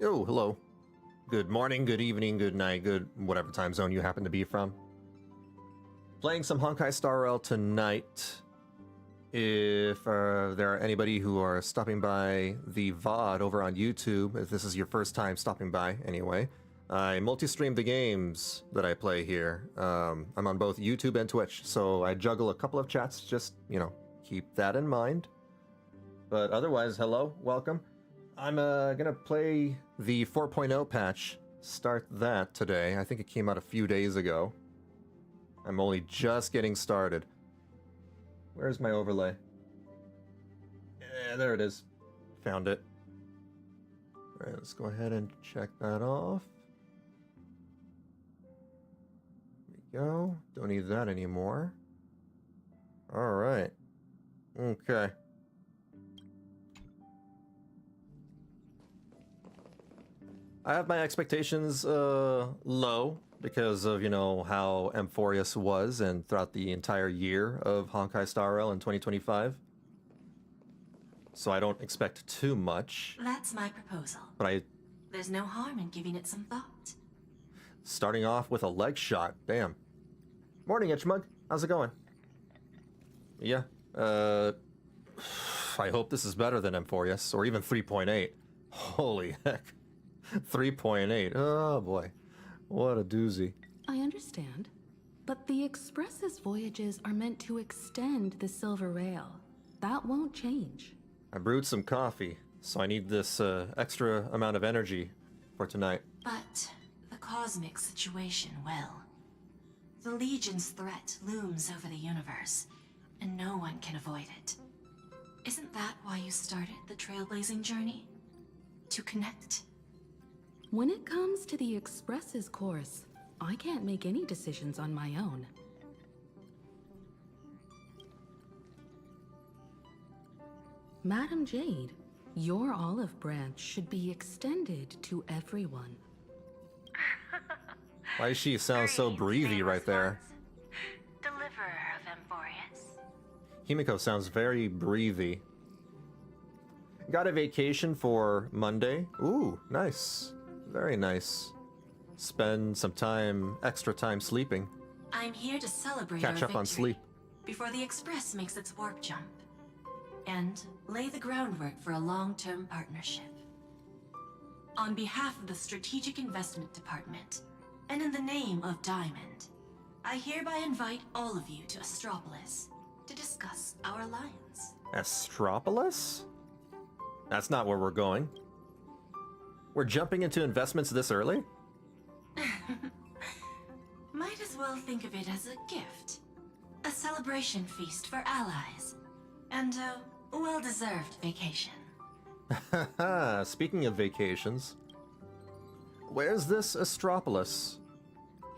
Oh, hello. Good morning, good evening, good night, good whatever time zone you happen to be from. Playing some Honkai Star Rail tonight. If there are anybody who are stopping by the VOD over on YouTube, if this is your first time stopping by anyway, I multi-stream the games that I play here. I'm on both YouTube and Twitch, so I juggle a couple of chats, just, keep that in mind. But otherwise, hello, welcome. I'm gonna play the 4.0 patch, start that today. I think it came out a few days ago. I'm only just getting started. Where's my overlay? Yeah, there it is. Found it. Alright, let's go ahead and check that off. There we go. Don't need that anymore. Alright. Okay. I have my expectations low because of, how Amphorius was and throughout the entire year of Honkai Star Rail in 2025. So I don't expect too much. That's my proposal. But There's no harm in giving it some thought. Starting off with a leg shot, damn. Morning, Itchmug. How's it going? Yeah, I hope this is better than Amphorius, or even 3.8. Holy heck. 3.8. Oh boy. What a doozy. I understand. But the Express's voyages are meant to extend the Silver Rail. That won't change. I brewed some coffee, so I need this extra amount of energy for tonight. But the cosmic situation, well, the Legion's threat looms over the universe, and no one can avoid it. Isn't that why you started the trailblazing journey? To connect? When it comes to the Express's course, I can't make any decisions on my own. Madam Jade, your olive branch should be extended to everyone. Why she sounds so breathy right there? Deliverer of Amphorius. Himiko sounds very breathy. Got a vacation for Monday. Ooh, nice. Very nice. Spend some time, extra time sleeping. I'm here to celebrate Catch our up on victory sleep. before the Express makes its warp jump, and lay the groundwork for a long-term partnership. On behalf of the Strategic Investment Department, and in the name of Diamond, I hereby invite all of you to Astropolis to discuss our alliance. Astropolis? That's not where we're going. We're jumping into investments this early? Might as well think of it as a gift. A celebration feast for allies. And a well-deserved vacation. Speaking of vacations, where's this Astropolis?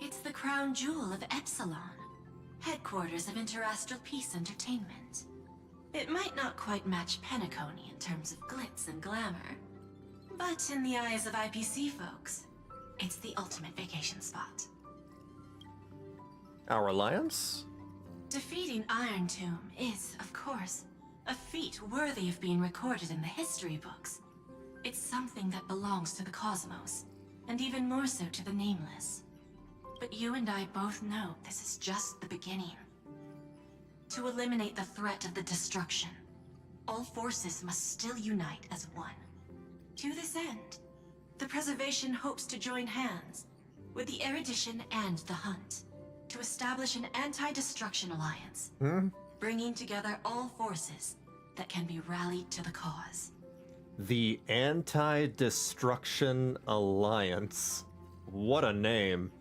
It's the crown jewel of Epsilon, headquarters of Interastral Peace Entertainment. It might not quite match Penacony in terms of glitz and glamour, but in the eyes of IPC folks, it's the ultimate vacation spot. Our alliance? Defeating Iron Tomb is, of course, a feat worthy of being recorded in the history books. It's something that belongs to the cosmos, and even more so to the Nameless. But you and I both know this is just the beginning. To eliminate the threat of the destruction, all forces must still unite as one. To this end, the Preservation hopes to join hands with the Erudition and the Hunt to establish an anti-destruction alliance, bringing together all forces that can be rallied to the cause. The Anti-Destruction Alliance. What a name.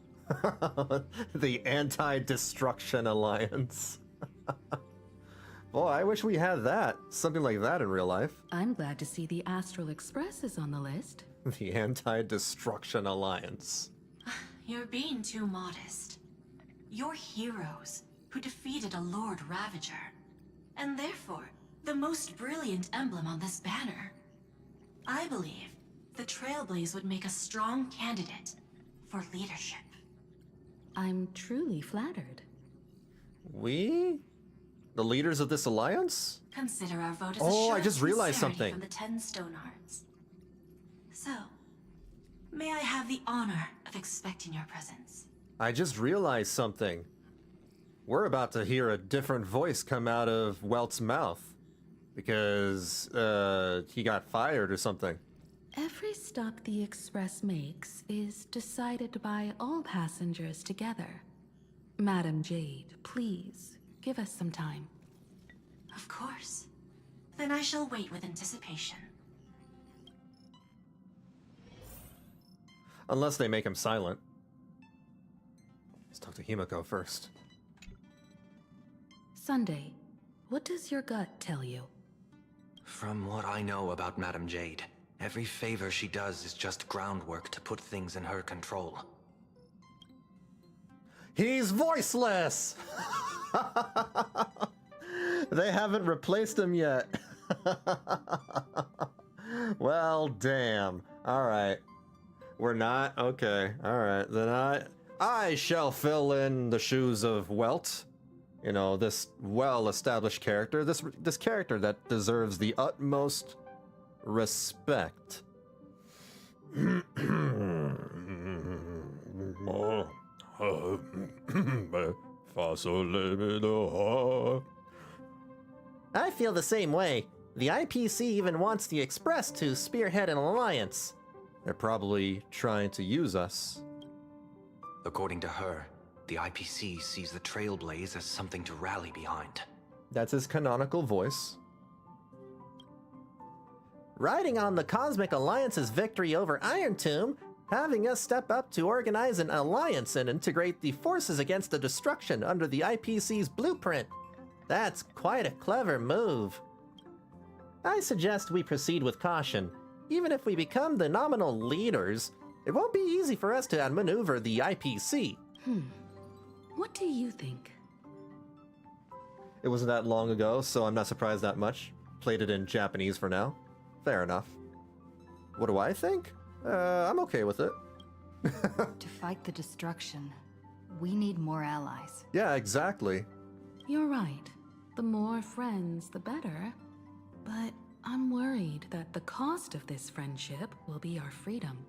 The Anti-Destruction Alliance. Boy, I wish we had that. Something like that in real life. I'm glad to see the Astral Express is on the list. The Anti-Destruction Alliance. You're being too modest. You're heroes who defeated a Lord Ravager, and therefore the most brilliant emblem on this banner. I believe the Trailblaze would make a strong candidate for leadership. I'm truly flattered. We? The leaders of this alliance? Consider our vote as a Oh, show I just of realized sincerity something. from the 10 Stonehearts. So, May I have the honor of expecting your presence? I just realized something. We're about to hear a different voice come out of Welt's mouth. Because, he got fired or something. Every stop the Express makes is decided by all passengers together. Madam Jade, please, give us some time. Of course. Then I shall wait with anticipation. Unless they make him silent. Let's talk to Himiko first. Sunday, what does your gut tell you? From what I know about Madame Jade, every favor she does is just groundwork to put things in her control. He's voiceless! They haven't replaced him yet. Well, damn. Alright. We're not? Okay. Alright. Then I shall fill in the shoes of Welt. You know, this well-established character. This character that deserves the utmost respect. I feel the same way. The IPC even wants the Express to spearhead an alliance. They're probably trying to use us. According to her, the IPC sees the Trailblaze as something to rally behind. That's his canonical voice. Riding on the Cosmic Alliance's victory over Iron Tomb, having us step up to organize an alliance and integrate the forces against the destruction under the IPC's blueprint. That's quite a clever move. I suggest we proceed with caution. Even if we become the nominal leaders, it won't be easy for us to outmaneuver the IPC. What do you think? It wasn't that long ago, so I'm not surprised that much. Played it in Japanese for now. Fair enough. What do I think? I'm okay with it. To fight the destruction, we need more allies. Yeah, exactly. You're right. The more friends, the better. But I'm worried that the cost of this friendship will be our freedom.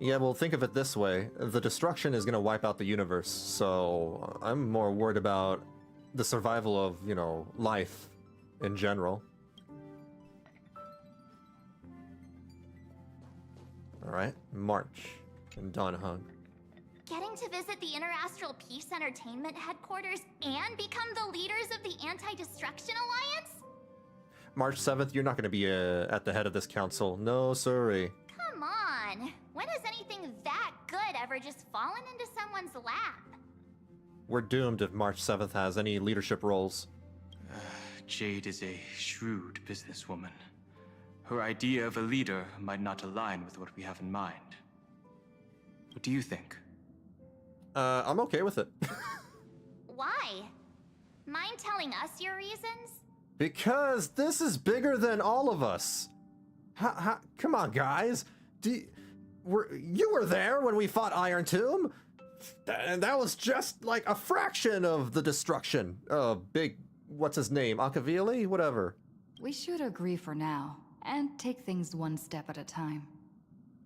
Yeah, well, think of it this way. The destruction is going to wipe out the universe, so I'm more worried about the survival of, you know, life in general. Alright, March and Dawnhung. Getting to visit the Interastral Peace Entertainment headquarters and become the leaders of the Anti-Destruction Alliance? March 7th, you're not going to be at the head of this council. No, sorry. Come on. When has anything that good ever just fallen into someone's lap? We're doomed if March 7th has any leadership roles. Jade is a shrewd businesswoman. Her idea of a leader might not align with what we have in mind. What do you think? I'm okay with it. Why? Mind telling us your reasons? Because this is bigger than all of us. Come on, guys. You were there when we fought Iron Tomb? And that was just like a fraction of the destruction. Big, what's his name? Akavili? Whatever. We should agree for now, and take things one step at a time.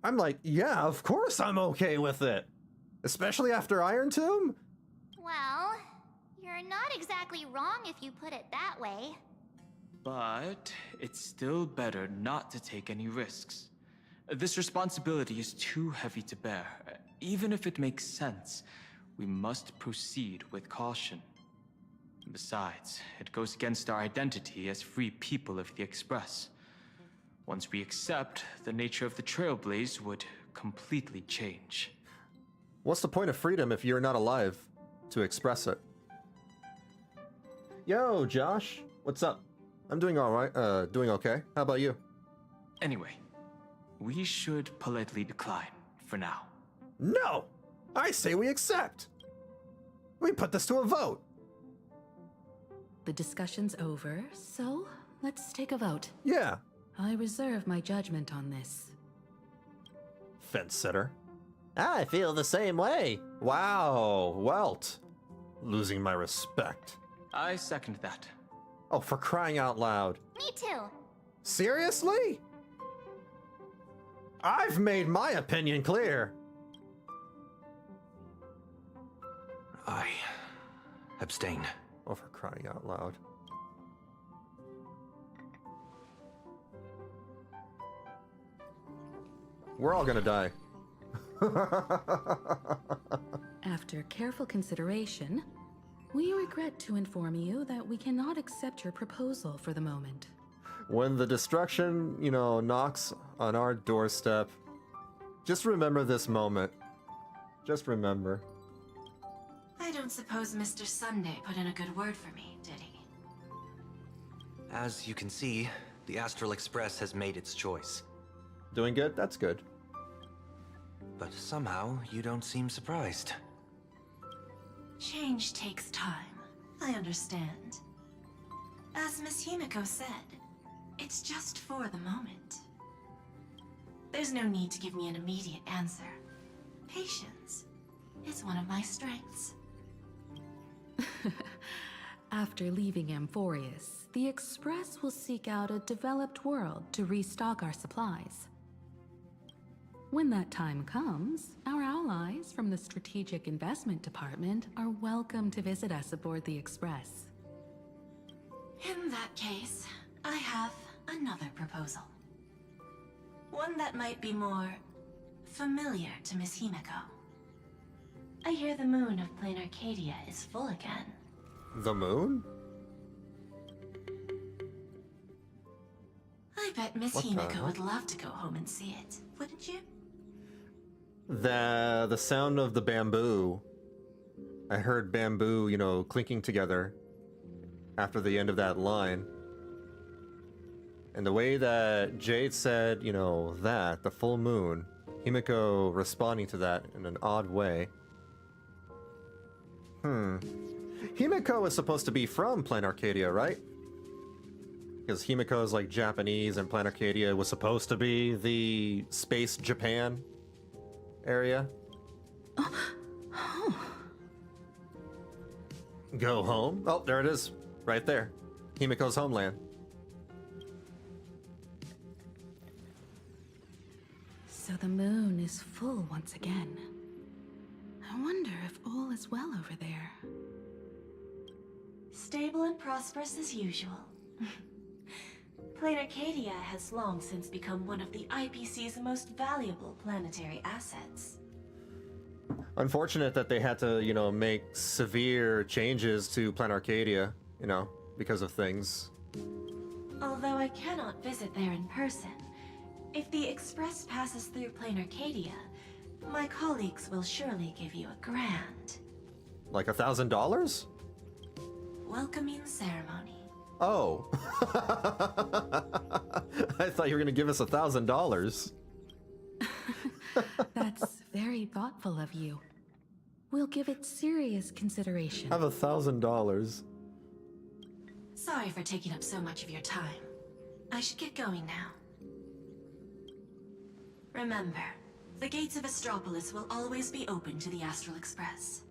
I'm like, yeah, of course I'm okay with it. Especially after Iron Tomb? Well, you're not exactly wrong if you put it that way. But it's still better not to take any risks. This responsibility is too heavy to bear. Even if it makes sense, we must proceed with caution. Besides, it goes against our identity as free people of the Express. Once we accept, the nature of the Trailblaze would completely change. What's the point of freedom if you're not alive to express it? Yo, Josh. What's up? I'm doing alright. Doing okay. How about you? Anyway, we should politely decline for now. No! I say we accept! We put this to a vote! The discussion's over, so let's take a vote. Yeah. I reserve my judgment on this. Fence sitter. I feel the same way. Wow, Welt. Losing my respect. I second that. Oh, for crying out loud. Me too. Seriously? I've made my opinion clear. I abstain. Oh, for crying out loud. We're all gonna die. After careful consideration, we regret to inform you that we cannot accept your proposal for the moment. When the destruction, knocks on our doorstep, just remember this moment. Just remember. I don't suppose Mr. Sunday put in a good word for me, did he? As you can see, the Astral Express has made its choice. Doing good? That's good. But somehow, you don't seem surprised. Change takes time. I understand. As Miss Himiko said, it's just for the moment. There's no need to give me an immediate answer. Patience is one of my strengths. After leaving Amphorius, the Express will seek out a developed world to restock our supplies. When that time comes, our allies from the Strategic Investment Department are welcome to visit us aboard the Express. In that case, I have another proposal. One that might be more familiar to Miss Himiko. I hear the moon of Planarcadia is full again. The moon? I bet Miss What the Himiko hell? would love to go home and see it, wouldn't you? The sound of the bamboo. I heard bamboo, clinking together after the end of that line. And the way that Jade said, the full moon, Himiko responding to that in an odd way. Himiko is supposed to be from Planarcadia, right? Because Himiko is like Japanese and Planarcadia was supposed to be the space Japan area. Go home? Oh, there it is. Right there. Himiko's homeland. So the moon is full once again. I wonder if all is well over there. Stable and prosperous as usual. Planarcadia has long since become one of the IPC's most valuable planetary assets. Unfortunate that they had to, make severe changes to Planarcadia, because of things. Although I cannot visit there in person, if the Express passes through Planarcadia, my colleagues will surely give you a grand Like $1,000? welcoming ceremony. Oh. I thought you were gonna give us $1,000. That's very thoughtful of you. We'll give it serious consideration. Have $1,000. Sorry for taking up so much of your time. I should get going now. Remember, the gates of Astropolis will always be open to the Astral Express.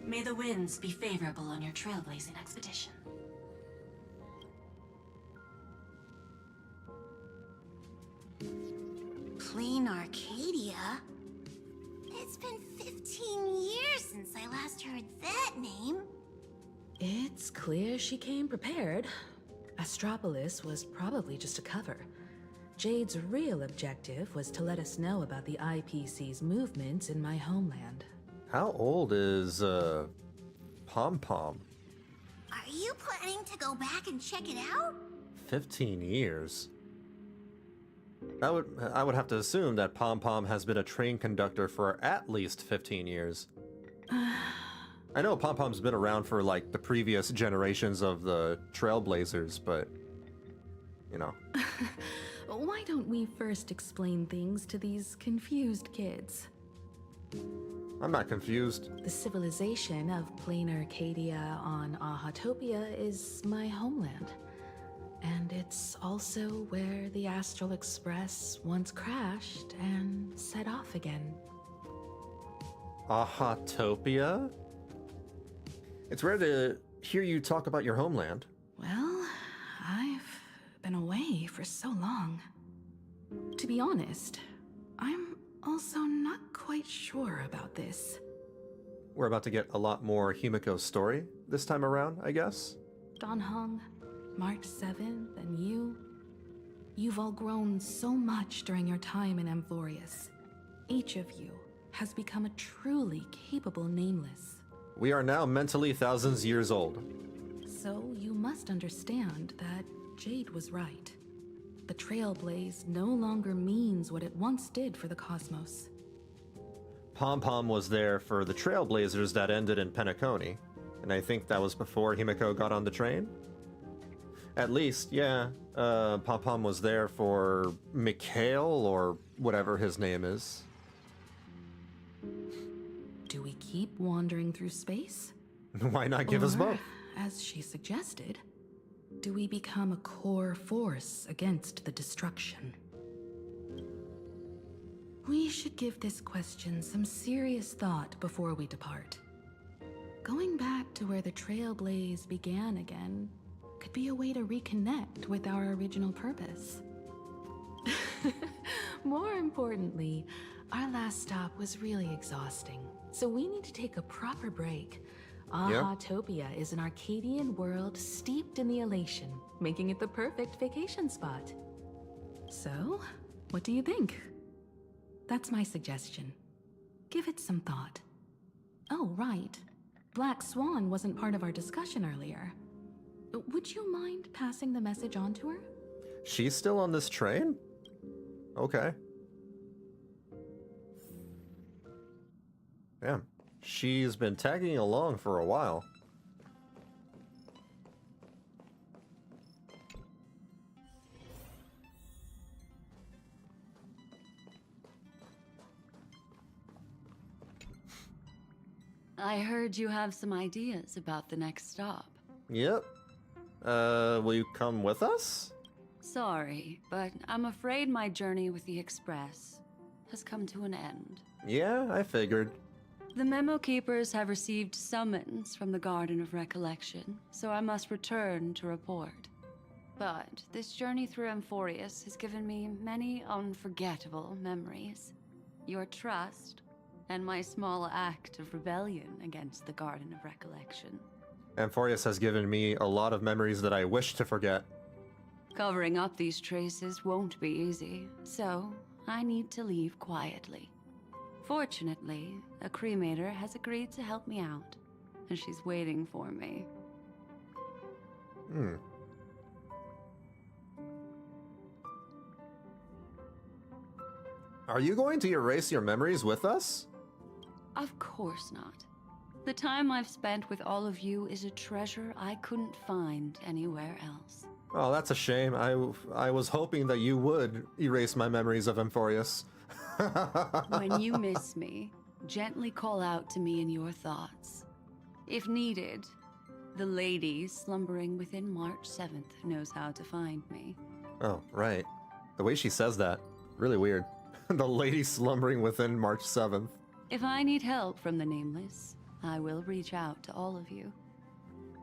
May the winds be favorable on your trailblazing expedition. Planarcadia? It's been 15 years since I last heard that name. It's clear she came prepared. Astropolis was probably just a cover. Jade's real objective was to let us know about the IPC's movements in my homeland. How old is, Pom Pom? Are you planning to go back and check it out? 15 years. I would have to assume that Pom Pom has been a train conductor for at least 15 years. I know Pom Pom's been around for like the previous generations of the Trailblazers, but Why don't we first explain things to these confused kids? I'm not confused. The civilization of Planarcadia on Ahatopia is my homeland. And it's also where the Astral Express once crashed and set off again. Ahatopia? It's rare to hear you talk about your homeland. Well, I've been away for so long. To be honest, I'm also not quite sure about this. We're about to get a lot more Himiko's story this time around, I guess. Dan Heng, March 7th, and you've all grown so much during your time in Amphorius. Each of you has become a truly capable Nameless. We are now mentally thousands years old. So you must understand that Jade was right. The Trailblaze no longer means what it once did for the cosmos. Pom Pom was there for the Trailblazers that ended in Penacony, and I think that was before Himiko got on the train? At least, yeah, Pom Pom was there for Mikhail, or whatever his name is. Do we keep wandering through space? Why not give us Or, both? as she suggested, do we become a core force against the destruction? We should give this question some serious thought before we depart. Going back to where the Trailblaze began again could be a way to reconnect with our original purpose. More importantly, our last stop was really exhausting, so we need to take a proper break. Aha-topia is an Arcadian world steeped in the Elation, making it the perfect vacation spot. So, what do you think? That's my suggestion. Give it some thought. Oh, right. Black Swan wasn't part of our discussion earlier. Would you mind passing the message on to her? She's still on this train? Okay. Damn. She's been tagging along for a while. I heard you have some ideas about the next stop. Yep. Will you come with us? Sorry, but I'm afraid my journey with the Express has come to an end. Yeah, I figured. The Memo Keepers have received summons from the Garden of Recollection, so I must return to report. But this journey through Amphorius has given me many unforgettable memories. Your trust, and my small act of rebellion against the Garden of Recollection. Amphorius has given me a lot of memories that I wish to forget. Covering up these traces won't be easy, so I need to leave quietly. Fortunately, a cremator has agreed to help me out, and she's waiting for me. Are you going to erase your memories with us? Of course not. The time I've spent with all of you is a treasure I couldn't find anywhere else. Oh, that's a shame. I was hoping that you would erase my memories of Amphorius. When you miss me, gently call out to me in your thoughts. If needed, the lady slumbering within March 7th knows how to find me. Oh, right. The way she says that, really weird. The lady slumbering within March 7th. If I need help from the Nameless, I will reach out to all of you.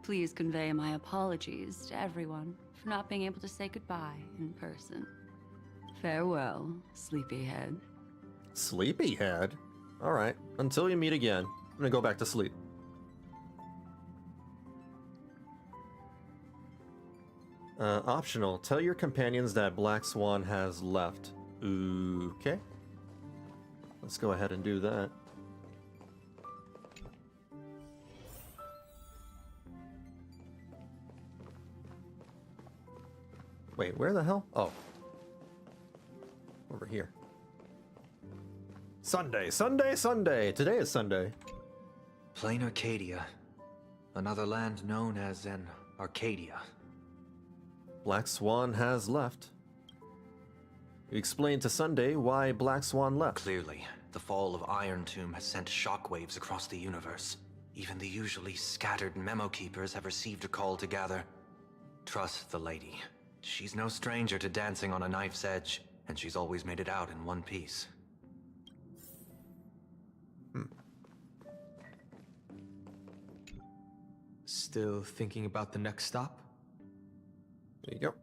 Please convey my apologies to everyone for not being able to say goodbye in person. Farewell, sleepyhead. Sleepyhead? Alright, until we meet again, I'm gonna go back to sleep. Optional. Tell your companions that Black Swan has left. Okay. Let's go ahead and do that. Wait, where the hell? Oh. Over here. Sunday, Sunday, Sunday! Today is Sunday. Planarcadia. Another land known as an Arcadia. Black Swan has left. You explained to Sunday why Black Swan left. Clearly, the fall of Iron Tomb has sent shockwaves across the universe. Even the usually scattered Memo Keepers have received a call to gather. Trust the lady. She's no stranger to dancing on a knife's edge, and she's always made it out in one piece. Still thinking about the next stop? There you go.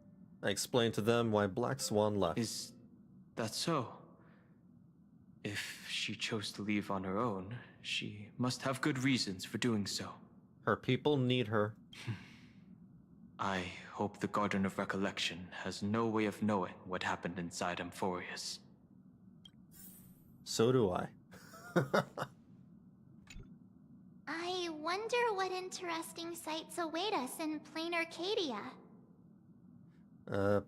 I explained to them why Black Swan left. Is That's so. If she chose to leave on her own, she must have good reasons for doing so. Her people need her. I hope the Garden of Recollection has no way of knowing what happened inside Amphorius. So do I. I wonder what interesting sights await us in Planarcadia.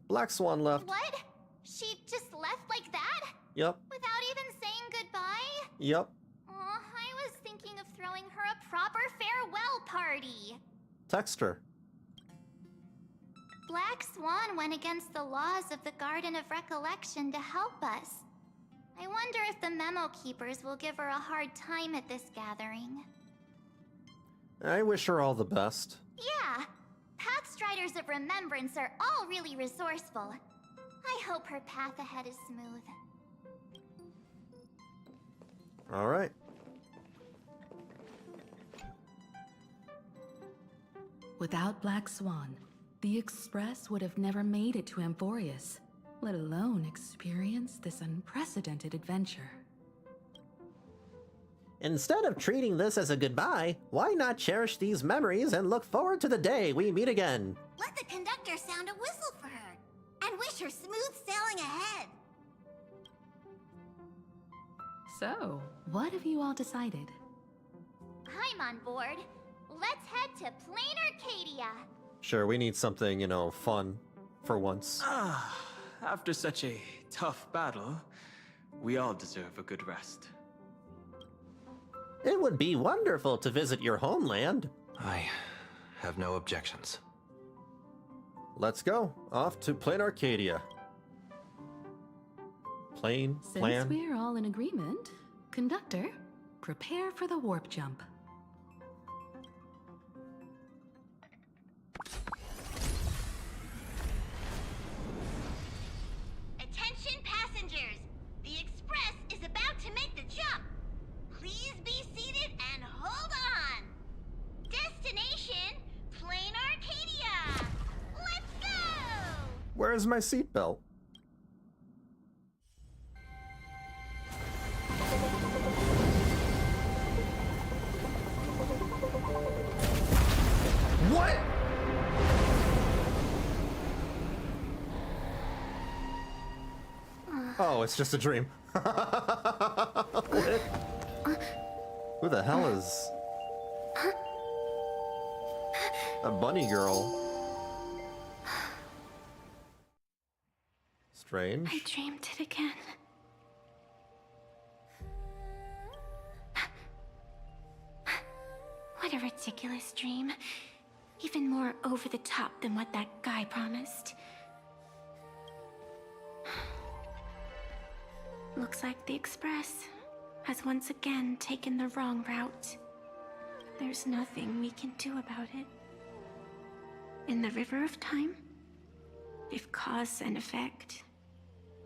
Black Swan left. What? She just left like that? Yep. Without even saying goodbye? Yep. Aw, I was thinking of throwing her a proper farewell party. Text her. Black Swan went against the laws of the Garden of Recollection to help us. I wonder if the Memo Keepers will give her a hard time at this gathering. I wish her all the best. Yeah, Pathstriders of Remembrance are all really resourceful. I hope her path ahead is smooth. All right. Without Black Swan, the Express would have never made it to Amphorius, let alone experience this unprecedented adventure. Instead of treating this as a goodbye, why not cherish these memories and look forward to the day we meet again? Let the conductor sound a whistle for her, and wish her smooth sailing ahead. So, what have you all decided? I'm on board. Let's head to Planarcadia. Sure, we need something, fun for once. After such a tough battle, we all deserve a good rest. It would be wonderful to visit your homeland. I have no objections. Let's go. Off to Planarcadia. Plan. Since we're all in agreement, Conductor, prepare for the warp jump. Attention passengers! The Express is about to make the jump. Please be seated and hold on. Destination, Planarcadia. Let's go! Where's my seatbelt? What? Oh, it's just a dream. What? Who the hell is a bunny girl? Strange. I dreamed it again. What a ridiculous dream. Even more over the top than what that guy promised. Looks like the Express has once again taken the wrong route. There's nothing we can do about it. In the River of Time, if cause and effect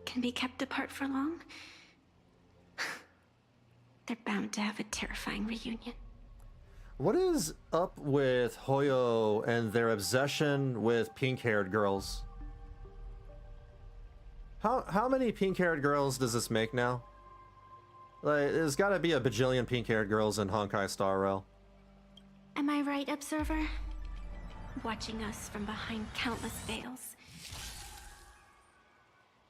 can be kept apart for long, they're bound to have a terrifying reunion. What is up with Hoyo and their obsession with pink-haired girls? How many pink-haired girls does this make now? Like, there's gotta be a bajillion pink-haired girls in Honkai Star Rail. Am I right, Observer? Watching us from behind countless veils.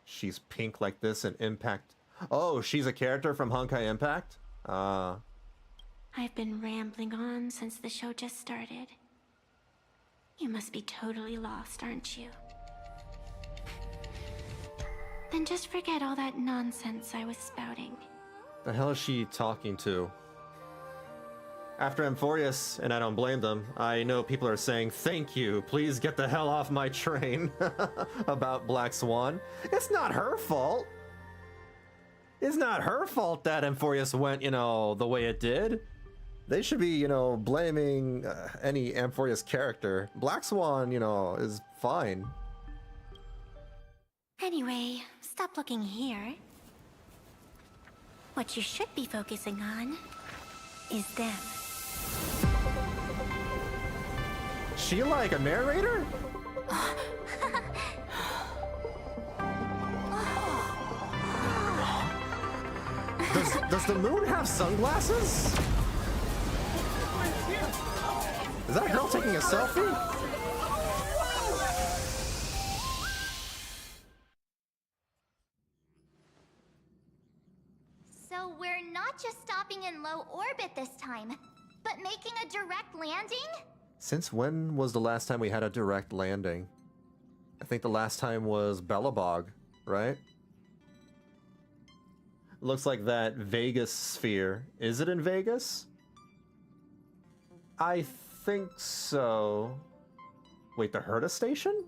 She's pink like this in Impact. Oh, she's a character from Honkai Impact? I've been rambling on since the show just started. You must be totally lost, aren't you? Then just forget all that nonsense I was spouting. The hell is she talking to? After Amphorius, and I don't blame them, I know people are saying, thank you, please get the hell off my train about Black Swan. It's not her fault. It's not her fault that Amphorius went, the way it did. They should be, blaming any Amphorius character. Black Swan, is fine. Anyway, stop looking here. What you should be focusing on is them. She like a narrator? Does the moon have sunglasses? Is that a girl taking a selfie? So we're not just stopping in low orbit this time, but making a direct landing? Since when was the last time we had a direct landing? I think the last time was Bellabog, right? Looks like that Vegas sphere. Is it in Vegas? I think so. Wait, the Herta station?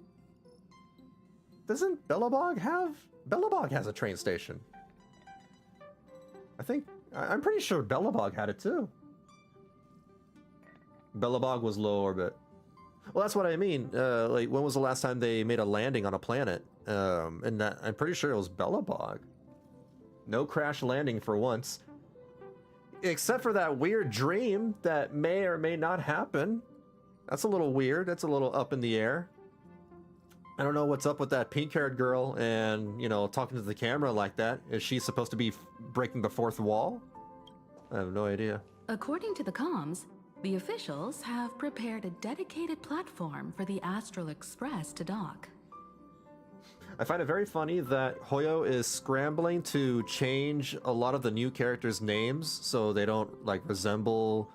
Doesn't Bellabog have... Bellabog has a train station. I'm pretty sure Bellabog had it too. Bellabog was low orbit. Well, that's what I mean. Like, when was the last time they made a landing on a planet? And that, I'm pretty sure it was Bellabog. No crash landing for once. Except for that weird dream that may or may not happen. That's a little weird. That's a little up in the air. I don't know what's up with that pink-haired girl and, you know, talking to the camera like that. Is she supposed to be breaking the fourth wall? I have no idea. According to the comms, the officials have prepared a dedicated platform for the Astral Express to dock. I find it very funny that Hoyo is scrambling to change a lot of the new characters' names so they don't, like, resemble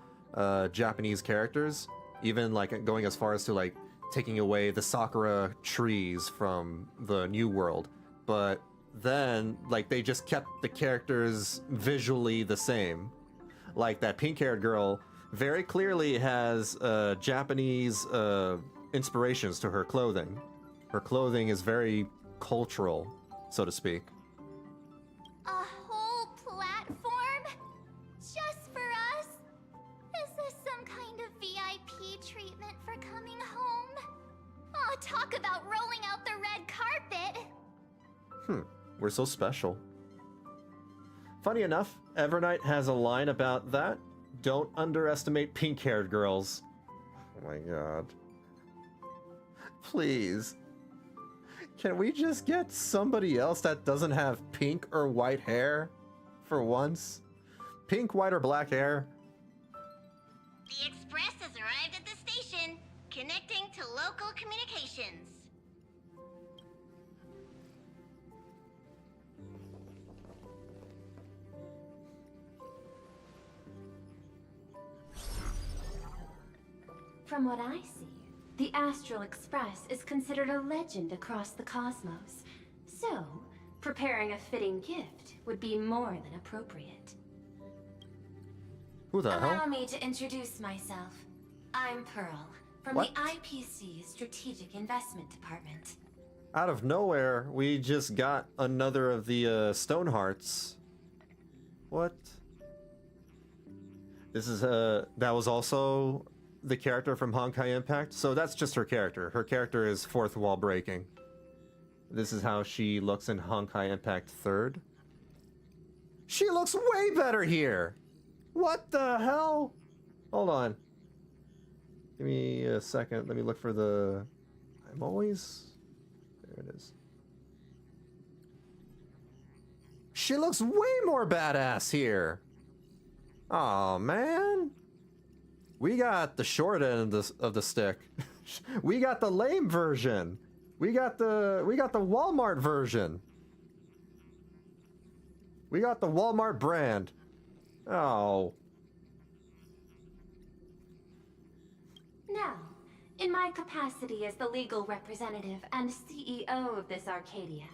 Japanese characters. Even, like, going as far as to, like, taking away the Sakura trees from the New World. But then, like, they just kept the characters visually the same. Like, that pink-haired girl very clearly has Japanese inspirations to her clothing. Her clothing is very cultural, so to speak. A whole platform? Just for us? Is this some kind of VIP treatment for coming home? Oh, talk about rolling out the red carpet! We're so special. Funny enough, Evernight has a line about that. Don't underestimate pink-haired girls. Oh my god. Please. Can we just get somebody else that doesn't have pink or white hair? For once? Pink, white, or black hair? The express has arrived at the station, connecting to local communications. From what I see, the Astral Express is considered a legend across the cosmos. So, preparing a fitting gift would be more than appropriate. Who the hell? Allow me to introduce myself. I'm Pearl, from What? the IPC Strategic Investment Department. Out of nowhere, we just got another of the Stone Hearts. What? This is that was also the character from Honkai Impact. So that's just her character. Her character is fourth wall breaking. This is how she looks in Honkai Impact 3rd. She looks way better here. What the hell? Hold on. Give me a second. Let me look for the... I'm always... There it is. She looks way more badass here. Aw, man. We got the short end of the stick. We got the lame version. We got the Walmart version. We got the Walmart brand. Oh. Now, in my capacity as the legal representative and CEO of this Arcadia,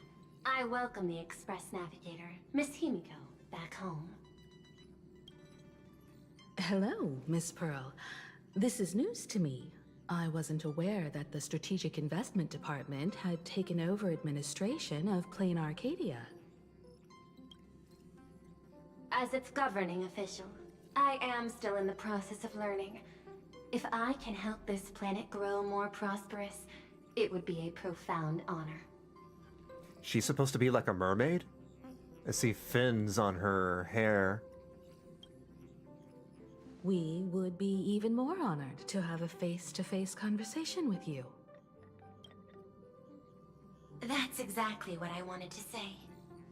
I welcome the Express Navigator, Miss Himiko, back home. Hello, Miss Pearl. This is news to me. I wasn't aware that the Strategic Investment Department had taken over administration of Planarcadia. As its governing official, I am still in the process of learning. If I can help this planet grow more prosperous, it would be a profound honor. She's supposed to be like a mermaid? I see fins on her hair. We would be even more honored to have a face-to-face conversation with you. That's exactly what I wanted to say.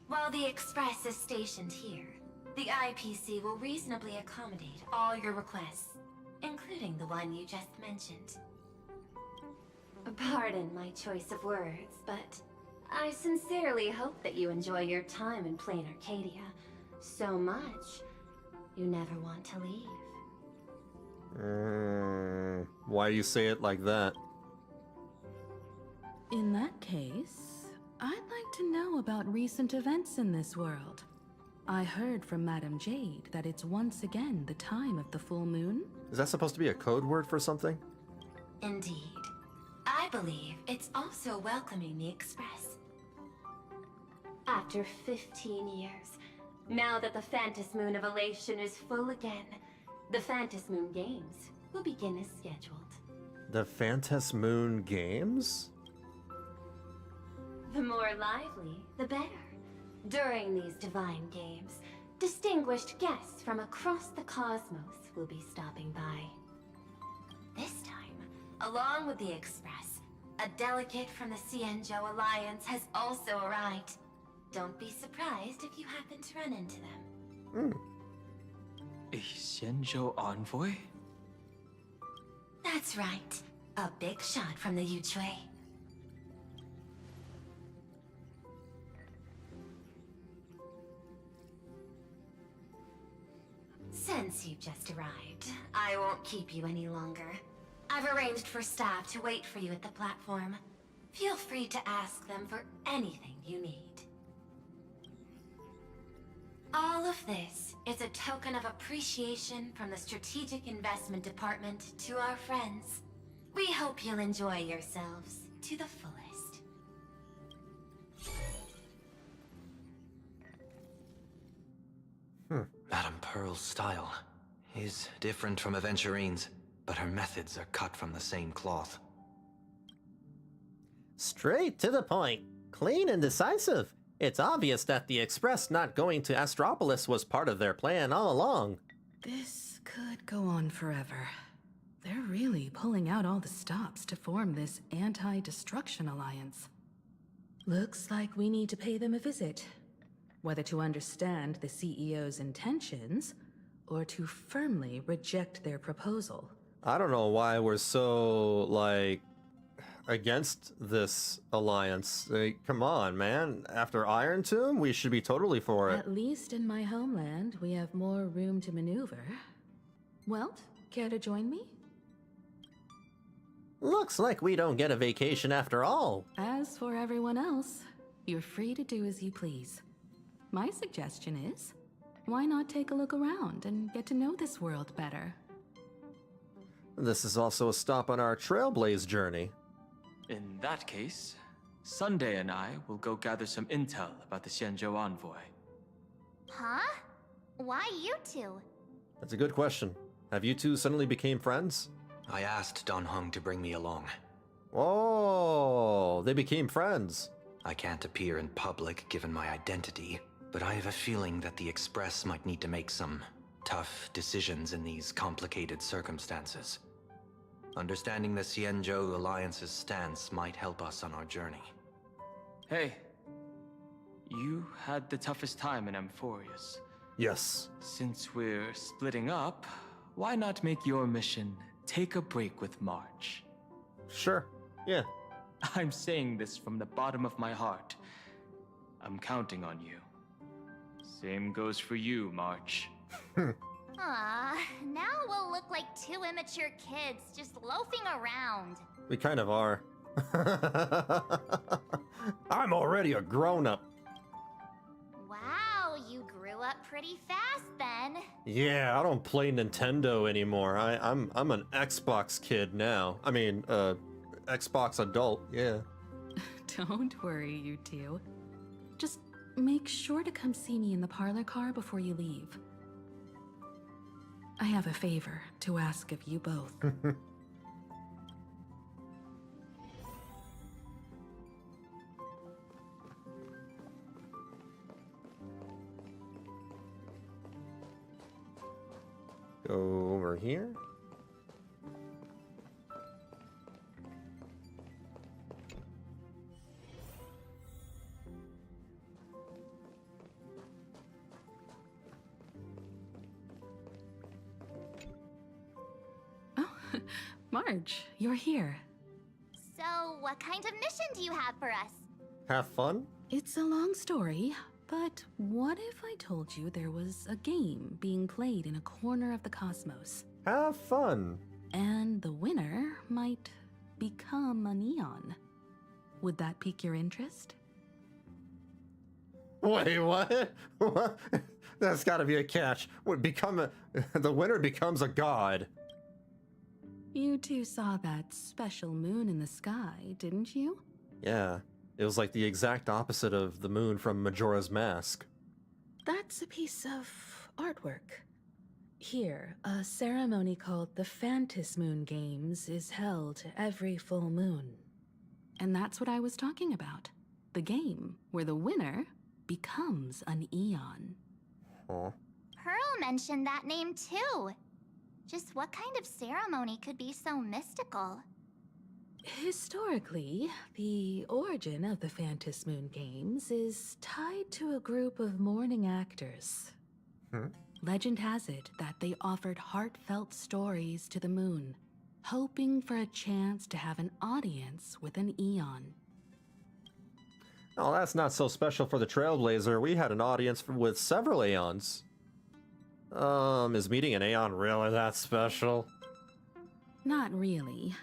While the Express is stationed here, The IPC will reasonably accommodate all your requests, including the one you just mentioned. Pardon my choice of words, but I sincerely hope that you enjoy your time in Planarcadia so much you never want to leave. Why you say it like that? In that case, I'd like to know about recent events in this world. I heard from Madame Jade that it's once again the time of the full moon. Is that supposed to be a code word for something? Indeed. I believe it's also welcoming the Express. After 15 years, now that the Phantas Moon of Elation is full again, the Phantas Moon Games will begin as scheduled. The Phantas Moon Games? The more lively, the better. During these divine games, distinguished guests from across the cosmos will be stopping by. This time, along with the Express, a delegate from the Xianzhou Alliance has also arrived. Don't be surprised if you happen to run into them. A Xianzhou envoy? That's right. A big shot from the Yuchui. Since you just arrived, I won't keep you any longer. I've arranged for staff to wait for you at the platform. Feel free to ask them for anything you need. All of this is a token of appreciation from the Strategic Investment Department to our friends. We hope you'll enjoy yourselves to the fullest. Madame Pearl's style is different from Aventurine's, but her methods are cut from the same cloth. Straight to the point. Clean and decisive. It's obvious that the Express not going to Astropolis was part of their plan all along. This could go on forever. They're really pulling out all the stops to form this anti-destruction alliance. Looks like we need to pay them a visit. Whether to understand the CEO's intentions, or to firmly reject their proposal. I don't know why we're so, like, against this alliance. Come on, man. After Iron Tomb, we should be totally for it. At least in my homeland, we have more room to maneuver. Welt, care to join me? Looks like we don't get a vacation after all. As for everyone else, you're free to do as you please. My suggestion is, why not take a look around and get to know this world better? This is also a stop on our Trailblaze journey. In that case, Sunday and I will go gather some intel about the Xianzhou envoy. Huh? Why you two? That's a good question. Have you two suddenly became friends? I asked Don Hung to bring me along. Oh, they became friends. I can't appear in public given my identity, but I have a feeling that the Express might need to make some tough decisions in these complicated circumstances. Understanding the Xianzhou Alliance's stance might help us on our journey. Hey, you had the toughest time in Amphorius. Yes. Since we're splitting up, why not make your mission take a break with March? Sure. Yeah. I'm saying this from the bottom of my heart. I'm counting on you. Same goes for you, March. Aw, now we'll look like two immature kids just loafing around. We kind of are. I'm already a grown-up. Wow, you grew up pretty fast then. Yeah, I don't play Nintendo anymore. I'm an Xbox kid now. I mean, Xbox adult, yeah. Don't worry, you two. Just make sure to come see me in the parlor car before you leave. I have a favor to ask of you both. Go over here. Marge, you're here. So, what kind of mission do you have for us? Have fun? It's a long story, but what if I told you there was a game being played in a corner of the cosmos? Have fun. And the winner might become a neon. Would that pique your interest? Wait, what? What? That's gotta be a catch. The winner becomes a god. You two saw that special moon in the sky, didn't you? Yeah, it was like the exact opposite of the moon from Majora's Mask. That's a piece of artwork. Here, a ceremony called the Phantas Moon Games is held every full moon. And that's what I was talking about. The game where the winner becomes an Eon. Huh. Pearl mentioned that name too. Just what kind of ceremony could be so mystical? Historically, the origin of the Phantas Moon Games is tied to a group of mourning actors. Legend has it that they offered heartfelt stories to the moon, hoping for a chance to have an audience with an Eon. Oh, that's not so special for the Trailblazer. We had an audience with several Aeons. Is meeting an Aeon really that special? Not really.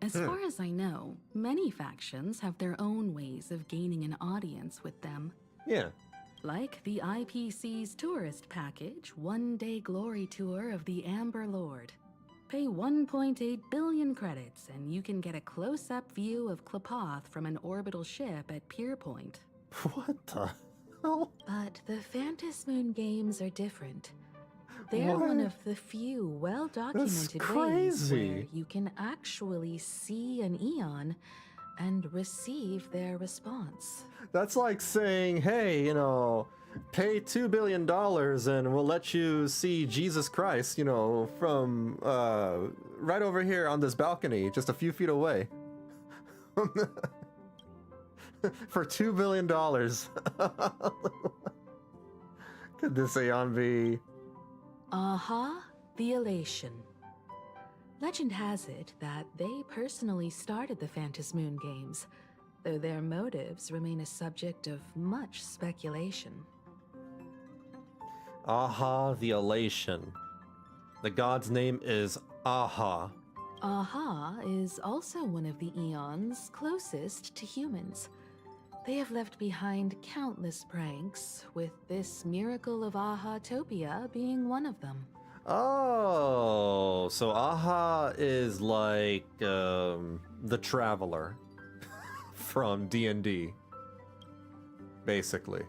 As far as I know, many factions have their own ways of gaining an audience with them. Yeah. Like the IPC's tourist package, one-day glory tour of the Amber Lord. Pay 1.8 billion credits and you can get a close-up view of Klapoth from an orbital ship at Pier Point. What the hell? But the Phantas Moon Games are different. They're one of the few well-documented ways where you can actually see an Eon and receive their response. That's like saying, hey, pay $2 billion and we'll let you see Jesus Christ, from right over here on this balcony, just a few feet away. For $2 billion. Could this Aeon be? Aha, the Elation. Legend has it that they personally started the Phantas Moon Games, though their motives remain a subject of much speculation. Aha, the Elation. The god's name is Aha. Aha is also one of the Eons closest to humans. They have left behind countless pranks, with this miracle of Aha-topia being one of them. Oh, so Aha is like the Traveler from D&D, basically.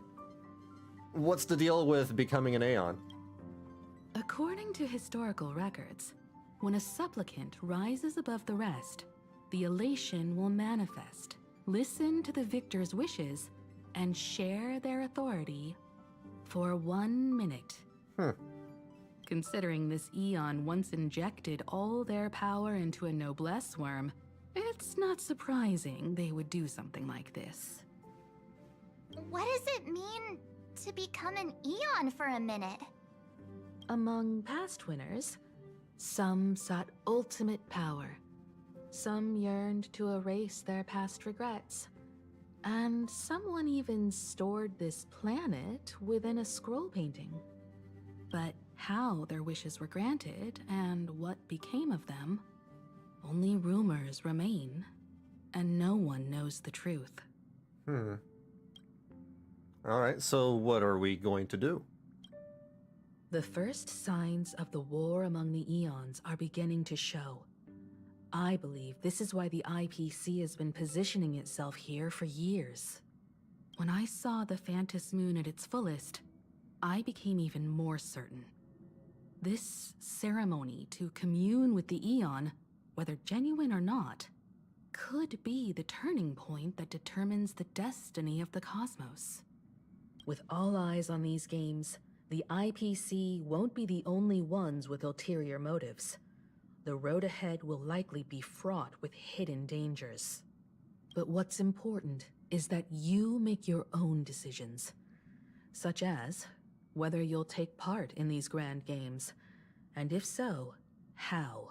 What's the deal with becoming an Aeon? According to historical records, when a supplicant rises above the rest, the Elation will manifest, listen to the victor's wishes, and share their authority for 1 minute. Considering this Eon once injected all their power into a noblesse worm, it's not surprising they would do something like this. What does it mean to become an Eon for a minute? Among past winners, some sought ultimate power. Some yearned to erase their past regrets. And someone even stored this planet within a scroll painting. But how their wishes were granted and what became of them, only rumors remain, and no one knows the truth. Alright, so what are we going to do? The first signs of the war among the Eons are beginning to show. I believe this is why the IPC has been positioning itself here for years. When I saw the Phantas Moon at its fullest, I became even more certain. This ceremony to commune with the Eon, whether genuine or not, could be the turning point that determines the destiny of the cosmos. With all eyes on these games, the IPC won't be the only ones with ulterior motives. The road ahead will likely be fraught with hidden dangers. But what's important is that you make your own decisions, such as whether you'll take part in these grand games, and if so, how.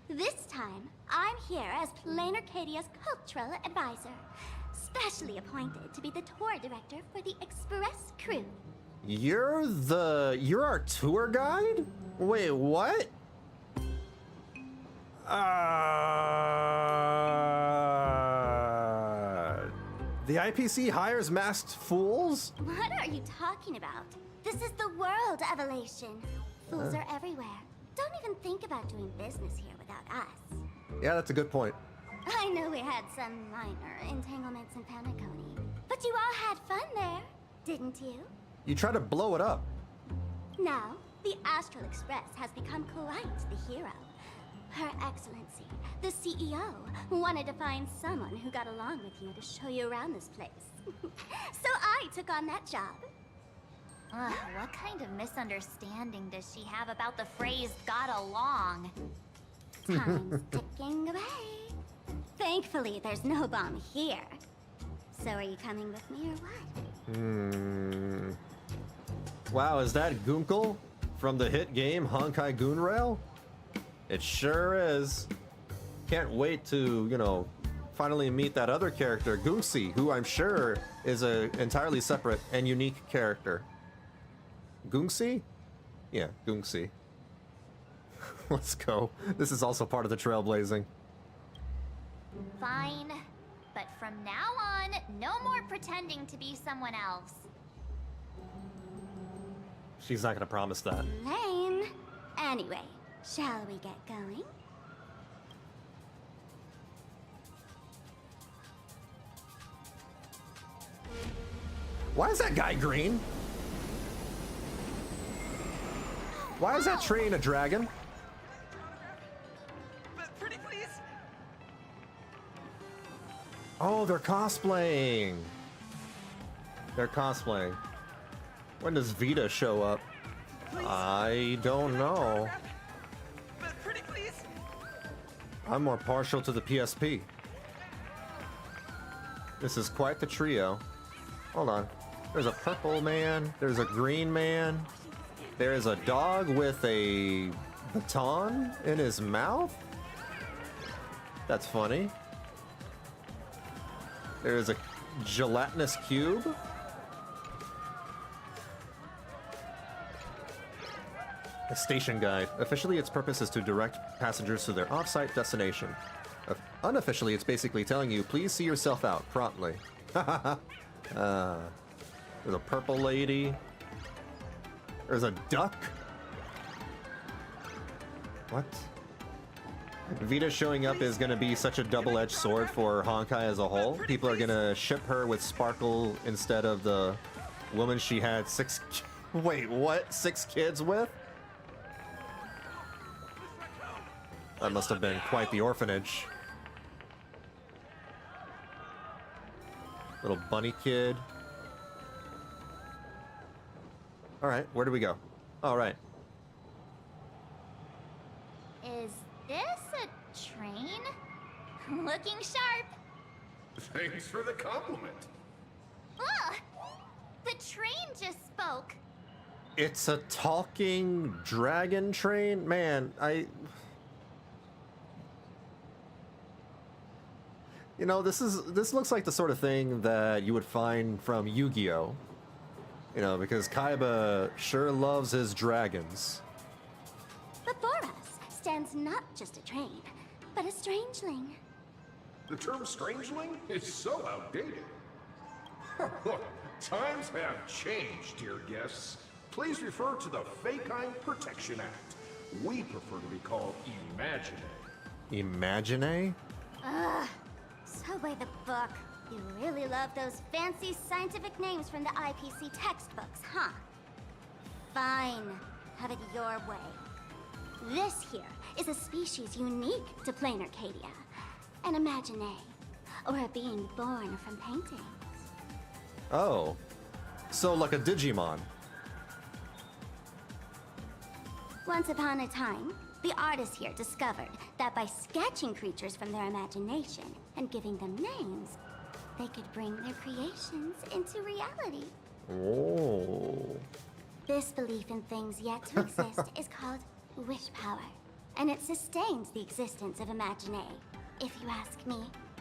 This time, I'm here as Planarcadia's cultural advisor, specially appointed to be the tour director for the Express crew. You're our tour guide? Wait, what? The IPC hires masked fools? What are you talking about? This is the world of Elation. Fools are everywhere. Don't even think about doing business here without us. Yeah, that's a good point. I know we had some minor entanglements in Paniconi, but you all had fun there, didn't you? You try to blow it up. Now, the Astral Express has become quite the hero. Her Excellency, the CEO, wanted to find someone who got along with you to show you around this place. So I took on that job. What kind of misunderstanding does she have about the phrase got along? Time's ticking away. Thankfully, there's no bomb here. So are you coming with me or what? Wow, is that Gunkel from the hit game Honkai Goon Rail? It sure is. Can't wait to, finally meet that other character, Gungsi, who I'm sure is an entirely separate and unique character. Gungsi? Yeah, Gungsi. Let's go. This is also part of the trailblazing. Fine. But from now on, no more pretending to be someone else. She's not gonna promise that. Lame. Anyway, shall we get going? Why is that guy green? Why is that train a dragon? Pretty please. Oh, they're cosplaying. They're cosplaying. When does Vita show up? I don't know. Pretty please. I'm more partial to the PSP. This is quite the trio. Hold on. There's a purple man. There's a green man. There's a dog with a baton in his mouth. That's funny. There's a gelatinous cube. A station guide. Officially, its purpose is to direct passengers to their off-site destination. Unofficially, it's basically telling you, please see yourself out promptly. There's a purple lady. There's a duck. What? Vita showing up is going to be such a double-edged sword for Honkai as a whole. People are going to ship her with Sparkle instead of the woman she had Wait, what? 6 kids with? That must have been quite the orphanage. Little bunny kid. All right, where do we go? All right. Is this a train? Looking sharp. Thanks for the compliment. Ugh! The train just spoke. It's a talking dragon train? Man, this looks like the sort of thing that you would find from Yu-Gi-Oh! Because Kaiba sure loves his dragons. Before us stands not just a train, but a strangeling. The term strangeling is so outdated. Look, times have changed, dear guests. Please refer to the Fekine Protection Act. We prefer to be called Imagine. Imagine? Ugh. So by the book. You really love those fancy scientific names from the IPC textbooks, huh? Fine. Have it your way. This here is a species unique to Planarcadia. An Imagine, or a being born from paintings. Oh. So like a Digimon. Once upon a time, the artists here discovered that by sketching creatures from their imagination and giving them names, they could bring their creations into reality. Oh. This belief in things yet to exist is called wish power, and it sustains the existence of Imagine. If you ask me,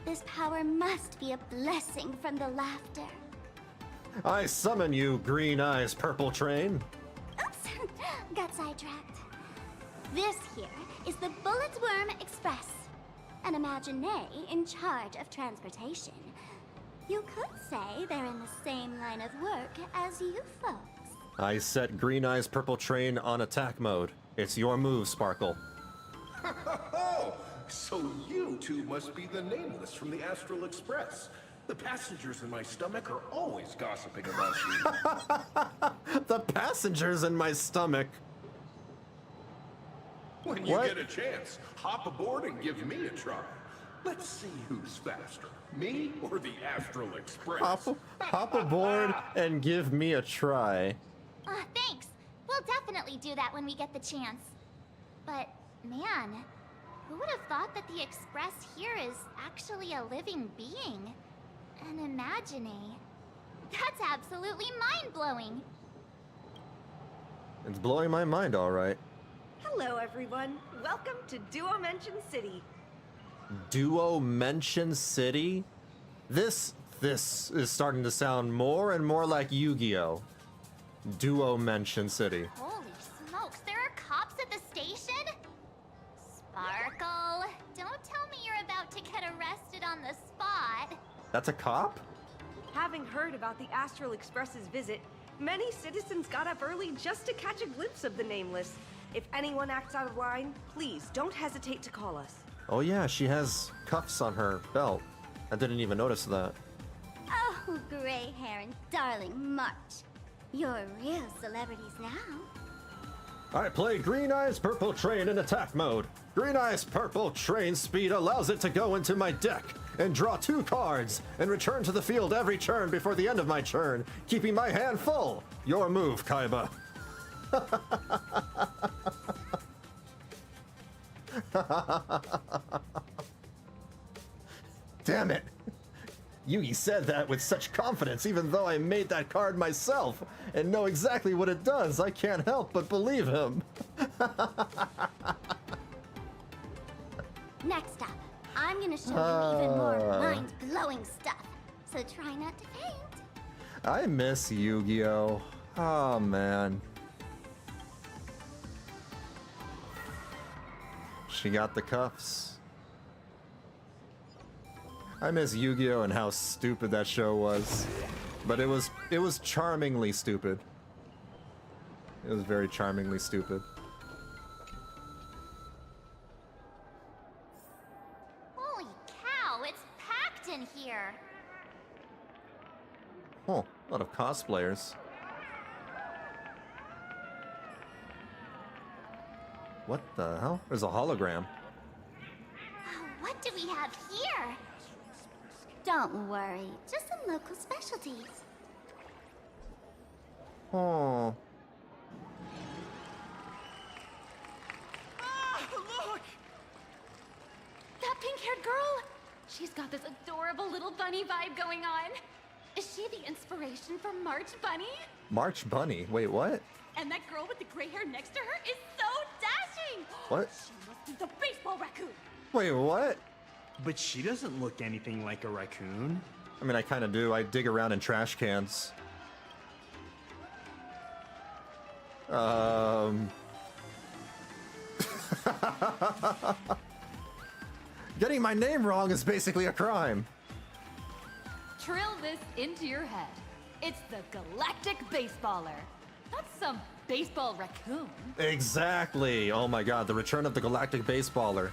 this power must be a blessing from the laughter. I summon you, Green Eyes Purple Train. Oops, got sidetracked. This here is the Bullet Worm Express, an Imagine in charge of transportation. You could say they're in the same line of work as you folks. I set Green Eyes Purple Train on attack mode. It's your move, Sparkle. Oh, so you two must be the Nameless from the Astral Express. The passengers in my stomach are always gossiping about you. The passengers in my stomach. When you get a chance, hop aboard and give me a try. Let's see who's faster, me or the Astral Express. Hop aboard and give me a try. Thanks. We'll definitely do that when we get the chance. But, man, who would have thought that the Express here is actually a living being? An Imagine. That's absolutely mind-blowing. It's blowing my mind, all right. Hello, everyone. Welcome to Duo-Mention City. Duo-Mention City? This is starting to sound more and more like Yu-Gi-Oh! Duo-Mention City. Holy smokes, there are cops at the station? Sparkle, don't tell me you're about to get arrested on the spot. That's a cop? Having heard about the Astral Express's visit, many citizens got up early just to catch a glimpse of the Nameless. If anyone acts out of line, please don't hesitate to call us. Oh yeah, she has cuffs on her belt. I didn't even notice that. Oh, gray hair and darling March. You're real celebrities now. I play Green Eyes Purple Train in attack mode. Green Eyes Purple Train speed allows it to go into my deck and draw 2 cards and return to the field every turn before the end of my turn, keeping my hand full. Your move, Kaiba. Damn it. Yugi said that with such confidence, even though I made that card myself and know exactly what it does. I can't help but believe him. Next up, I'm gonna show you even more mind-blowing stuff, so try not to faint. I miss Yu-Gi-Oh! Oh, man. She got the cuffs. I miss Yu-Gi-Oh! And how stupid that show was. But it was charmingly stupid. It was very charmingly stupid. Holy cow, it's packed in here. Oh, a lot of cosplayers. What the hell? There's a hologram. What do we have here? Don't worry, just some local specialties. Oh. Look! That pink-haired girl! She's got this adorable little bunny vibe going on. Is she the inspiration for March Bunny? March Bunny? Wait, what? And that girl with the gray hair next to her is so dashing! What? She must be the baseball raccoon! Wait, what? But she doesn't look anything like a raccoon. I mean, I kind of do. I dig around in trash cans. Getting my name wrong is basically a crime. Trill this into your head. It's the Galactic Baseballer. That's some baseball raccoon. Exactly. Oh my god, the return of the Galactic Baseballer.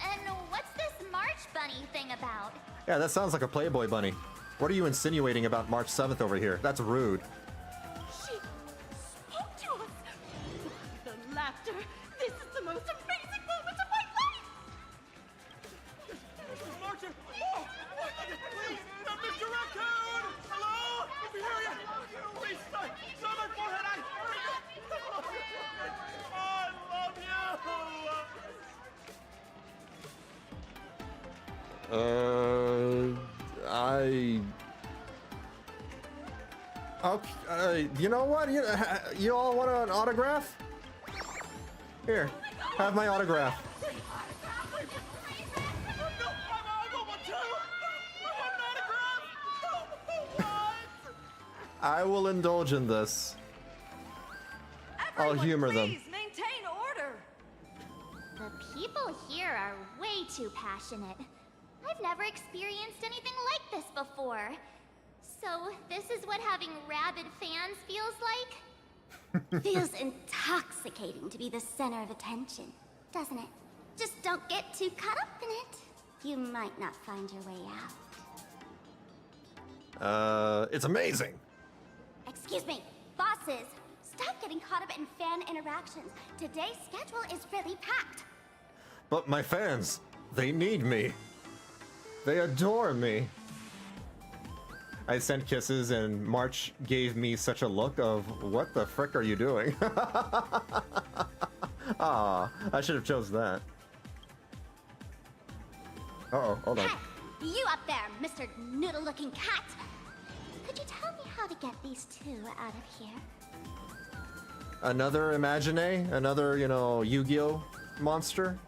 And what's this March Bunny thing about? Yeah, that sounds like a Playboy bunny. What are you insinuating about March 7th over here? That's rude. She spoke to us! The laughter! This is the most amazing moment of my life! Mr. Martin! Oh! Please! Mr. Raccoon! Hello? Over here! Please, stop my forehead! I love you! Okay, you know what? You all want an autograph? Here, have my autograph. I will indulge in this. I'll humor them. Please maintain order. The people here are way too passionate. I've never experienced anything like this before. So, this is what having rabid fans feels like? Feels intoxicating to be the center of attention, doesn't it? Just don't get too caught up in it. You might not find your way out. It's amazing. Excuse me, bosses. Stop getting caught up in fan interactions. Today's schedule is really packed. But my fans, they need me. They adore me. I sent kisses and March gave me such a look of, what the frick are you doing? Ah, I should have chose that. Uh-oh, hold on. Hey, you up there, Mr. Noodle-looking cat. Could you tell me how to get these two out of here? Another Imagine? Another, you know, Yu-Gi-Oh monster?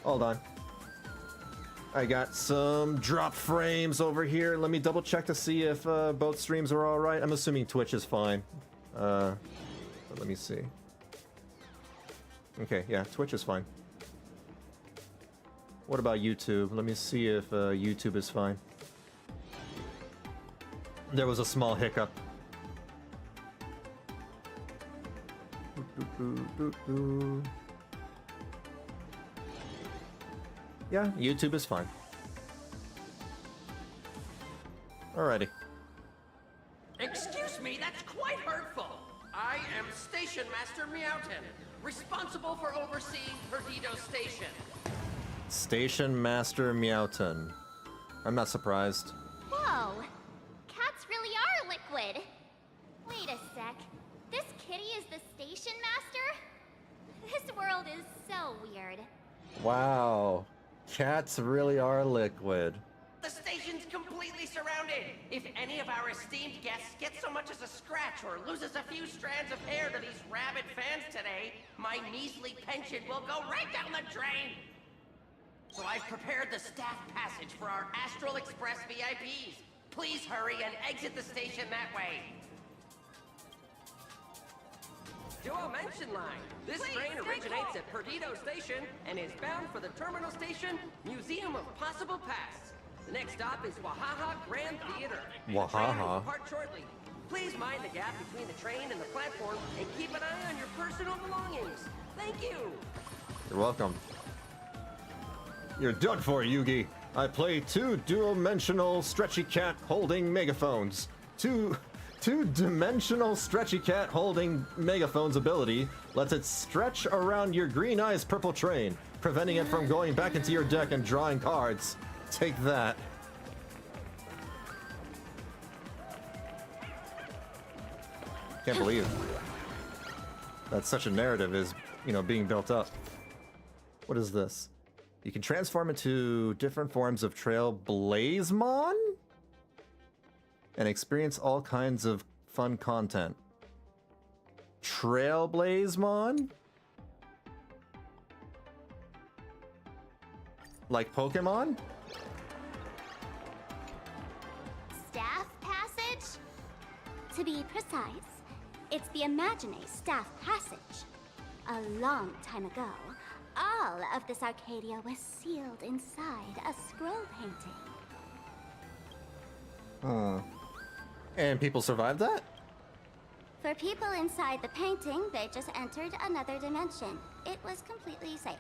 Hold on. I got some drop frames over here. Let me double check to see if both streams are alright. I'm assuming Twitch is fine. But let me see. Okay, yeah, Twitch is fine. What about YouTube? Let me see if YouTube is fine. There was a small hiccup. Yeah, YouTube is fine. Alrighty. Excuse me, that's quite hurtful. I am Station Master Meowton, responsible for overseeing Perdido Station. Station Master Meowton. I'm not surprised. Whoa! Cats really are liquid! Wait a sec. This kitty is the station master? This world is so weird. Wow. Cats really are liquid. The station's completely surrounded. If any of our esteemed guests get so much as a scratch or loses a few strands of hair to these rabid fans today, my measly pension will go right down the drain. So I've prepared the staff passage for our Astral Express VIPs. Please hurry and exit the station that way. Dual Mention Line. This train originates at Perdido Station and is bound for the terminal station, Museum of Possible Pasts. The next stop is Wahaha Grand Theater. Wahaha. Depart shortly. Please mind the gap between the train and the platform and keep an eye on your personal belongings. Thank you. You're welcome. You're done for, Yugi. I play two-dimensional stretchy cat holding megaphones. Two-dimensional stretchy cat holding megaphone's ability lets it stretch around your green eyes purple train, preventing it from going back into your deck and drawing cards. Take that. Can't believe that such a narrative is, you know, being built up. What is this? You can transform into different forms of Trailblazemon and experience all kinds of fun content. Trailblazemon? Like Pokemon? Staff passage? To be precise, it's the Imagine Staff Passage. A long time ago, all of this Arcadia was sealed inside a scroll painting. Huh. And people survived that? For people inside the painting, they just entered another dimension. It was completely safe.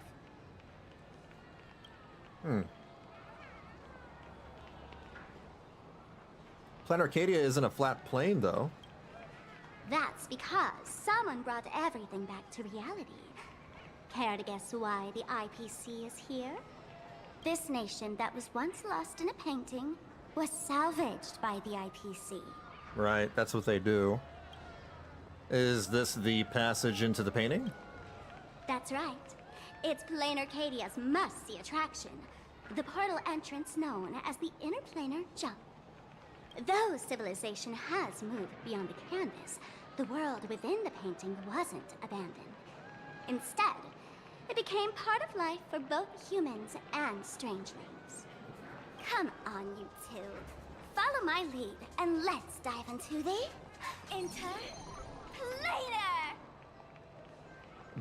Planarcadia isn't a flat plane, though. That's because someone brought everything back to reality. Care to guess why the IPC is here? This nation that was once lost in a painting was salvaged by the IPC. Right, that's what they do. Is this the passage into the painting? That's right. It's Planarcadia's must-see attraction. The portal entrance known as the Interplanar Jump. Though civilization has moved beyond the canvas, the world within the painting wasn't abandoned. Instead, it became part of life for both humans and strangelings. Come on, you two. Follow my lead, and let's dive into the interplanar.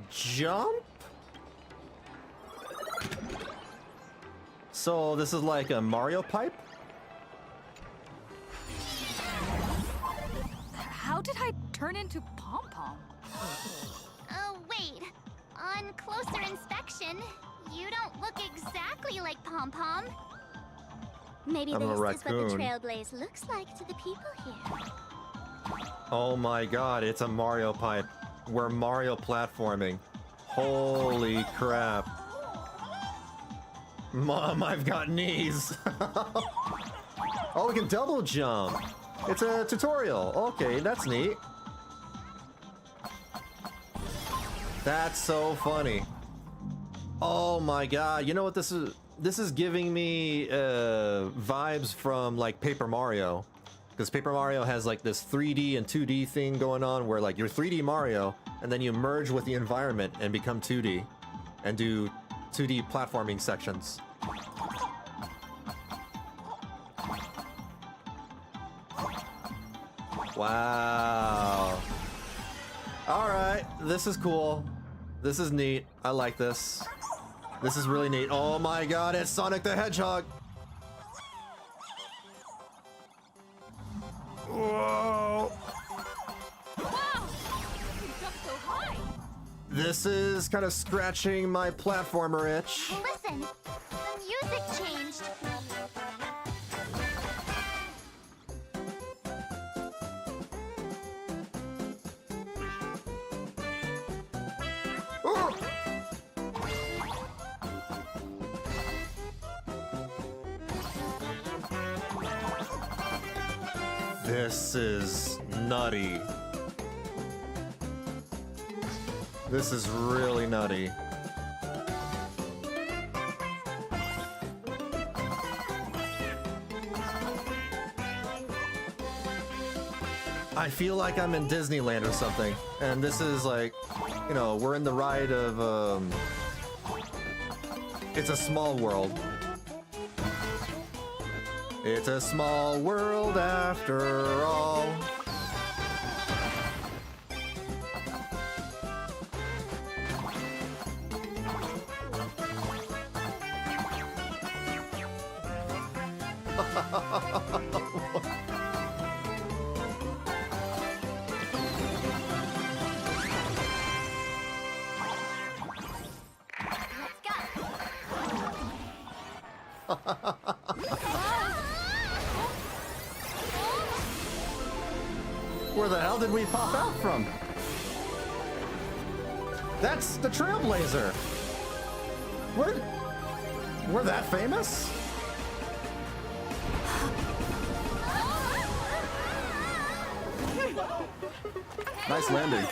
Jump? So this is like a Mario pipe? How did I turn into Pom Pom? Oh, wait. On closer inspection, you don't look exactly like Pom Pom. Maybe I'm a this is what raccoon. the Trailblaze looks like to the people here. Oh my god, it's a Mario pipe. We're Mario platforming. Holy crap. Mom, I've got knees. Oh, we can double jump. It's a tutorial. Okay, that's neat. That's so funny. Oh my god, you know what this is? This is giving me vibes from like Paper Mario. Because Paper Mario has like this 3D and 2D thing going on where like you're 3D Mario and then you merge with the environment and become 2D and do 2D platforming sections. Wow. Alright, this is cool. This is neat. I like this. This is really neat. Oh my god, it's Sonic the Hedgehog! Whoa! Wow! You jumped so high! This is kind of scratching my platformer itch. Listen, the music changed. Oh! This is nutty. This is really nutty. I feel like I'm in Disneyland or something, and this is like, you know, we're in the ride of, It's a Small World. It's a small world after all. Where the hell did we pop out from? That's the Trailblazer. We're that famous? Nice landing.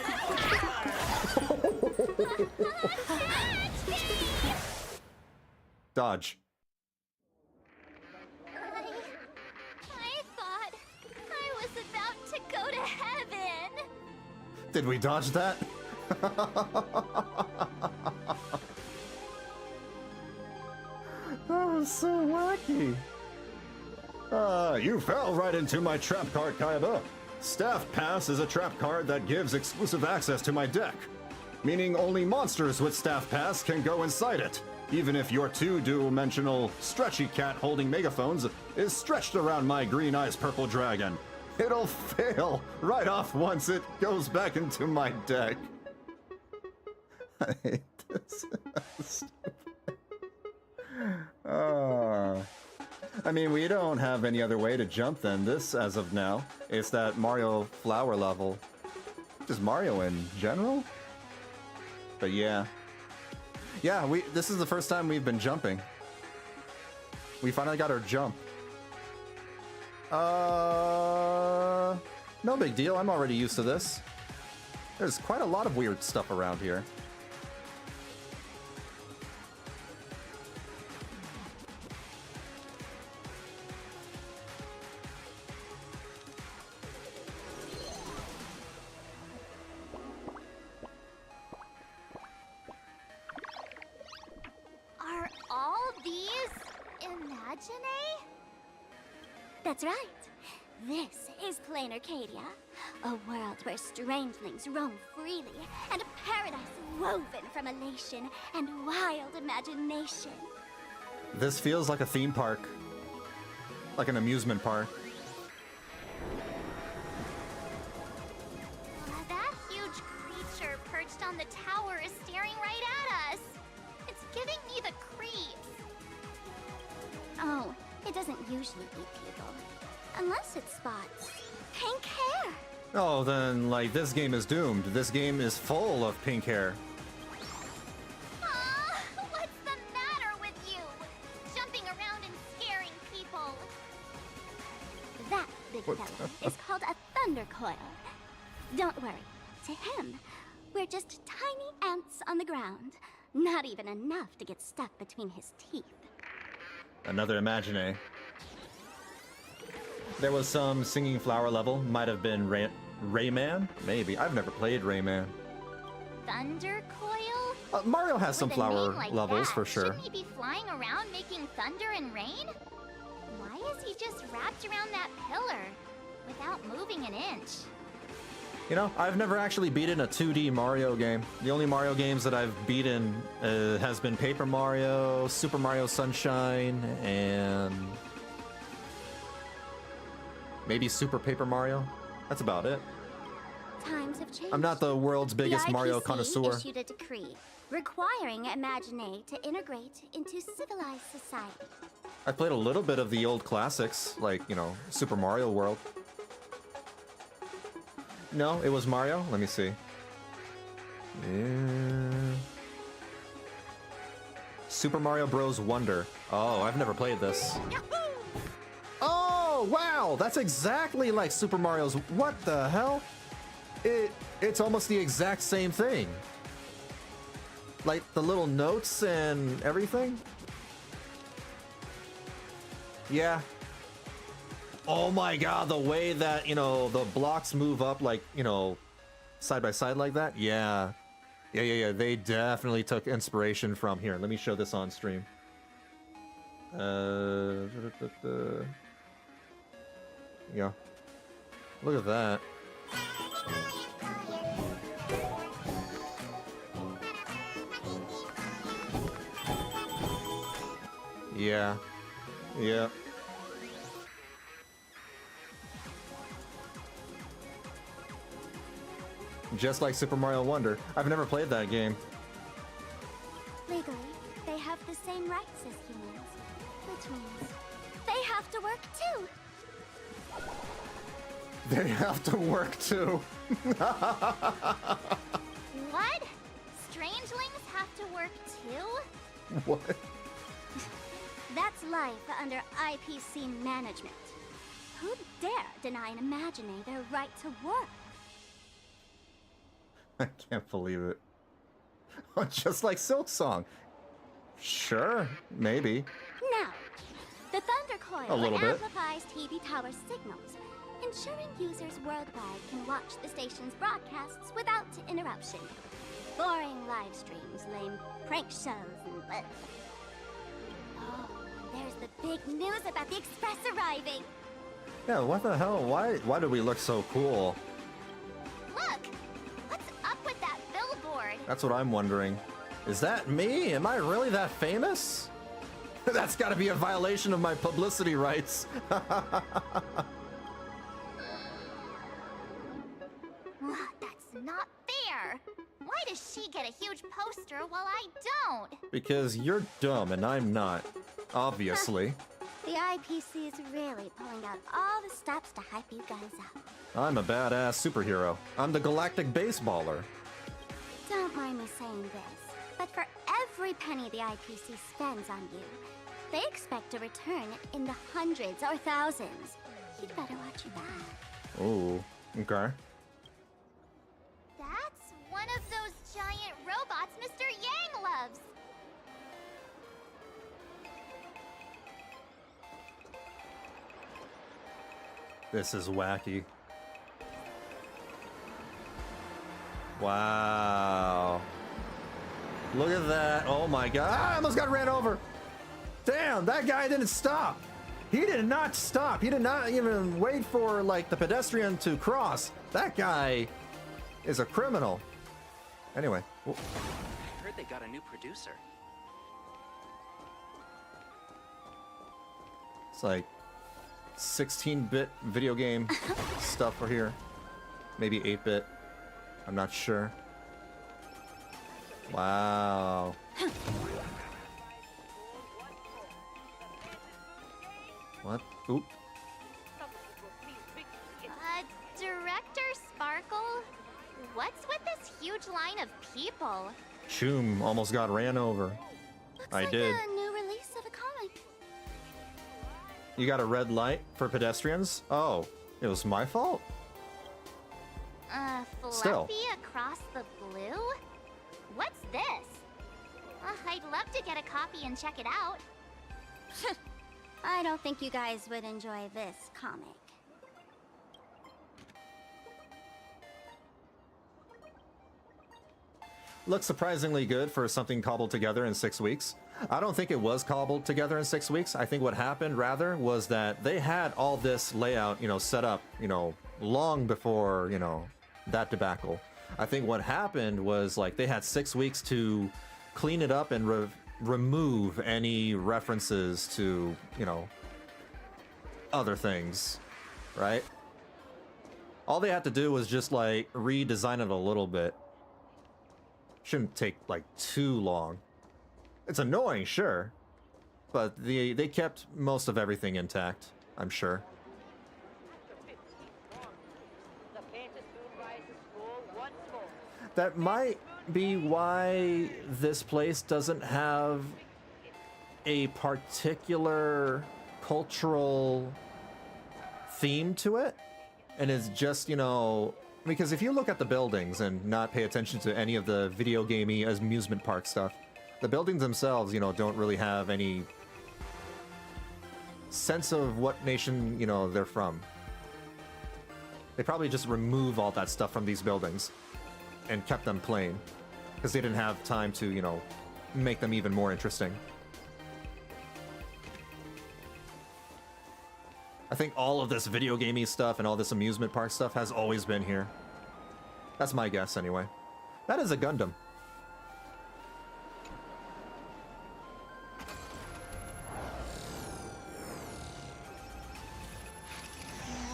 Dodge. I thought I was about to go to heaven. Did we dodge that? That was so wacky. You fell right into my trap card, Kaiba. Staff Pass is a trap card that gives exclusive access to my deck, meaning only monsters with Staff Pass can go inside it, even if your two-dimensional stretchy cat holding megaphones is stretched around my green eyes purple dragon. It'll fail right off once it goes back into my deck. I hate this. I mean, we don't have any other way to jump than this as of now. It's that Mario flower level. Just Mario in general? But yeah. Yeah, this is the first time we've been jumping. We finally got our jump. No big deal. I'm already used to this. There's quite a lot of weird stuff around here. Are all these imagine? That's right. This is Planarcadia, a world where strangelings roam freely, and a paradise woven from elation and wild imagination. This feels like a theme park. Like an amusement park. That huge creature perched on the tower is staring right at us. It's giving me the creeps. Oh, it doesn't usually eat people. Unless it spots pink hair. Oh, then, like, this game is doomed. This game is full of pink hair. What's the matter with you? Jumping around and scaring people. That big fella is called a thunder coil. Don't worry. To him, we're just tiny ants on the ground. Not even enough to get stuck between his teeth. Another Imagine. There was some singing flower level. Might have been Rayman? Maybe. I've never played Rayman. Thunder coil? Mario has some With a flower name like levels that, for sure. Shouldn't he be flying around making thunder and rain? Why is he just wrapped around that pillar without moving an inch? You know, I've never actually beaten a 2D Mario game. The only Mario games that I've beaten has been Paper Mario, Super Mario Sunshine, and maybe Super Paper Mario. That's about it. Times have changed. I'm not the world's biggest the Mario IPC connoisseur. issued a decree requiring Imagine to integrate into civilized society. I played a little bit of the old classics, like, you know, Super Mario World. No, it was Mario? Let me see. Yeah. Super Mario Bros. Wonder. Oh, I've never played this. Oh, wow! That's exactly like Super Mario's... What the hell? It's almost the exact same thing. Like, the little notes and everything? Yeah. Oh my god, the way that, you know, the blocks move up, like, you know, side by side like that? Yeah. Yeah. They definitely took inspiration from here. Let me show this on stream. Yeah. Look at that. Yeah. Yeah. Just like Super Mario Wonder. I've never played that game. Legally, they have the same rights as humans, which means they have to work too. They have to work too. What? Strangelings have to work too? What? That's life under IPC management. Who'd dare deny an Imagine their right to work? I can't believe it. Just like Silk Song. Sure, maybe. Now, the Thunder Coil A little bit. amplifies TV tower signals, ensuring users worldwide can watch the station's broadcasts without interruption. Boring live streams, lame prank shows, and bleh. Oh, there's the big news about the Express arriving. Yeah, what the hell? Why do we look so cool? Look! What's up with that billboard? That's what I'm wondering. Is that me? Am I really that famous? That's gotta be a violation of my publicity rights. That's not fair. Why does she get a huge poster while I don't? Because you're dumb and I'm not. Obviously. The IPC is really pulling out all the stops to hype you guys up. I'm a badass superhero. I'm the galactic baseballer. Don't mind me saying this, but for every penny the IPC spends on you, they expect a return in the hundreds or thousands. You'd better watch your back. Ooh, okay. That's one of those giant robots Mr. Yang loves. This is wacky. Wow. Look at that. Oh my god. I almost got ran over. Damn, that guy didn't stop. He did not stop. He did not even wait for, like, the pedestrian to cross. That guy is a criminal. Anyway. I heard they got a new producer. It's like 16-bit video game stuff for here. Maybe 8-bit. I'm not sure. Wow. What? Oop. Director Sparkle? What's with this huge line of people? Choom almost got ran over. I did. A new release of a comic. You got a red light for pedestrians? Oh, it was my fault? Fluffy Still. across the blue? What's this? I'd love to get a copy and check it out. I don't think you guys would enjoy this comic. Looks surprisingly good for something cobbled together in 6 weeks. I don't think it was cobbled together in 6 weeks. I think what happened, rather, was that they had all this layout, set up, long before, that debacle. I think what happened was, like, they had 6 weeks to clean it up and remove any references to, other things, right? All they had to do was just, like, redesign it a little bit. Shouldn't take, like, too long. It's annoying, sure, but they kept most of everything intact, I'm sure. That might be why this place doesn't have a particular cultural theme to it, and is just, because if you look at the buildings and not pay attention to any of the video gamey amusement park stuff, the buildings themselves, don't really have any sense of what nation, they're from. They probably just remove all that stuff from these buildings and kept them plain because they didn't have time to, make them even more interesting. I think all of this video gamey stuff and all this amusement park stuff has always been here. That's my guess, anyway. That is a Gundam.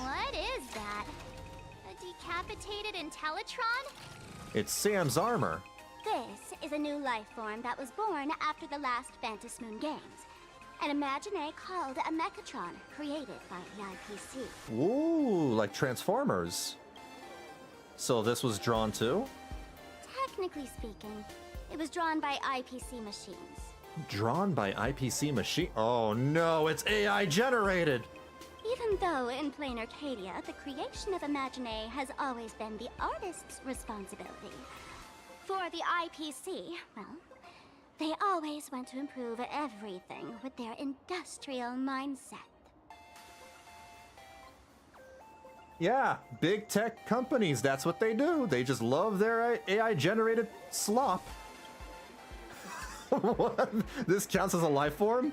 What is that? A decapitated Intellatron? It's Sam's armor. This is a new life form that was born after the last Phantom Moon Games. An Imagine called a Mechatron, created by the IPC. Ooh, like Transformers. So this was drawn too? Technically speaking, it was drawn by IPC machines. Drawn by IPC machine? Oh no, it's AI generated! Even though in Planarcadia, the creation of Imagine has always been the artist's responsibility. For the IPC, well, they always want to improve everything with their industrial mindset. Yeah, big tech companies, that's what they do. They just love their AI-generated slop. What? This counts as a life form?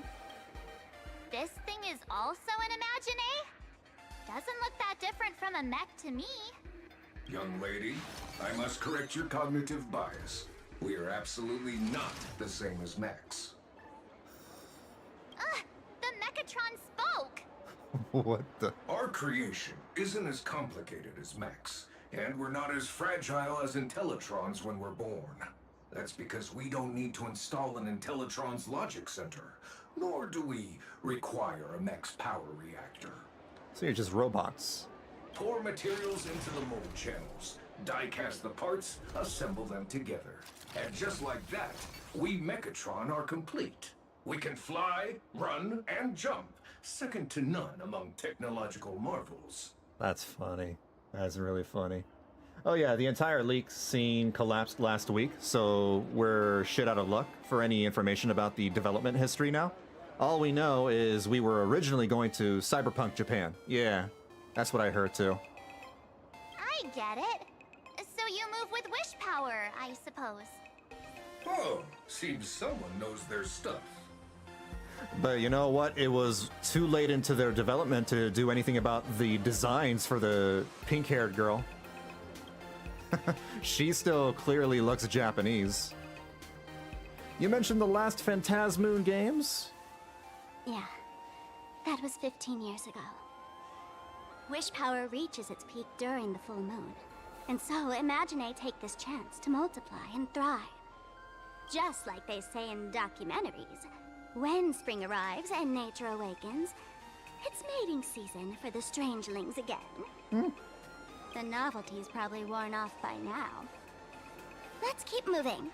This thing is also an Imagine? Doesn't look that different from a mech to me. Young lady, I must correct your cognitive bias. We are absolutely not the same as mechs. The Mechatron spoke! What the? Our creation isn't as complicated as mechs, and we're not as fragile as Intellitrons when we're born. That's because we don't need to install an Intellatron's logic center, nor do we require a mech's power reactor. So you're just robots. Pour materials into the mold channels, die-cast the parts, assemble them together. And just like that, we Mechatron are complete. We can fly, run, and jump, second to none among technological marvels. That's funny. That's really funny. Oh yeah, the entire leak scene collapsed last week, so we're shit out of luck for any information about the development history now. All we know is we were originally going to Cyberpunk Japan. Yeah, that's what I heard too. I get it. So you move with wish power, I suppose. Oh, seems someone knows their stuff. But you know what? It was too late into their development to do anything about the designs for the pink-haired girl. She still clearly looks Japanese. You mentioned the last Phantasmoon games? Yeah, that was 15 years ago. Wish power reaches its peak during the full moon. And so, Imagine take this chance to multiply and thrive. Just like they say in documentaries, when spring arrives and nature awakens, it's mating season for the strangelings again. The novelty's probably worn off by now. Let's keep moving.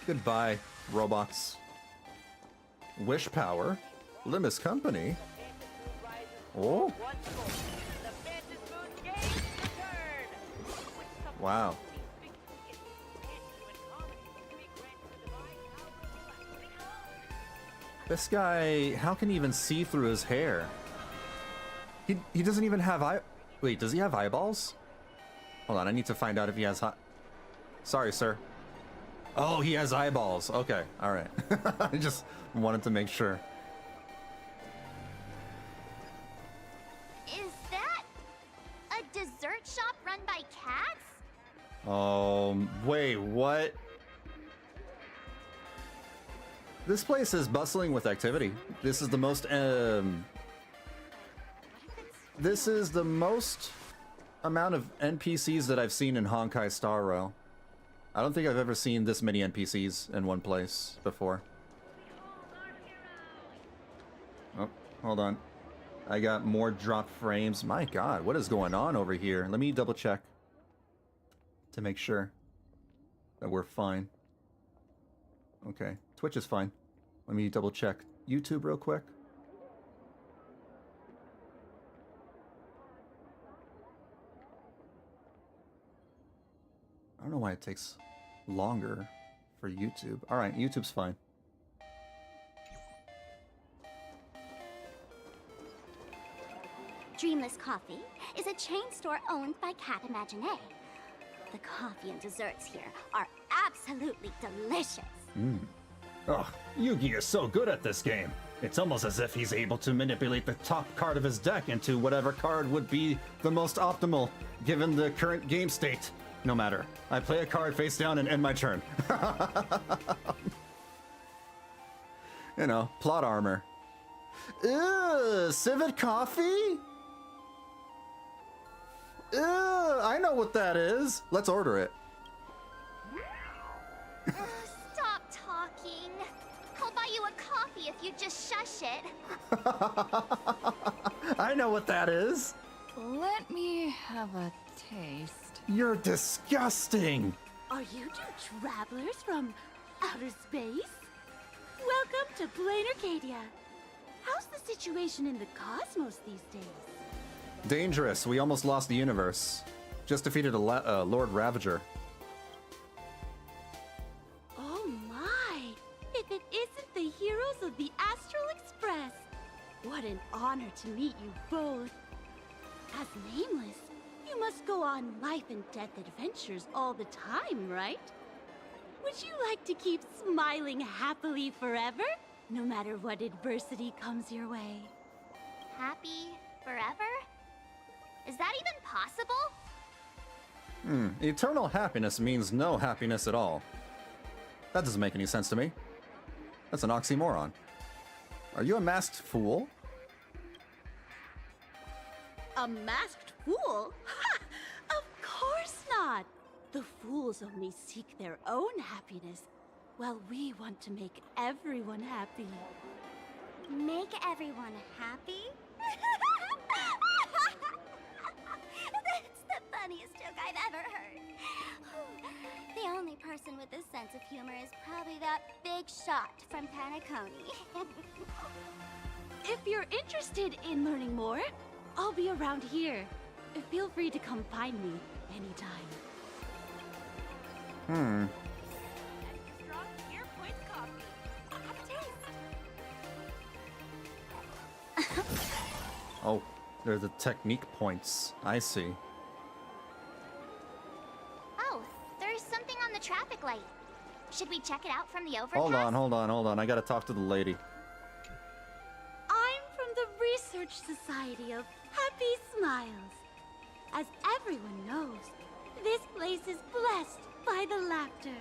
Goodbye, robots. Wish power? Limus Company? Oh? Wow. This guy, how can he even see through his hair? He doesn't even have Wait, does he have eyeballs? Hold on, I need to find out if he has Sorry, sir. Oh, he has eyeballs. Okay, alright. I just wanted to make sure. Is that a dessert shop run by cats? Wait, what? This place is bustling with activity. This is the most, this is the most amount of NPCs that I've seen in Honkai Star Rail. I don't think I've ever seen this many NPCs in one place before. Oh, hold on. I got more drop frames. My god, what is going on over here? Let me double check to make sure that we're fine. Okay, Twitch is fine. Let me double check YouTube real quick. I don't know why it takes longer for YouTube. Alright, YouTube's fine. Dreamless Coffee is a chain store owned by Cat Imagine. The coffee and desserts here are absolutely delicious. Ugh, Yugi is so good at this game. It's almost as if he's able to manipulate the top card of his deck into whatever card would be the most optimal, given the current game state. No matter. I play a card face down and end my turn. You know, plot armor. Ew, civet coffee? Ew, I know what that is. Let's order it. Stop talking. I'll buy you a coffee if you just shush it. I know what that is. Let me have a taste. You're disgusting. Are you two travelers from outer space? Welcome to Planarcadia. How's the situation in the cosmos these days? Dangerous. We almost lost the universe. Just defeated a Lord Ravager. Oh my! If it isn't the heroes of the Astral Express! What an honor to meet you both. As Nameless, you must go on life and death adventures all the time, right? Would you like to keep smiling happily forever? No matter what adversity comes your way. Happy forever? Is that even possible? Eternal happiness means no happiness at all. That doesn't make any sense to me. That's an oxymoron. Are you a masked fool? A masked fool? Ha! Of course not! The fools only seek their own happiness, while we want to make everyone happy. Make everyone happy? That's the funniest joke I've ever heard. The only person with a sense of humor is probably that big shot from Tanaconi. If you're interested in learning more, I'll be around here. Feel free to come find me anytime. Oh, they're the technique points. I see. Oh, there's something on the traffic light. Should we check it out from the overpass? Hold on. I gotta talk to the lady. I'm from the Research Society of Happy Smiles. As everyone knows, this place is blessed by the laughter,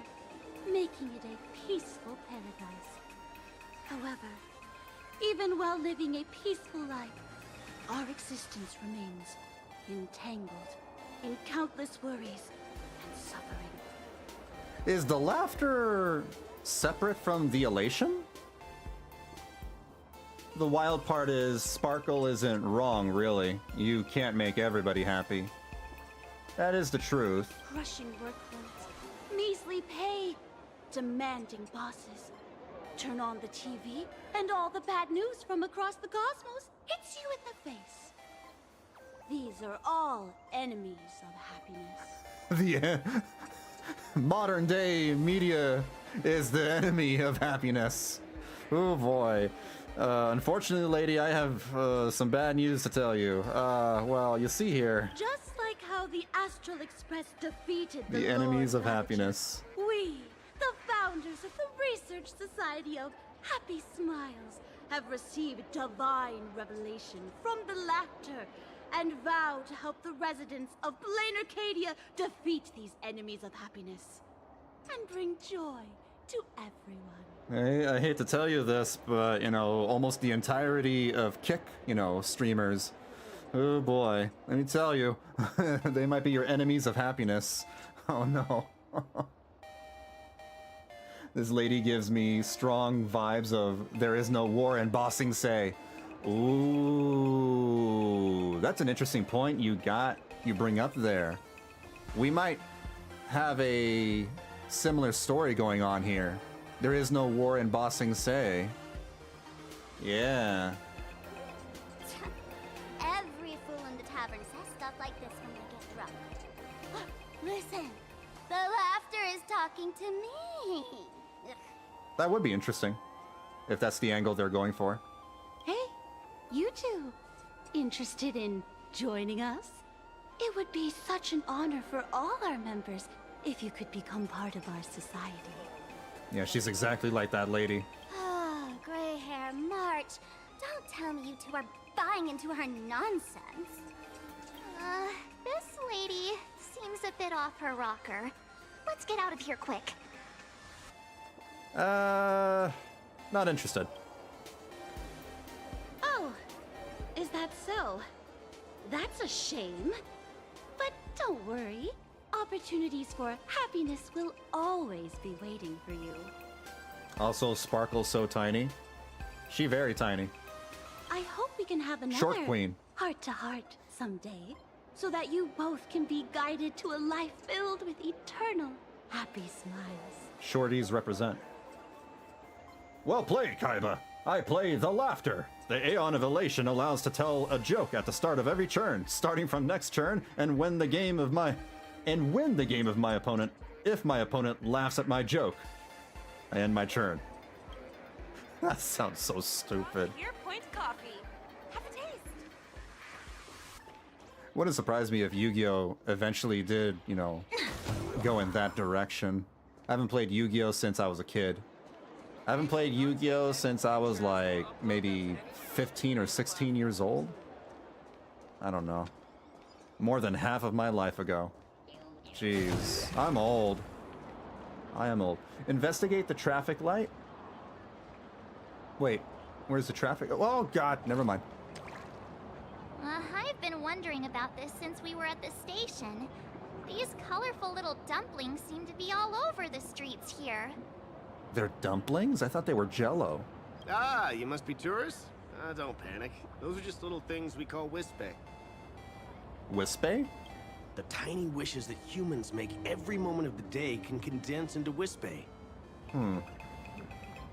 making it a peaceful paradise. However, even while living a peaceful life, our existence remains entangled in countless worries and suffering. Is the laughter separate from the elation? The wild part is Sparkle isn't wrong, really. You can't make everybody happy. That is the truth. Crushing workloads, measly pay, demanding bosses. Turn on the TV, and all the bad news from across the cosmos hits you in the face. These are all enemies of happiness. The modern day media is the enemy of happiness. Oh boy. Unfortunately, lady, I have some bad news to tell you. Well, you see here. Just like how the Astral Express defeated The enemies of happiness. We, the founders of the Research Society of Happy Smiles, have received divine revelation from the laughter and vow to help the residents of Planarcadia defeat these enemies of happiness and bring joy to everyone. I hate to tell you this, but, you know, almost the entirety of Kick, streamers. Oh boy, let me tell you, they might be your enemies of happiness. Oh no. This lady gives me strong vibes of there is no war in Ba Sing Se. Ooh, that's an interesting point you bring up there. We might have a similar story going on here. There is no war in Ba Sing Se. Yeah. Every fool in the tavern says stuff like this when they get drunk. Listen, the laughter is talking to me. That would be interesting, if that's the angle they're going for. Hey, you two, interested in joining us? It would be such an honor for all our members if you could become part of our society. Yeah, she's exactly like that lady. Oh, gray hair March. Don't tell me you two are buying into her nonsense. This lady seems a bit off her rocker. Let's get out of here quick. Not interested. Oh, is that so? That's a shame. But don't worry. Opportunities for happiness will always be waiting for you. Also, Sparkle's so tiny. She very tiny. I hope we can have another Short queen. heart-to-heart someday, so that you both can be guided to a life filled with eternal happy smiles. Shorties represent. Well played, Kaiba. I play the laughter. The Aeon of Elation allows to tell a joke at the start of every turn, starting from next turn, and win the game of my opponent if my opponent laughs at my joke. I end my turn. That sounds so stupid. Here, point coffee. Have a taste. Wouldn't surprise me if Yu-Gi-Oh! Eventually did, go in that direction. I haven't played Yu-Gi-Oh! Since I was a kid. I haven't played Yu-Gi-Oh! Since I was like maybe 15 or 16 years old. I don't know. More than half of my life ago. Jeez, I'm old. I am old. Investigate the traffic light? Wait, where's the traffic? Oh god, never mind. I've been wondering about this since we were at the station. These colorful little dumplings seem to be all over the streets here. They're dumplings? I thought they were Jell-O. Ah, you must be tourists? Don't panic. Those are just little things we call wispe. Wispe? The tiny wishes that humans make every moment of the day can condense into wispe.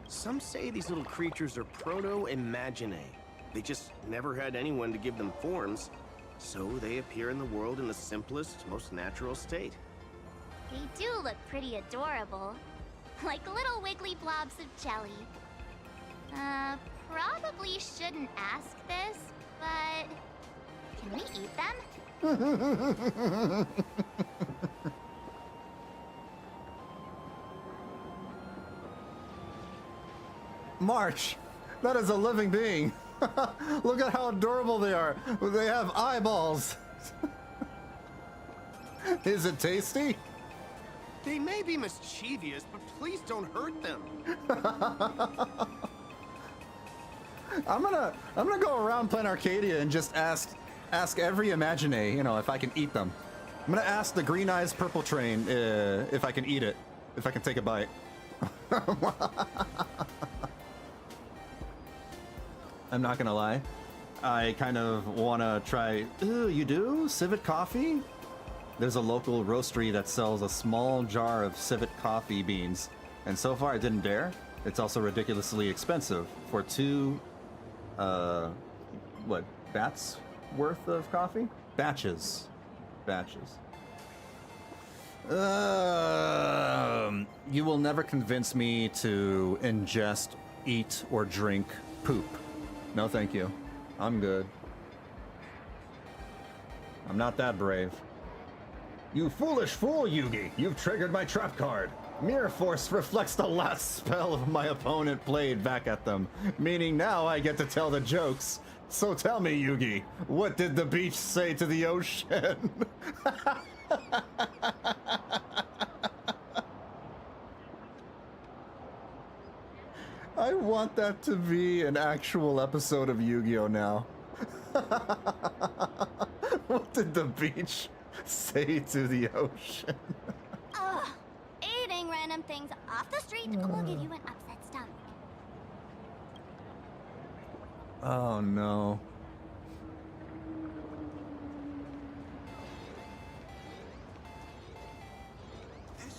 Some say these little creatures are proto-imaginae. They just never had anyone to give them forms, so they appear in the world in the simplest, most natural state. They do look pretty adorable. Like little wiggly blobs of jelly. Probably shouldn't ask this, but can we eat them? March. That is a living being. Look at how adorable they are. They have eyeballs. Is it tasty? They may be mischievous, but please don't hurt them. I'm gonna go around Planarcadia and just ask every Imagine, you know, if I can eat them. I'm gonna ask the Green Eyes Purple Train if I can eat it, if I can take a bite. I'm not gonna lie, I kind of wanna try. Ooh, you do? Civet coffee? There's a local roastery that sells a small jar of civet coffee beans, and so far I didn't dare. It's also ridiculously expensive for two, what, bats worth of coffee? Batches. You will never convince me to ingest, eat, or drink poop. No, thank you. I'm good. I'm not that brave. You foolish fool, Yugi! You've triggered my trap card! Mirror Force reflects the last spell of my opponent played back at them, meaning now I get to tell the jokes. So tell me, Yugi, what did the beach say to the ocean? I want that to be an actual episode of Yu-Gi-Oh! Now. What did the beach say to the ocean? Ugh. Eating random things off the street will give you an upset stomach. Oh no.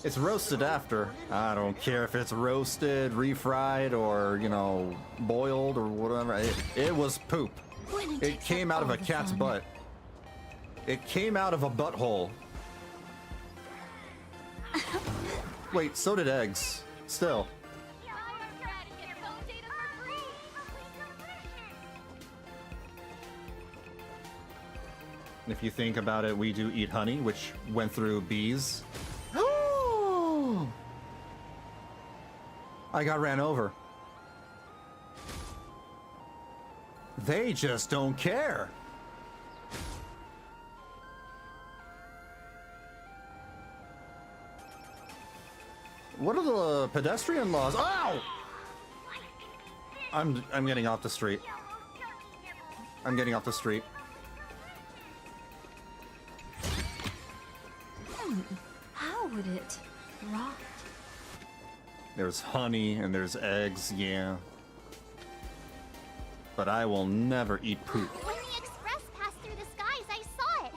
It's roasted after. I don't care if it's roasted, refried, or, you know, boiled or whatever. It was poop. It came out of a cat's butt. It came out of a butthole. Wait, so did eggs. Still. If you think about it, we do eat honey, which went through bees. I got ran over. They just don't care. What are the pedestrian laws? Ow! I'm getting off the street. I'm getting off the street. How would it rot? There's honey and there's eggs, yeah. But I will never eat poop. When the express passed through the skies, I saw it.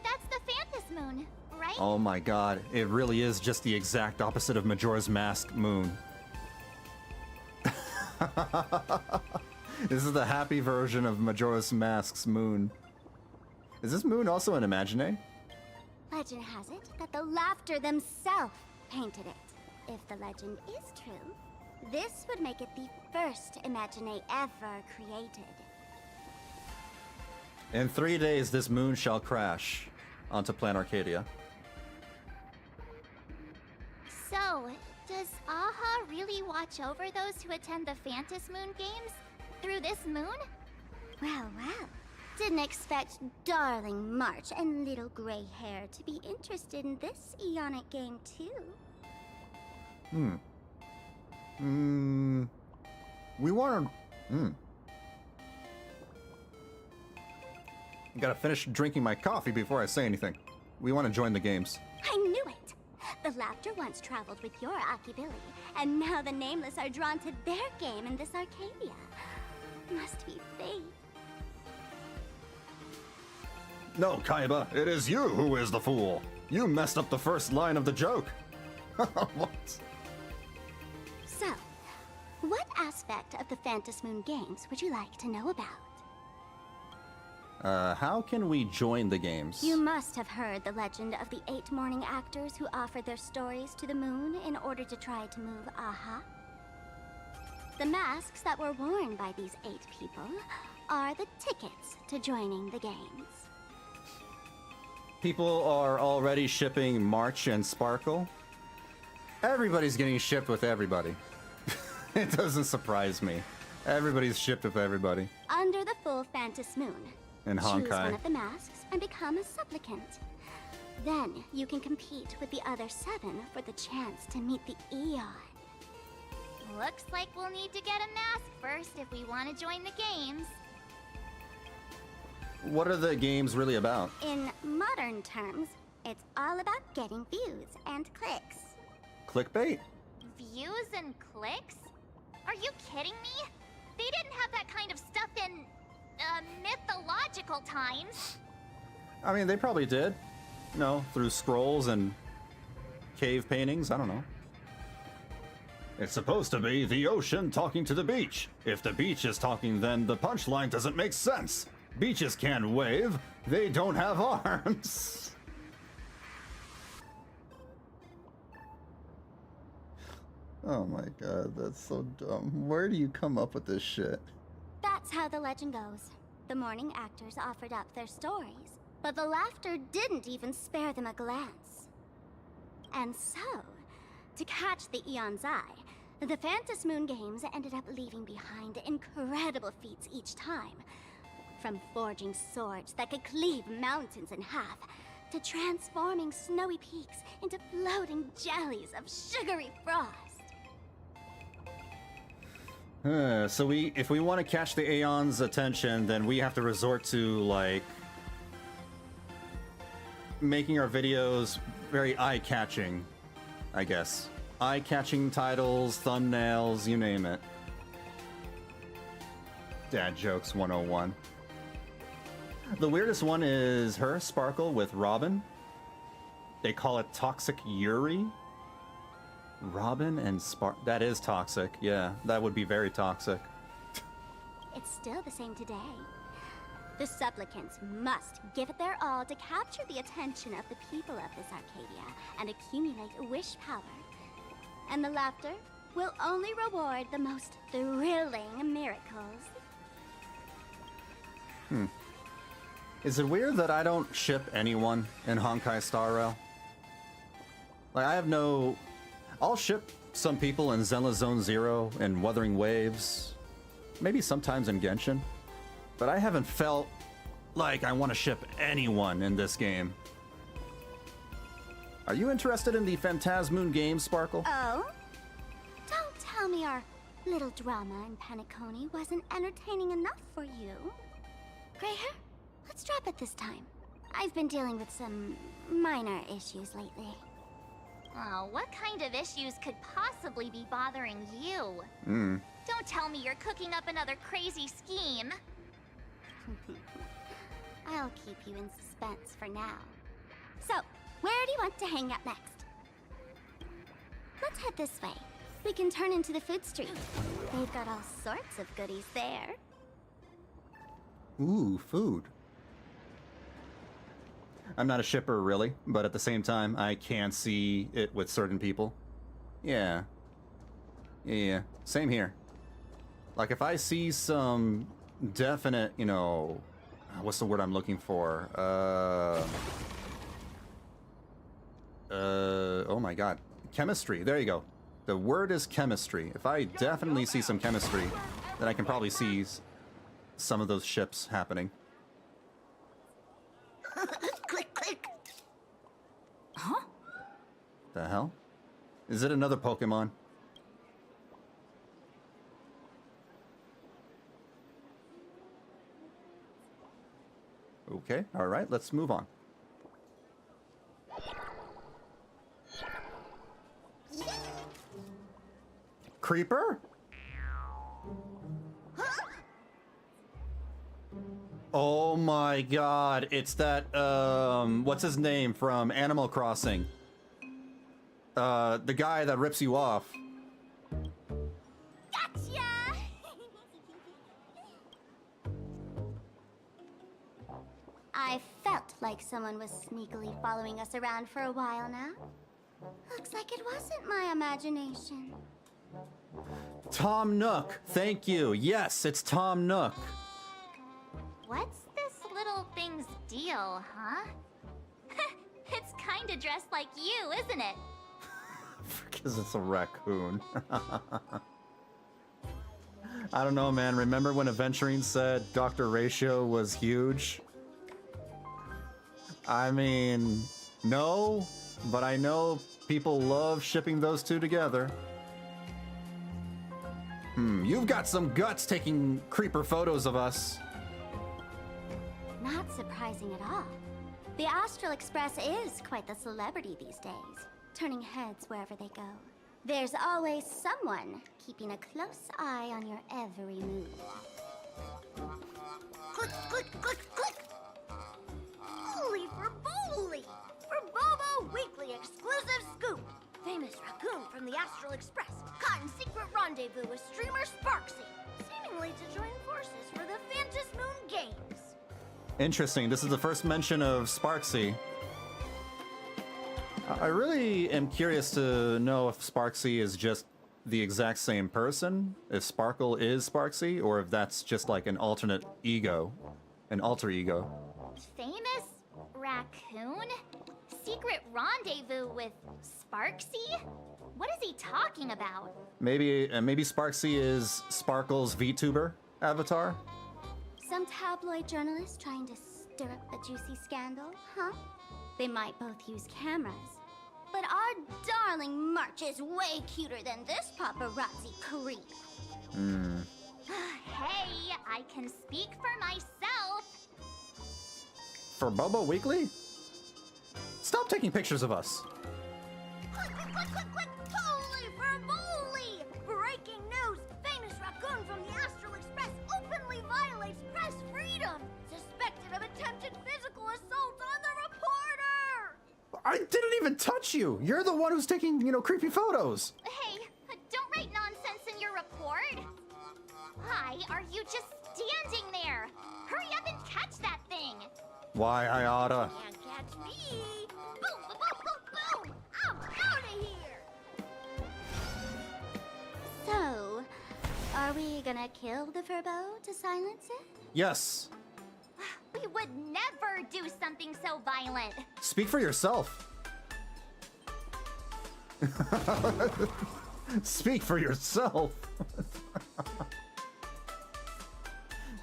That's the Phantom Moon, right? Oh my god, it really is just the exact opposite of Majora's Mask moon. This is the happy version of Majora's Mask's moon. Is this moon also an Imagine? Legend has it that the Laughter themselves painted it. If the legend is true, this would make it the first Imagine ever created. In 3 days, this moon shall crash onto Planarcadia. So, does Aha really watch over those who attend the Phantom Moon games through this moon? Well, well. Didn't expect darling March and little gray hair to be interested in this Eonic game too. We want to... Gotta finish drinking my coffee before I say anything. We want to join the games. I knew it! The Laughter once traveled with your Akibilly, and now the Nameless are drawn to their game in this Arcadia. Must be fate. No, Kaiba, it is you who is the fool. You messed up the first line of the joke. What? So, what aspect of the Phantom Moon games would you like to know about? How can we join the games? You must have heard the legend of the 8 morning actors who offered their stories to the moon in order to try to move Aha. The masks that were worn by these 8 people are the tickets to joining the games. People are already shipping March and Sparkle. Everybody's getting shipped with everybody. It doesn't surprise me. Everybody's shipped with everybody. Under the full Phantas Moon. In Choose Honkai. one of the masks and become a supplicant. Then you can compete with the other 7 for the chance to meet the Eon. Looks like we'll need to get a mask first if we want to join the games. What are the games really about? In modern terms, it's all about getting views and clicks. Clickbait? Views and clicks? Are you kidding me? They didn't have that kind of stuff in mythological times. I mean, they probably did. You know, through scrolls and cave paintings, I don't know. It's supposed to be the ocean talking to the beach. If the beach is talking, then the punchline doesn't make sense. Beaches can't wave. They don't have arms. Oh my god, that's so dumb. Where do you come up with this shit? That's how the legend goes. The morning actors offered up their stories, but the laughter didn't even spare them a glance. And so, to catch the Eon's eye, the Phantas Moon games ended up leaving behind incredible feats each time. From forging swords that could cleave mountains in half, to transforming snowy peaks into floating jellies of sugary frost. So if we want to catch the Aeon's attention, then we have to resort to, like, making our videos very eye-catching, I guess. Eye-catching titles, thumbnails, you name it. Dad jokes 101. The weirdest one is her, Sparkle, with Robin. They call it Toxic Yuri. Robin and that is toxic. Yeah, that would be very toxic. It's still the same today. The supplicants must give it their all to capture the attention of the people of this Arcadia and accumulate wish power. And the laughter will only reward the most thrilling miracles. Is it weird that I don't ship anyone in Honkai Star Rail? Like, I have no... I'll ship some people in Zenless Zone Zero and Wuthering Waves, maybe sometimes in Genshin, but I haven't felt like I want to ship anyone in this game. Are you interested in the Phantasmoon game, Sparkle? Oh? Don't tell me our little drama in Paniconi wasn't entertaining enough for you. Gray hair, let's drop it this time. I've been dealing with some minor issues lately. Oh, what kind of issues could possibly be bothering you? Don't tell me you're cooking up another crazy scheme. I'll keep you in suspense for now. So, where do you want to hang out next? Let's head this way. We can turn into the food street. They've got all sorts of goodies there. Ooh, food. I'm not a shipper, really, but at the same time, I can see it with certain people. Yeah. Yeah, same here. Like, if I see some definite, you know... What's the word I'm looking for? Oh my god. Chemistry, there you go. The word is chemistry. If I definitely see some chemistry, then I can probably see some of those ships happening. Click, click. Huh? The hell? Is it another Pokemon? Okay, alright, let's move on. Creeper? Oh my god, it's that, what's his name from Animal Crossing? The guy that rips you off. Gotcha! I felt like someone was sneakily following us around for a while now. Looks like it wasn't my imagination. Tom Nook, thank you. Yes, it's Tom Nook. What's this little thing's deal, huh? It's kinda dressed like you, isn't it? Because it's a raccoon. I don't know, man. Remember when Aventurine said Dr. Ratio was huge? I mean, no, but I know people love shipping those two together. You've got some guts taking creeper photos of us. Not surprising at all. The Astral Express is quite the celebrity these days, turning heads wherever they go. There's always someone keeping a close eye on your every move. Click, click, click, click! Holy for Bowly! For Bobo Weekly exclusive scoop! Famous raccoon from the Astral Express caught in secret rendezvous with streamer Sparxie, seemingly to join forces for the Phantom Moon Games. Interesting. This is the first mention of Sparxie. I really am curious to know if Sparxie is just the exact same person, if Sparkle is Sparxie, or if that's just like an alternate ego, an alter ego. Famous raccoon? Secret rendezvous with Sparxie? What is he talking about? Maybe Sparxie is Sparkle's VTuber avatar? Some tabloid journalist trying to stir up a juicy scandal, huh? They might both use cameras. But our darling March is way cuter than this paparazzi creep. Hey, I can speak for myself. For Bobo Weekly? Stop taking pictures of us. Click, click, click, click, click! Holy for Bowly! Breaking news! Famous raccoon from the Astral Express openly violates press freedom! Suspected of attempted physical assault on the reporter! I didn't even touch you! You're the one who's taking, creepy photos! Hey, don't write nonsense in your report. Why are you just standing there? Hurry up and catch that thing! Why, I oughta. Can't catch me! Boom, boom, boom, boom, boom! I'm out of here! So, are we gonna kill the Furbo to silence it? Yes. We would never do something so violent. Speak for yourself. Speak for yourself.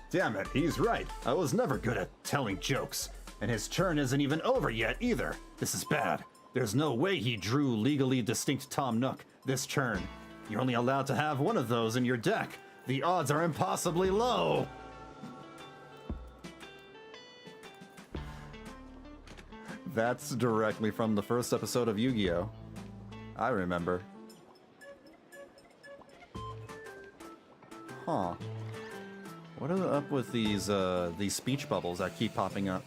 Damn it, he's right. I was never good at telling jokes. And his turn isn't even over yet either. This is bad. There's no way he drew legally distinct Tom Nook this turn. You're only allowed to have one of those in your deck. The odds are impossibly low. That's directly from the first episode of Yu-Gi-Oh! I remember. Huh. What is up with these speech bubbles that keep popping up?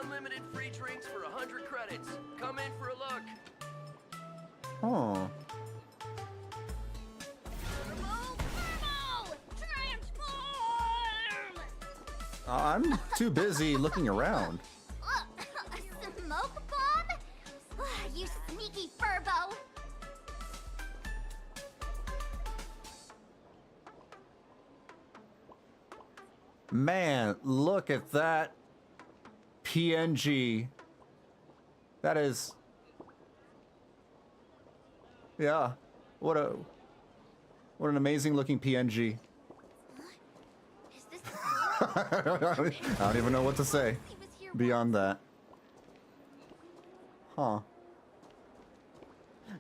Unlimited free drinks for 100 credits. Come in for a look. Huh. I'm too busy looking around. Smoke bomb? You sneaky Furbo! Man, look at that PNG. That is... Yeah. What an amazing looking PNG. I don't even know what to say beyond that. Huh.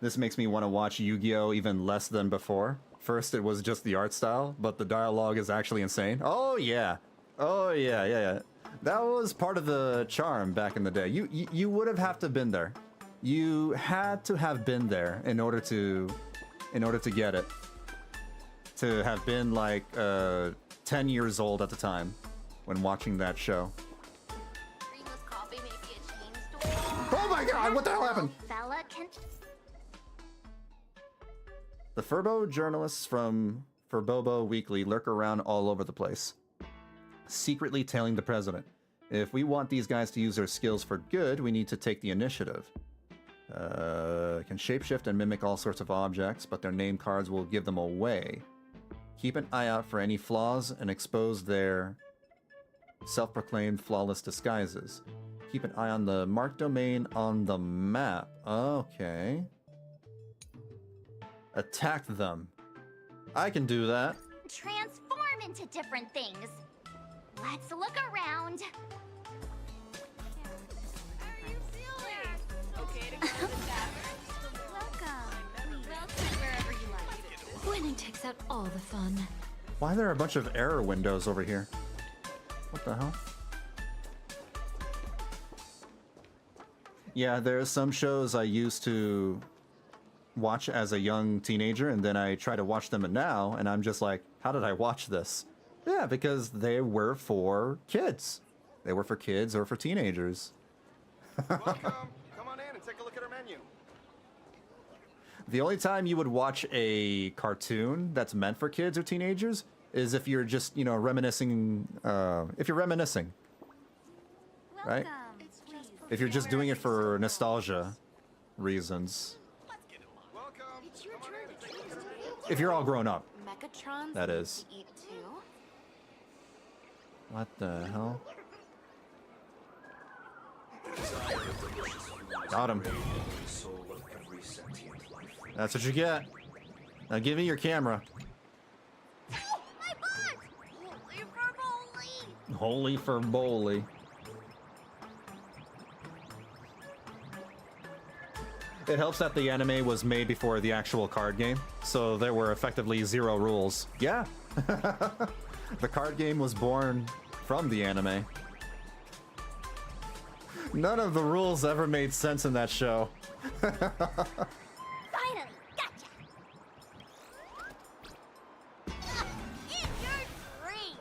This makes me want to watch Yu-Gi-Oh! Even less than before. First, it was just the art style, but the dialogue is actually insane. Oh, yeah. Oh, yeah. That was part of the charm back in the day. You would have to been there. You had to have been there in order to get it. To have been like 10 years old at the time when watching that show. Oh my god, what the hell happened? Fella can... The Furbo journalists from Furbobo Weekly lurk around all over the place, secretly tailing the president. If we want these guys to use their skills for good, we need to take the initiative. Can shapeshift and mimic all sorts of objects, but their name cards will give them away. Keep an eye out for any flaws and expose their self-proclaimed flawless disguises. Keep an eye on the marked domain on the map. Okay. Attack them. I can do that. Transform into different things. Let's look around. Winning takes out all the fun. Why are there a bunch of error windows over here? What the hell? Yeah, there are some shows I used to watch as a young teenager, and then I try to watch them now, and I'm just like, how did I watch this? Yeah, because they were for kids. They were for kids or for teenagers. Welcome. Come on in and take a look at our menu. The only time you would watch a cartoon that's meant for kids or teenagers is if you're just, you know, reminiscing, if you're reminiscing, right? If you're just doing it for nostalgia reasons. If you're all grown up, Mechatrons that is. need to eat too. What the hell? Got him. That's what you get. Now give me your camera. My butt! Holy for moly! Holy for moly. It helps that the anime was made before the actual card game, so there were effectively 0 rules. Yeah. The card game was born from the anime. None of the rules ever made sense in that show. Finally, gotcha! In your dreams!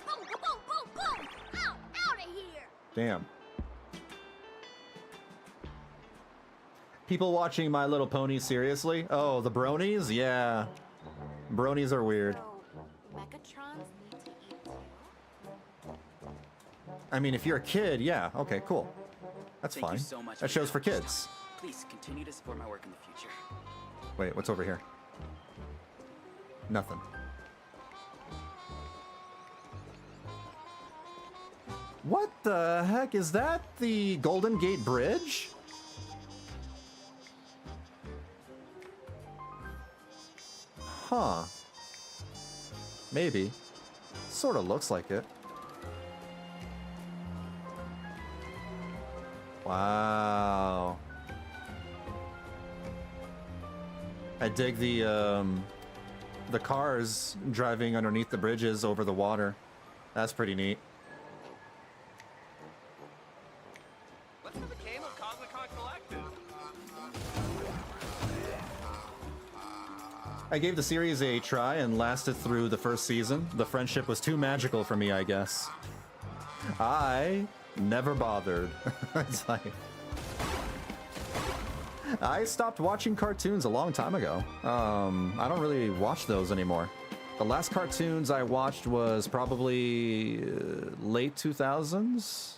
Boom, boom, boom, boom, boom! Out of here! Damn. People watching My Little Pony seriously? Oh, the bronies? Yeah. Bronies are weird. Mechatrons need to eat too. I mean, if you're a kid, yeah. Okay, cool. That's Thank fine. you so much That for your show's for help. kids. Please continue to support my work in the future. Wait, what's over here? Nothing. What the heck? Is that the Golden Gate Bridge? Huh. Maybe. Sort of looks like it. Wow. I dig the cars driving underneath the bridges over the water. That's pretty neat. Let's have a game of Cosmicon Collective. I gave the series a try and lasted through the first season. The friendship was too magical for me, I guess. I never bothered. It's like... I stopped watching cartoons a long time ago. I don't really watch those anymore. The last cartoons I watched was probably late 2000s?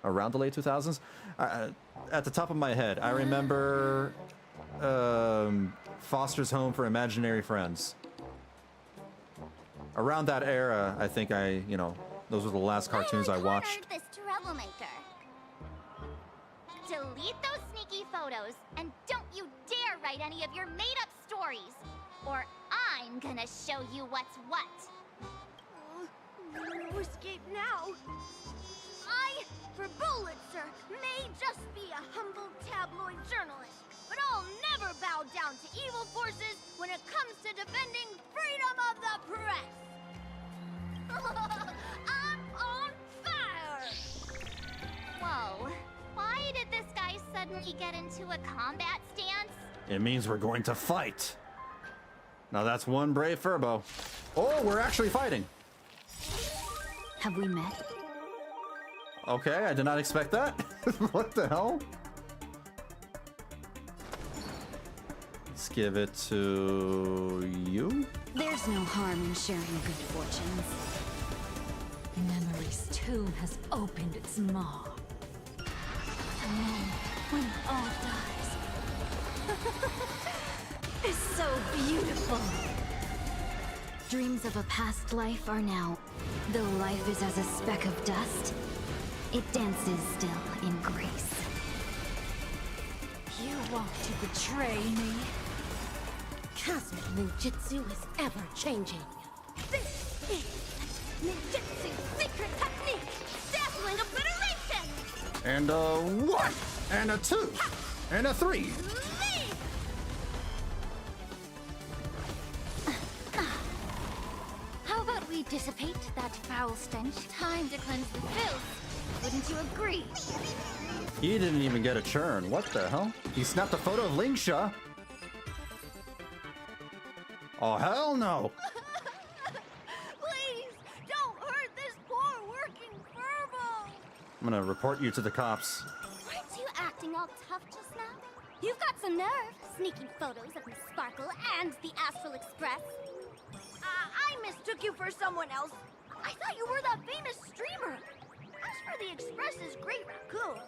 Around the late 2000s? At the top of my head, I remember Foster's Home for Imaginary Friends. Around that era, I think those were the last cartoons I watched. This troublemaker. Delete those sneaky photos, and don't you dare write any of your made-up stories, or I'm gonna show you what's what. Where to escape now? I, for Bullitzer, may just be a humble tabloid journalist, but I'll never bow down to evil forces when it comes to defending freedom of the press. I'm on fire! Whoa. Why did this guy suddenly get into a combat stance? It means we're going to fight. Now that's one brave Furbo. Oh, we're actually fighting. Have we met? Okay, I did not expect that. What the hell? Let's give it to you. There's no harm in sharing good fortunes. Memory's tomb has opened its maw. The moment when all dies is so beautiful. Dreams of a past life are now, though life is as a speck of dust, it dances still in grace. You want to betray me? cosmic ninjutsu is ever changing. This is ninjutsu's secret technique, dazzling obliteration! And a 1, and a 2, and a 3. How about we dissipate that foul stench? Time to cleanse the filth. Wouldn't you agree? He didn't even get a churn. What the hell? He snapped a photo of Lingsha. Oh, hell no. Please, don't hurt this poor working Furbo! I'm gonna report you to the cops. Weren't you acting all tough just now? You've got some nerve, sneaking photos of Miss Sparkle and the Astral Express. I mistook you for someone else. I thought you were that famous streamer. As for the Express's Great Raccoon,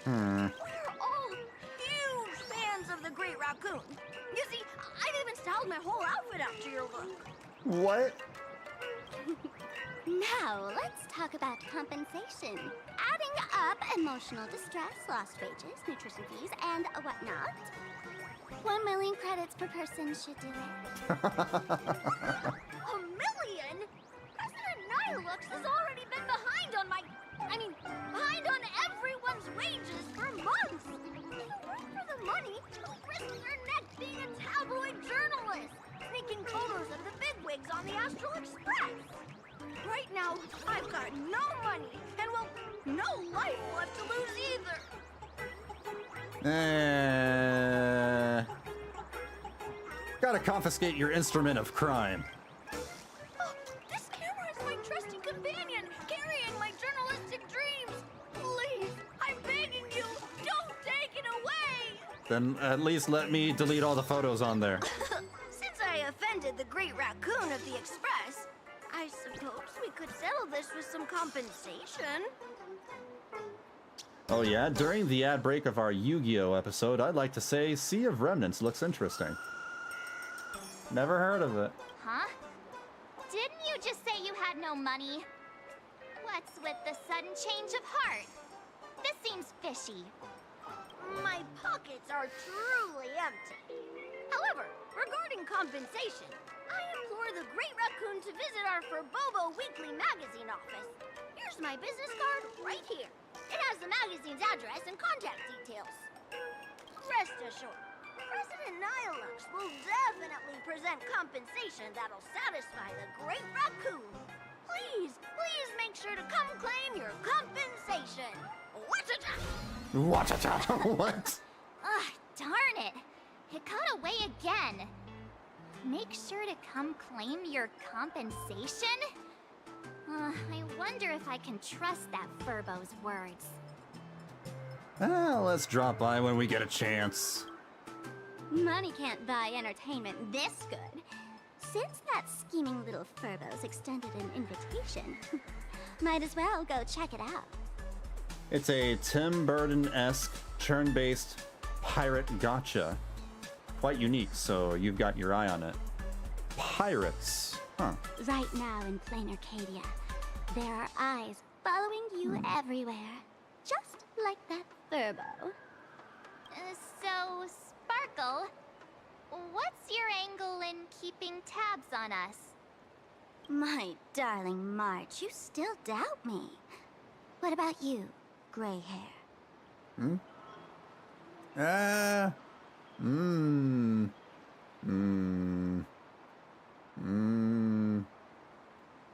we're all huge fans of the Great Raccoon. You see, I've even styled my whole outfit after your look. What? Now, let's talk about compensation. Adding up emotional distress, lost wages, nutrition fees, and whatnot. 1 million credits per person should do it. 1 million? President Nihilux has already been behind on behind on everyone's wages for months. If it weren't for the money, you'll risk your neck being a tabloid journalist, sneaking photos of the bigwigs on the Astral Express. Right now, I've got no money, and well, no life left to lose either. Gotta confiscate your instrument of crime. Oh, this camera is my trusty companion, carrying my journalistic dreams. Please, I'm begging you, don't take it away. Then at least let me delete all the photos on there. Since I offended the Great Raccoon of the Express, I suppose we could settle this with some compensation. Oh yeah, during the ad break of our Yu-Gi-Oh episode, I'd like to say Sea of Remnants looks interesting. Never heard of it. Huh? Didn't you just say you had no money? What's with the sudden change of heart? This seems fishy. My pockets are truly empty. However, regarding compensation, I implore the Great Raccoon to visit our Furbobo Weekly magazine office. Here's my business card right here. It has the magazine's address and contact details. Rest assured, President Nihilux will definitely present compensation that'll satisfy the Great Raccoon. Please make sure to come claim your compensation. Watcha-cha! Watcha-cha! What? Ugh, darn it. It got away again. Make sure to come claim your compensation? I wonder if I can trust that Furbo's words. Let's drop by when we get a chance. Money can't buy entertainment this good. Since that scheming little Furbo's extended an invitation, might as well go check it out. It's a Tim Burton-esque, turn-based pirate gotcha. Quite unique, so you've got your eye on it. Pirates. Huh. Right now in Planarcadia, there are eyes following you everywhere. Just like that Furbo. So, Sparkle, what's your angle in keeping tabs on us? My darling March, you still doubt me. What about you, gray hair?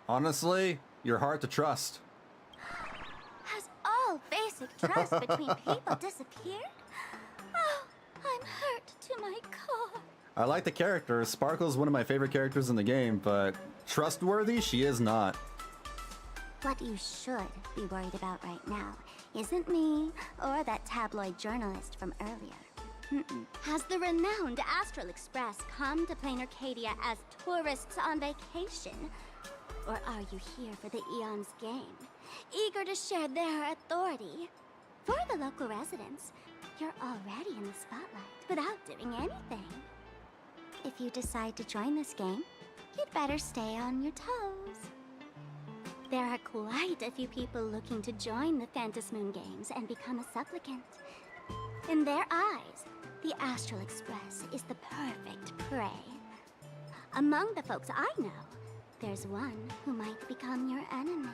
Honestly, you're hard to trust. Has all basic trust between people disappeared? Oh, I'm hurt to my core. I like the character. Sparkle's one of my favorite characters in the game, but trustworthy, she is not. What you should be worried about right now isn't me or that tabloid journalist from earlier. Has the renowned Astral Express come to Planarcadia as tourists on vacation? Or are you here for the Eon's game, eager to share their authority? For the local residents, you're already in the spotlight without doing anything. If you decide to join this game, you'd better stay on your toes. There are quite a few people looking to join the Phantasmoon Games and become a supplicant. In their eyes, the Astral Express is the perfect prey Among the folks I know, there's one who might become your enemy.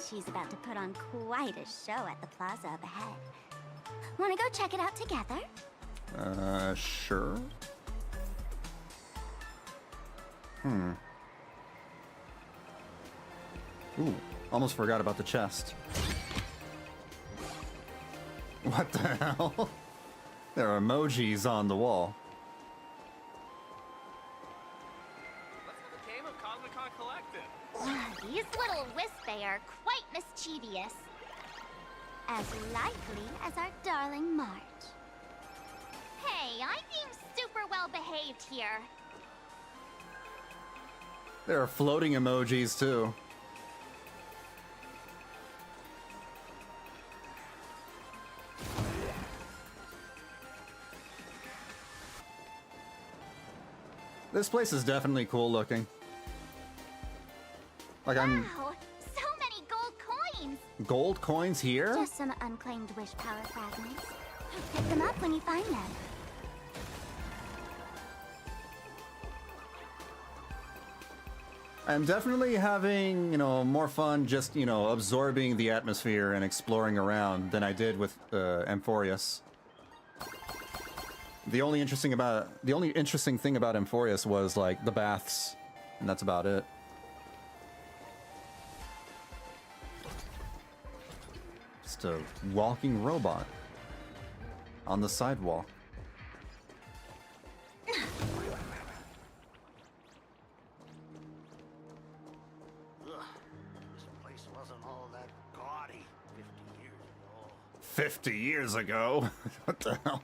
She's about to put on quite a show at the plaza up ahead. Wanna go check it out together? Sure. Ooh, almost forgot about the chest. What the hell? There are emojis on the wall. Let's have a game of Cosmicon Collective. These little Wispy are quite mischievous. As likely as our darling March. Hey, I'm being super well behaved here. There are floating emojis too. This place is definitely cool looking. Like I'm... Wow, so many gold coins! Gold coins here? Just some unclaimed wish power fragments. Pick them up when you find them. I'm definitely having, more fun just, absorbing the atmosphere and exploring around than I did with Amphorius. The only interesting thing about Amphorius was like the baths, and that's about it. Just a walking robot on the sidewalk. This place wasn't all that gaudy 50 years ago. 50 years ago? What the hell?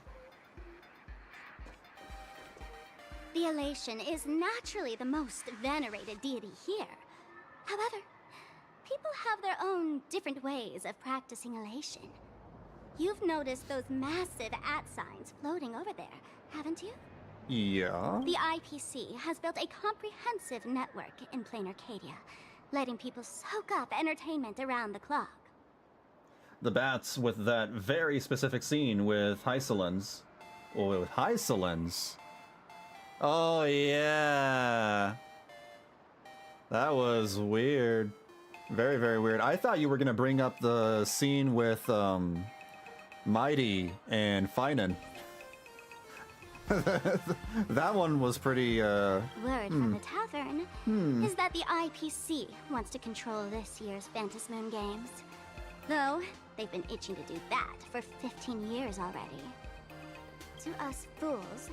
The Elation is naturally the most venerated deity here. However, people have their own different ways of practicing Elation. You've noticed those massive signs floating over there, haven't you? Yeah. The IPC has built a comprehensive network in Planarcadia, letting people soak up entertainment around the clock. The bats with that very specific scene with Hysolens. Oh, with Hysolens. Oh, yeah. That was weird. Very, very weird. I thought you were going to bring up the scene with Mighty and Finan. That one was pretty, Word from the tavern is that the IPC wants to control this year's Phantasmoon Games. Though, they've been itching to do that for 15 years already. To us fools,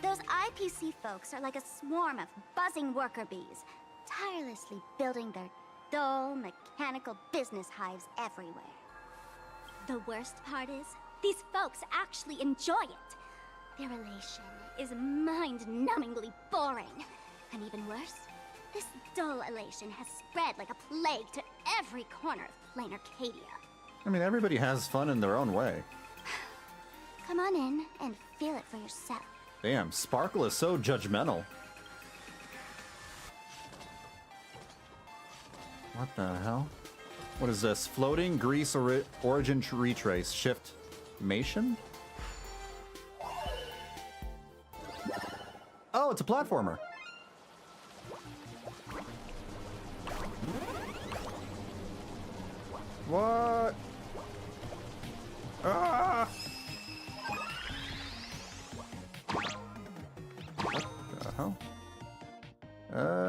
those IPC folks are like a swarm of buzzing worker bees, tirelessly building their dull, mechanical business hives everywhere. The worst part is, these folks actually enjoy it. Their elation is mind-numbingly boring. And even worse, this dull elation has spread like a plague to every corner of Planarcadia. I mean, everybody has fun in their own way. Come on in and feel it for yourself. Damn, Sparkle is so judgmental. What the hell? What is this? Floating Grease Origin Retrace. Shift Mation? Oh, it's a platformer. What? Ah! What the hell?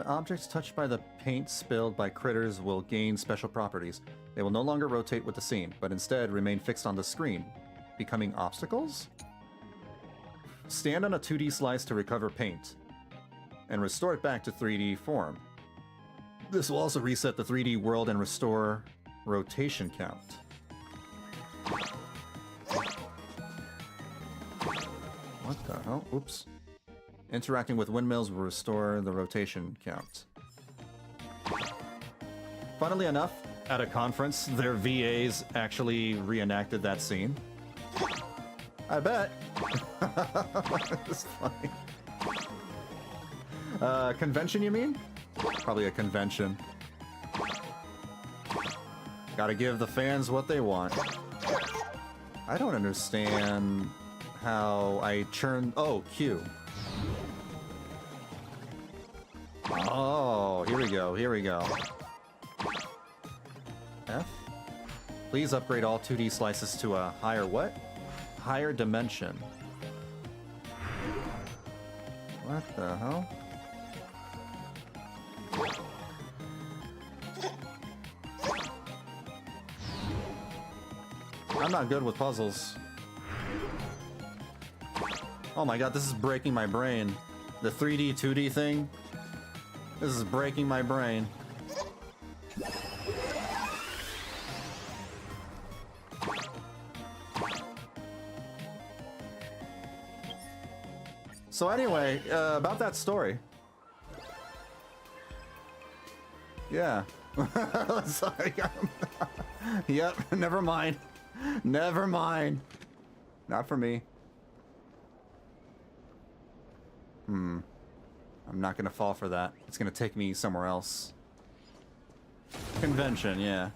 Objects touched by the paint spilled by critters will gain special properties. They will no longer rotate with the scene, but instead remain fixed on the screen, becoming obstacles? Stand on a 2D slice to recover paint, and restore it back to 3D form. This will also reset the 3D world and restore rotation count. What the hell? Oops. Interacting with windmills will restore the rotation count. Funnily enough, at a conference, their VAs actually reenacted that scene. I bet. It's funny. Convention, you mean? Probably a convention. Gotta give the fans what they want. I don't understand how I churn... Oh, Q. we go, here we go. F? Please upgrade all 2D slices to a higher what? Higher dimension. What the hell? I'm not good with puzzles. Oh my god, this is breaking my brain. The 3D, 2D thing. This is breaking my brain. So anyway, about that story. Yeah. Sorry. Yep, never mind. Never mind. Not for me. I'm not gonna fall for that. It's gonna take me somewhere else. Convention, yeah.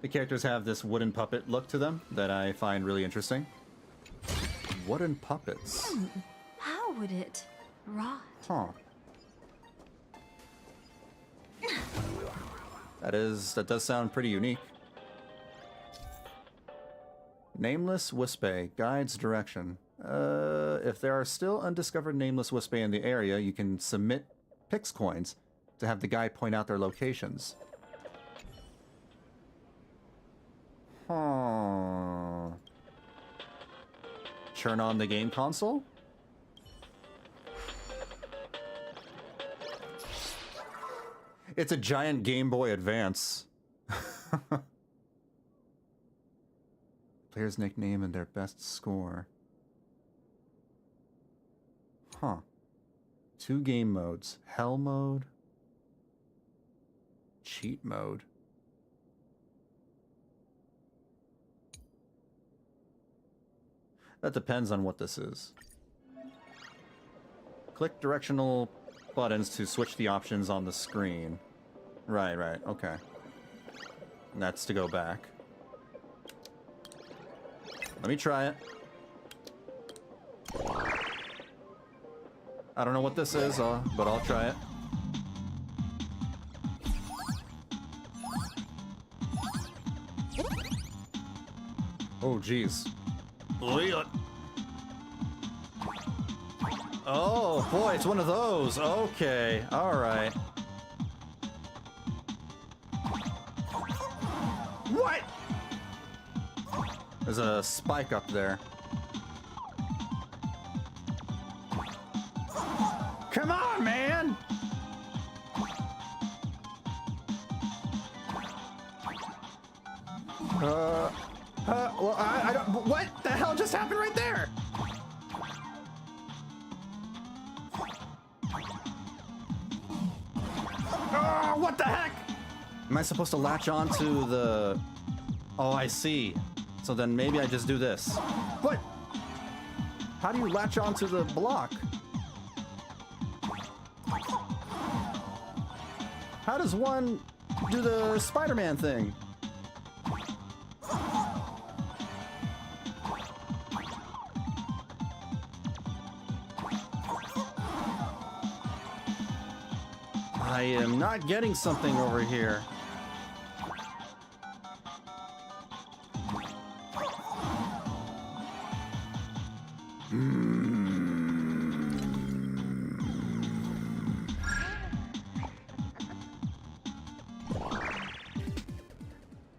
The characters have this wooden puppet look to them that I find really interesting. Wooden puppets. How would it rot? Huh. That does sound pretty unique. Nameless Wispe guides direction. If there are still undiscovered Nameless Wispe in the area, you can submit Pix coins to have the guide point out their locations. Huh. Turn on the game console? It's a giant Game Boy Advance. Player's nickname and their best score. Huh. 2 game modes. Hell mode. Cheat mode. That depends on what this is. Click directional buttons to switch the options on the screen. Right, okay. And that's to go back. Let me try it. I don't know what this is, but I'll try it. Oh, jeez. Oh, boy, it's one of those. Okay, alright. What? There's a spike up there. Come on, man! Well, I don't... What the hell just happened right there? Oh, what the heck? Am I supposed to latch on to the... Oh, I see. So then maybe I just do this. What? How do you latch onto the block? How does one do the Spider-Man thing? I am not getting something over here.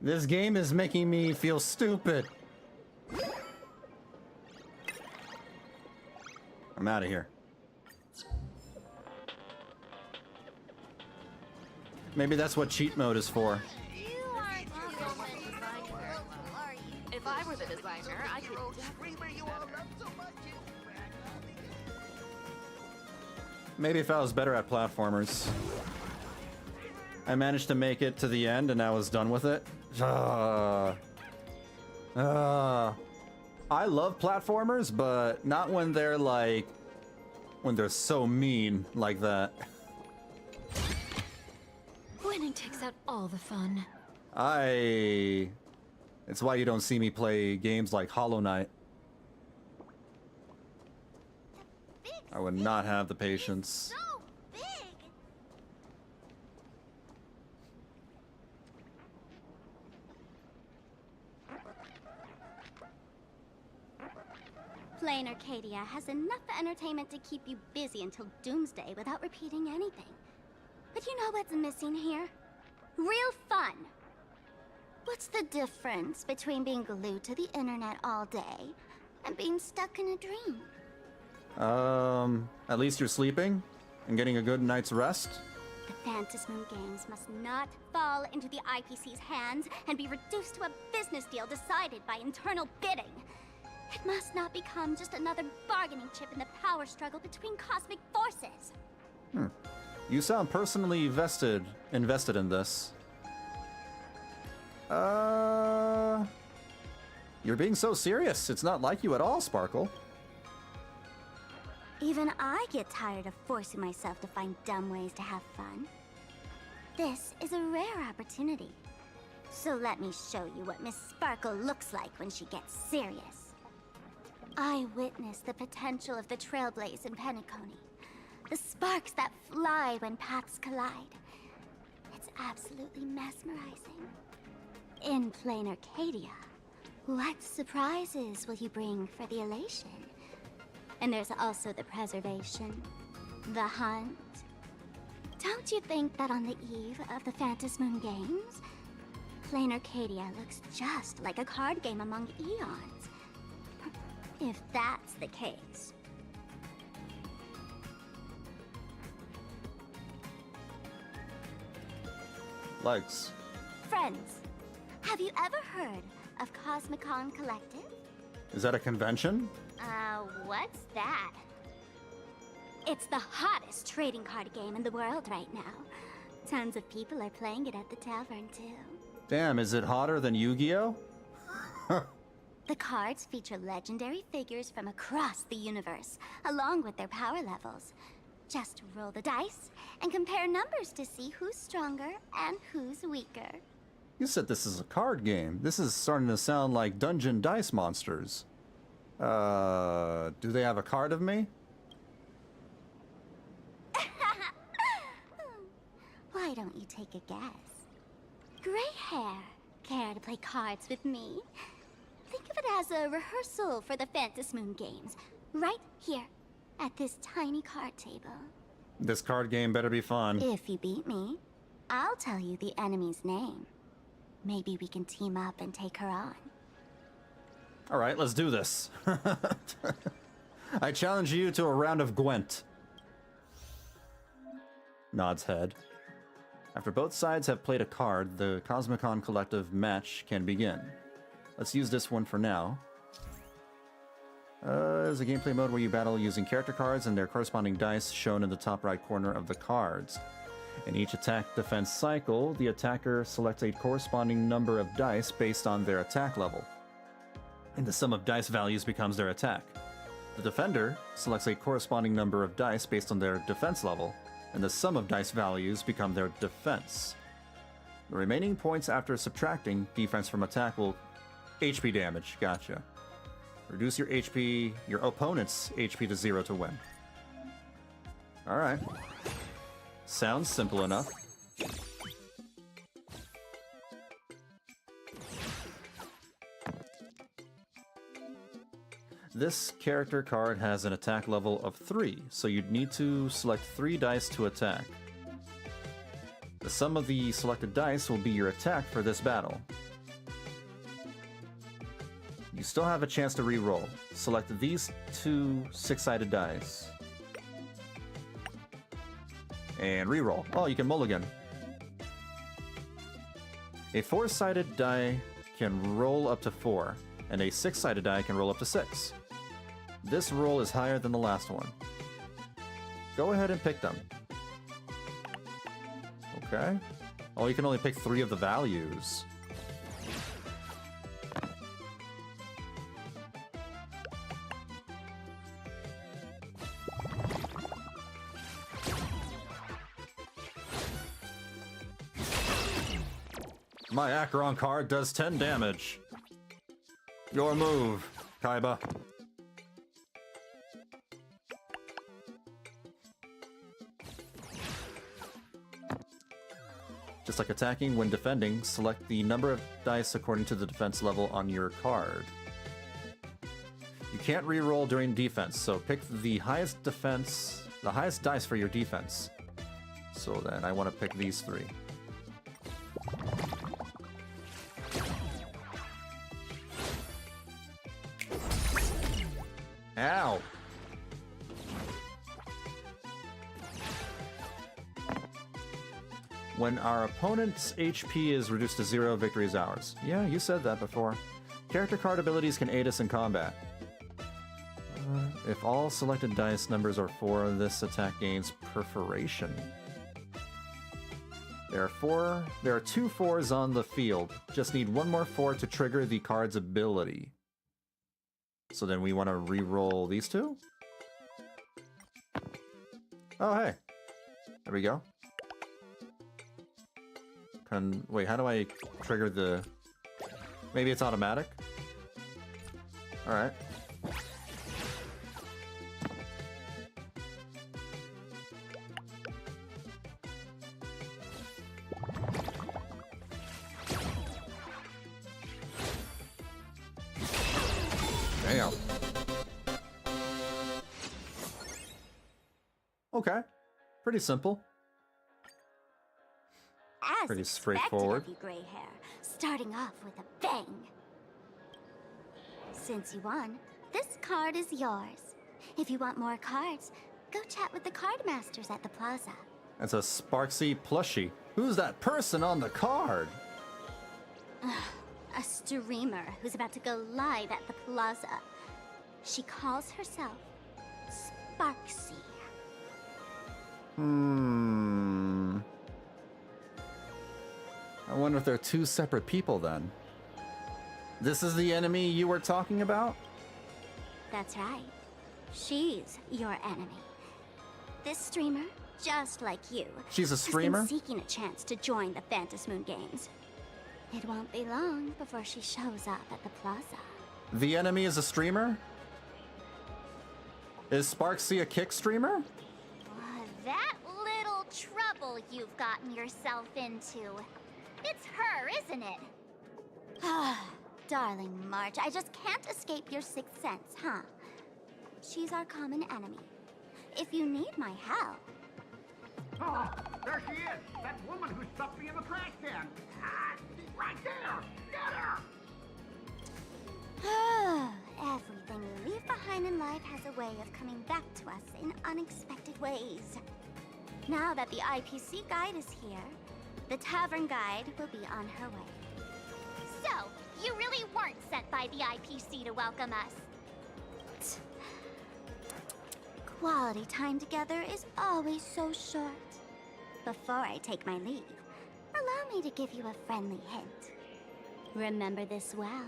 This game is making me feel stupid. I'm out of here. Maybe that's what cheat mode is for. If I were the designer, I could definitely do better. Maybe if I was better at platformers. I managed to make it to the end and I was done with it. I love platformers, but not when they're like... when they're so mean like that. Winning takes out all the fun. It's why you don't see me play games like Hollow Knight. I would not have the patience. Planarcadia has enough entertainment to keep you busy until doomsday without repeating anything. But you know what's missing here? Real fun. What's the difference between being glued to the internet all day and being stuck in a dream? At least you're sleeping and getting a good night's rest? The Phantasmoon Games must not fall into the IPC's hands and be reduced to a business deal decided by internal bidding. It must not become just another bargaining chip in the power struggle between cosmic forces. You sound personally invested in this. You're being so serious. It's not like you at all, Sparkle. Even I get tired of forcing myself to find dumb ways to have fun. This is a rare opportunity. So let me show you what Miss Sparkle looks like when she gets serious. I witnessed the potential of the Trailblaze in Penacony. The sparks that fly when paths collide. It's absolutely mesmerizing. In Planarcadia, what surprises will you bring for the Elation? And there's also the preservation, the hunt. Don't you think that on the eve of the Phantasmoon Games, Planarcadia looks just like a card game among eons? If that's the case. Legs. Friends, have you ever heard of Cosmicon Collective? Is that a convention? What's that? It's the hottest trading card game in the world right now. Tons of people are playing it at the tavern, too. Damn, is it hotter than Yu-Gi-Oh? The cards feature legendary figures from across the universe, along with their power levels. Just roll the dice and compare numbers to see who's stronger and who's weaker. You said this is a card game. This is starting to sound like Dungeon Dice Monsters. Do they have a card of me? Why don't you take a guess? Gray hair. Care to play cards with me? Think of it as a rehearsal for the Phantasmoon Games. Right here, at this tiny card table. This card game better be fun. If you beat me, I'll tell you the enemy's name. Maybe we can team up and take her on. All right, let's do this. I challenge you to a round of Gwent. Nods head. After both sides have played a card, the Cosmicon Collective match can begin. Let's use this one for now. There's a gameplay mode where you battle using character cards and their corresponding dice shown in the top right corner of the cards. In each attack-defense cycle, the attacker selects a corresponding number of dice based on their attack level, and the sum of dice values becomes their attack. The defender selects a corresponding number of dice based on their defense level, and the sum of dice values become their defense. The remaining points after subtracting defense from attack will... HP damage, gotcha. Reduce your HP, your opponent's HP to 0 to win. Alright. Sounds simple enough. This character card has an attack level of 3, so you'd need to select 3 dice to attack. The sum of the selected dice will be your attack for this battle. You still have a chance to re-roll. Select these 2 6-sided dice. And re-roll. Oh, you can mulligan. A 4-sided die can roll up to 4, and a 6-sided die can roll up to 6. This roll is higher than the last one. Go ahead and pick them. Okay. Oh, you can only pick 3 of the values. My Acheron card does 10 damage. Your move, Kaiba. Just like attacking, when defending, select the number of dice according to the defense level on your card. You can't re-roll during defense, so pick the highest defense, the highest dice for your defense. So then I want to pick these 3. Ow! When our opponent's HP is reduced to 0, victory is ours. Yeah, you said that before. Character card abilities can aid us in combat. If all selected dice numbers are 4, this attack gains perforation. There are 2 4s on the field. Just need 1 more 4 to trigger the card's ability. So then we want to re-roll these 2? Oh, hey. There we go. Wait, how do I trigger the... Maybe it's automatic? Alright. Damn. Okay. Pretty simple. As Pretty expected straightforward. of you, gray hair, starting off with a bang. Since you won, this card is yours. If you want more cards, go chat with the card masters at the plaza. That's a Sparxie plushie. Who's that person on the card? A streamer who's about to go live at the plaza. She calls herself Sparxie. I wonder if they're 2 separate people then. This is the enemy you were talking about? That's right. She's your enemy. This streamer, just like you, She's a streamer? has been seeking a chance to join the Phantasm Moon Games. It won't be long before she shows up at the plaza. The enemy is a streamer? Is Sparxie a kick streamer? That little trouble you've gotten yourself into. It's her, isn't it? Darling March, I just can't escape your sixth sense, huh? She's our common enemy. If you need my help... Oh, there she is! That woman who stuffed me in the trash can! Ah, right there! Get her! Everything we leave behind in life has a way of coming back to us in unexpected ways. Now that the IPC guide is here, the tavern guide will be on her way. So, you really weren't sent by the IPC to welcome us. Quality time together is always so short. Before I take my leave, allow me to give you a friendly hint. Remember this well.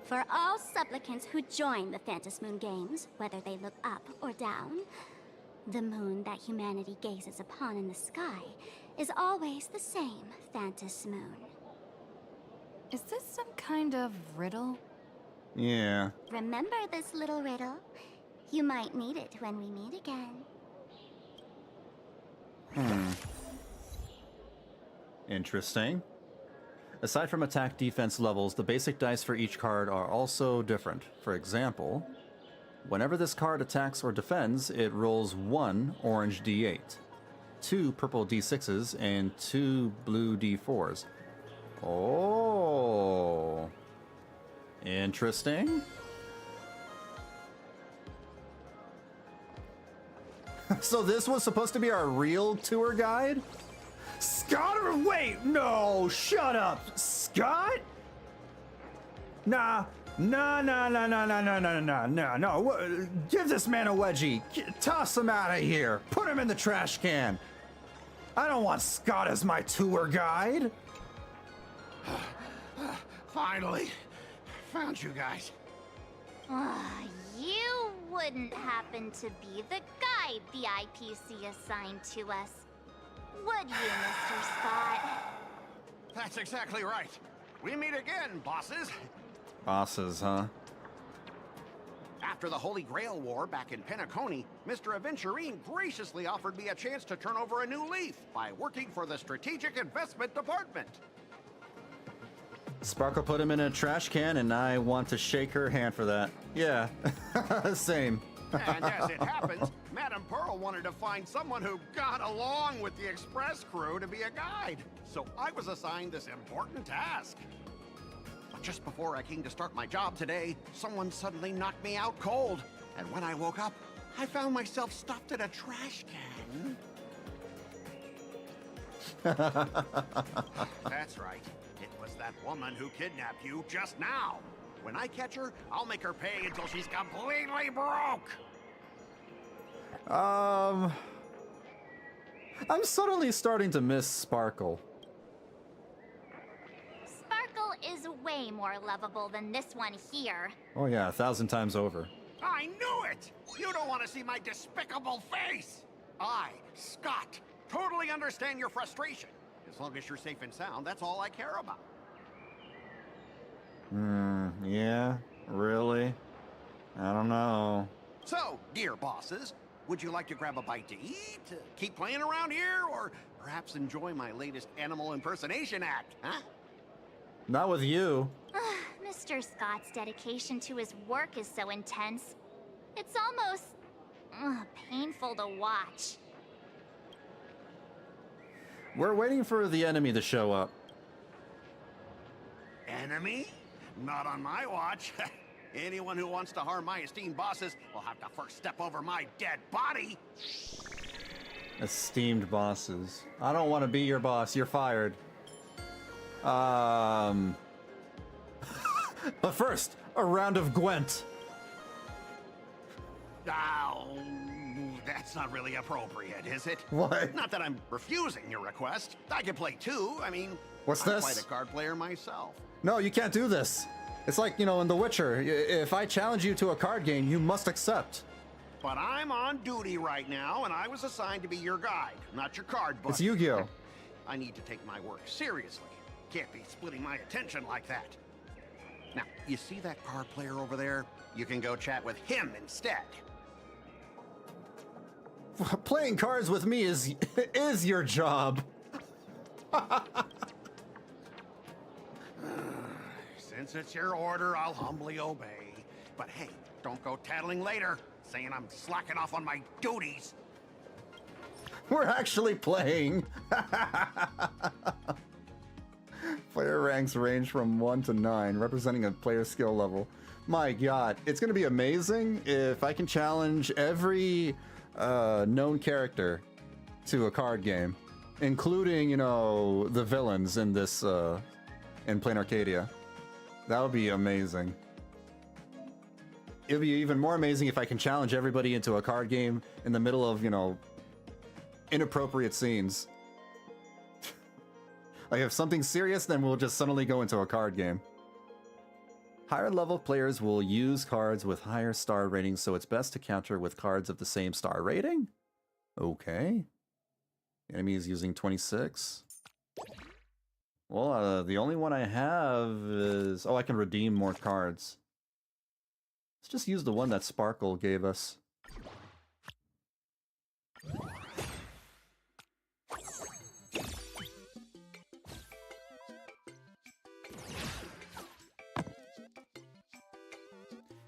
For all supplicants who join the Phantasm Moon Games, whether they look up or down, the moon that humanity gazes upon in the sky is always the same Phantasm Moon. Is this some kind of riddle? Yeah. Remember this little riddle? You might need it when we meet again. Interesting. Aside from attack defense levels, the basic dice for each card are also different. For example, whenever this card attacks or defends, it rolls 1 orange d8, 2 purple d6s, and 2 blue d4s. Oh. Interesting. So this was supposed to be our real tour guide? Scott, or wait, no, shut up. Scott? Nah. No. Give this man a wedgie. Toss him out of here. Put him in the trash can. I don't want Scott as my tour guide. Finally, found you guys. You wouldn't happen to be the guide the IPC assigned to us, would you, Mr. Scott? That's exactly right. We meet again, bosses. Bosses, huh? After the Holy Grail War back in Penacony, Mr. Aventurine graciously offered me a chance to turn over a new leaf by working for the Strategic Investment Department. Sparkle put him in a trash can, and I want to shake her hand for that. Yeah, same. And as it happens, Madame Pearl wanted to find someone who got along with the Express crew to be a guide. So I was assigned this important task. But just before I came to start my job today, someone suddenly knocked me out cold. And when I woke up, I found myself stuffed in a trash can. That's right. It was that woman who kidnapped you just now. When I catch her, I'll make her pay until she's completely broke. I'm suddenly starting to miss Sparkle. Sparkle is way more lovable than this one here. Oh yeah, 1,000 times over. I knew it! You don't want to see my despicable face! I, Scott, totally understand your frustration. As long as you're safe and sound, that's all I care about. Yeah, really? I don't know. So, dear bosses, would you like to grab a bite to eat, keep playing around here, or perhaps enjoy my latest animal impersonation act, huh? Not with you. Mr. Scott's dedication to his work is so intense. It's almost painful to watch. We're waiting for the enemy to show up. Enemy? Not on my watch. Anyone who wants to harm my esteemed bosses will have to first step over my dead body. Esteemed bosses. I don't want to be your boss. You're fired. But first, a round of Gwent. Oh, that's not really appropriate, is it? What? Not that I'm refusing your request. I can play too. I mean, What's I'm this? quite a card player myself. No, you can't do this. It's like, you know, in The Witcher. If I challenge you to a card game, you must accept. But I'm on duty right now, and I was assigned to be your guide, not your card buddy. It's Yu-Gi-Oh! I need to take my work seriously. Can't be splitting my attention like that. Now, you see that card player over there? You can go chat with him instead. Playing cards with me is your job. Since it's your order, I'll humbly obey. But hey, don't go tattling later, saying I'm slacking off on my duties. We're actually playing. Player ranks range from 1 to 9, representing a player skill level. My god, it's gonna be amazing if I can challenge every known character to a card game, including, you know, the villains in this, in Planarcadia. That would be amazing. It would be even more amazing if I can challenge everybody into a card game in the middle of, you know, inappropriate scenes. Like, if something serious, then we'll just suddenly go into a card game. Higher level players will use cards with higher star ratings, so it's best to counter with cards of the same star rating? Okay. The enemy is using 26. Well, the only one I have is... Oh, I can redeem more cards. Let's just use the one that Sparkle gave us.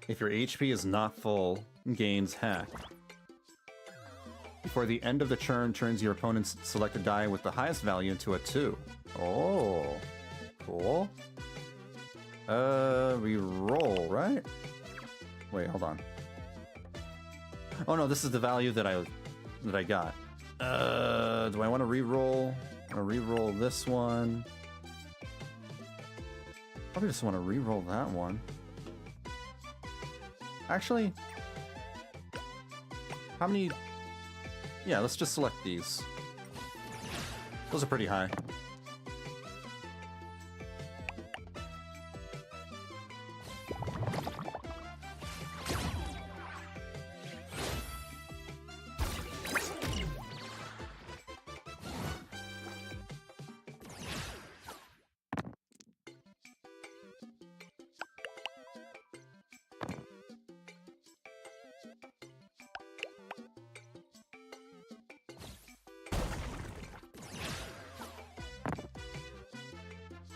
If your HP is not full, gains hack. Before the end of the turn, turns your opponent's selected die with the highest value into a 2. Oh, cool. We roll, right? Wait, hold on. Oh no, this is the value that I got. Do I want to re-roll? I want to re-roll this one. Probably just want to re-roll that one. Actually, how many? Yeah, let's just select these. Those are pretty high.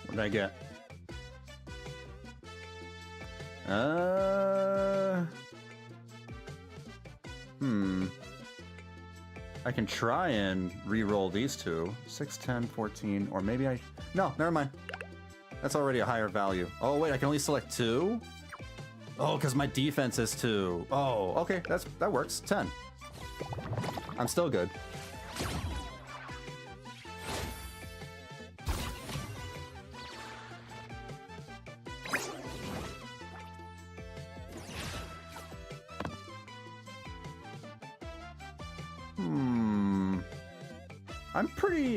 What did I get? I can try and re-roll these two. 6, 10, 14, or maybe I... No, never mind. That's already a higher value. Oh, wait, I can only select 2? Oh, because my defense is 2. Oh, okay, that works. 10. I'm still good.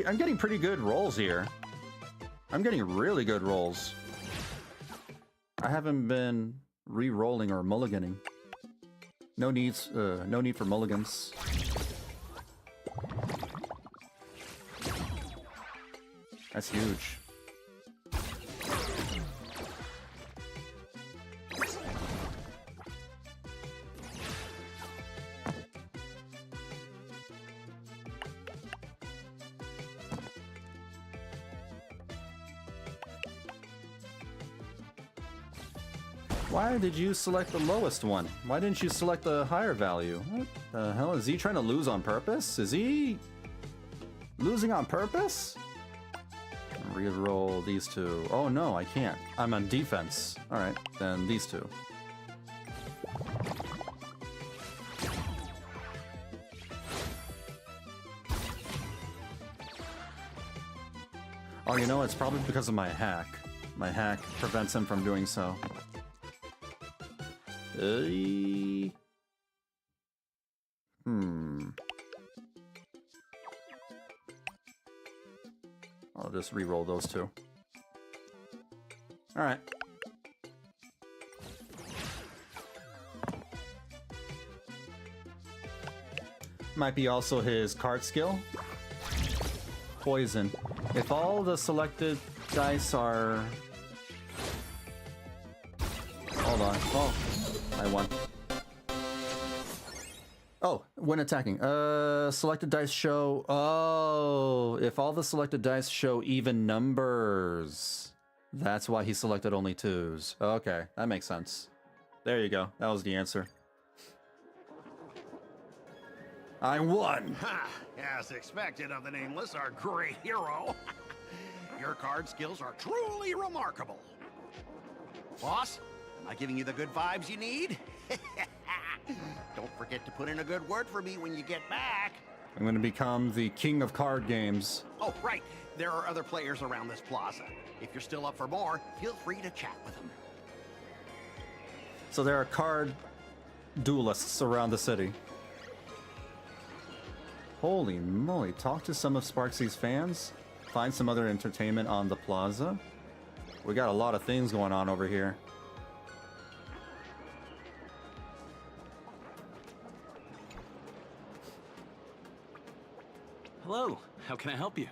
I'm getting pretty good rolls here. I'm getting really good rolls. I haven't been re-rolling or mulliganing. No need for mulligans. That's huge. Why did you select the lowest one? Why didn't you select the higher value? What the hell? Is he trying to lose on purpose? Is he losing on purpose? Reroll these two. Oh no, I can't. I'm on defense. Alright, then these two. Oh, you know, it's probably because of my hack. My hack prevents him from doing so. I'll just re-roll those two. Alright. Might be also his card skill. Poison. If all the selected dice are... Hold on. Oh, I won. Oh, when attacking. Selected dice show... Oh, if all the selected dice show even numbers. That's why he selected only 2s. Okay, that makes sense. There you go. That was the answer. I won! Ha! As expected of the Nameless, our great hero. Your card skills are truly remarkable. Boss, am I giving you the good vibes you need? Don't forget to put in a good word for me when you get back. I'm going to become the king of card games. Oh, right. There are other players around this plaza. If you're still up for more, feel free to chat with them. So there are card duelists around the city. Holy moly, talk to some of Sparxie's fans? Find some other entertainment on the plaza? We got a lot of things going on over here. Hello, how can I help you?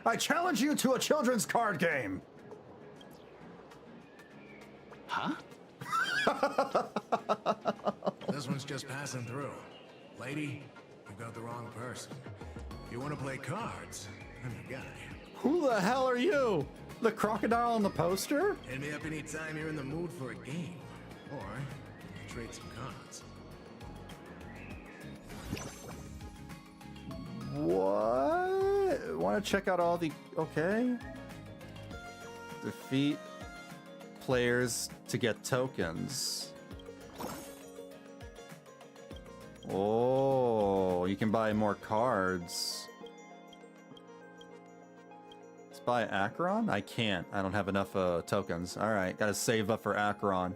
I challenge you to a children's card game! Huh? This one's just passing through. Lady, you've got the wrong person. If you want to play cards, I'm your guy. Who the hell are you? The crocodile on the poster? Hit me up anytime you're in the mood for a game. Or you can trade some cards. What? Want to check out all the... Okay. Defeat players to get tokens. Oh, you can buy more cards. Let's buy Acheron? I can't. I don't have enough tokens. Alright, gotta save up for Acheron.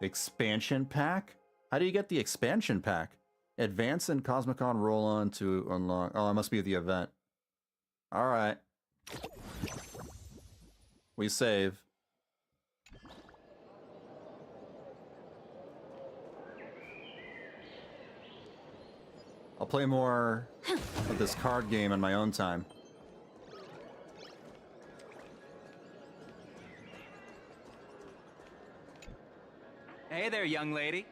Expansion pack? How do you get the expansion pack? Advance and Cosmicon roll on to unlock... Oh, it must be the event. Alright. We save. I'll play more of this card game in my own time. Hey there, young lady.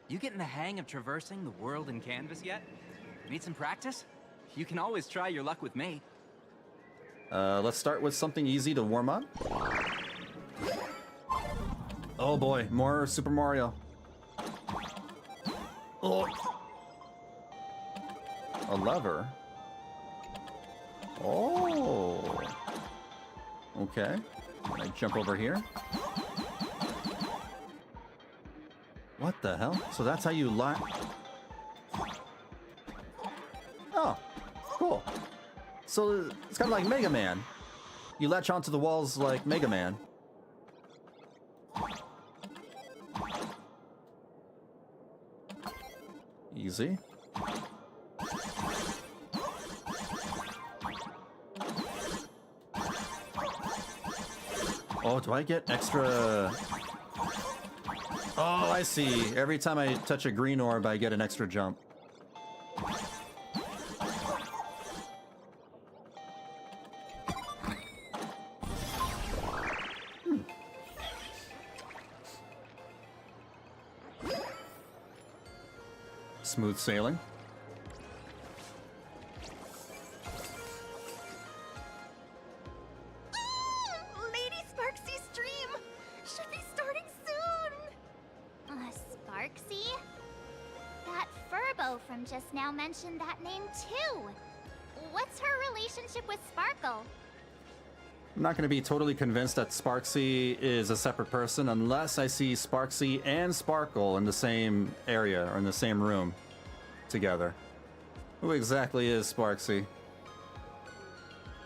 You getting the hang of traversing the world in canvas yet? Need some practice? You can always try your luck with me. Let's start with something easy to warm up. Oh boy, more Super Mario. Oh. A lever. Oh. Okay. Can I jump over here? What the hell? So that's how you lock. Oh, cool. So it's kind of like Mega Man. You latch onto the walls like Mega Man. Easy. Oh, do I get extra? Oh, I see. Every time I touch a green orb, I get an extra jump. Smooth sailing. Lady Sparxie's stream should be starting soon. Sparxie? That Furbo from just now mentioned that name too. What's her relationship with Sparkle? I'm not going to be totally convinced that Sparxie is a separate person unless I see Sparxie and Sparkle in the same area or in the same room together. Who exactly is Sparxie?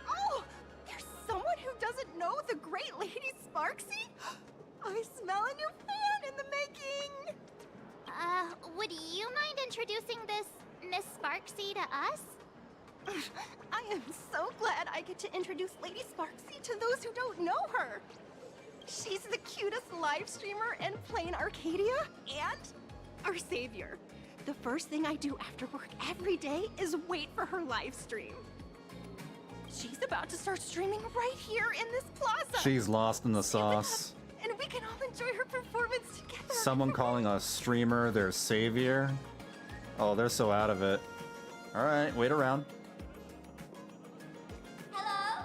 Oh, there's someone who doesn't know the great Lady Sparxie? I smell a new fan in the making! Would you mind introducing this Miss Sparxie to us? I am so glad I get to introduce Lady Sparxie to those who don't know her. She's the cutest live streamer in Planarcadia and our savior. The first thing I do after work every day is wait for her live stream. She's about to start streaming right here in this plaza. She's lost in the sauce. And we can all enjoy her performance together. Someone calling a streamer their savior? Oh, they're so out of it. All right, wait around. Hello?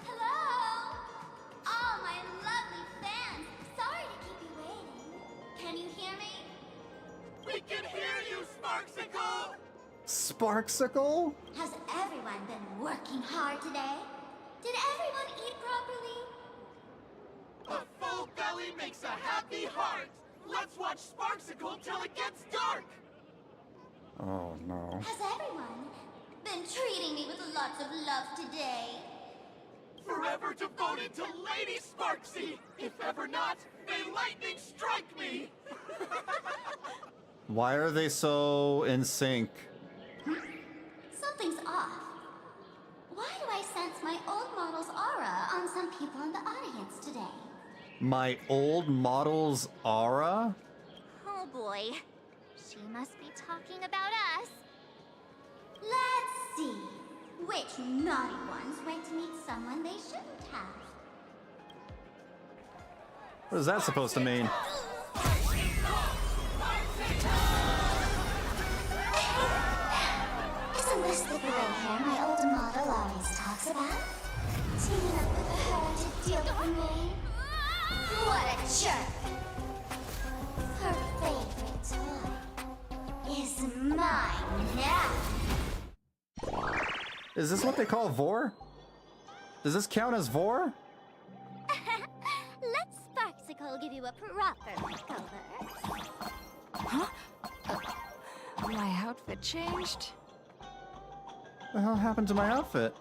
Hello? Oh, my lovely fans. Sorry to keep you waiting. Can you hear me? We can hear you, Sparxicle! Sparxicle? Has everyone been working hard today? Did everyone eat properly? A full belly makes a happy heart. Let's watch Sparxicle till it gets dark. Oh no. Has everyone been treating me with lots of love today? Forever devoted to Lady Sparxie. If ever not, may lightning strike me. Why are they so in sync? Something's off. Why do I sense my old model's aura on some people in the audience today? My old model's aura? Oh boy. She must be talking about us. Let's see. Which naughty ones went to meet someone they shouldn't have? What is that supposed to mean? Isn't this the gray hair my old model always talks about? Teaming up with her to deal with me? What a jerk! Her favorite toy is mine now. Is this what they call Vor? Does this count as Vor? Let Sparxicle give you a proper makeover. Huh? My outfit changed? What the hell happened to my outfit?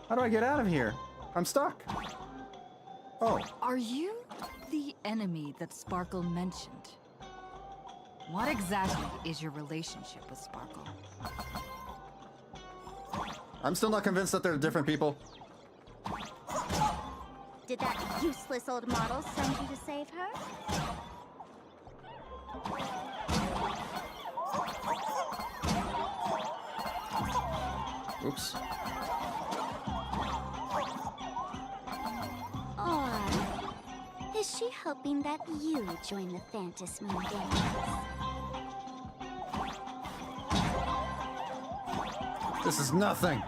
How do I get out of here? I'm stuck. Oh. Are you the enemy that Sparkle mentioned? What exactly is your relationship with Sparkle? I'm still not convinced that they're different people. Did that useless old model send you to save her? Oops. Or is she hoping that you join the Phantasm games? This is nothing.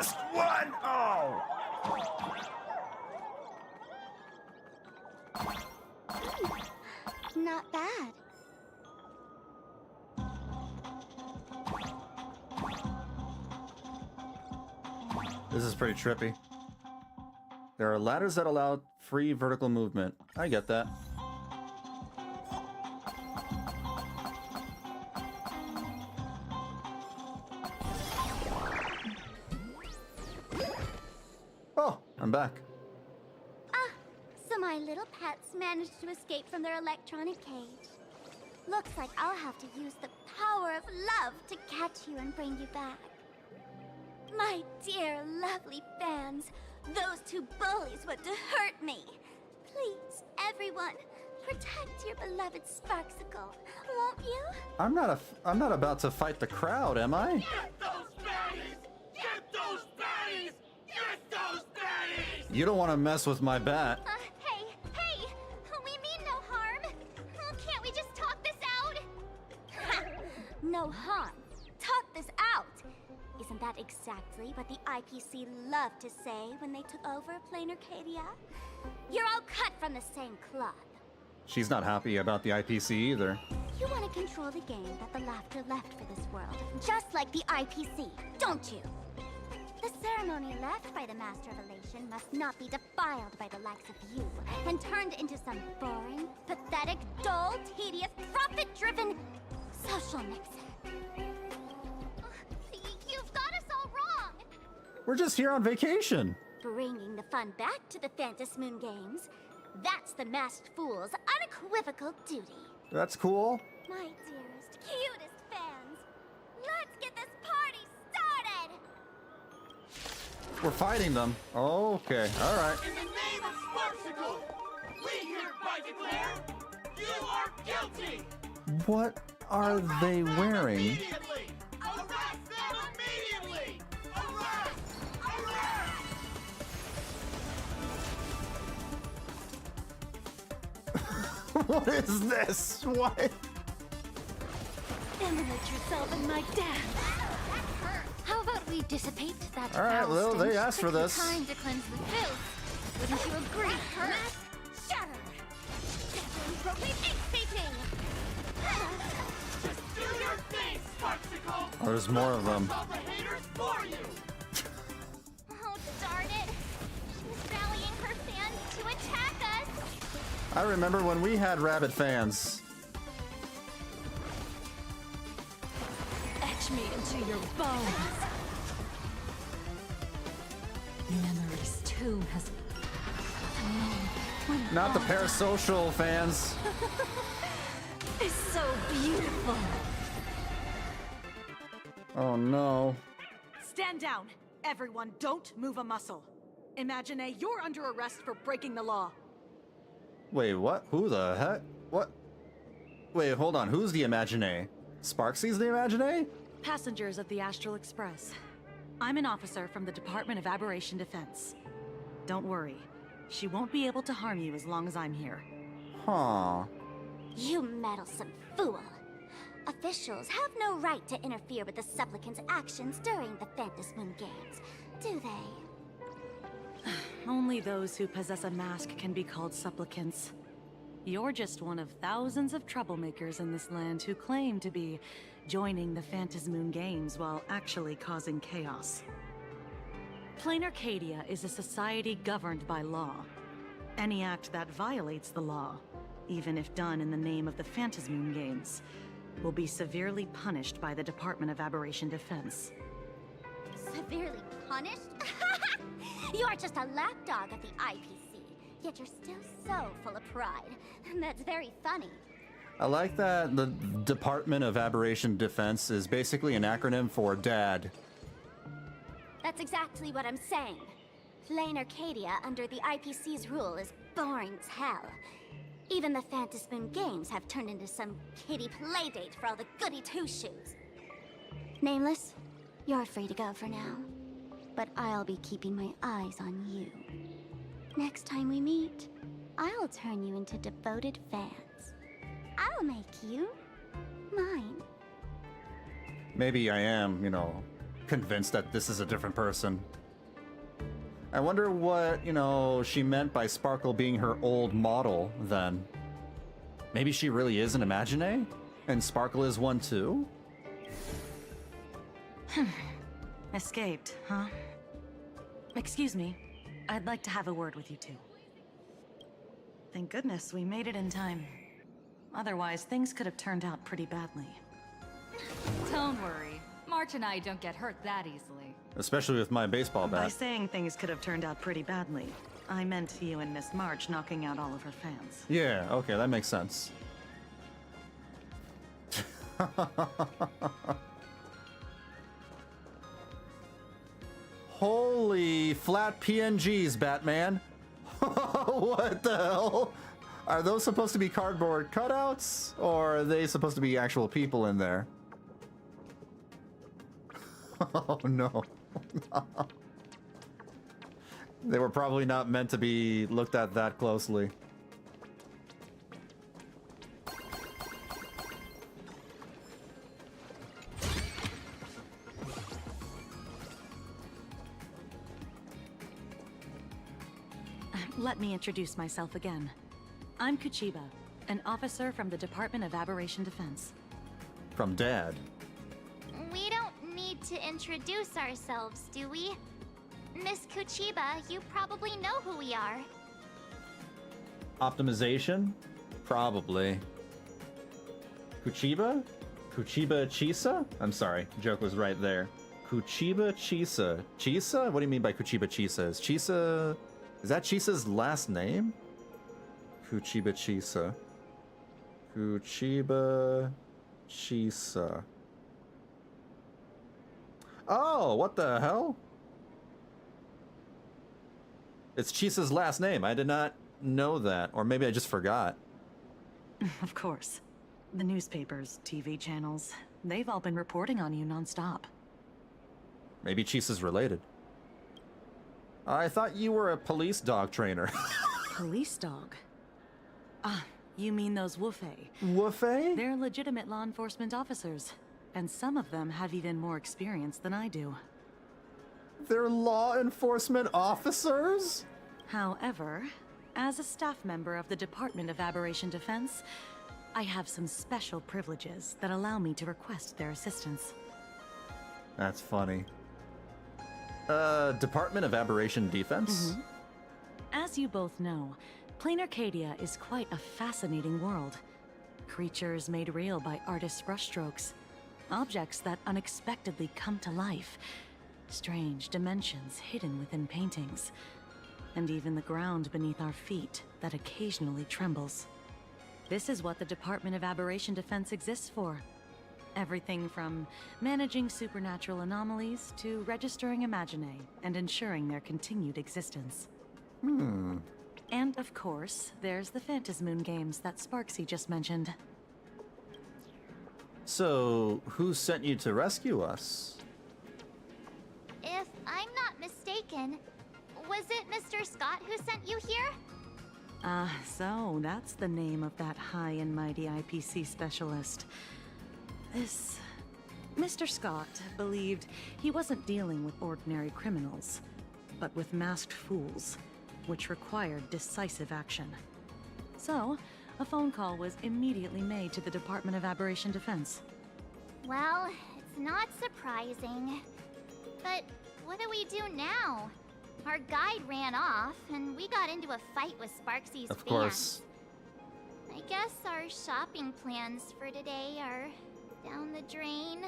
missed one! Oh! Not bad. This is pretty trippy. There are ladders that allow free vertical movement. I get that. Oh, I'm back. So my little pets managed to escape from their electronic cage. Looks like I'll have to use the power of love to catch you and bring you back. My dear, lovely fans, those two bullies want to hurt me. Please, everyone, protect your beloved Sparxicle, won't you? I'm not about to fight the crowd, am I? Get those baddies! Get those baddies! Get those baddies! You don't want to mess with my bat. Hey, we mean no harm. Can't we just talk this out? Ha! No harm. Talk this out. Isn't that exactly what the IPC loved to say when they took over Planarcadia? You're all cut from the same cloth. She's not happy about the IPC either. You want to control the game that the laughter left for this world, just like the IPC, don't you? The ceremony left by the Master of Elation must not be defiled by the likes of you and turned into some boring, pathetic, dull, tedious, profit-driven social mix-up. You've got us all wrong! We're just here on vacation. Bringing the fun back to the Phantas Moon Games, that's the Masked Fool's unequivocal duty. That's cool. My dearest, cutest fans, let's get this party started! We're fighting them. Okay, all right. In the name of Sparxicle, we hereby declare you are guilty! What are they wearing? Immediately! Arrest them immediately! Arrest! Arrest! What is this? What? Immolate yourself in my dance. How about we dissipate that All right, foul well, they stench? asked for Took some this. time to cleanse the filth. Wouldn't you agree? Mask shatter. Deathly propane ink fating. Just do your thing, Sparxicle! Oh, there's more of them. All the haters for you! Oh, darn it! She's rallying her fans to attack us! I remember when we had rabid fans. Etch me into your bones. Memory's tomb has Not the parasocial fans. It's so beautiful. Oh no. Stand down. Everyone, don't move a muscle. Imagine you're under arrest for breaking the law. Wait, what? Who the heck? What? Wait, hold on. Who's the Imagine? Sparxie's the Imagine? Passengers of the Astral Express. I'm an officer from the Department of Aberration Defense. Don't worry. She won't be able to harm you as long as I'm here. Huh. You meddlesome fool! Officials have no right to interfere with the supplicants' actions during the Phantas Moon Games, do they? Only those who possess a mask can be called supplicants. You're just one of thousands of troublemakers in this land who claim to be joining the Phantas Moon Games while actually causing chaos. Planarcadia is a society governed by law. Any act that violates the law, even if done in the name of the Phantas Moon Games, will be severely punished by the Department of Aberration Defense. Severely punished? You are just a lapdog of the IPC, yet you're still so full of pride. That's very funny. I like that the Department of Aberration Defense is basically an acronym for DAD. That's exactly what I'm saying. Planarcadia under the IPC's rule is boring as hell. Even the Phantas Moon Games have turned into some kiddie playdate for all the goody two-shoes. Nameless, you're free to go for now. But I'll be keeping my eyes on you. Next time we meet, I'll turn you into devoted fans. I'll make you mine. Maybe I am, you know, convinced that this is a different person. I wonder what, you know, she meant by Sparkle being her old model, then. Maybe she really is an Imagine? And Sparkle is one too? Escaped, huh? Excuse me. I'd like to have a word with you two. Thank goodness we made it in time. Otherwise, things could have turned out pretty badly. Don't worry. March and I don't get hurt that easily. Especially with my baseball By bat. saying things could have turned out pretty badly, I meant you and Miss March knocking out all of her fans. Yeah, okay, that makes sense. Holy flat PNGs, Batman. What the hell? Are those supposed to be cardboard cutouts? Or are they supposed to be actual people in there? Oh no. They were probably not meant to be looked at that closely. Let me introduce myself again. I'm Kuchiba, an officer from the Department of Aberration Defense. From Dad. We don't need to introduce ourselves, do we? Miss Kuchiba, you probably know who we are. Optimization? Probably. Kuchiba? Kuchiba Chisa? I'm sorry, joke was right there. Kuchiba Chisa. Chisa? What do you mean by Kuchiba Chisa? Is Chisa... Is that Chisa's last name? Kuchiba Chisa. Kuchiba Chisa. Oh, what the hell? It's Chisa's last name. I did not know that. Or maybe I just forgot. Of course. The newspapers, TV channels, they've all been reporting on you nonstop. Maybe Chisa's related. I thought you were a police dog trainer. Police dog? Ah, you mean those Woofei? Woofei? They're legitimate law enforcement officers. And some of them have even more experience than I do. They're law enforcement officers? However, as a staff member of the Department of Aberration Defense, I have some special privileges that allow me to request their assistance. That's funny. Department of Aberration Defense? Mm-hmm. As you both know, Planarcadia is quite a fascinating world. Creatures made real by artists' brushstrokes. Objects that unexpectedly come to life. Strange dimensions hidden within paintings. And even the ground beneath our feet that occasionally trembles. This is what the Department of Aberration Defense exists for. Everything from managing supernatural anomalies to registering Imagine and ensuring their continued existence. And of course, there's the Phantasmoon games that Sparxie just mentioned. So, who sent you to rescue us? If I'm not mistaken, was it Mr. Scott who sent you here? So that's the name of that high and mighty IPC specialist. This... Mr. Scott believed he wasn't dealing with ordinary criminals, but with masked fools, which required decisive action. So, a phone call was immediately made to the Department of Aberration Defense. Well, it's not surprising. But what do we do now? Our guide ran off, and we got into a fight with Sparxie's Of course. I guess our shopping plans for today are down the drain.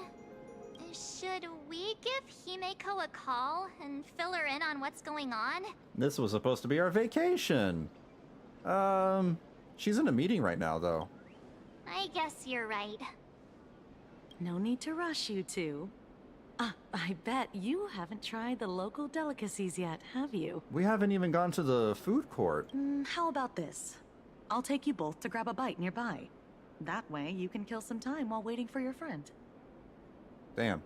Should we give Himeko a call and fill her in on what's going on? This was supposed to be our vacation. She's in a meeting right now, though. I guess you're right. No need to rush, you two. I bet you haven't tried the local delicacies yet, have you? We haven't even gone to the food court. How about this? I'll take you both to grab a bite nearby. That way, you can kill some time while waiting for your friend. Damn.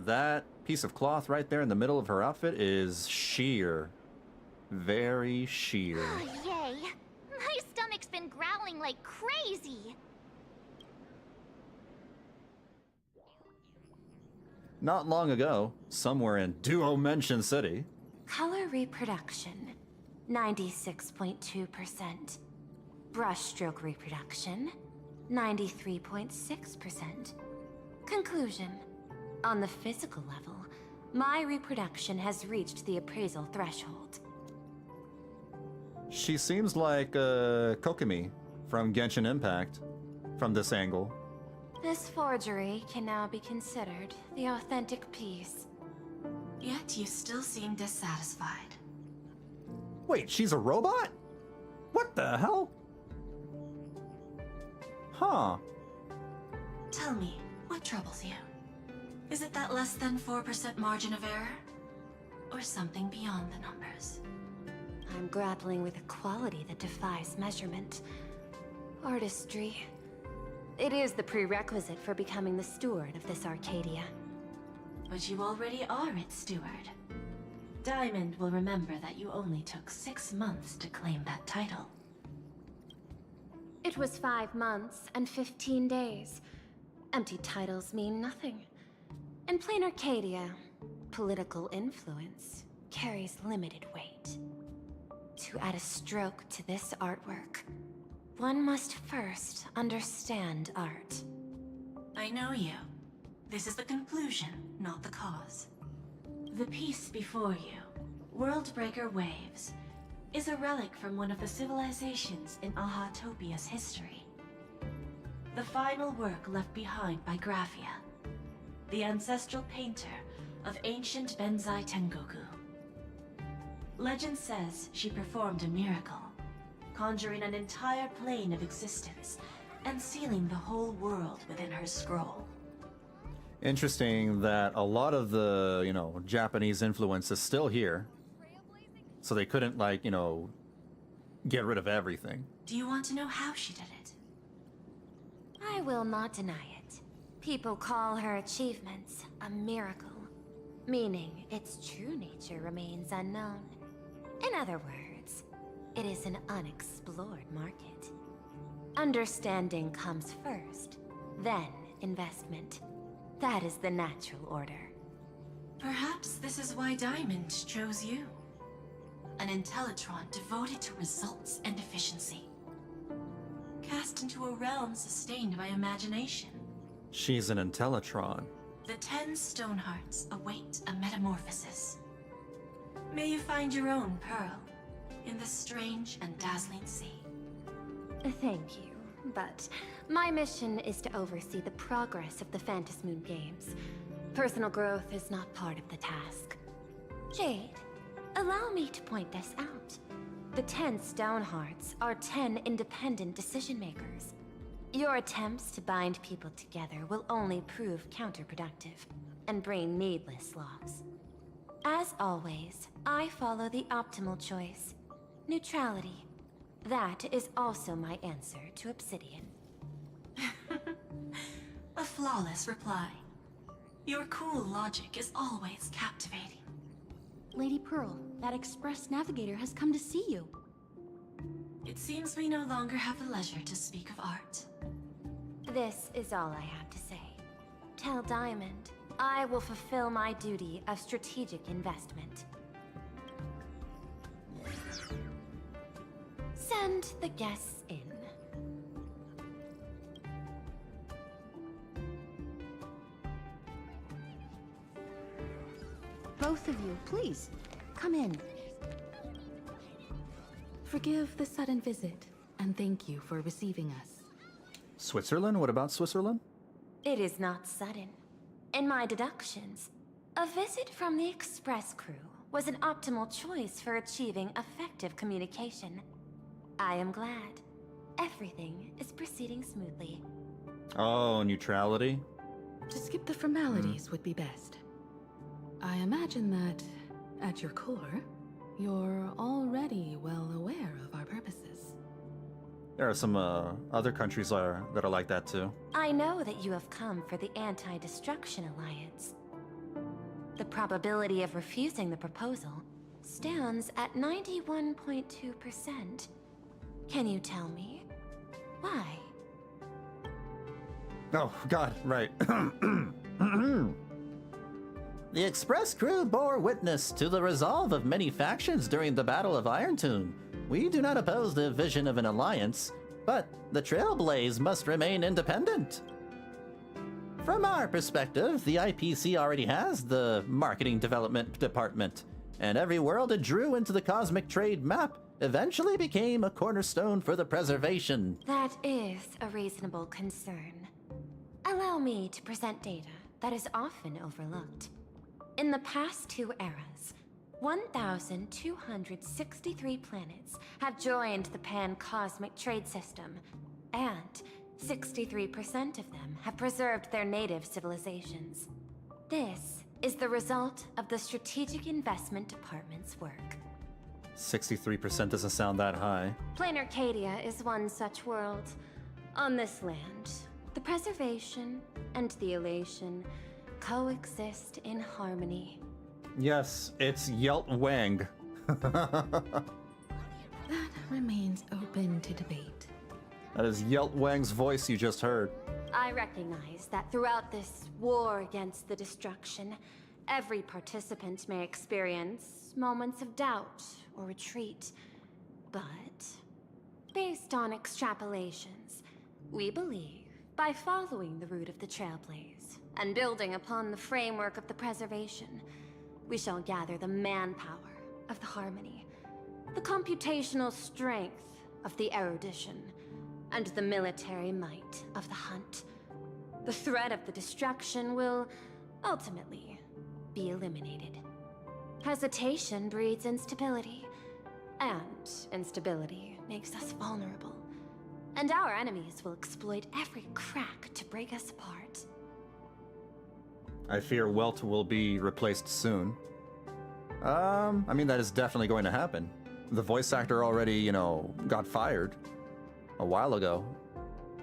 That piece of cloth right there in the middle of her outfit is sheer. Very sheer. Yay! My stomach's been growling like crazy! not long ago, somewhere in Duo Mention City. Color reproduction, 96.2%. Brushstroke reproduction, 93.6%. Conclusion. On the physical level, my reproduction has reached the appraisal threshold. She seems like Kokomi from Genshin Impact from this angle. This forgery can now be considered the authentic piece. Yet you still seem dissatisfied. Wait, she's a robot? What the hell? Huh. Tell me, what troubles you? Is it that less than 4% margin of error? Or something beyond the numbers? I'm grappling with a quality that defies measurement. Artistry. It is the prerequisite for becoming the steward of this Arcadia. But you already are its steward. Diamond will remember that you only took 6 months to claim that title. It was 5 months and 15 days. Empty titles mean nothing. In Planarcadia, political influence carries limited weight. To add a stroke to this artwork, one must first understand art. I know you. This is the conclusion, not the cause. The piece before you, Worldbreaker Waves, is a relic from one of the civilizations in Ahatopia's history. The final work left behind by Graphia, the ancestral painter of ancient Benzai Tengoku. Legend says she performed a miracle, conjuring an entire plane of existence and sealing the whole world within her scroll. Interesting that a lot of the, Japanese influence is still here. So they couldn't, get rid of everything. Do you want to know how she did it? I will not deny it. People call her achievements a miracle, meaning its true nature remains unknown. In other words, it is an unexplored market. Understanding comes first, then investment. That is the natural order. Perhaps this is why Diamond chose you. An Intellitron devoted to results and efficiency. Cast into a realm sustained by imagination. She's an Intellitron. The 10 Stonehearts await a metamorphosis. May you find your own pearl in this strange and dazzling sea. Thank you, but my mission is to oversee the progress of the Phantasmoon Games. Personal growth is not part of the task. Jade, allow me to point this out. The 10 Stonehearts are 10 independent decision-makers. Your attempts to bind people together will only prove counterproductive and bring needless loss. As always, I follow the optimal choice. Neutrality. That is also my answer to Obsidian. A flawless reply. Your cool logic is always captivating. Lady Pearl, that Express Navigator has come to see you. It seems we no longer have the leisure to speak of art. This is all I have to say. Tell Diamond, I will fulfill my duty of strategic investment. Send the guests in. Both of you, please, come in. Forgive the sudden visit, and thank you for receiving us. Switzerland? What about Switzerland? It is not sudden. In my deductions, a visit from the Express crew was an optimal choice for achieving effective communication. I am glad. Everything is proceeding smoothly. Oh, neutrality? To skip the formalities would be best. I imagine that, at your core, you're already well aware of our purposes. There are some other countries that are like that too. I know that you have come for the Anti-Destruction Alliance. The probability of refusing the proposal stands at 91.2%. Can you tell me why? Oh, God, right. The Express crew bore witness to the resolve of many factions during the Battle of Irontoon. We do not oppose the vision of an alliance, but the Trailblaze must remain independent. From our perspective, the IPC already has the Marketing Development Department, and every world it drew into the Cosmic Trade map eventually became a cornerstone for the preservation. That is a reasonable concern. Allow me to present data that is often overlooked. In the past 2 eras, 1,263 planets have joined the Pan-Cosmic Trade System, and 63% of them have preserved their native civilizations. This is the result of the Strategic Investment Department's work. 63% doesn't sound that high. Planarcadia is one such world. On this land, the preservation and the elation coexist in harmony. Yes, it's Yelt Wang. That remains open to debate. That is Yelt Wang's voice you just heard. I recognize that throughout this war against the destruction, every participant may experience moments of doubt or retreat. But, based on extrapolations, we believe by following the route of the Trailblaze and building upon the framework of the preservation, we shall gather the manpower of the harmony, the computational strength of the erudition, and the military might of the hunt. The threat of the destruction will, ultimately, be eliminated. Hesitation breeds instability, and instability makes us vulnerable. And our enemies will exploit every crack to break us apart. I fear Welt will be replaced soon. I mean, that is definitely going to happen. The voice actor already, got fired a while ago.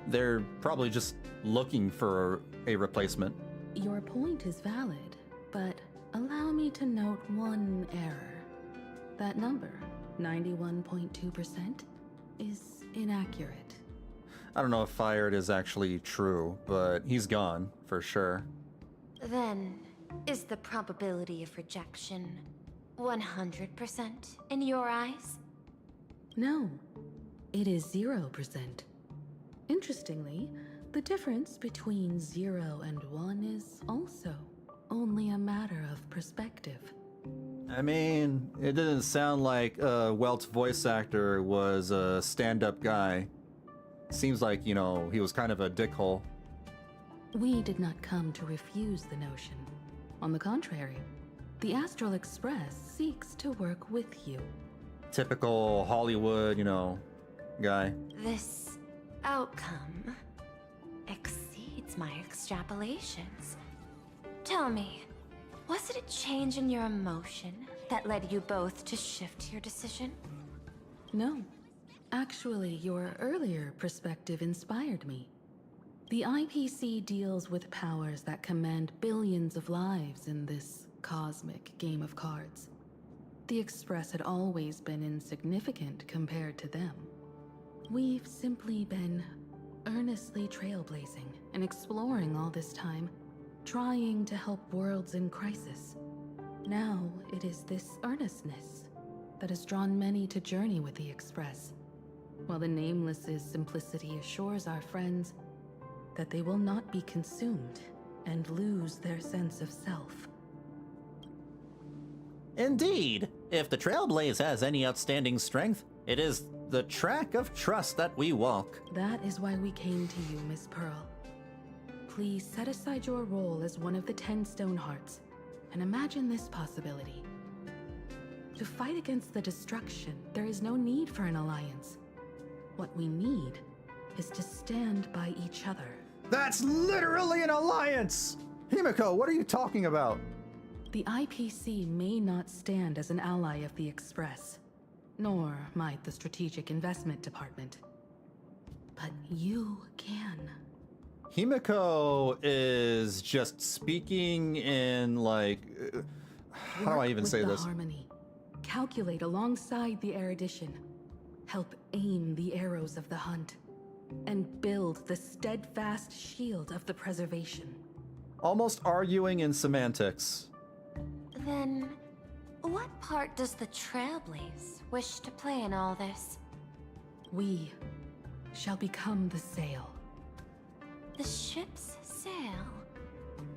They're probably just looking for a replacement. Your point is valid, but allow me to note one error. That number, 91.2%, is inaccurate. I don't know if fired is actually true, but he's gone, for sure. Then, is the probability of rejection 100% in your eyes? No, it is 0%. Interestingly, the difference between 0 and 1 is also only a matter of perspective. I mean, it didn't sound like Welt's voice actor was a stand-up guy. Seems like, he was kind of a dickhole. We did not come to refuse the notion. On the contrary, the Astral Express seeks to work with you. Typical Hollywood, guy. This outcome exceeds my extrapolations. Tell me, was it a change in your emotion that led you both to shift your decision? No. Actually, your earlier perspective inspired me. The IPC deals with powers that command billions of lives in this cosmic game of cards. The Express had always been insignificant compared to them. We've simply been earnestly trailblazing and exploring all this time, trying to help worlds in crisis. Now it is this earnestness that has drawn many to journey with the Express, while the Nameless's simplicity assures our friends that they will not be consumed and lose their sense of self. Indeed, if the Trailblaze has any outstanding strength, it is the track of trust that we walk. That is why we came to you, Miss Pearl. Please set aside your role as one of the 10 Stonehearts and imagine this possibility. To fight against the destruction, there is no need for an alliance. What we need is to stand by each other. That's literally an alliance! Himiko, what are you talking about? The IPC may not stand as an ally of the Express, nor might the Strategic Investment Department. But you can. Himiko is just speaking in how do I even say this? Harmony. Calculate alongside the erudition. Help aim the arrows of the hunt. And build the steadfast shield of the preservation. Almost arguing in semantics. Then, what part does the Trailblaze wish to play in all this? We shall become the sail. The ship's sail?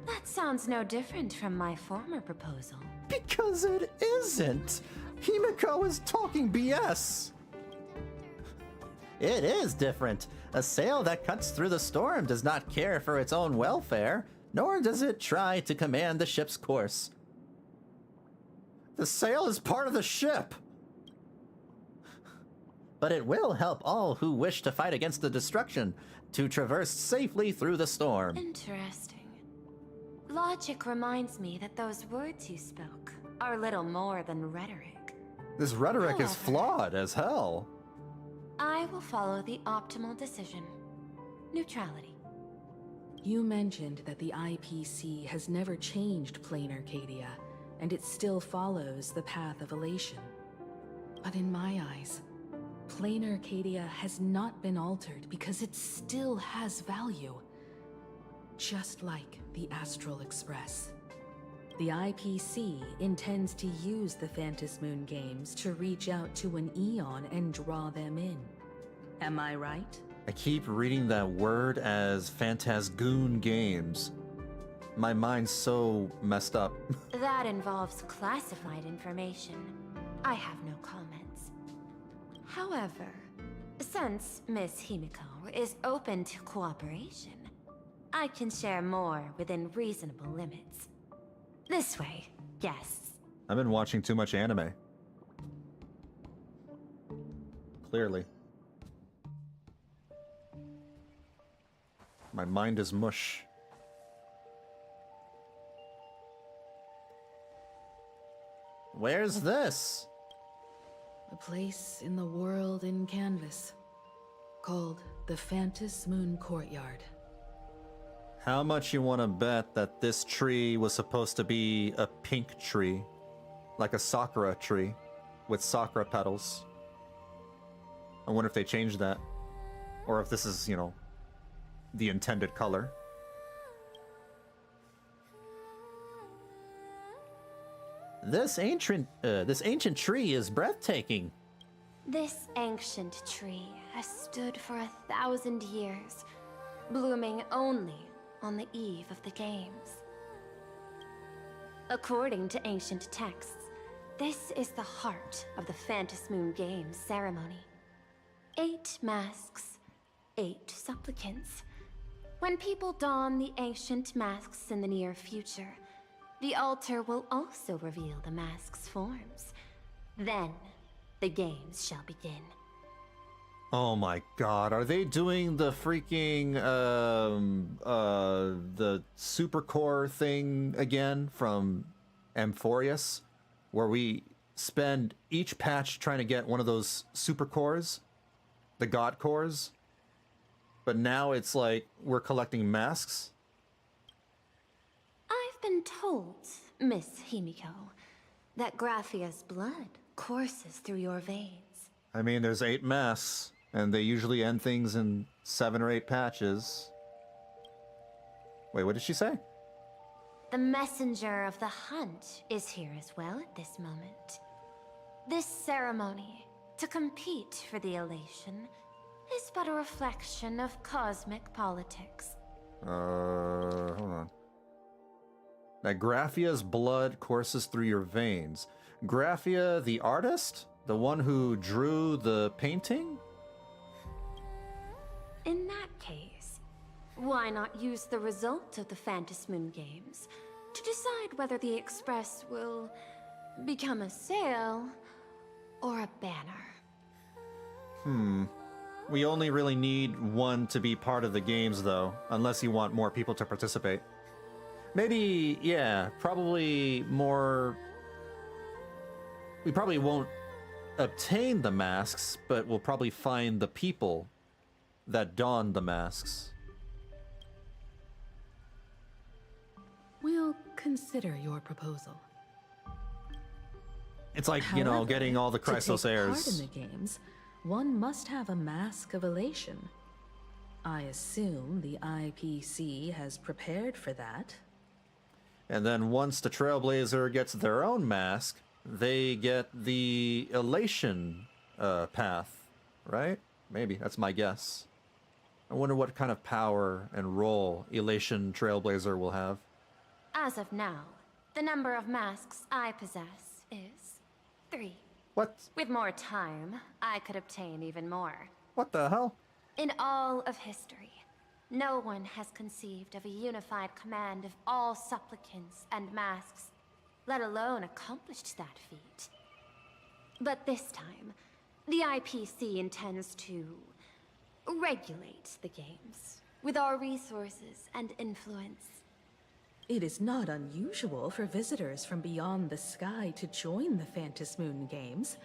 That sounds no different from my former proposal. Because it isn't! Himiko is talking BS! It is different. A sail that cuts through the storm does not care for its own welfare, nor does it try to command the ship's course. The sail is part of the ship! But it will help all who wish to fight against the destruction to traverse safely through the storm. Interesting. Logic reminds me that those words you spoke are little more than rhetoric. This rhetoric is However, flawed as hell. I will follow the optimal decision. Neutrality. You mentioned that the IPC has never changed Planarcadia, and it still follows the path of Elation. But in my eyes, Planarcadia has not been altered because it still has value. Just like the Astral Express. The IPC intends to use the Phantasmoon games to reach out to an Eon and draw them in. Am I right? I keep reading that word as Phantasgoon games. My mind's so messed up. That involves classified information. I have no comments. However, since Miss Himiko is open to cooperation, I can share more within reasonable limits. This way, guests. I've been watching too much anime. Clearly. My mind is mush. Where's this? A place in the world in canvas, called the Phantasmoon Courtyard. How much you want to bet that this tree was supposed to be a pink tree? Like a sakura tree, with sakura petals. I wonder if they changed that. Or if this is, you know, the intended color. This ancient tree is breathtaking. This ancient tree has stood for 1,000 years, blooming only on the eve of the games. According to ancient texts, this is the heart of the Phantasmoon Games ceremony. 8 masks, 8 supplicants. When people don the ancient masks in the near future, the altar will also reveal the masks' forms. Then, the games shall begin. Oh my god, are they doing the freaking, the super core thing again from Amphorius? Where we spend each patch trying to get one of those super cores? The god cores? But now it's like, we're collecting masks? I've been told, Miss Himiko, that Graphia's blood courses through your veins. I mean, there's 8 masks, and they usually end things in 7 or 8 patches. Wait, what did she say? The messenger of the hunt is here as well at this moment. This ceremony, to compete for the elation, is but a reflection of cosmic politics. Hold on. That Graphia's blood courses through your veins. Graphia, the artist? The one who drew the painting? In that case, why not use the result of the Phantasmoon Games to decide whether the Express will become a sail or a banner? We only really need one to be part of the games, though, unless you want more people to participate. Maybe, yeah, probably more... We probably won't obtain the masks, but we'll probably find the people that don the masks. We'll consider your proposal. It's like, you know, However, getting all the to take Chrysos part heirs. in the games, one must have a mask of elation. I assume the IPC has prepared for that. And then once the Trailblazer gets their own mask, they get the Elation path, right? Maybe, that's my guess. I wonder what kind of power and role Elation Trailblazer will have. As of now, the number of masks I possess is 3. What? With more time, I could obtain even more. What the hell? In all of history, no one has conceived of a unified command of all supplicants and masks, let alone accomplished that feat. But this time, the IPC intends to regulate the games with our resources and influence. It is not unusual for visitors from beyond the sky to join the Phantasmoon Games,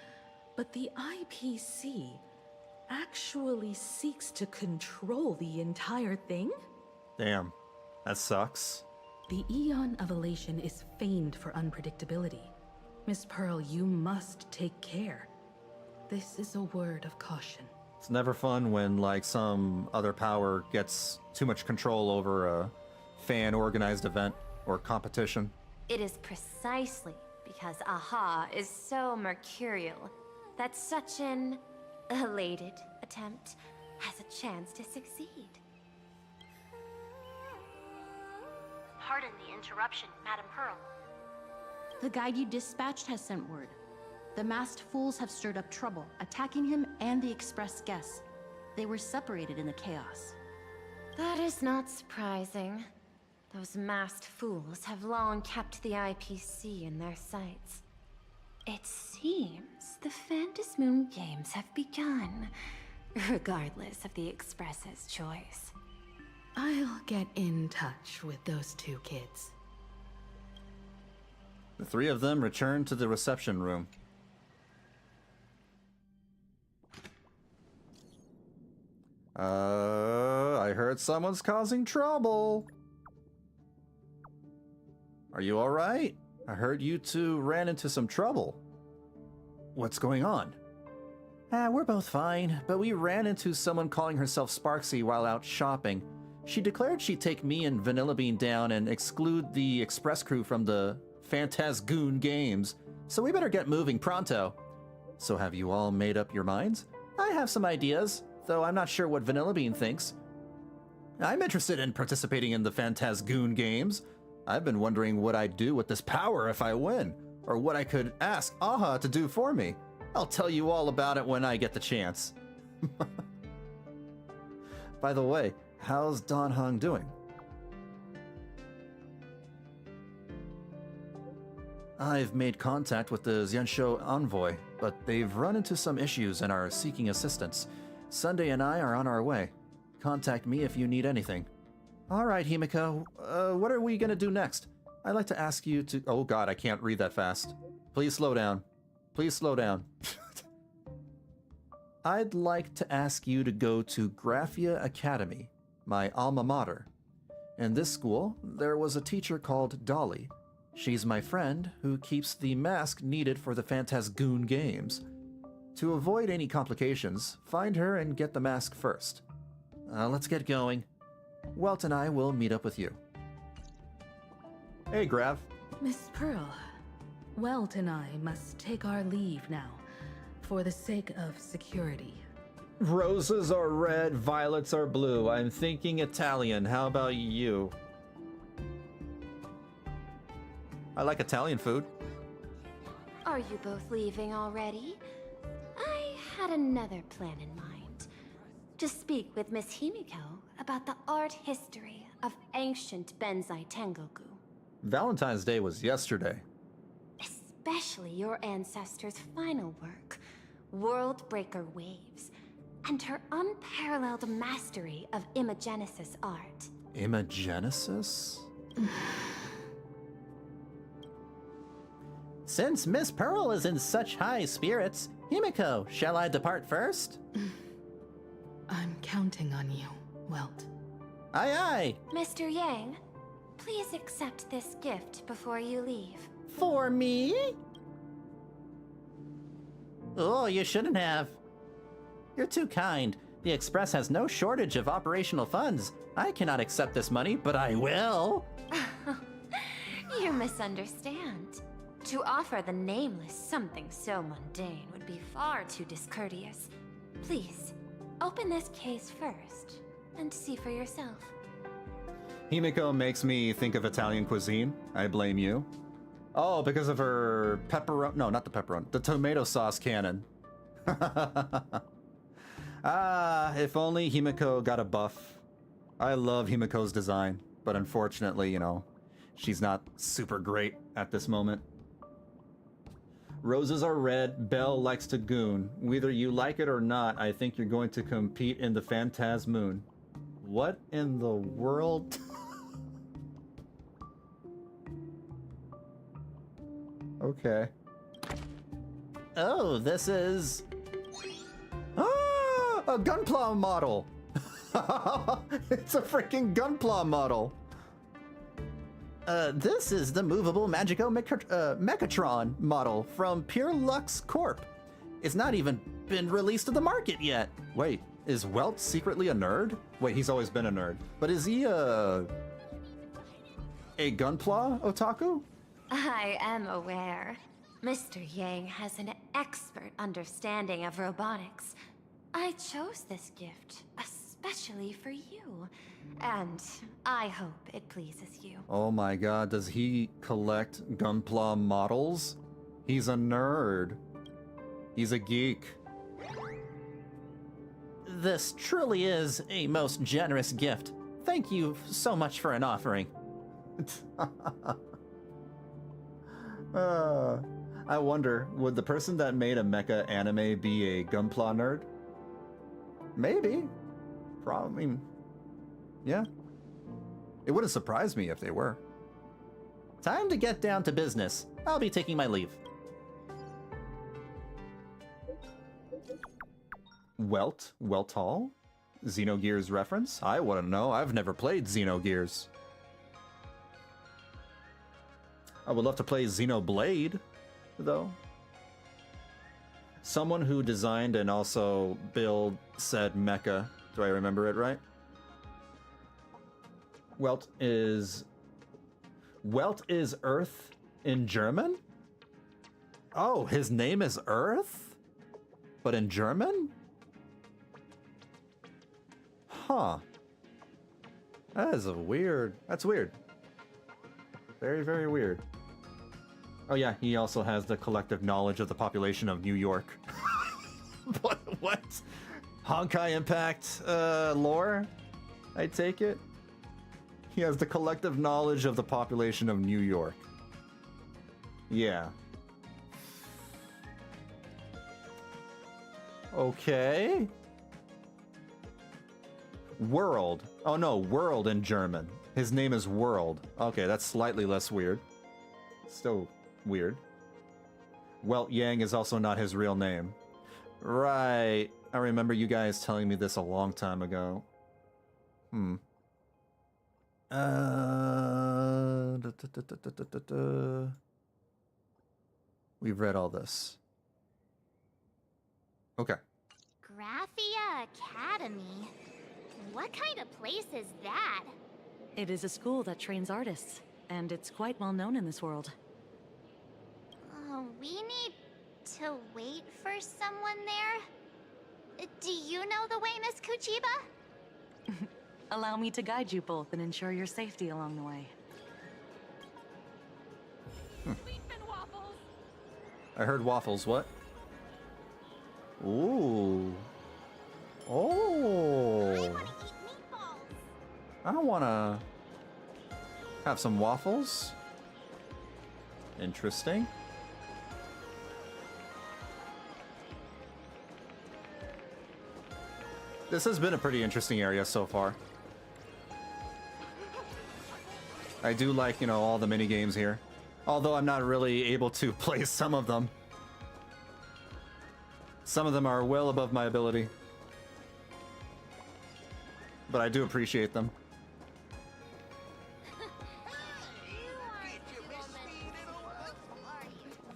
but the IPC actually seeks to control the entire thing? Damn, that sucks. The Eon of Elation is famed for unpredictability. Miss Pearl, you must take care. This is a word of caution. It's never fun when, like, some other power gets too much control over a fan-organized event or competition. It is precisely because AHA is so mercurial that such an elated attempt has a chance to succeed. Pardon the interruption, Madam Pearl. The guide you dispatched has sent word. The masked fools have stirred up trouble, attacking him and the express guests. They were separated in the chaos. That is not surprising. Those masked fools have long kept the IPC in their sights. It seems the Phantasmoon Games have begun, regardless of the Express's choice. I'll get in touch with those 2 kids. The 3 of them return to the reception room. I heard someone's causing trouble. Are you alright? I heard you 2 ran into some trouble. What's going on? We're both fine, but we ran into someone calling herself Sparxie while out shopping. She declared she'd take me and Vanillabean down and exclude the express crew from the Phantasgoon Games, so we better get moving pronto. So have you all made up your minds? I have some ideas, though I'm not sure what Vanillabean thinks. I'm interested in participating in the Phantasgoon Games. I've been wondering what I'd do with this power if I win, or what I could ask AHA to do for me. I'll tell you all about it when I get the chance. By the way, how's Dan Heng doing? I've made contact with the Xianshou envoy, but they've run into some issues and are seeking assistance. Sunday and I are on our way. Contact me if you need anything. All right, Himiko. What are we gonna do next? I'd like to ask you to... Oh god, I can't read that fast. Please slow down. Please slow down. I'd like to ask you to go to Graphia Academy, my alma mater. In this school, there was a teacher called Dolly. She's my friend who keeps the mask needed for the Phantasgoon Games. To avoid any complications, find her and get the mask first. Let's get going. Welt and I will meet up with you. Hey, Grav. Miss Pearl, Welt and I must take our leave now, for the sake of security. Roses are red, violets are blue. I'm thinking Italian. How about you? I like Italian food. Are you both leaving already? I had another plan in mind. To speak with Miss Himiko about the art history of ancient Benzai Tengoku. Valentine's Day was yesterday. Especially your ancestors' final work, World Breaker Waves, and her unparalleled mastery of imagenesis art. Imagenesis? Since Miss Pearl is in such high spirits, Himiko, shall I depart first? I'm counting on you, Welt. Aye, aye. Mr. Yang, please accept this gift before you leave. For me? Oh, you shouldn't have. You're too kind. The Express has no shortage of operational funds. I cannot accept this money, but I will. You misunderstand. To offer the Nameless something so mundane would be far too discourteous. Please, open this case first, and see for yourself. Himiko makes me think of Italian cuisine. I blame you. Oh, because of her pepperoni. No, not the pepperoni. The tomato sauce cannon. If only Himiko got a buff. I love Himiko's design, but unfortunately, you know, she's not super great at this moment. Roses are red, Belle likes to goon. Whether you like it or not, I think you're going to compete in the Phantasmoon. What in the world? Okay. Oh, this is... Ah, a Gunpla model! It's a freaking Gunpla model! This is the movable Magico Mechatron model from Pure Lux Corp. It's not even been released to the market yet. Wait, is Welt secretly a nerd? Wait, he's always been a nerd. But is he a Gunpla otaku? I am aware. Mr. Yang has an expert understanding of robotics. I chose this gift especially for you, and I hope it pleases you. Oh my god, does he collect Gunpla models? He's a nerd. He's a geek. This truly is a most generous gift. Thank you so much for an offering. I wonder, would the person that made a mecha anime be a Gunpla nerd? Maybe. Probably. Yeah. It wouldn't surprise me if they were. Time to get down to business. I'll be taking my leave. Weltall? Xenogears reference? I wouldn't know. I've never played Xenogears. I would love to play Xenoblade, though. Someone who designed and also built said mecha. Do I remember it right? Welt is Earth in German? Oh, his name is Earth? But in German? Huh. That's weird. Very, very weird. Oh yeah, he also has the collective knowledge of the population of New York. What? Honkai Impact lore? I take it? He has the collective knowledge of the population of New York. Yeah. Okay. World. Oh no, World in German. His name is World. Okay, that's slightly less weird. Still weird. Welt Yang is also not his real name. Right. I remember you guys telling me this a long time ago. We've read all this. Okay. Graphia Academy? What kind of place is that? It is a school that trains artists, and it's quite well known in this world. We need to wait for someone there? Do you know the way, Miss Kuchiba? Allow me to guide you both and ensure your safety along the way. I heard waffles. What? Ooh. Oh. I want to have some waffles. Interesting. This has been a pretty interesting area so far. I do like, you know, all the mini games here. Although I'm not really able to play some of them. Some of them are well above my ability. But I do appreciate them.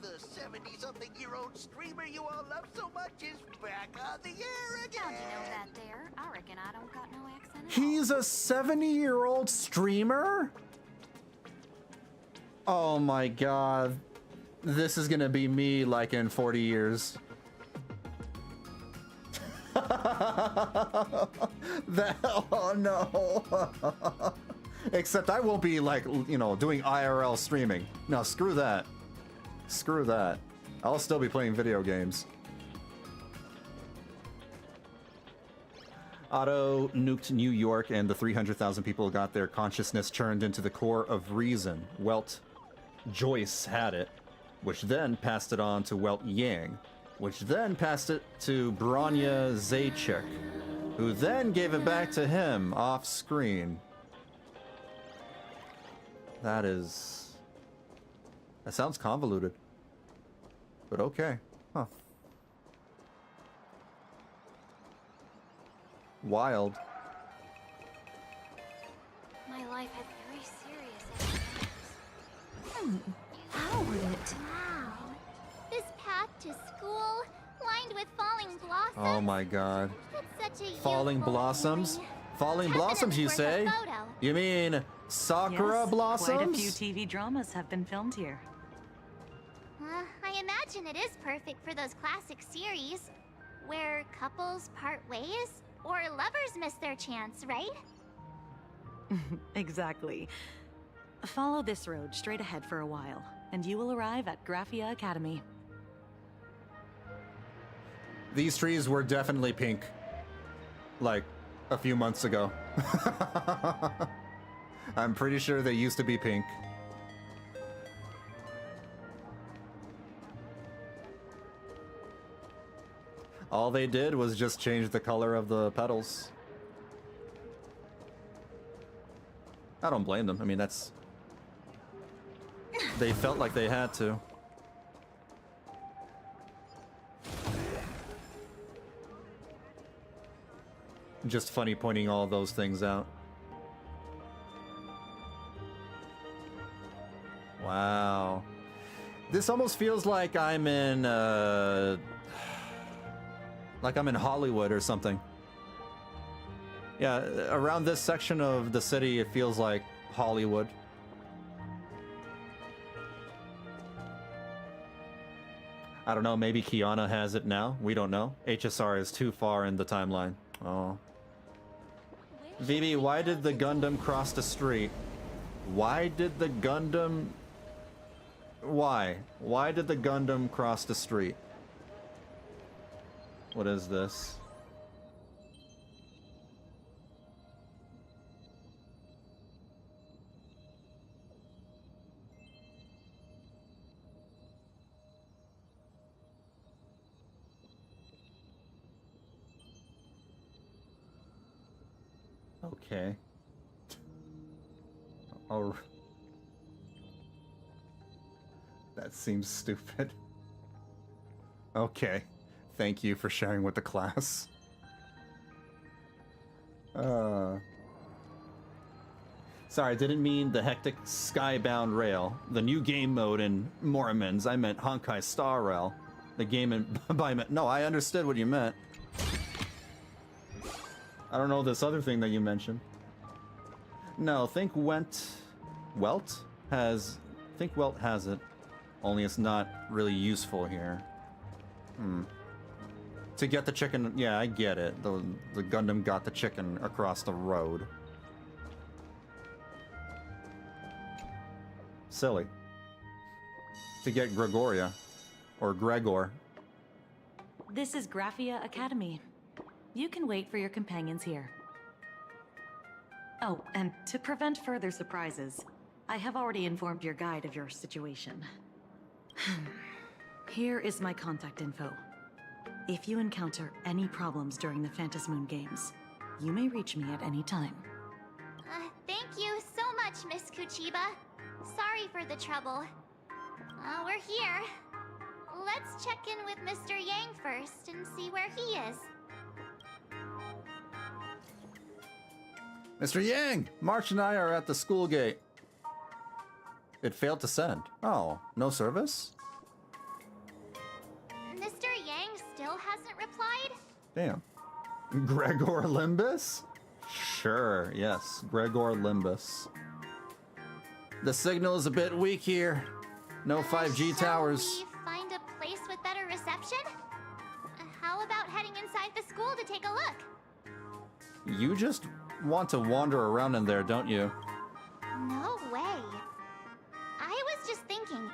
The 70-something-year-old streamer you all love so much is back on the air again. How'd you know that there? I reckon I don't got no accent at He's a 70-year-old streamer? Oh my god. This is gonna be me like in 40 years. Oh no. Except I won't be like, you know, doing IRL streaming. No, screw that. Screw that. I'll still be playing video games. Otto nuked New York and the 300,000 people got their consciousness churned into the core of reason. Welt Joyce had it, which then passed it on to Welt Yang, which then passed it to Bronya Zaechek, who then gave it back to him off screen. That sounds convoluted. But okay. Huh. Wild. My life had very serious ends. How would it? Wow. This path to school, lined with falling blossoms. Oh my god. That's such a Falling youthful blossoms? feeling. Falling 10 blossoms, you minutes worth say? of photo. You mean Sakura Yes, blossoms? Quite a few TV dramas have been filmed here. I imagine it is perfect for those classic series where couples part ways or lovers miss their chance, right? Exactly. Follow this road straight ahead for a while, and you will arrive at Graphia Academy. These trees were definitely pink. Like, a few months ago. I'm pretty sure they used to be pink. All they did was just change the color of the petals. I don't blame them. I mean, that's... They felt like they had to. Just funny pointing all those things out. Wow. This almost feels like I'm in, like I'm in Hollywood or something. Yeah, around this section of the city, it feels like Hollywood. I don't know, maybe Kiana has it now. We don't know. HSR is too far in the timeline. Oh. Vivi, why did the Gundam cross the street? Why did the Gundam... Why? Why did the Gundam cross the street? What is this? Okay. Oh. That seems stupid. Okay. Thank you for sharing with the class. Sorry, I didn't mean the hectic Skybound Rail. The new game mode in Mormons. I meant Honkai Star Rail. The game in... No, I understood what you meant. I don't know this other thing that you mentioned. No, think Welt has it. Only it's not really useful here. To get the chicken, yeah, I get it. The Gundam got the chicken across the road. Silly. To get Gregoria. Or Gregor. This is Graphia Academy. You can wait for your companions here. Oh, and to prevent further surprises, I have already informed your guide of your situation. Here is my contact info. If you encounter any problems during the Phantasmoon Games, you may reach me at any time. Thank you so much, Miss Kuchiba. Sorry for the trouble. We're here. Let's check in with Mr. Yang first and see where he is. Mr. Yang! March and I are at the school gate. It failed to send. Oh, no service? Mr. Yang still hasn't replied? Damn. Gregor Limbus? Sure, yes. Gregor Limbus. The signal is a bit weak here. No 5G towers. Shall we find a place with better reception? How about heading inside the school to take a look? You just want to wander around in there, don't you? No way. I was just thinking,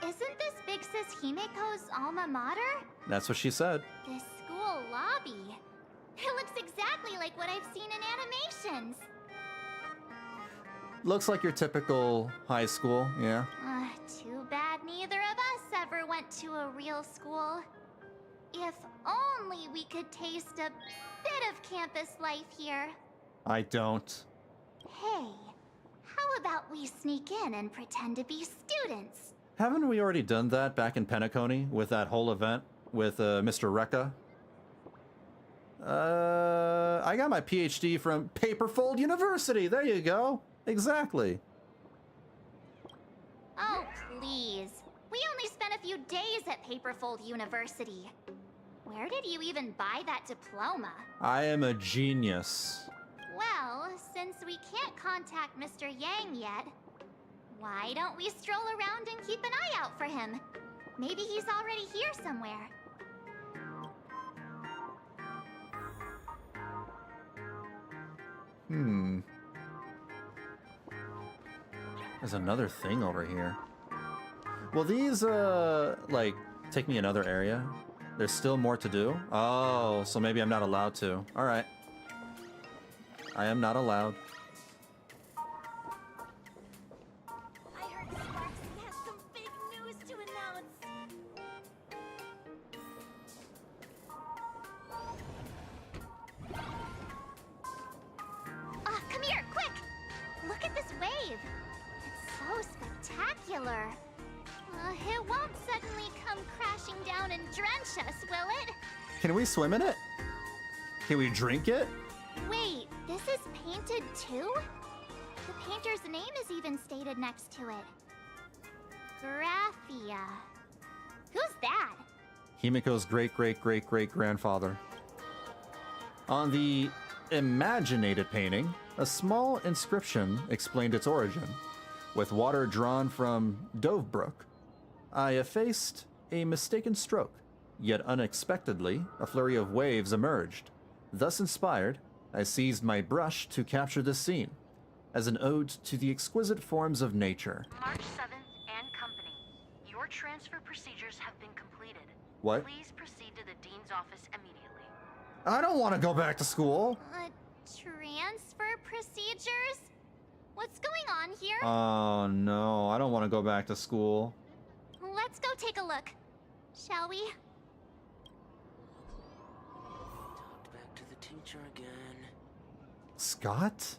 isn't this Big Sis Himiko's alma mater? That's what she said. This school lobby. It looks exactly like what I've seen in animations. Looks like your typical high school, yeah. Too bad neither of us ever went to a real school. If only we could taste a bit of campus life here. I don't. Hey, how about we sneak in and pretend to be students? Haven't we already done that back in Penacony with that whole event with Mr. Rekka? I got my PhD from Paperfold University. There you go. Exactly. Oh, please. We only spent a few days at Paperfold University. Where did you even buy that diploma? I am a genius. Well, since we can't contact Mr. Yang yet, why don't we stroll around and keep an eye out for him? Maybe he's already here somewhere. There's another thing over here. Will these, like, take me another area? There's still more to do? Oh, so maybe I'm not allowed to. Alright. I am not allowed. I heard Sparxie has some big news to announce. Come here, quick! Look at this wave. It's so spectacular. It won't suddenly come crashing down and drench us, will it? Can we swim in it? Can we drink it? Wait, this is painted too? The painter's name is even stated next to it. Graphia. Who's that? Himiko's great-great-great-great-grandfather. On the imaginated painting, a small inscription explained its origin, with water drawn from Dovebrook. I effaced a mistaken stroke, yet unexpectedly, a flurry of waves emerged. Thus inspired, I seized my brush to capture this scene, as an ode to the exquisite forms of nature. March 7th and company. Your transfer procedures have been completed. What? Please proceed to the dean's office immediately. I don't want to go back to school. Transfer procedures? What's going on here? Oh no, I don't want to go back to school. Let's go take a look, shall we? Talked back to the teacher again. Scott?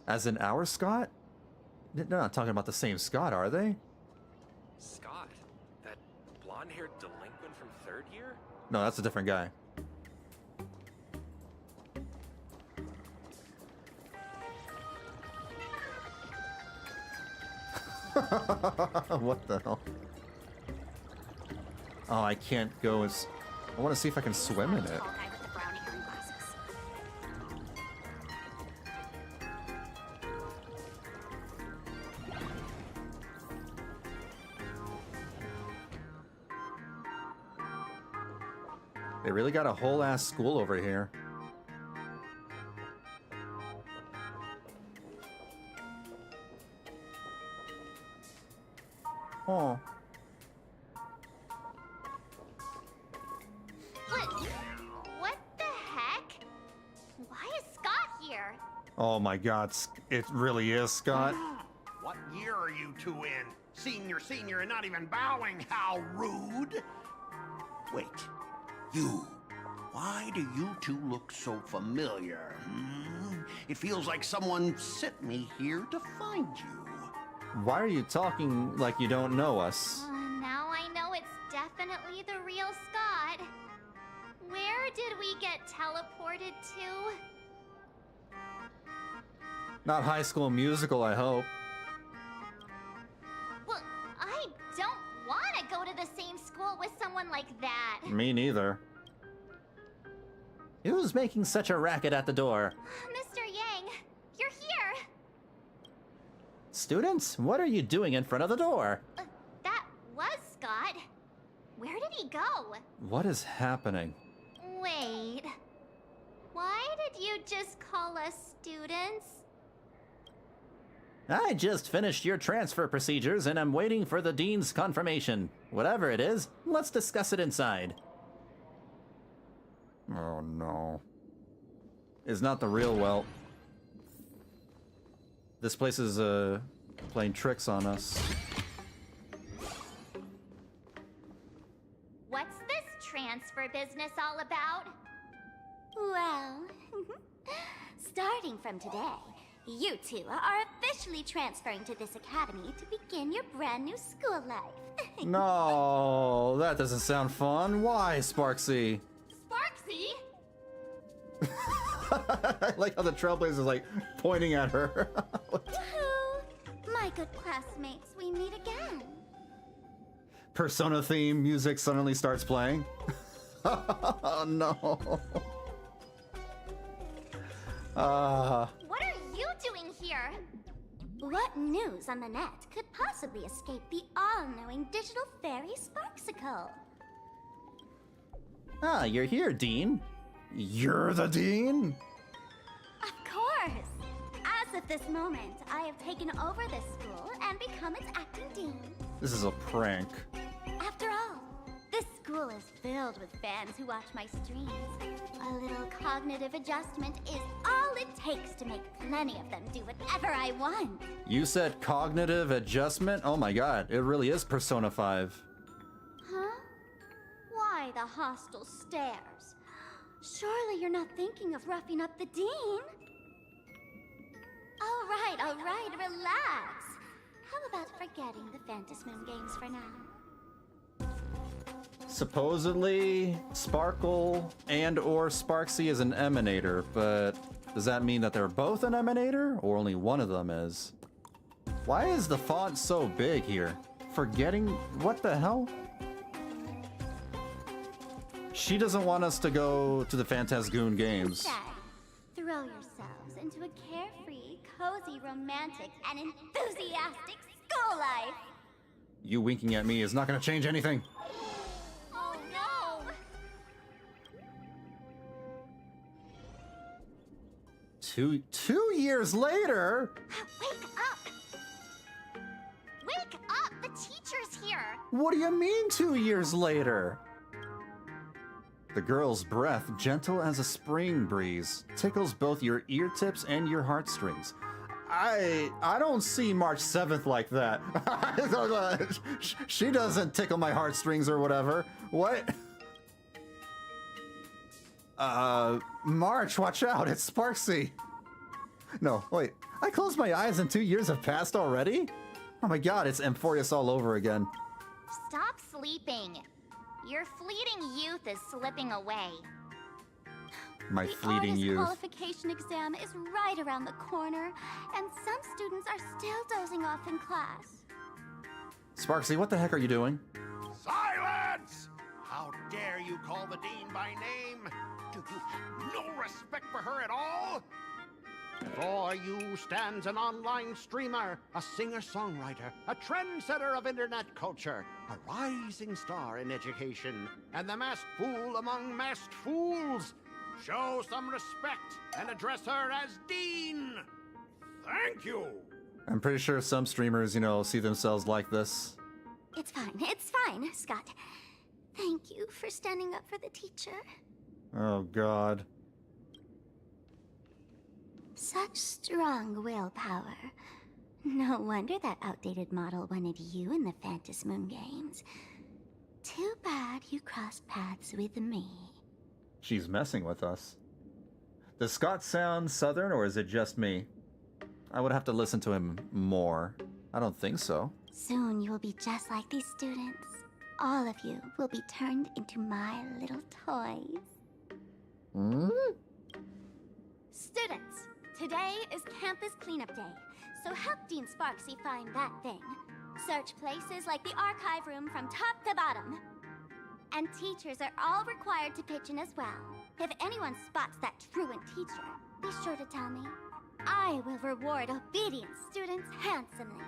As in our Scott? They're not talking about the same Scott, are they? Scott? That blonde-haired delinquent from 3rd year? No, that's a different guy. What the hell? Oh, I can't go as... I want to see if I can swim in it. They really got a whole ass school over here. Oh. What the heck? Why is Scott here? Oh my god, it really is Scott. What year are you two in? Senior, and not even bowing. How rude. Wait, you. Why do you two look so familiar? It feels like someone sent me here to find you. Why are you talking like you don't know us? Now I know it's definitely the real Scott. Where did we get teleported to? Not High School Musical, I hope. Well, I don't want to go to the same school with someone like that. Me neither. Who's making such a racket at the door? Mr. Yang, you're here. Students, what are you doing in front of the door? That was Scott. Where did he go? What is happening? Wait. Why did you just call us students? I just finished your transfer procedures and I'm waiting for the dean's confirmation. Whatever it is, let's discuss it inside. Oh no. It's not the real well. This place is playing tricks on us. What's this transfer business all about? Well, starting from today, you two are officially transferring to this academy to begin your brand new school life. No, that doesn't sound fun. Why, Sparxie? Sparxie? I like how the Trailblazer's like pointing at her. My good classmates, we meet again. Persona theme music suddenly starts playing. Oh no. What are you doing here? What news on the net could possibly escape the all-knowing digital fairy Sparxicle? Ah, you're here, Dean. You're the dean? Of course! As of this moment, I have taken over this school and become its acting dean. This is a prank. After all, this school is filled with fans who watch my streams. A little cognitive adjustment is all it takes to make plenty of them do whatever I want. You said cognitive adjustment? Oh my god, it really is Persona 5. Huh? Why the hostile stares? Surely you're not thinking of roughing up the dean? All right, relax. How about forgetting the Phantasmoon games for now? Supposedly, Sparkle and or Sparxie is an emanator, but does that mean that they're both an emanator, or only one of them is? Why is the font so big here? Forgetting... what the hell? She doesn't want us to go to the Phantasgoon games. Instead, throw yourselves into a carefree, cozy, romantic, and enthusiastic school life. You winking at me is not going to change anything. Oh no! Two years later? Wake up! Wake up! The teacher's here! What do you mean 2 years later? The girl's breath, gentle as a spring breeze, tickles both your ear tips and your heartstrings. I don't see March 7th like that. She doesn't tickle my heartstrings or whatever. What? March, watch out, it's Sparxie. No, wait, I closed my eyes and 2 years have passed already? Oh my god, it's Amphorius all over again. Stop sleeping. Your fleeting youth is slipping away. My fleeting youth. The qualification exam is right around the corner, and some students are still dozing off in class. Sparxie, what the heck are you doing? Silence! How dare you call the dean by name? Do you have no respect for her at all? Before you stands an online streamer, a singer-songwriter, a trendsetter of internet culture, a rising star in education, and the masked fool among masked fools. Show some respect and address her as Dean. Thank you. I'm pretty sure some streamers, see themselves like this. It's fine, Scott. Thank you for standing up for the teacher. Oh god. Such strong willpower. No wonder that outdated model wanted you in the Phantasmoon games. Too bad you crossed paths with me. She's messing with us. Does Scott sound southern, or is it just me? I would have to listen to him more. I don't think so. Soon you will be just like these students. All of you will be turned into my little toys. Hmm? Students, today is campus cleanup day, so help Dean Sparxie find that thing. Search places like the archive room from top to bottom. And teachers are all required to pitch in as well. If anyone spots that truant teacher, be sure to tell me. I will reward obedient students handsomely.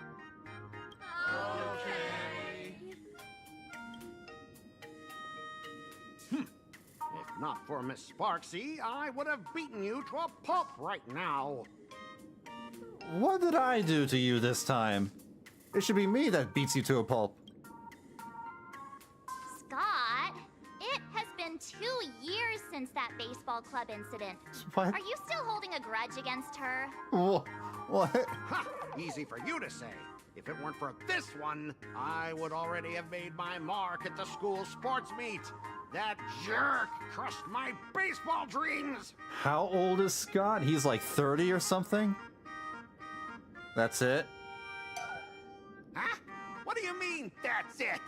If not for Miss Sparxie, I would have beaten you to a pulp right now. What did I do to you this time? It should be me that beats you to a pulp. Scott, it has been 2 years since that baseball club incident. What? Are you still holding a grudge against her? What? Ha! Easy for you to say. If it weren't for this one, I would already have made my mark at the school sports meet. That jerk crushed my baseball dreams! How old is Scott? He's like 30 or something? That's it? Huh? What do you mean, that's it?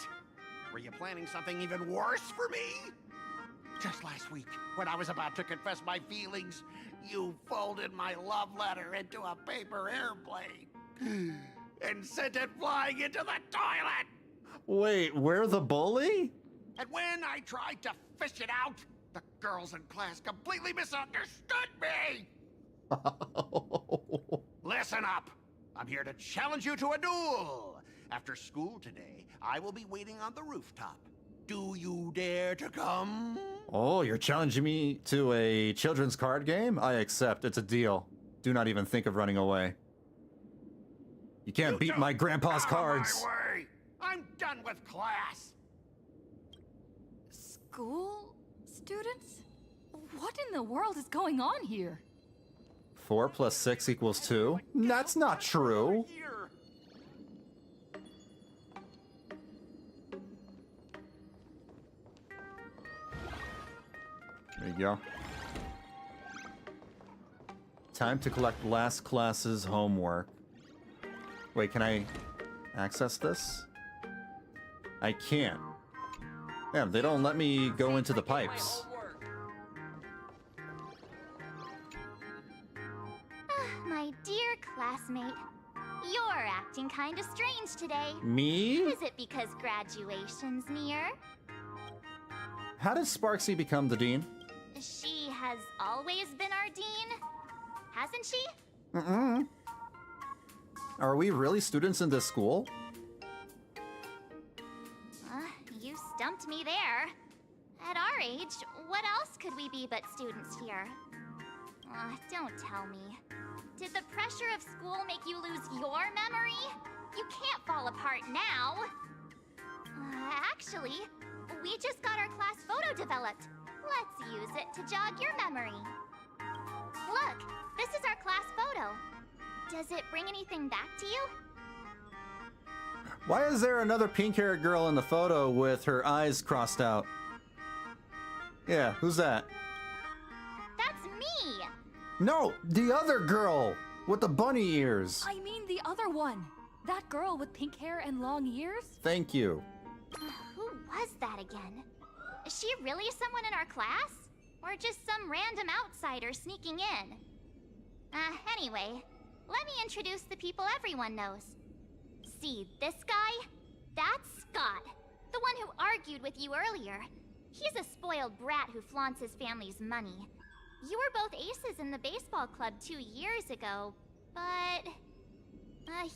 Were you planning something even worse for me? Just last week, when I was about to confess my feelings, you folded my love letter into a paper airplane and sent it flying into the toilet! Wait, we're the bully? And when I tried to fish it out, the girls in class completely misunderstood me! Listen up! I'm here to challenge you to a duel! After school today, I will be waiting on the rooftop. Do you dare to come? Oh, you're challenging me to a children's card game? I accept. It's a deal. Do not even think of running away. You can't beat my grandpa's cards. My way. I'm done with class. School students? What in the world is going on here? 4 + 6 = 2? That's not true. There you go. Time to collect last class's homework. Wait, can I access this? I can't. Damn, they don't let me go into the pipes. My dear classmate, you're acting kinda strange today. Me? Is it because graduation's near? How did Sparxie become the dean? She has always been our dean, hasn't she? Mm-mm. Are we really students in this school? You stumped me there. At our age, what else could we be but students here? Don't tell me. Did the pressure of school make you lose your memory? You can't fall apart now. Actually, we just got our class photo developed. Let's use it to jog your memory. Look, this is our class photo. Does it bring anything back to you? Why is there another pink-haired girl in the photo with her eyes crossed out? Yeah, who's that? That's me! No, the other girl with the bunny ears. I mean the other one. That girl with pink hair and long ears? Thank you. Who was that again? Is she really someone in our class? Or just some random outsider sneaking in? Anyway, let me introduce the people everyone knows. See this guy? That's Scott, the one who argued with you earlier. He's a spoiled brat who flaunts his family's money. You were both aces in the baseball club 2 years ago, but...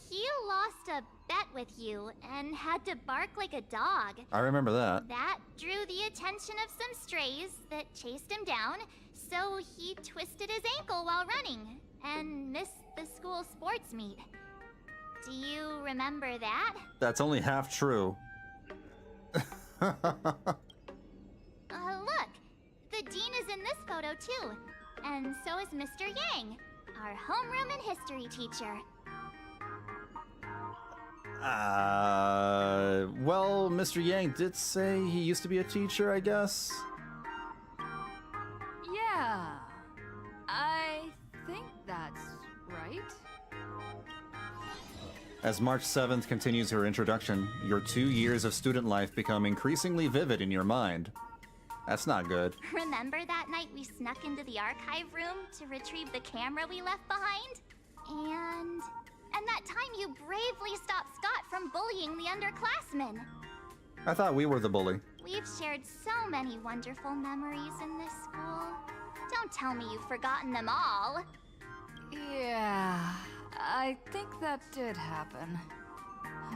he lost a bet with you and had to bark like a dog. I remember that. That drew the attention of some strays that chased him down, so he twisted his ankle while running and missed the school sports meet. Do you remember that? That's only half true. Look, the dean is in this photo too, and so is Mr. Yang, our homeroom and history teacher. Well, Mr. Yang did say he used to be a teacher, I guess. Yeah, I think that's right. As March 7th continues her introduction, your 2 years of student life become increasingly vivid in your mind. That's not good. Remember that night we snuck into the archive room to retrieve the camera we left behind? And that time you bravely stopped Scott from bullying the underclassmen. I thought we were the bully. We've shared so many wonderful memories in this school. Don't tell me you've forgotten them all. Yeah, I think that did happen.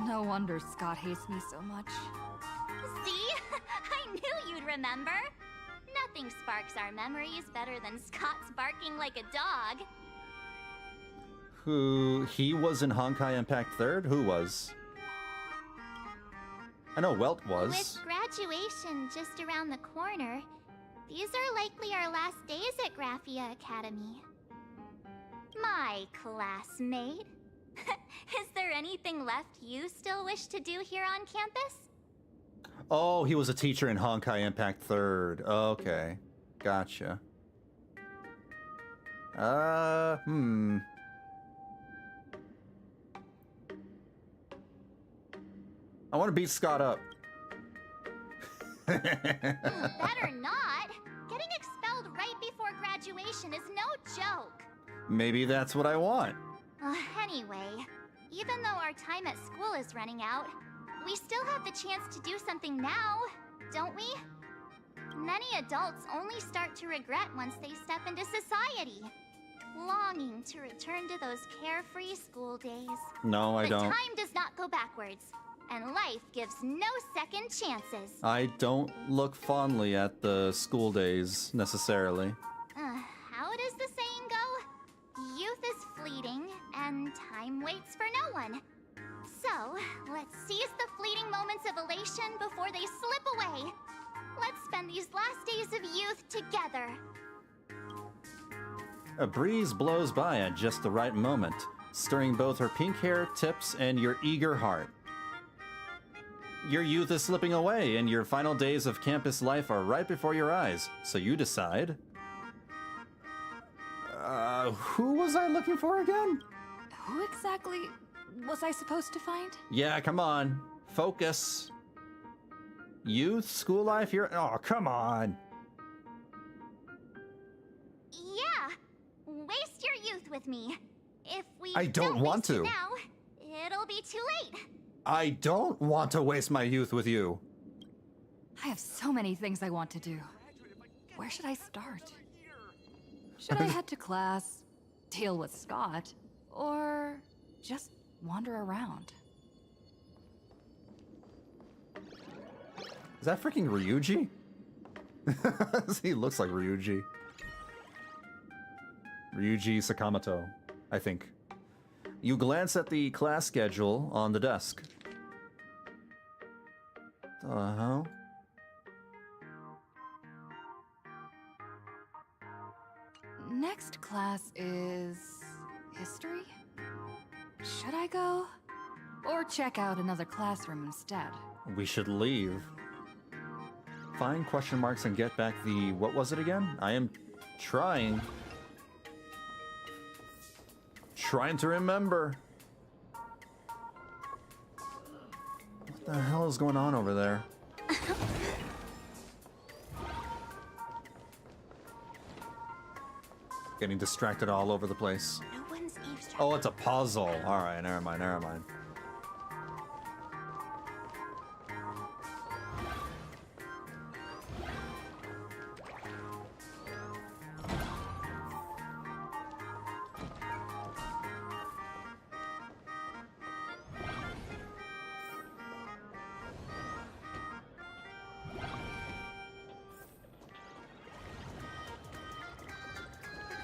No wonder Scott hates me so much. See? I knew you'd remember. Nothing sparks our memories better than Scott's barking like a dog. He was in Honkai Impact 3rd? Who was? I know Welt was. With graduation just around the corner, these are likely our last days at Graphia Academy. My classmate. Is there anything left you still wish to do here on campus? Oh, he was a teacher in Honkai Impact 3rd. Okay. Gotcha. I want to beat Scott up. Better not. Getting expelled right before graduation is no joke. Maybe that's what I want. Anyway, even though our time at school is running out, we still have the chance to do something now, don't we? Many adults only start to regret once they step into society, longing to return to those carefree school days. No, I don't. But time does not go backwards, and life gives no second chances. I don't look fondly at the school days, necessarily. How does the saying go? Youth is fleeting, and time waits for no one. So, let's seize the fleeting moments of elation before they slip away. Let's spend these last days of youth together. A breeze blows by at just the right moment, stirring both her pink hair tips and your eager heart. Your youth is slipping away, and your final days of campus life are right before your eyes, so you decide... who was I looking for again? Who exactly was I supposed to find? Yeah, come on. Focus. Youth, school life, you're... Oh, come on. Yeah, waste your youth with me. If we I don't want to. Now, it'll be too late. I don't want to waste my youth with you. I have so many things I want to do. Where should I start? Should I head to class, deal with Scott, or just wander around? Is that freaking Ryuji? He looks like Ryuji. Ryuji Sakamoto, I think. You glance at the class schedule on the desk. Uh-huh. Next class is... history? Should I go? Or check out another classroom instead? We should leave. Find question marks and get back the... What was it again? I am trying to remember. What the hell is going on over there? Getting distracted all over the place. No one's eavesdropping. Oh, it's a puzzle. Alright, never mind, never mind.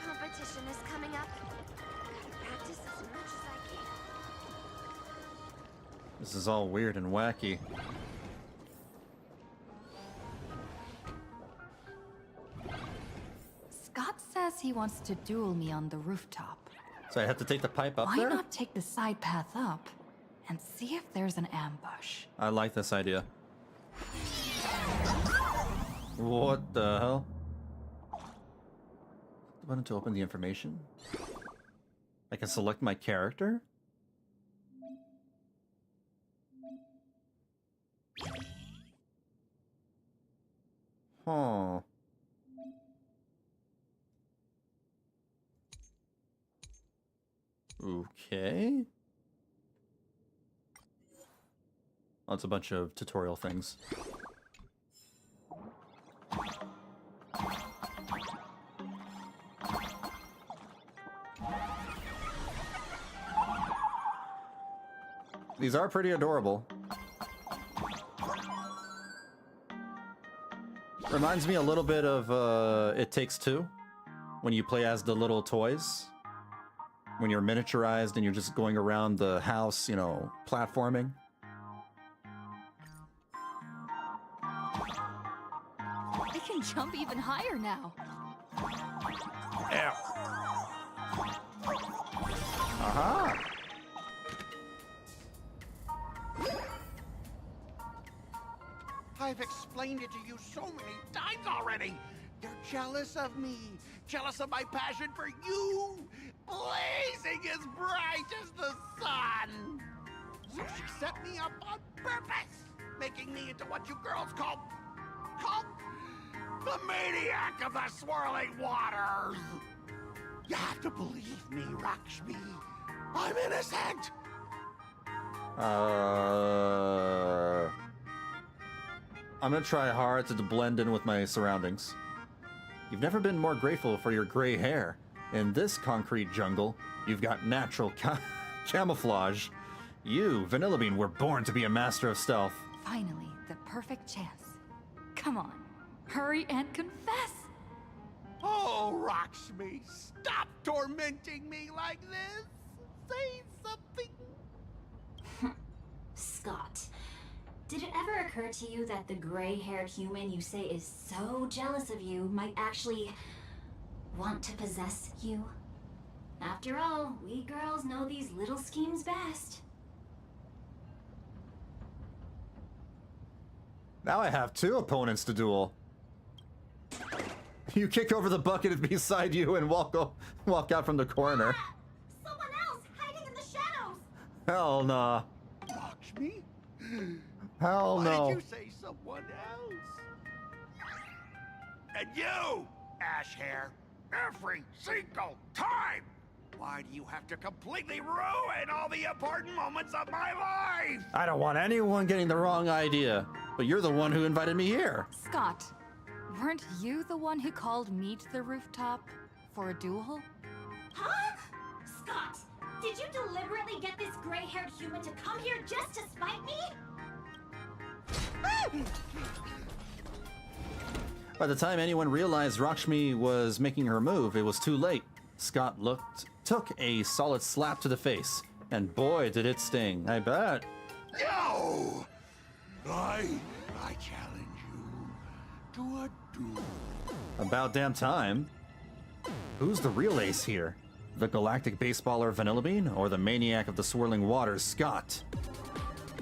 Competition is coming up. Gotta practice as much as I can. This is all weird and wacky. Scott says he wants to duel me on the rooftop. So I have to take the pipe up Why there? not take the side path up and see if there's an ambush? I like this idea. What the hell? The button to open the information? I can select my character? Huh. Okay. Oh, it's a bunch of tutorial things. These are pretty adorable. Reminds me a little bit of It Takes Two, when you play as the little toys. When you're miniaturized and you're just going around the house, you know, platforming. I can jump even higher now. Yeah. Aha! I've explained it to you so many times already. You're jealous of me, jealous of my passion for you, blazing as bright as the sun. So she set me up on purpose, making me into what you girls call the maniac of the swirling waters. You have to believe me, Rakshmi. I'm innocent. I'm gonna try hard to blend in with my surroundings. You've never been more grateful for your gray hair. In this concrete jungle, you've got natural camouflage. You, Vanillabean, were born to be a master of stealth. Finally, the perfect chance. Come on, hurry and confess. Oh, Rakshmi, stop tormenting me like this. Say something. Scott, did it ever occur to you that the gray-haired human you say is so jealous of you might actually want to possess you? After all, we girls know these little schemes best. Now I have two opponents to duel. You kick over the bucket beside you and walk out from the corner. Ah! Someone else hiding in the shadows! Hell nah. Lakshmi? Hell no. Why did you say someone else? And you, Ash Hair, every single time! Why do you have to completely ruin all the important moments of my life? I don't want anyone getting the wrong idea, but you're the one who invited me here. Scott, weren't you the one who called me to the rooftop for a duel? Huh? Scott, did you deliberately get this gray-haired human to come here just to spite me? By the time anyone realized Rakshmi was making her move, it was too late. Scott took a solid slap to the face, and boy did it sting, I bet. No! I challenge you to a duel. About damn time. Who's the real ace here? The galactic baseballer Vanillabean, or the maniac of the swirling waters, Scott?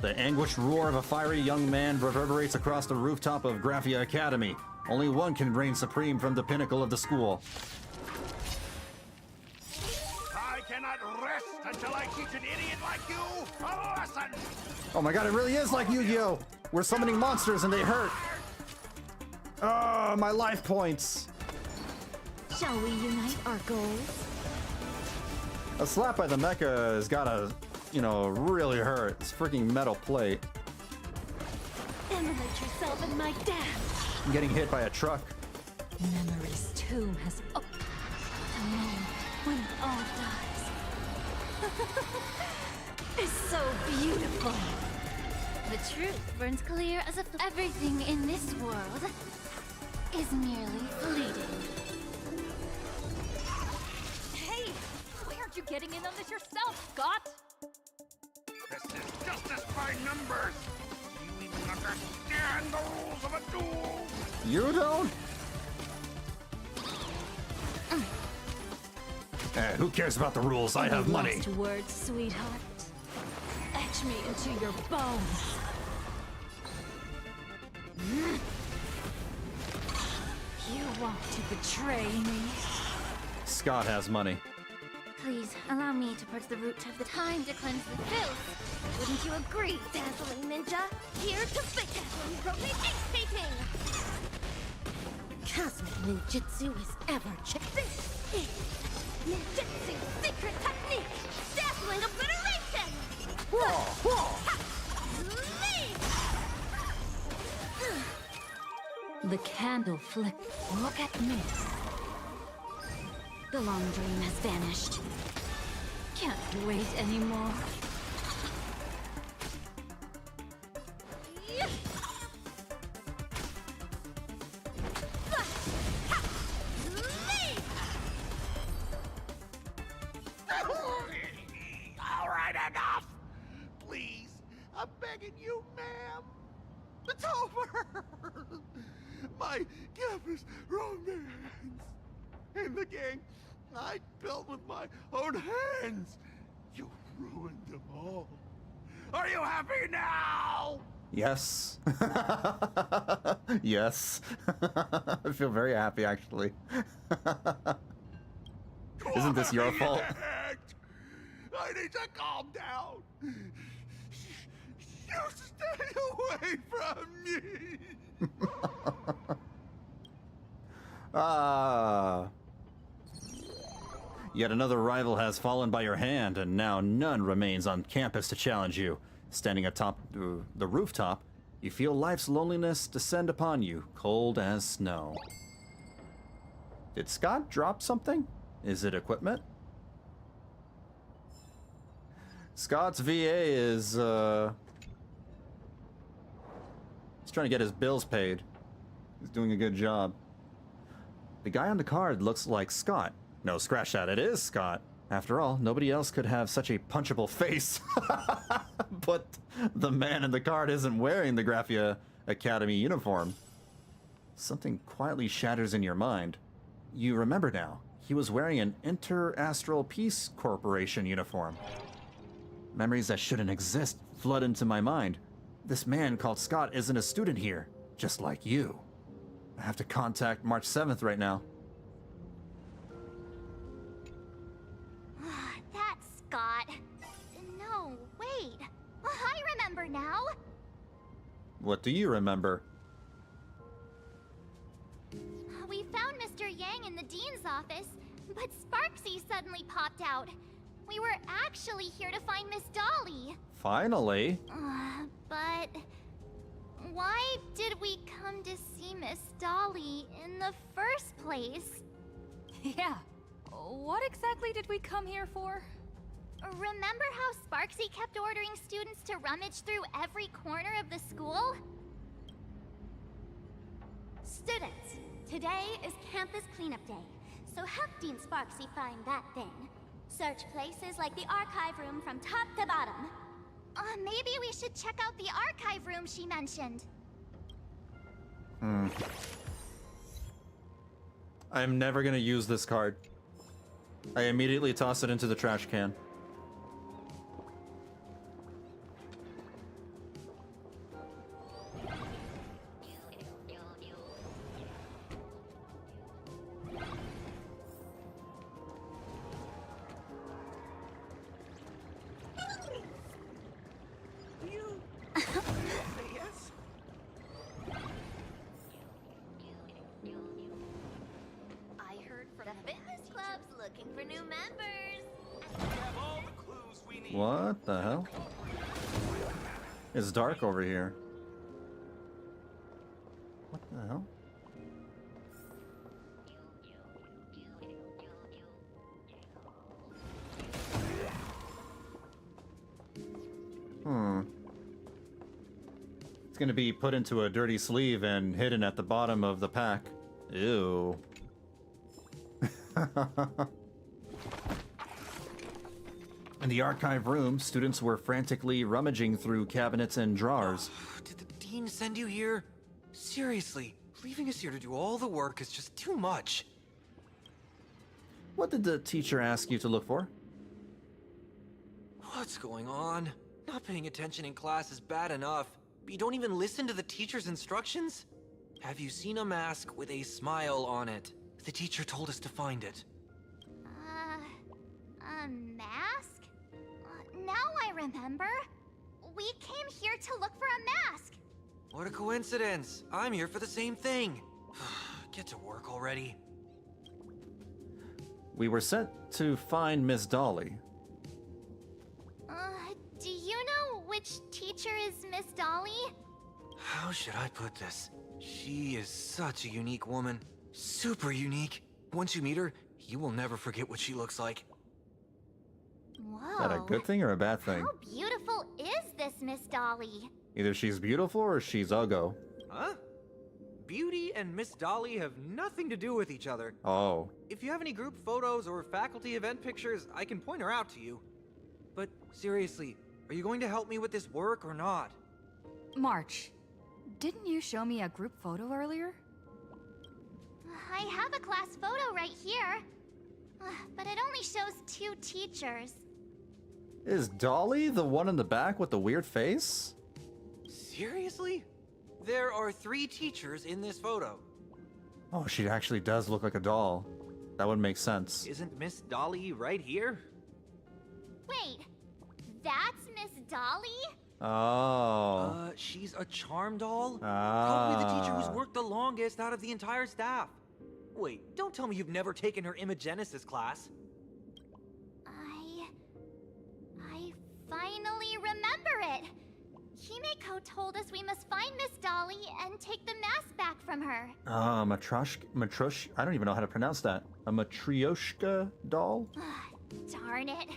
The anguished roar of a fiery young man reverberates across the rooftop of Graphia Academy. Only one can reign supreme from the pinnacle of the school. I cannot rest until I teach an idiot like you a lesson! Oh my god, it really is like Yu-Gi-Oh! We're summoning monsters and they hurt! Ah, my life points! Shall we unite our goals? A slap by the mecha has gotta, you know, really hurt. It's freaking metal plate. Immolate yourself in my dance! I'm getting hit by a truck. Memory's tomb has opened. The moment when all dies. It's so beautiful. The truth burns clear as if everything in this world is merely fleeting. Hey, why aren't you getting in on this yourself, Scott? This is justice by numbers! Do you even understand the rules of a duel? You don't? Who cares about the rules? I have money. Lost words, sweetheart. Etch me into your bones. You want to betray me? Scott has money. Please, allow me to purge the root of the time to cleanse the filth. Wouldn't you agree, dazzling ninja? Here to fix dazzling propane ink painting! Cosmic ninjutsu is ever changing. Ninjutsu secret technique! Dazzling obliteration! The candle flick. Look at me. The long dream has vanished. Can't wait anymore. right, enough! Please, I'm begging you, ma'am. It's over! My campus romance and the gang I built with my own hands. You ruined them all. Are you happy now? Yes. Yes. I feel very happy, actually. Isn't this your fault? I need to calm down. You stay away from me. Ah. Yet another rival has fallen by your hand, and now none remains on campus to challenge you. Standing atop the rooftop, you feel life's loneliness descend upon you, cold as snow. Did Scott drop something? Is it equipment? Scott's VA is, he's trying to get his bills paid. He's doing a good job. The guy on the card looks like Scott. No, scratch that, it is Scott. After all, nobody else could have such a punchable face. But the man in the card isn't wearing the Graphia Academy uniform. Something quietly shatters in your mind. You remember now, he was wearing an Inter-Astral Peace Corporation uniform. Memories that shouldn't exist flood into my mind. This man called Scott isn't a student here, just like you. I have to contact March 7th right now. That's Scott. No, wait. I remember now. What do you remember? We found Mr. Yang in the dean's office, but Sparxie suddenly popped out. We were actually here to find Miss Dolly. Finally? But why did we come to see Miss Dolly in the first place? Yeah. What exactly did we come here for? Remember how Sparxie kept ordering students to rummage through every corner of the school? Students, today is campus cleanup day, so help Dean Sparxie find that thing. Search places like the archive room from top to bottom. Maybe we should check out the archive room she mentioned. I'm never gonna use this card. I immediately toss it into the trash can. I heard from the fitness club's looking for new members. What the hell? It's dark over here. What the hell? It's gonna be put into a dirty sleeve and hidden at the bottom of the pack. Ew. In the archive room, students were frantically rummaging through cabinets and drawers. Did the dean send you here? Seriously, leaving us here to do all the work is just too much. What did the teacher ask you to look for? What's going on? Not paying attention in class is bad enough, but you don't even listen to the teacher's instructions? Have you seen a mask with a smile on it? The teacher told us to find it. A mask? Now I remember. We came here to look for a mask. What a coincidence. I'm here for the same thing. Get to work already. We were sent to find Miss Dolly. Do you know which teacher is Miss Dolly? How should I put this? She is such a unique woman. Super unique. Once you meet her, you will never forget what she looks like. Whoa. Is that a good thing or a bad thing? How beautiful is this Miss Dolly? Either she's beautiful or she's uggo. Huh? Beauty and Miss Dolly have nothing to do with each other. Oh. If you have any group photos or faculty event pictures, I can point her out to you. But Seriously, are you going to help me with this work or not? March, didn't you show me a group photo earlier? I have a class photo right here. But it only shows 2 teachers. Is Dolly the one in the back with the weird face? Seriously? There are 3 teachers in this photo. Oh, she actually does look like a doll. That would make sense. Isn't Miss Dolly right here? Wait, that's Miss Dolly? Oh. She's a charm doll? Ah. Probably the teacher who's worked the longest out of the entire staff. Wait, don't tell me you've never taken her Imagenesis class. I finally remember it. Himeko told us we must find Miss Dolly and take the mask back from her. Matryoshka, I don't even know how to pronounce that. A Matryoshka doll? Darn it.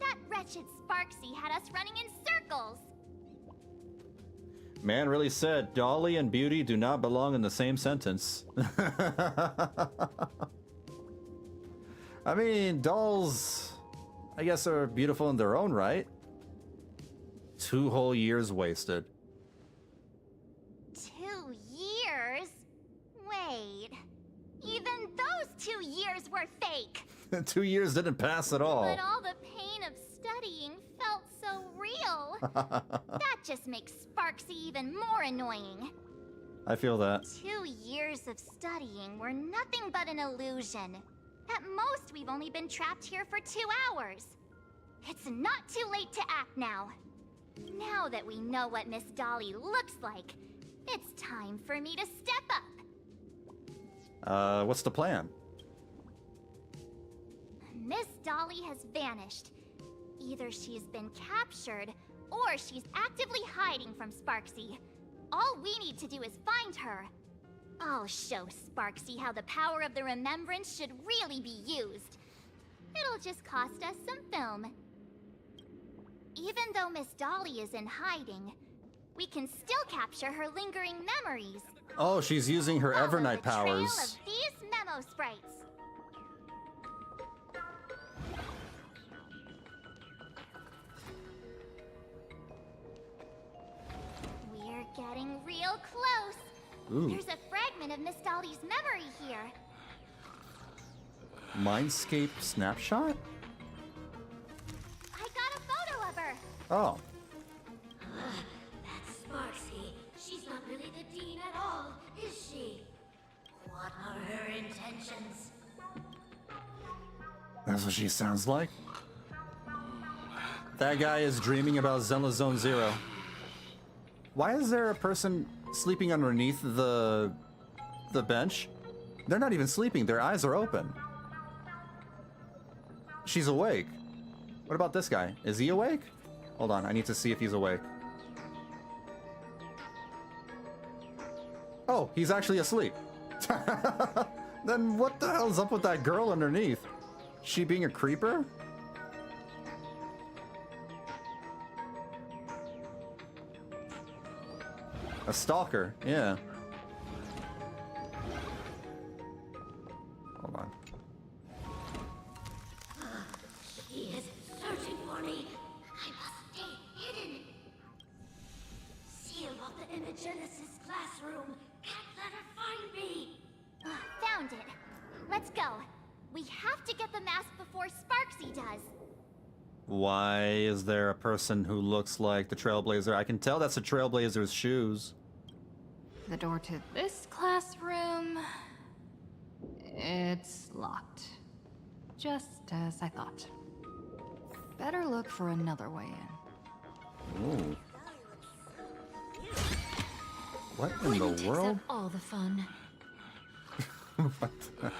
That wretched Sparxie had us running in circles. Man really said, Dolly and beauty do not belong in the same sentence. I mean, dolls, I guess, are beautiful in their own right. 2 whole years wasted. 2 years? Wait. Even those 2 years were fake. 2 years didn't pass at all. But all the pain of studying felt so real. That just makes Sparxie even more annoying. I feel that. 2 years of studying were nothing but an illusion. At most, we've only been trapped here for 2 hours. It's not too late to act now. Now that we know what Miss Dolly looks like, it's time for me to step up. What's the plan? Miss Dolly has vanished. Either she's been captured, or she's actively hiding from Sparxie. All we need to do is find her. I'll show Sparxie how the power of the remembrance should really be used. It'll just cost us some film. Even though Miss Dolly is in hiding, we can still capture her lingering memories. Oh, she's using her Follow Evernight the trail powers. of these memo sprites. We're getting real close. Ooh. There's a fragment of Miss Dolly's memory here. Mindscape snapshot? I got a photo of her. Oh. That's Sparxie. She's not really the dean at all, is she? What are her intentions? That's what she sounds like. That guy is dreaming about Zenless Zone Zero. Why is there a person sleeping underneath the bench? They're not even sleeping, their eyes are open. She's awake. What about this guy? Is he awake? Hold on, I need to see if he's awake. Oh, he's actually asleep. Then what the hell's up with that girl underneath? She being a creeper? A stalker, yeah. Hold on. She is searching for me. I must stay hidden. Seal off the Imagenesis classroom. Can't let her find me. Found it. Let's go. We have to get the mask before Sparxie does. Why is there a person who looks like the Trailblazer? I can tell that's the Trailblazer's shoes. The door to this classroom... it's locked. Just as I thought. Better look for another way in. Ooh. What in the Takes world? out all the fun. What the...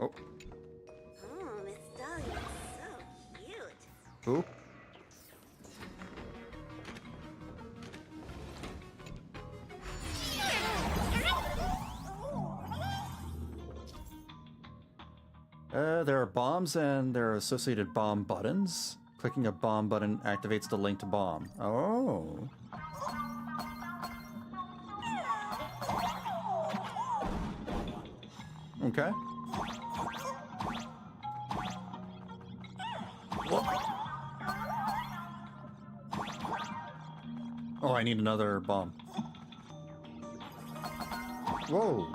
Oh. Oh, Miss Dolly looks so cute. Who? There are bombs and there are associated bomb buttons. Clicking a bomb button activates the linked bomb. Oh. Okay. Oh, I need another bomb. Whoa.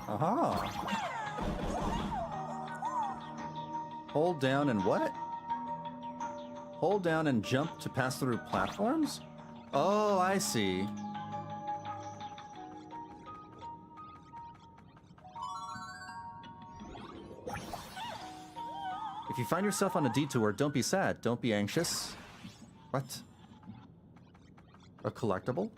Aha. Hold down and what? Hold down and jump to pass through platforms? Oh, I see. If you find yourself on a detour, don't be sad. Don't be anxious. What? A collectible?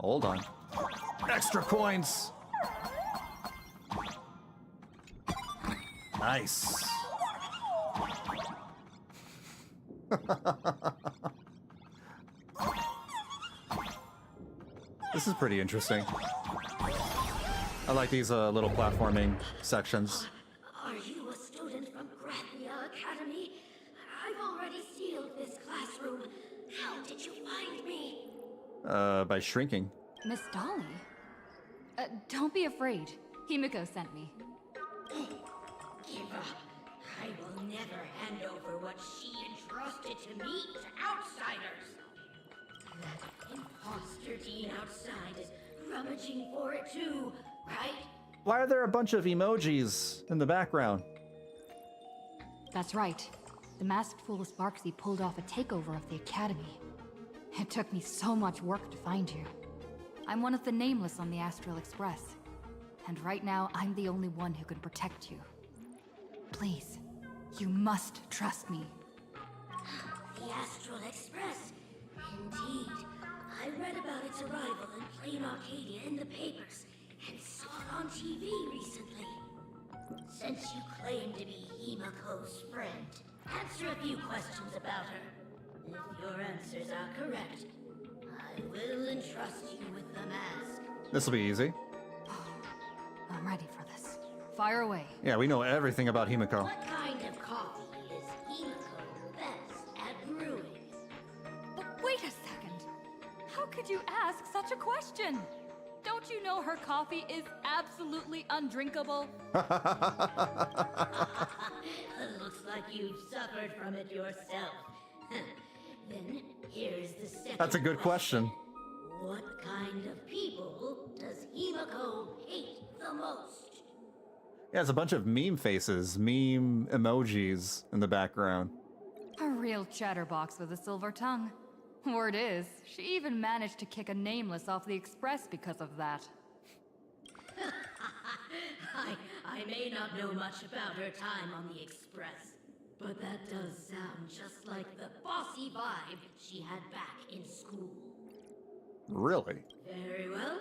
Hold on. Extra coins! Nice. This is pretty interesting. I like these little platforming sections. Are you a student from Grathia Academy? I've already sealed this classroom. How did you find me? By shrinking. Miss Dolly? Don't be afraid. Himiko sent me. Give up. I will never hand over what she entrusted to me to outsiders. That imposter dean outside is rummaging for it too, right? Why are there a bunch of emojis in the background? That's right. The masked fool Sparxie pulled off a takeover of the academy. It took me so much work to find you. I'm one of the nameless on the Astral Express. And right now, I'm the only one who can protect you. Please, you must trust me. The Astral Express. Indeed. I read about its arrival in Planarcadia in the papers, and saw it on TV recently. Since you claim to be Himiko's friend, answer a few questions about her. If your answers are correct, I will entrust you with the mask. This'll be easy. I'm ready for this. Fire away. Yeah, we know everything about Himiko. What kind of coffee is Himiko best at brewing? But wait a second. How could you ask such a question? Don't you know her coffee is absolutely undrinkable? Looks like you've suffered from it yourself. Then here's the second. That's a good question. What kind of people does Himiko hate the most? Yeah, it's a bunch of meme faces, meme emojis in the background. A real chatterbox with a silver tongue. Word is, she even managed to kick a nameless off the express because of that. I may not know much about her time on the express, but that does sound just like the bossy vibe she had back in school. Really? Very well.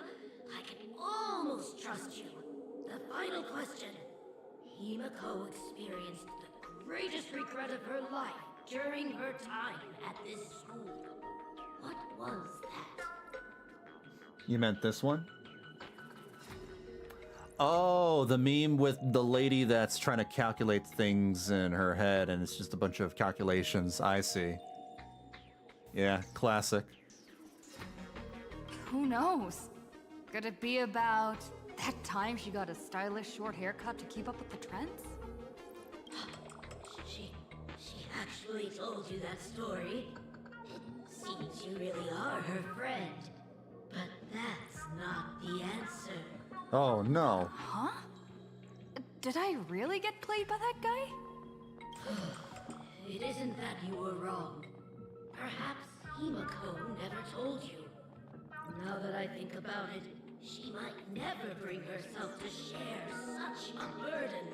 I can almost trust you. The final question. Himiko experienced the greatest regret of her life during her time at this school. What was that? You meant this one? Oh, the meme with the lady that's trying to calculate things in her head and it's just a bunch of calculations. I see. Yeah, classic. Who knows? Could it be about that time she got a stylish short haircut to keep up with the trends? She actually told you that story. It seems you really are her friend. But that's not the answer. Oh, no. Huh? Did I really get played by that guy? It isn't that you were wrong. Perhaps Himiko never told you. Now that I think about it, she might never bring herself to share such a burden.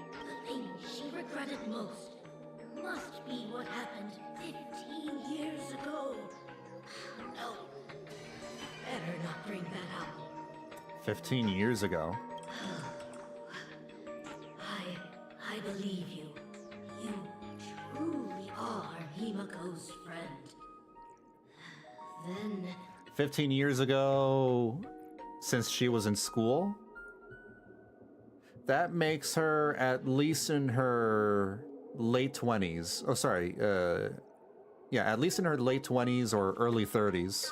The thing she regretted most must be what happened 15 years ago. No, better not bring that up. 15 years ago. I believe you. You truly are Himiko's friend. Then 15 years ago, since she was in school? That makes her, at least in her late 20s. Oh, sorry. Yeah, at least in her late 20s or early 30s.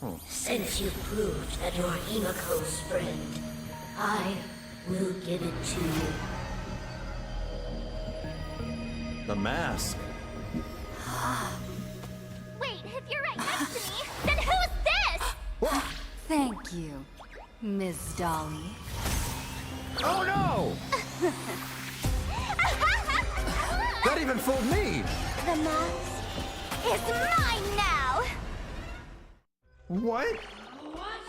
Oh. Since you proved that you're Himiko's friend, I will give it to you. The mask. Wait, if you're right next to me, then who's this? Thank you, Miss Dolly. Oh no! That even fooled me! The mask is mine now! What? What?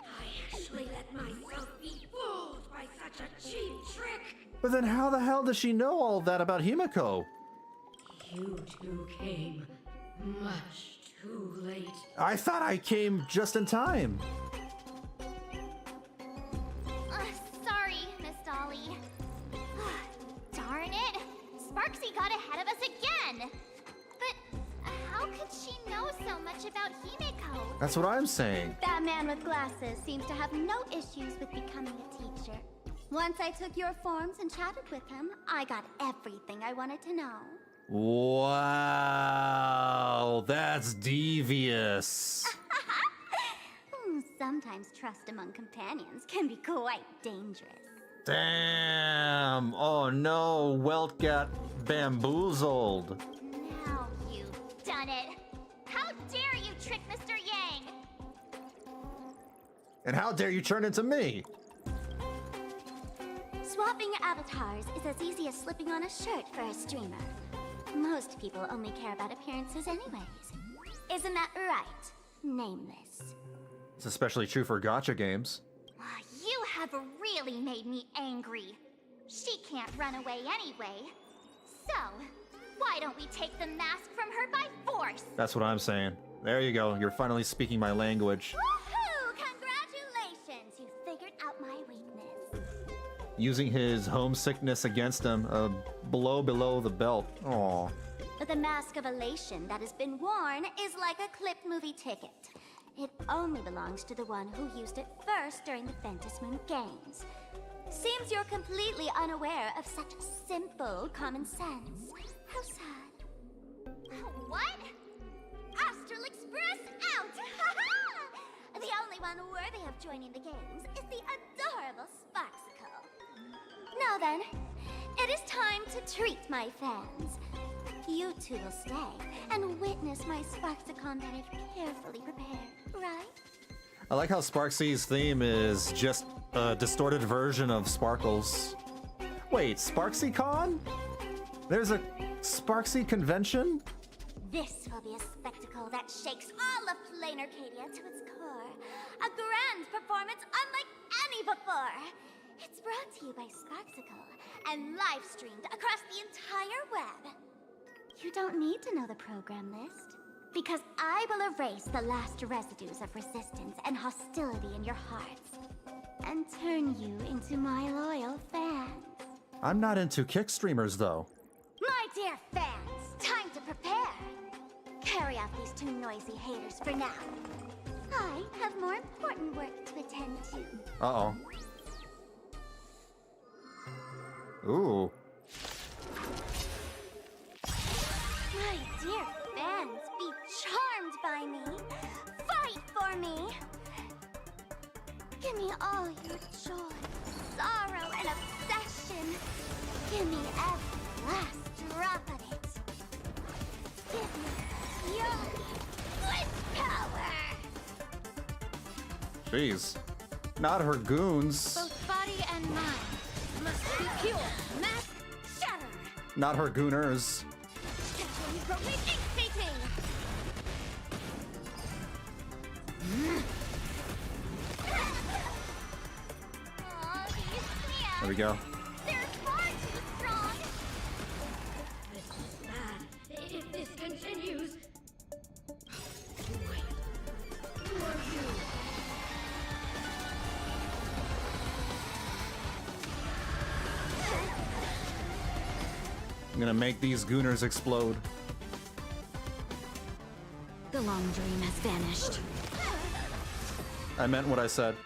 I actually let myself be fooled by such a cheap trick. But then how the hell does she know all that about Himiko? You two came much too late. I thought I came just in time. Sorry, Miss Dolly. Darn it! Sparxie got ahead of us again! But how could she know so much about Himiko? That's what I'm saying. That man with glasses seems to have no issues with becoming a teacher. Once I took your forms and chatted with him, I got everything I wanted to know. Wow, that's devious. Sometimes trust among companions can be quite dangerous. Damn. Oh no, Welt got bamboozled. Now you've done it. How dare you trick Mr. Yang? And how dare you turn into me? Swapping avatars is as easy as slipping on a shirt for a streamer. Most people only care about appearances anyways. Isn't that right, Nameless? It's especially true for gacha games. You have really made me angry. She can't run away anyway. So, why don't we take the mask from her by force? That's what I'm saying. There you go. You're finally speaking my language. Woohoo! Congratulations! You figured out my weakness. Using his homesickness against him, a blow below the belt. Aww. But the mask of elation that has been worn is like a clipped movie ticket. It only belongs to the one who used it first during the Fantasmoon Games. Seems you're completely unaware of such simple common sense. How sad. What? Astral Express out! The only one worthy of joining the games is the adorable Sparxicle. Now then, it is time to treat my fans. You two will stay and witness my Sparxicon that I've carefully prepared, right? I like how Sparxie's theme is just a distorted version of Sparkles. Wait, SparxieCon? There's a Sparxie convention? This will be a spectacle that shakes all of Planarcadia to its core. A grand performance unlike any before. It's brought to you by Sparxicle and live-streamed across the entire web. You don't need to know the program list, because I will erase the last residues of resistance and hostility in your hearts, and turn you into my loyal fans. I'm not into kick streamers, though. My dear fans, time to prepare. Carry out these two noisy haters for now. I have more important work to attend to. Uh-oh. Ooh. My dear fans, be charmed by me. Fight for me. Give me all your joy, sorrow, and obsession. Give me every last drop of it. Give me your power. Jeez. Not her goons. Both body and mind must be pure. Mask shatter. Not her gooners. There we go. They're far too strong. This is bad. If this continues. Wait. Who are you? I'm gonna make these gooners explode. The long dream has vanished. I meant what I said.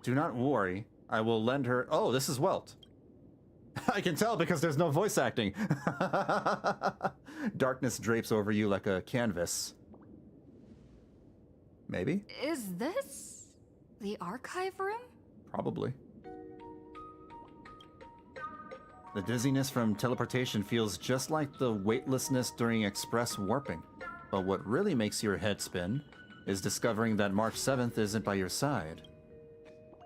Do not worry. I will lend her... Oh, this is Welt. I can tell because there's no voice acting. Darkness drapes over you like a canvas. Maybe? Is this the archive room? Probably. The dizziness from teleportation feels just like the weightlessness during express warping. But what really makes your head spin is discovering that March 7th isn't by your side.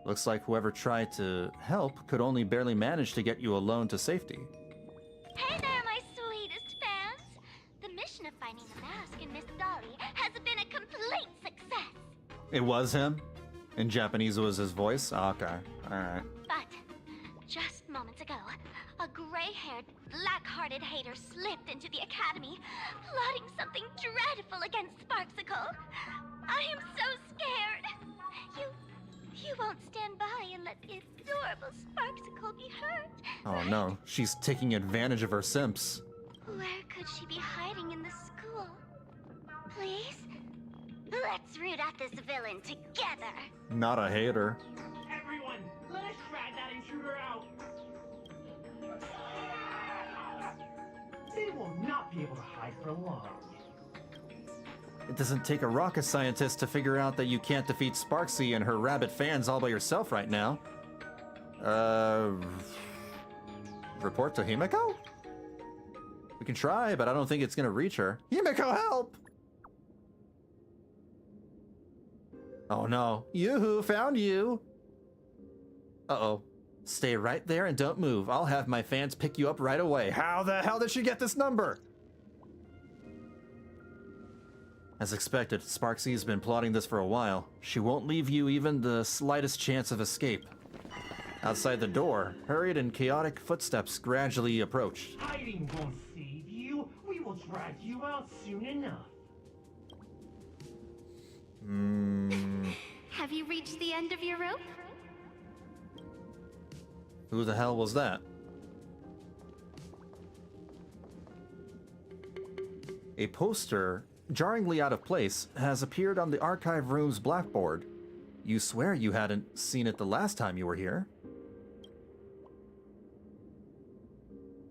Looks like whoever tried to help could only barely manage to get you alone to safety. Hey there, my sweetest fans! The mission of finding the mask in Miss Dolly has been a complete success. It was him? In Japanese it was his voice? Oh, okay, alright. But just moments ago, a gray-haired, black-hearted hater slipped into the academy, plotting something dreadful against Sparxicle. I am so scared. You won't stand by and let the adorable Sparxicle be hurt. Oh no, she's taking advantage of her simps. Where could she be hiding in the school? Please? Let's root out this villain together. Not a hater. Everyone, let us drag that intruder out. They will not be able to hide for long. It doesn't take a rocket scientist to figure out that you can't defeat Sparxie and her rabbit fans all by yourself right now. Report to Himiko? We can try, but I don't think it's gonna reach her. Himiko, help! Oh no. Yoo-hoo, found you! Uh-oh. Stay right there and don't move. I'll have my fans pick you up right away. How the hell did she get this number? As expected, Sparxie has been plotting this for a while. She won't leave you even the slightest chance of escape. Outside the door, hurried and chaotic footsteps gradually approached. Hiding won't save you. We will drag you out soon enough. Have you reached the end of your rope? Who the hell was that? A poster, jarringly out of place, has appeared on the archive room's blackboard. You swear you hadn't seen it the last time you were here.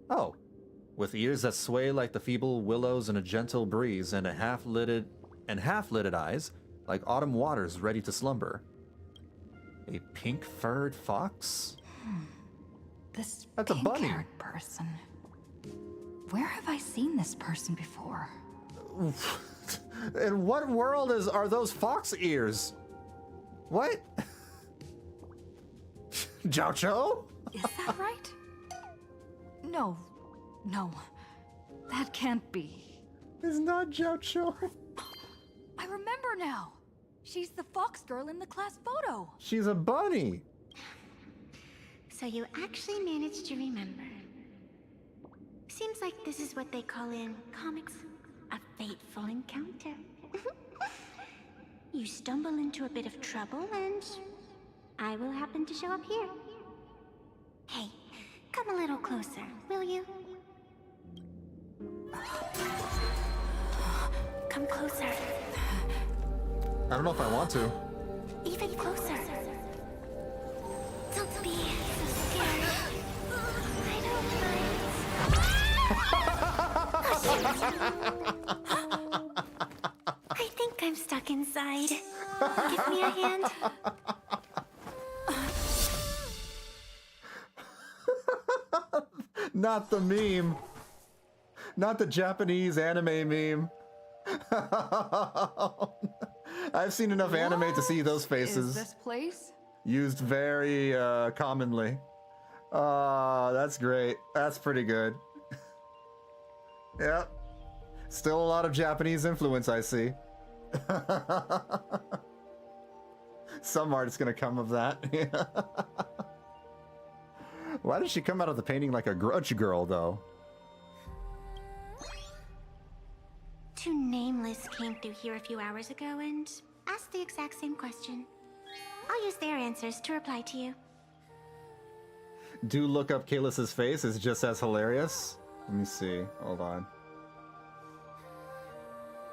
Oh, with ears that sway like the feeble willows in a gentle breeze and half-lidded eyes like autumn waters ready to slumber. A pink-furred fox? This That's a bunny. pink-haired person. Where have I seen this person before? In what world are those fox ears? What? Jiao Cho? Is that right? No. That can't be. It's not Jiao Cho. I remember now. She's the fox girl in the class photo. She's a bunny. So you actually managed to remember. Seems like this is what they call in comics a fateful encounter. You stumble into a bit of trouble and I will happen to show up here. Hey, come a little closer, will you? Come closer. I don't know if I want to. Even closer. Don't be so scared. I don't mind. I think I'm stuck inside. Give me a hand. Not the meme. Not the Japanese anime meme. I've seen enough anime to see those faces. Is this place? Used very commonly. That's great. That's pretty good. Yep. Still a lot of Japanese influence, I see. Some art is gonna come of that. Why did she come out of the painting like a grudge girl, though? Two nameless came through here a few hours ago and asked the exact same question. I'll use their answers to reply to you. Do look up Kalis's face, it's just as hilarious. Let me see, hold on.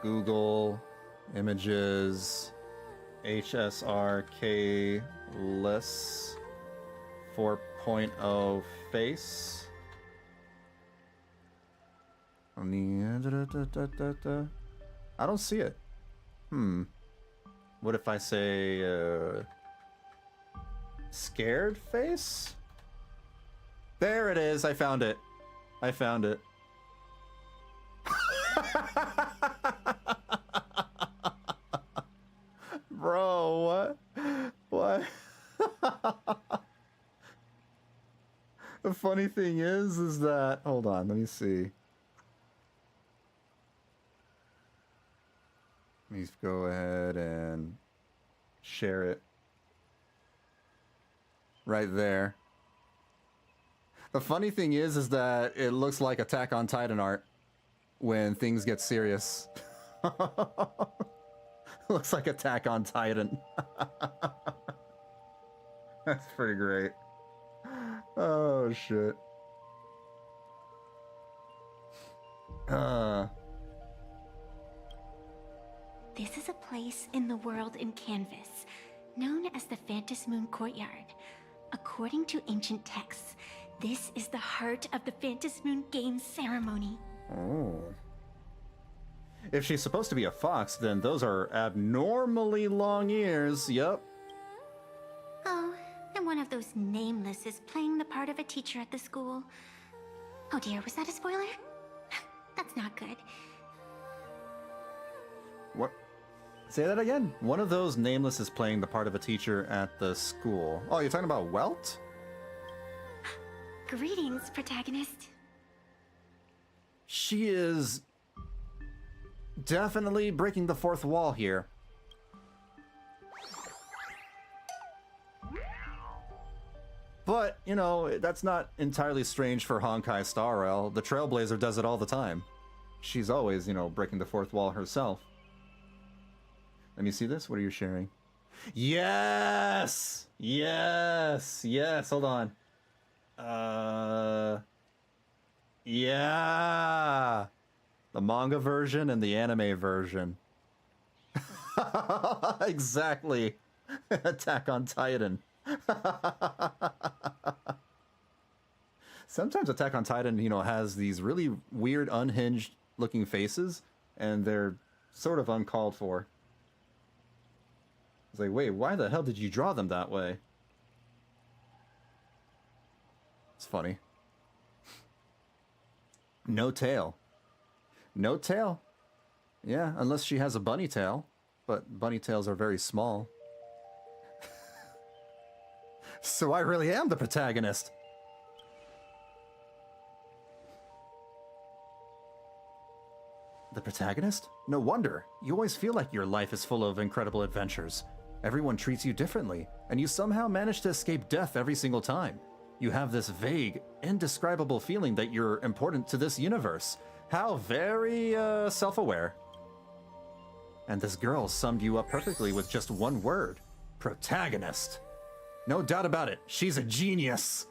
Google images HSR Kalis. 4.0 face. On the I don't see it. What if I say scared face? There it is. I found it. I found it. Bro, what? The funny thing is that, hold on, let me see. Let me go ahead and share it. Right there. The funny thing is that it looks like Attack on Titan art when things get serious. Looks like Attack on Titan. That's pretty great. Oh, shit. This is a place in the world in Canvas, known as the Phantasmoon Courtyard. According to ancient texts, this is the heart of the Phantasmoon Games ceremony. Oh. If she's supposed to be a fox, then those are abnormally long ears. Yup. Oh, and one of those nameless is playing the part of a teacher at the school. Oh dear, was that a spoiler? That's not good. What? Say that again. One of those nameless is playing the part of a teacher at the school. Oh, you're talking about Welt? Greetings, protagonist. She is definitely breaking the fourth wall here. But, you know, that's not entirely strange for Honkai Star Rail. The Trailblazer does it all the time. She's always, you know, breaking the fourth wall herself. Let me see this. What are you sharing? Yes! Yes! Yes! Hold on. Yeah! The manga version and the anime version. Exactly. Attack on Titan. Sometimes Attack on Titan, you know, has these really weird, unhinged looking faces, and they're sort of uncalled for. It's like, wait, why the hell did you draw them that way? It's funny. No tail. No tail. Yeah, unless she has a bunny tail. But bunny tails are very small. So I really am the protagonist. The protagonist? No wonder. You always feel like your life is full of incredible adventures. Everyone treats you differently, and you somehow manage to escape death every single time. You have this vague, indescribable feeling that you're important to this universe. How very, self-aware. And this girl summed you up perfectly with just one word. Protagonist. No doubt about it, she's a genius.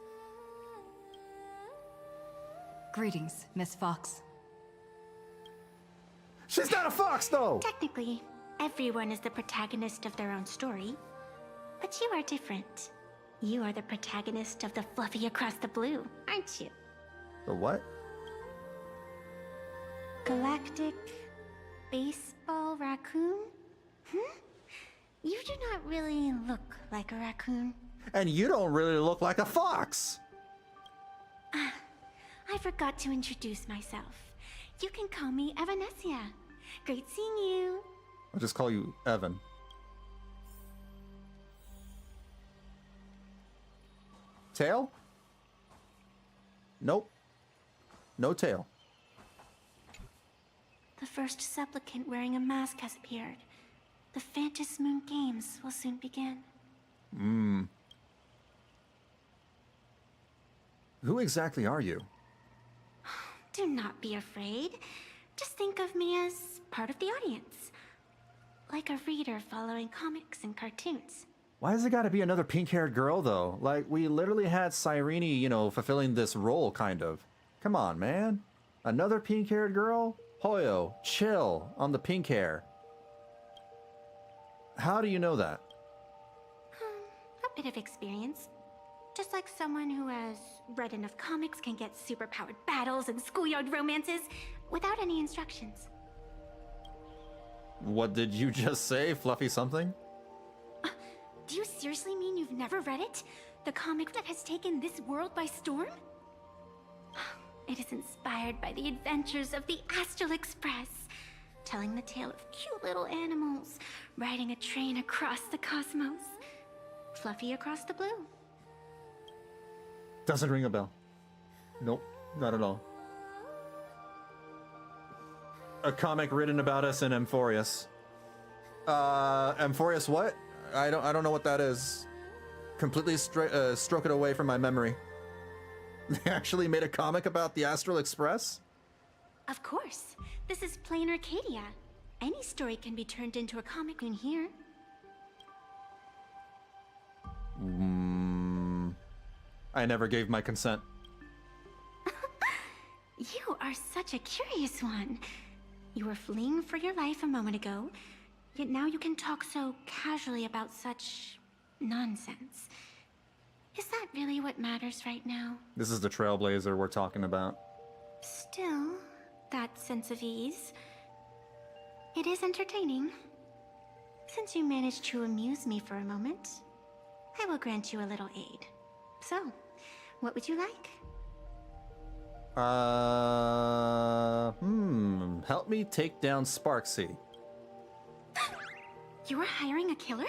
Greetings, Miss Fox. She's not a fox, though! Technically, everyone is the protagonist of their own story. But you are different. You are the protagonist of the Fluffy Across the Blue, aren't you? The what? Galactic Baseball Raccoon? You do not really look like a raccoon. And you don't really look like a fox! I forgot to introduce myself. You can call me Evanesia. Great seeing you. I'll just call you Evan. Tail? Nope. No tail. The first supplicant wearing a mask has appeared. The Phantasmoon Games will soon begin. Who exactly are you? Do not be afraid. Just think of me as part of the audience. Like a reader following comics and cartoons. Why has it got to be another pink-haired girl, though? Like, we literally had Cyrene, you know, fulfilling this role, kind of. Come on, man. Another pink-haired girl? Hoyo, chill on the pink hair. How do you know that? A bit of experience. Just like someone who has read enough comics can get superpowered battles and schoolyard romances without any instructions. What did you just say, Fluffy something? Do you seriously mean you've never read it? The comic that has taken this world by storm? It is inspired by the adventures of the Astral Express, telling the tale of cute little animals riding a train across the cosmos. Fluffy across the blue. Doesn't ring a bell. Nope, not at all. A comic written about us in Amphorius. Amphorius what? I don't know what that is. Completely stroke it away from my memory. They actually made a comic about the Astral Express? Of course. This is Planarcadia. Any story can be turned into a comic in here. I never gave my consent. You are such a curious one. You were fleeing for your life a moment ago, yet now you can talk so casually about such nonsense. Is that really what matters right now? This is the Trailblazer we're talking about. Still, that sense of ease. It is entertaining. Since you managed to amuse me for a moment, I will grant you a little aid. So, what would you like? Help me take down Sparxie. You are hiring a killer?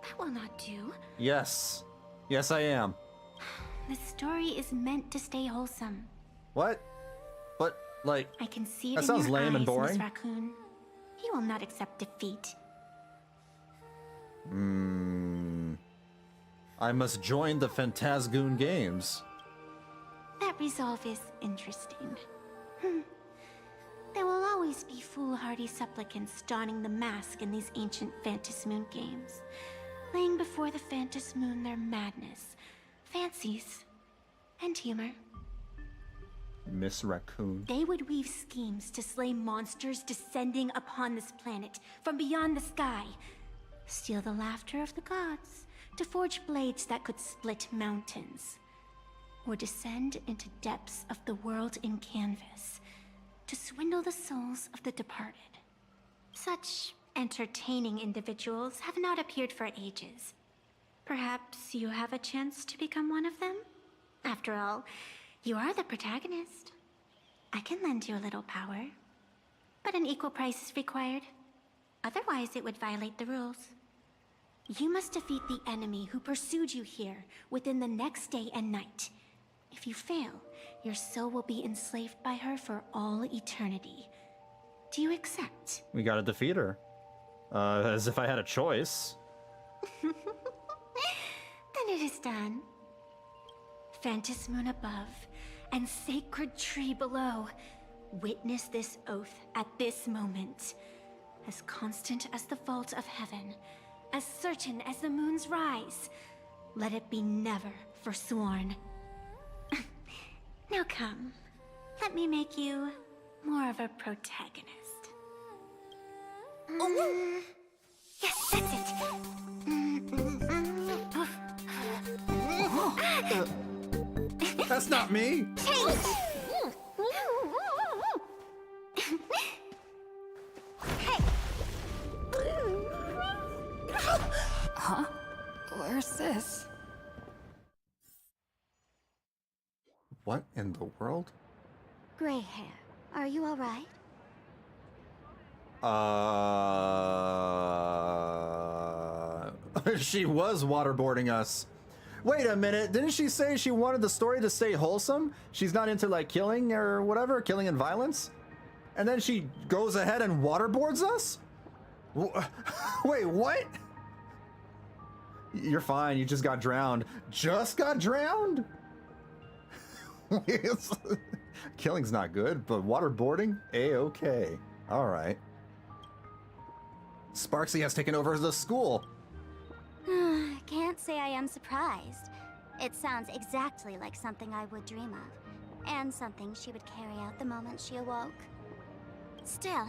That will not do. Yes. Yes, I am. The story is meant to stay wholesome. What? But, like, I can see it that in sounds your lame eyes, and boring. Miss Raccoon. He will not accept defeat. I must join the Phantasgoon Games. That resolve is interesting. There will always be foolhardy supplicants donning the mask in these ancient Phantasmoon games, laying before the Phantasmoon their madness, fancies, and humor. Miss Raccoon. They would weave schemes to slay monsters descending upon this planet from beyond the sky, steal the laughter of the gods, to forge blades that could split mountains, or descend into depths of the world in canvas to swindle the souls of the departed. Such entertaining individuals have not appeared for ages. Perhaps you have a chance to become one of them? After all, you are the protagonist. I can lend you a little power, but an equal price is required. Otherwise, it would violate the rules. You must defeat the enemy who pursued you here within the next day and night. If you fail, your soul will be enslaved by her for all eternity. Do you accept? We gotta defeat her. As if I had a choice. Then it is done. Phantasmoon above and sacred tree below, witness this oath at this moment. As constant as the vault of heaven, as certain as the moon's rise, let it be never forsworn. Now come, let me make you more of a protagonist. Yes, that's it. That's not me. Change. Hey. Huh? Where's this? What in the world? Gray hair, are you alright? She was waterboarding us. Wait a minute, didn't she say she wanted the story to stay wholesome? She's not into, like, killing or whatever, killing and violence? And then she goes ahead and waterboards us? Wait, what? You're fine, you just got drowned. Just got drowned? Killing's not good, but waterboarding? A-okay. Alright. Sparxie has taken over the school. Can't say I am surprised. It sounds exactly like something I would dream of, and something she would carry out the moment she awoke. Still,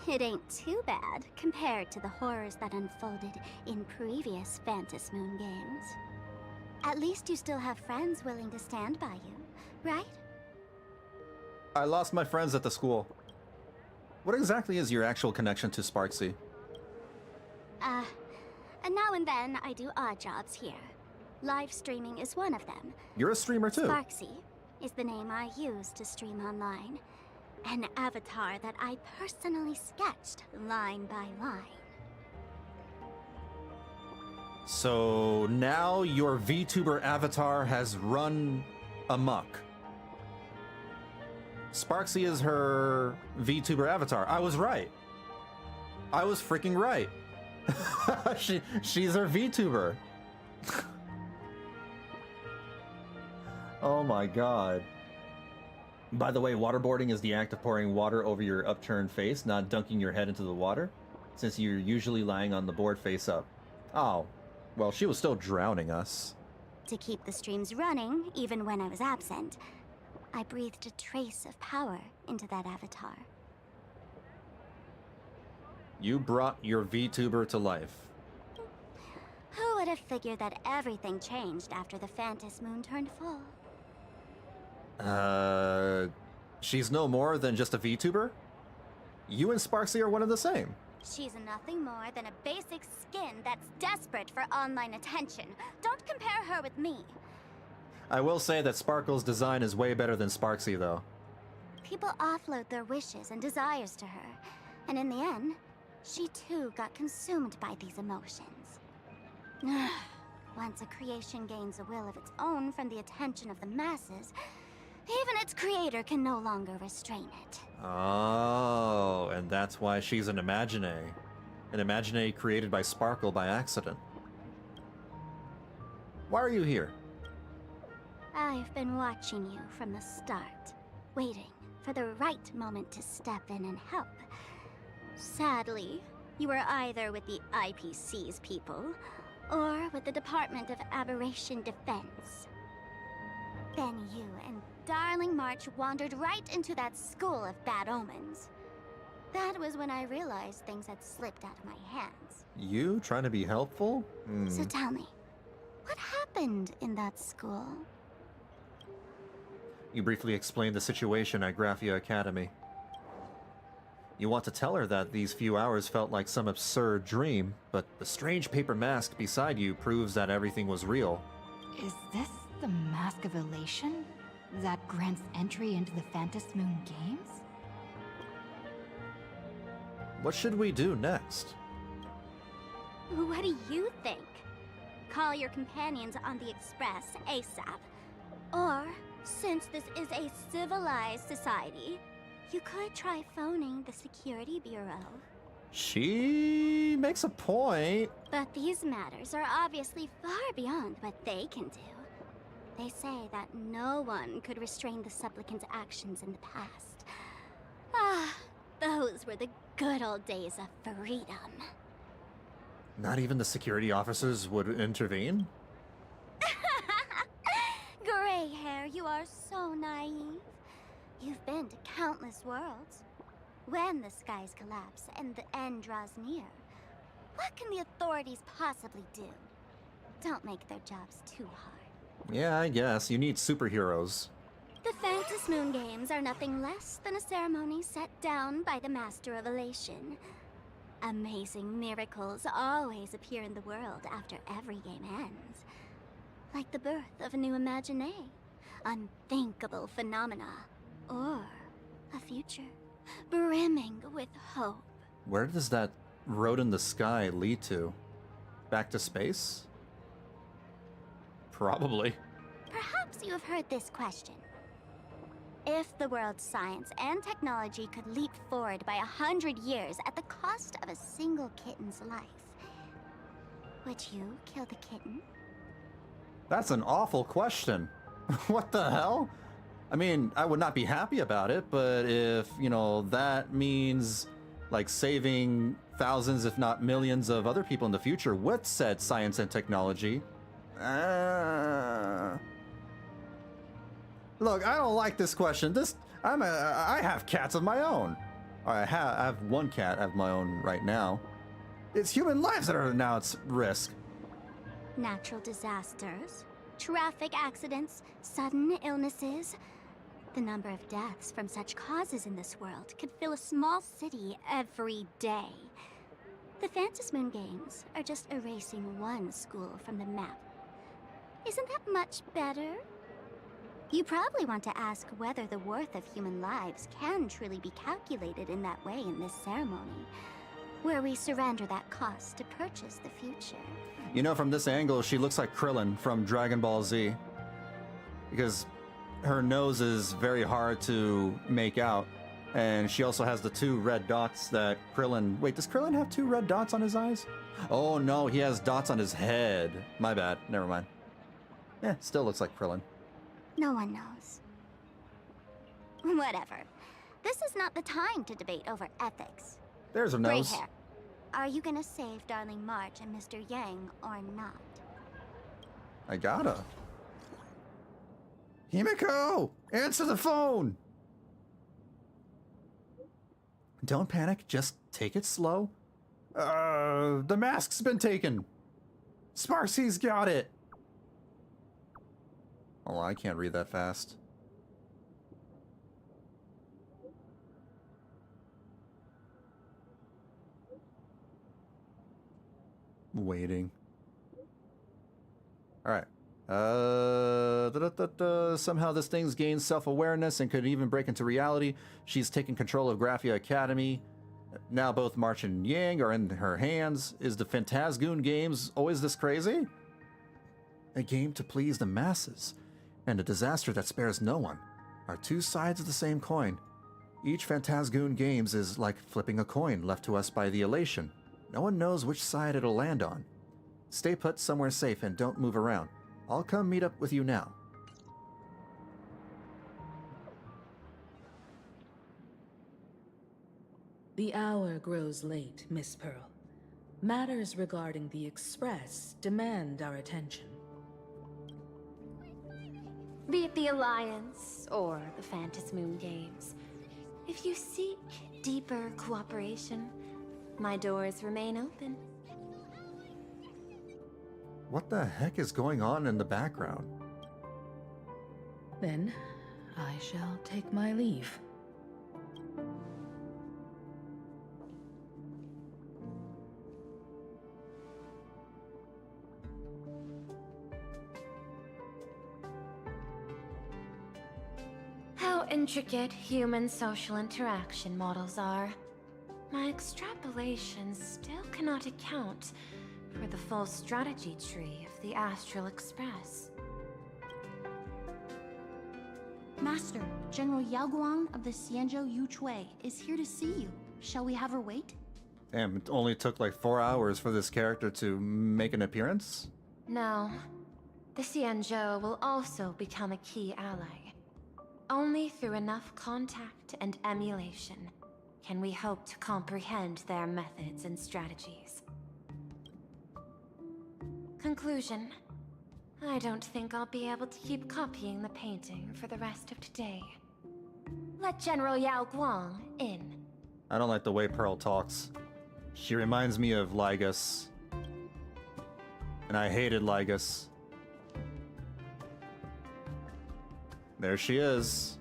it ain't too bad compared to the horrors that unfolded in previous Phantasmoon games. At least you still have friends willing to stand by you, right? I lost my friends at the school. What exactly is your actual connection to Sparxie? And now and then I do odd jobs here. Live streaming is one of them. You're a streamer too. Sparxie is the name I use to stream online. An avatar that I personally sketched line by line. So now your VTuber avatar has run amok. Sparxie is her VTuber avatar. I was right. I was freaking right. She's her VTuber. Oh my god. By the way, waterboarding is the act of pouring water over your upturned face, not dunking your head into the water, since you're usually lying on the board face up. Oh, well, she was still drowning us. To keep the streams running, even when I was absent, I breathed a trace of power into that avatar. You brought your VTuber to life. Who would have figured that everything changed after the Phantas Moon turned full? She's no more than just a VTuber? You and Sparxie are one and the same. She's nothing more than a basic skin that's desperate for online attention. Don't compare her with me. I will say that Sparkle's design is way better than Sparxie, though. People offload their wishes and desires to her, and in the end, she too got consumed by these emotions. Once a creation gains a will of its own from the attention of the masses, even its creator can no longer restrain it. Oh, and that's why she's an Imagine. An Imagine created by Sparkle by accident. Why are you here? I've been watching you from the start, waiting for the right moment to step in and help. Sadly, you were either with the IPC's people, or with the Department of Aberration Defense. Then you and Darling March wandered right into that school of bad omens. That was when I realized things had slipped out of my hands. You trying to be helpful? So tell me, what happened in that school? You briefly explained the situation at Graphia Academy. You want to tell her that these few hours felt like some absurd dream, but the strange paper mask beside you proves that everything was real. Is this the Mask of Elation? That grants entry into the Phantas Moon Games? What should we do next? What do you think? Call your companions on the Express ASAP. Or, since this is a civilized society, you could try phoning the Security Bureau. She makes a point. But these matters are obviously far beyond what they can do. They say that no one could restrain the supplicant's actions in the past. Ah, those were the good old days of freedom. Not even the security officers would intervene? Gray hair, you are so naive. You've been to countless worlds. When the skies collapse and the end draws near, what can the authorities possibly do? Don't make their jobs too hard. Yeah, I guess. You need superheroes. The Phantas Moon Games are nothing less than a ceremony set down by the Master of Elation. Amazing miracles always appear in the world after every game ends. Like the birth of a new Imagine, unthinkable phenomena, or a future brimming with hope. Where does that road in the sky lead to? Back to space? Probably. Perhaps you have heard this question. If the world's science and technology could leap forward by 100 years at the cost of a single kitten's life, would you kill the kitten? That's an awful question. What the hell? I mean, I would not be happy about it, but if, you know, that means, like, saving thousands, if not millions of other people in the future with said science and technology... Look, I don't like this question. I have cats of my own. I have one cat of my own right now. It's human lives that are now at risk. Natural disasters, traffic accidents, sudden illnesses. The number of deaths from such causes in this world could fill a small city every day. The Phantasmoon Games are just erasing one school from the map. Isn't that much better? You probably want to ask whether the worth of human lives can truly be calculated in that way in this ceremony, where we surrender that cost to purchase the future. You know, from this angle, she looks like Krillin from Dragon Ball Z. Because her nose is very hard to make out. And she also has the 2 red dots that Krillin... Wait, does Krillin have 2 red dots on his eyes? Oh no, he has dots on his head. My bad, never mind. Still looks like Krillin. No one knows. Whatever. This is not the time to debate over ethics. There's her Gray nose. hair. Are you gonna save Darling March and Mr. Yang or not? I gotta. Himiko! Answer the phone! Don't panic, just take it slow. The mask's been taken. Sparxie's got it. Oh, I can't read that fast. Waiting. Alright. Somehow this thing's gained self-awareness and could even break into reality. She's taken control of Graphia Academy. Now both March and Yang are in her hands. Is the Phantasgoon Games always this crazy? A game to please the masses, and a disaster that spares no one, are 2 sides of the same coin. Each Phantasgoon Games is like flipping a coin left to us by the Elation. No one knows which side it'll land on. Stay put somewhere safe and don't move around. I'll come meet up with you now. The hour grows late, Miss Pearl. Matters regarding the Express demand our attention. Be it the Alliance or the Phantasmoon Games, if you seek deeper cooperation, my doors remain open. What the heck is going on in the background? Then, I shall take my leave. How intricate human social interaction models are. My extrapolations still cannot account for the full strategy tree of the Astral Express. Master, General Yao Guang of the Xianzhou Yuchui is here to see you. Shall we have her wait? Damn, it only took like 4 hours for this character to make an appearance? No. The Xianzhou will also become a key ally. Only through enough contact and emulation can we hope to comprehend their methods and strategies. Conclusion. I don't think I'll be able to keep copying the painting for the rest of today. Let General Yao Guang in. I don't like the way Pearl talks. She reminds me of Lygus. And I hated Lygus. There she is.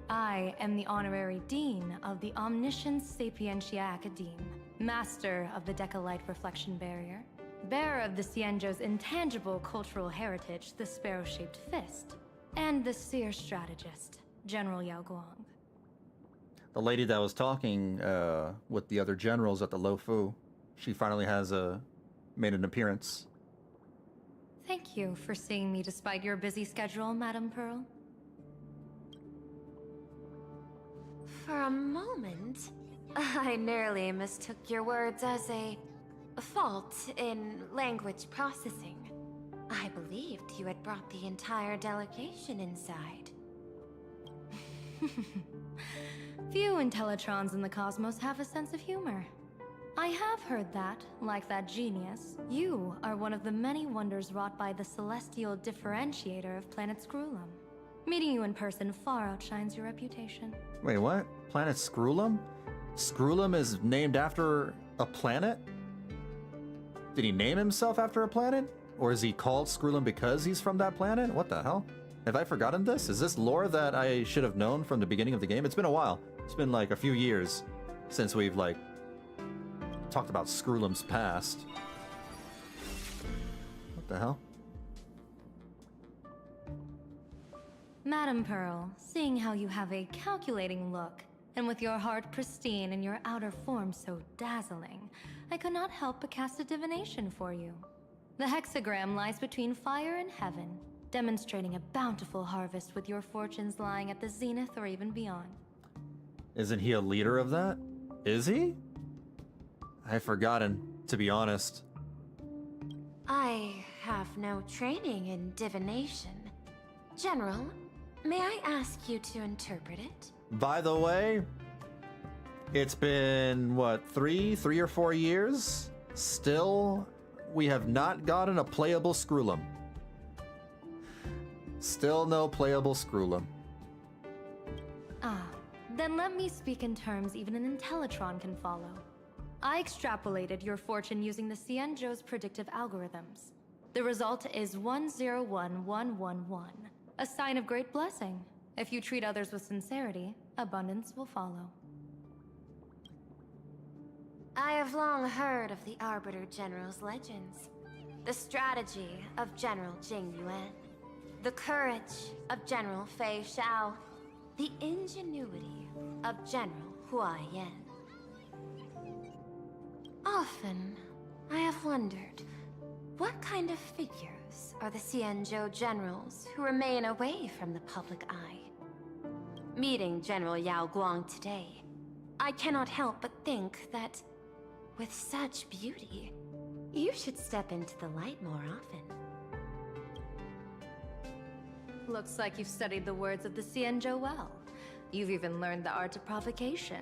I am the Honorary Dean of the Omniscience Sapientia Academe, Master of the Decalite Reflection Barrier, bearer of the Xianzhou's intangible cultural heritage, the Sparrow-shaped Fist, and the Seer Strategist, General Yao Guang. The lady that was talking with the other generals at the Lofu, she finally has made an appearance. Thank you for seeing me despite your busy schedule, Madam Pearl. For a moment, I nearly mistook your words as a fault in language processing. I believed you had brought the entire delegation inside. Few Intellitrons in the cosmos have a sense of humor. I have heard that, like that genius, you are one of the many wonders wrought by the celestial differentiator of planet Scrulum. Meeting you in person far outshines your reputation. Wait, what? Planet Scrulum? Scrulum is named after a planet? Did he name himself after a planet? Or is he called Scroolum because he's from that planet? What the hell? Have I forgotten this? Is this lore that I should have known from the beginning of the game? It's been a while. It's been like a few years since we've like talked about Scroolum's past. What the hell? Madam Pearl, seeing how you have a calculating look, and with your heart pristine and your outer form so dazzling, I could not help but cast a divination for you. The hexagram lies between fire and heaven, demonstrating a bountiful harvest with your fortunes lying at the zenith or even beyond. Isn't he a leader of that? Is he? I've forgotten, to be honest. I have no training in divination. General, may I ask you to interpret it? By the way, it's been, what, three or 4 years? Still, we have not gotten a playable Scroolum. Still no playable Scroolum. Ah, then let me speak in terms even an Intellitron can follow. I extrapolated your fortune using the Xianzhou's predictive algorithms. The result is 101111, a sign of great blessing. If you treat others with sincerity, abundance will follow. I have long heard of the Arbiter General's legends. The strategy of General Jing Yuan. The courage of General Fei Xiao. The ingenuity of General Hua Yan. Often, I have wondered, what kind of figures are the Xianzhou generals who remain away from the public eye? Meeting General Yao Guang today, I cannot help but think that, with such beauty, you should step into the light more often. Looks like you've studied the words of the Xianzhou well. You've even learned the art of provocation.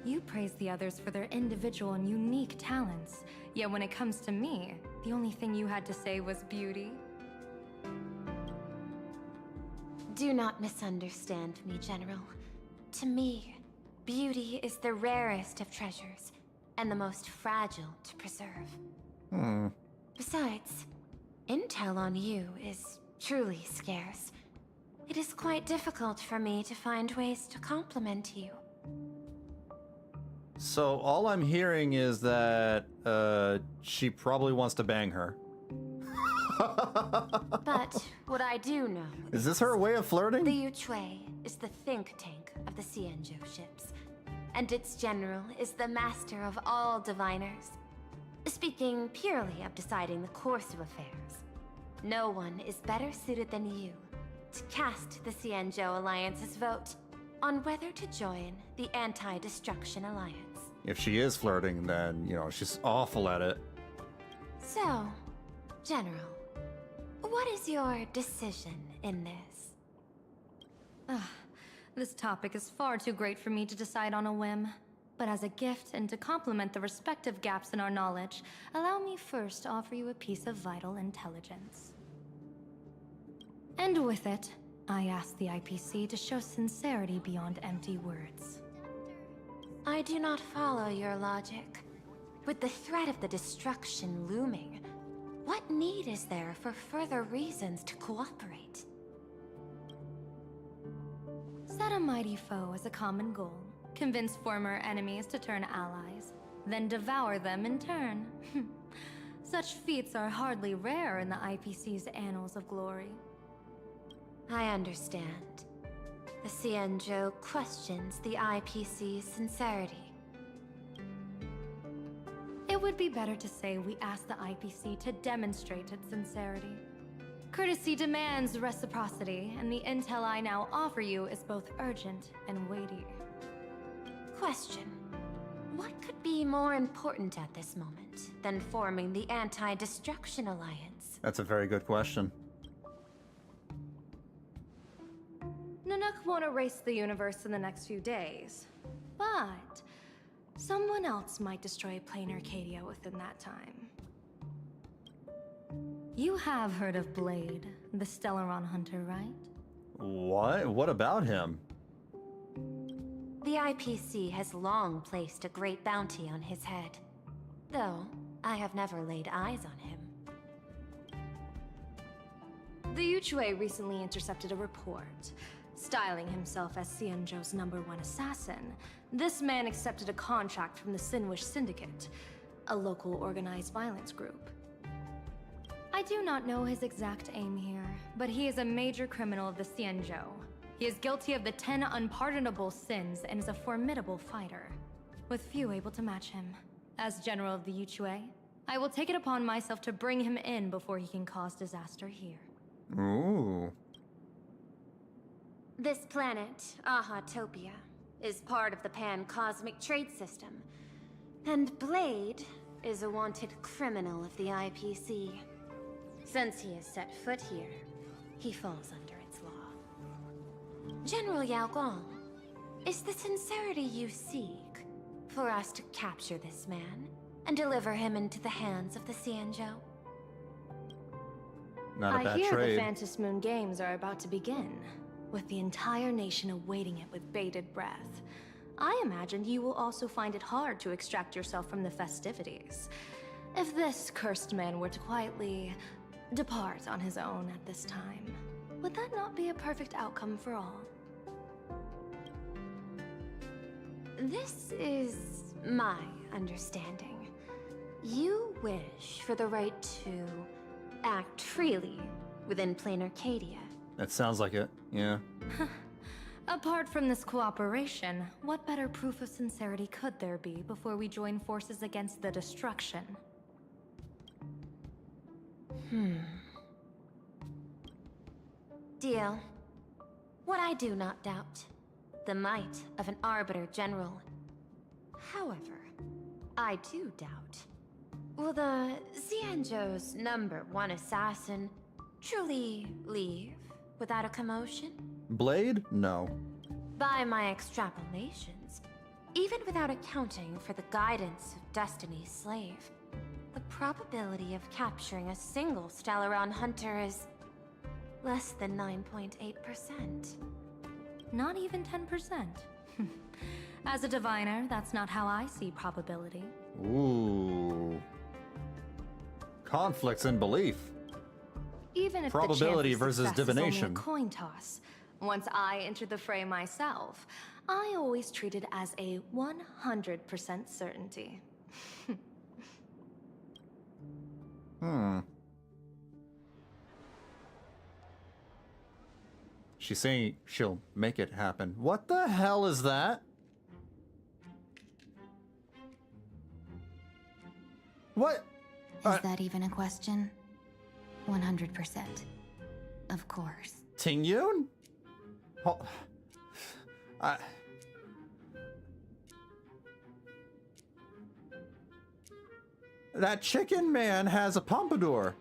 You praise the others for their individual and unique talents, yet when it comes to me, the only thing you had to say was beauty. Do not misunderstand me, General. To me, beauty is the rarest of treasures, and the most fragile to preserve. Besides, intel on you is truly scarce. It is quite difficult for me to find ways to compliment you. So all I'm hearing is that she probably wants to bang her. But what I do know Is this her way of flirting? the Yuchui is the think tank of the Xianzhou ships, and its general is the master of all diviners. Speaking purely of deciding the course of affairs, no one is better suited than you to cast the Xianzhou Alliance's vote on whether to join the Anti-Destruction Alliance. If she is flirting, then, you know, she's awful at it. So, General, what is your decision in this? This topic is far too great for me to decide on a whim. But as a gift and to complement the respective gaps in our knowledge, allow me first to offer you a piece of vital intelligence. And with it, I ask the IPC to show sincerity beyond empty words. I do not follow your logic. With the threat of the destruction looming, what need is there for further reasons to cooperate? Set a mighty foe as a common goal, convince former enemies to turn allies, then devour them in turn. Such feats are hardly rare in the IPC's annals of glory. I understand. The Xianzhou questions the IPC's sincerity. It would be better to say we ask the IPC to demonstrate its sincerity. Courtesy demands reciprocity, and the intel I now offer you is both urgent and weighty. Question. What could be more important at this moment than forming the Anti-Destruction Alliance? That's a very good question. Nanook won't erase the universe in the next few days, but someone else might destroy Planarcadia within that time. You have heard of Blade, the Stellaron hunter, right? What? What about him? The IPC has long placed a great bounty on his head, though I have never laid eyes on him. The Yuchue recently intercepted a report. Styling himself as Xianzhou's #1 assassin, this man accepted a contract from the Sinwish Syndicate, a local organized violence group. I do not know his exact aim here, but he is a major criminal of the Xianzhou. He is guilty of the 10 unpardonable sins and is a formidable fighter, with few able to match him. As General of the Yuchue, I will take it upon myself to bring him in before he can cause disaster here. Ooh. This planet, Ahatopia, is part of the pan-cosmic trade system. And Blade is a wanted criminal of the IPC. Since he has set foot here, he falls under its law. General Yao Guang, is the sincerity you seek for us to capture this man and deliver him into the hands of the Xianzhou? Not a bad I hear trade. the Fantasy Moon Games are about to begin, with the entire nation awaiting it with bated breath. I imagine you will also find it hard to extract yourself from the festivities. If this cursed man were to quietly depart on his own at this time, would that not be a perfect outcome for all? This is my understanding. You wish for the right to act freely within Planarcadia. That sounds like it, yeah. Apart from this cooperation, what better proof of sincerity could there be before we join forces against the destruction? Deal. What I do not doubt, the might of an Arbiter General. However, I do doubt, will the Xianzhou's #1 assassin truly leave without a commotion? Blade? No. By my extrapolations, even without accounting for the guidance of Destiny's slave, the probability of capturing a single Stellaron hunter is less than 9.8%. Not even 10%. As a diviner, that's not how I see probability. Ooh. Conflicts in belief. Even if Probability the chance of versus success is divination. only a coin toss, once I enter the fray myself, I always treat it as a 100% certainty. She's saying she'll make it happen. What the hell is that? What? Is that even a question? 100%. Of course. Ting Yun? Oh, that chicken man has a pompadour.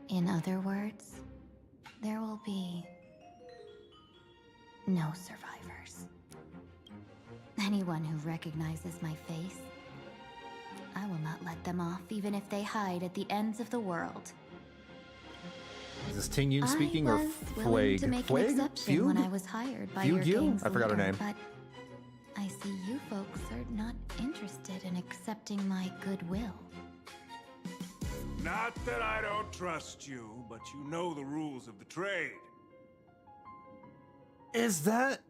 In other words, there will be no survivors. Anyone who recognizes my face, I will not let them off, even if they hide at the ends of the world. Is this Ting Yun speaking or I was willing to make an Fueg? exception when I was hired by your games I forgot her leader, name. but I see you folks are not interested in accepting my goodwill. Not that I don't trust you, but you know the rules of the trade. Is that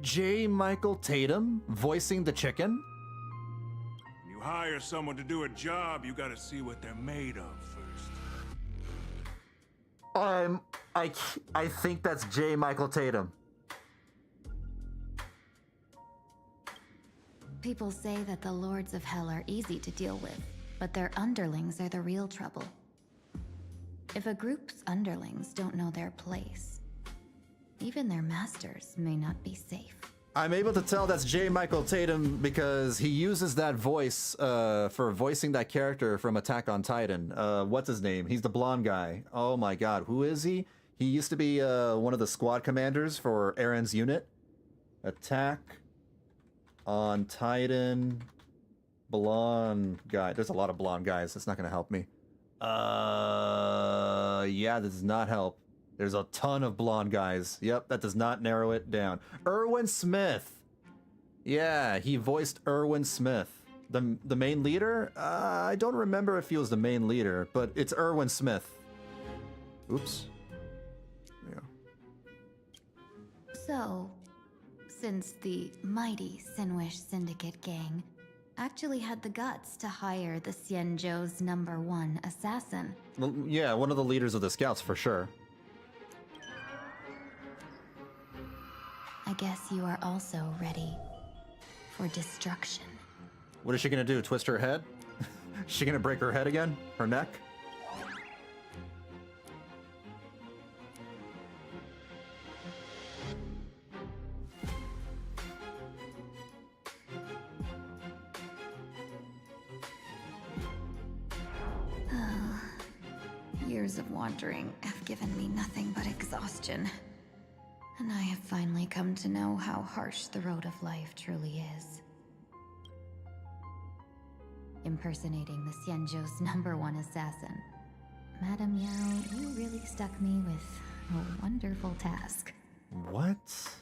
J. Michael Tatum voicing the chicken? When you hire someone to do a job, you gotta see what they're made of first. I think that's J. Michael Tatum. People say that the Lords of Hell are easy to deal with, but their underlings are the real trouble. If a group's underlings don't know their place, even their masters may not be safe. I'm able to tell that's J. Michael Tatum because he uses that voice for voicing that character from Attack on Titan. What's his name? He's the blonde guy. Oh my god, who is he? He used to be one of the squad commanders for Eren's unit. Attack on Titan. Blonde guy. There's a lot of blonde guys. That's not going to help me. Yeah, this does not help. There's a ton of blonde guys. Yep, that does not narrow it down. Erwin Smith. Yeah, he voiced Erwin Smith. The main leader? I don't remember if he was the main leader, but it's Erwin Smith. Oops. Yeah. So, since the mighty Sinwish Syndicate gang actually had the guts to hire the Xianzhou's #1 assassin. Well, yeah, one of the leaders of the scouts for sure. I guess you are also ready for destruction. What is she gonna do? Twist her head? Is she gonna break her head again? Her neck? Years of wandering have given me nothing but exhaustion. And I have finally come to know how harsh the road of life truly is. Impersonating the Xianzhou's #1 assassin. Madame Yao, you really stuck me with a wonderful task. What?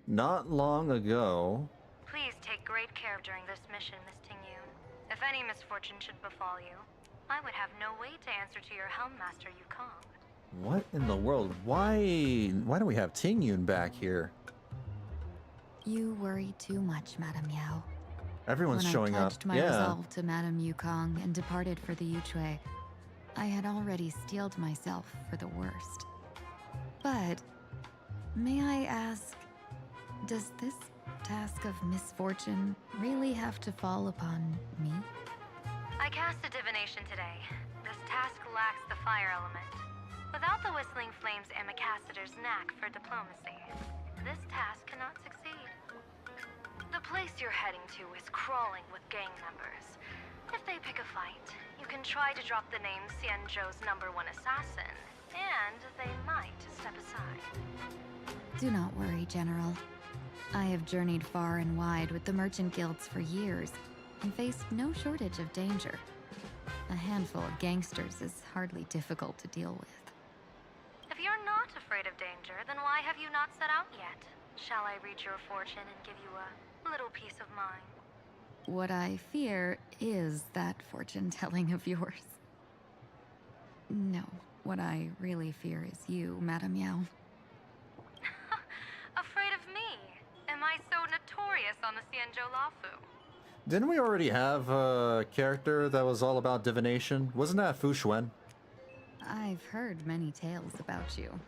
Not long ago... Please take great care during this mission, Miss Tingyun. If any misfortune should befall you, I would have no way to answer to your Helm Master Yukong. What in the world? Why do we have Tingyun back here? You worry too much, Madame Yao. Everyone's showing When I up. pledged my resolve to Madame Yukong and departed for the Yuchui, I had already steeled myself for the worst. But, may I ask, does this task of misfortune really have to fall upon me? I cast a divination today. This task lacks the fire element. Without the Whistling Flames Ambassador's knack for diplomacy, this task cannot succeed. The place you're heading to is crawling with gang members. If they pick a fight, you can try to drop the name Xianzhou's #1 assassin, and they might step aside. Do not worry, General. I have journeyed far and wide with the merchant guilds for years and faced no shortage of danger. A handful of gangsters is hardly difficult to deal with. If you're not afraid of danger, then why have you not set out yet? Shall I read your fortune and give you a little peace of mind? What I fear is that fortune-telling of yours. No, what I really fear is you, Madame Yao. Afraid of me? Am I so notorious on the Xianzhou Lafu? Didn't we already have a character that was all about divination? Wasn't that Fu Xuan? I've heard many tales about you.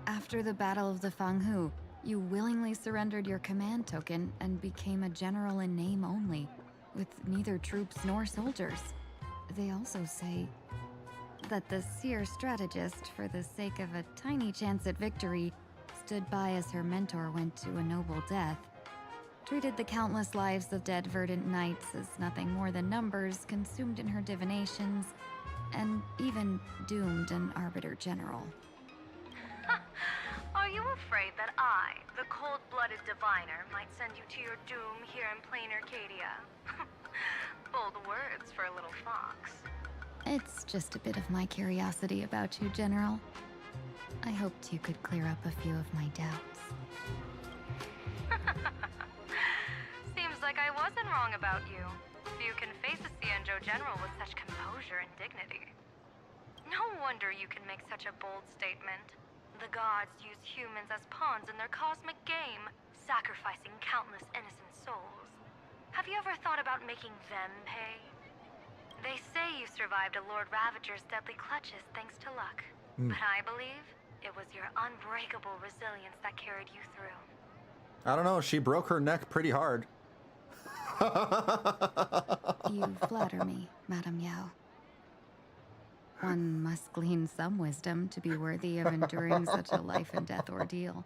After the Battle of the Fanghu, you willingly surrendered your command token and became a general in name only, with neither troops nor soldiers. They also say that the seer strategist, for the sake of a tiny chance at victory, stood by as her mentor went to a noble death, treated the countless lives of dead verdant knights as nothing more than numbers consumed in her divinations, and even doomed an arbiter general. Are you afraid that I, the cold-blooded diviner, might send you to your doom here in Planarcadia? Bold words for a little fox. It's just a bit of my curiosity about you, General. I hoped you could clear up a few of my doubts. Seems like I wasn't wrong about you. Few can face a Xianzhou general with such composure and dignity. No wonder you can make such a bold statement. The gods use humans as pawns in their cosmic game, sacrificing countless innocent souls. Have you ever thought about making them pay? They say you survived a Lord Ravager's deadly clutches thanks to luck. But I believe it was your unbreakable resilience that carried you through. I don't know, she broke her neck pretty hard. You flatter me, Madame Yao. One must glean some wisdom to be worthy of enduring such a life-and-death ordeal.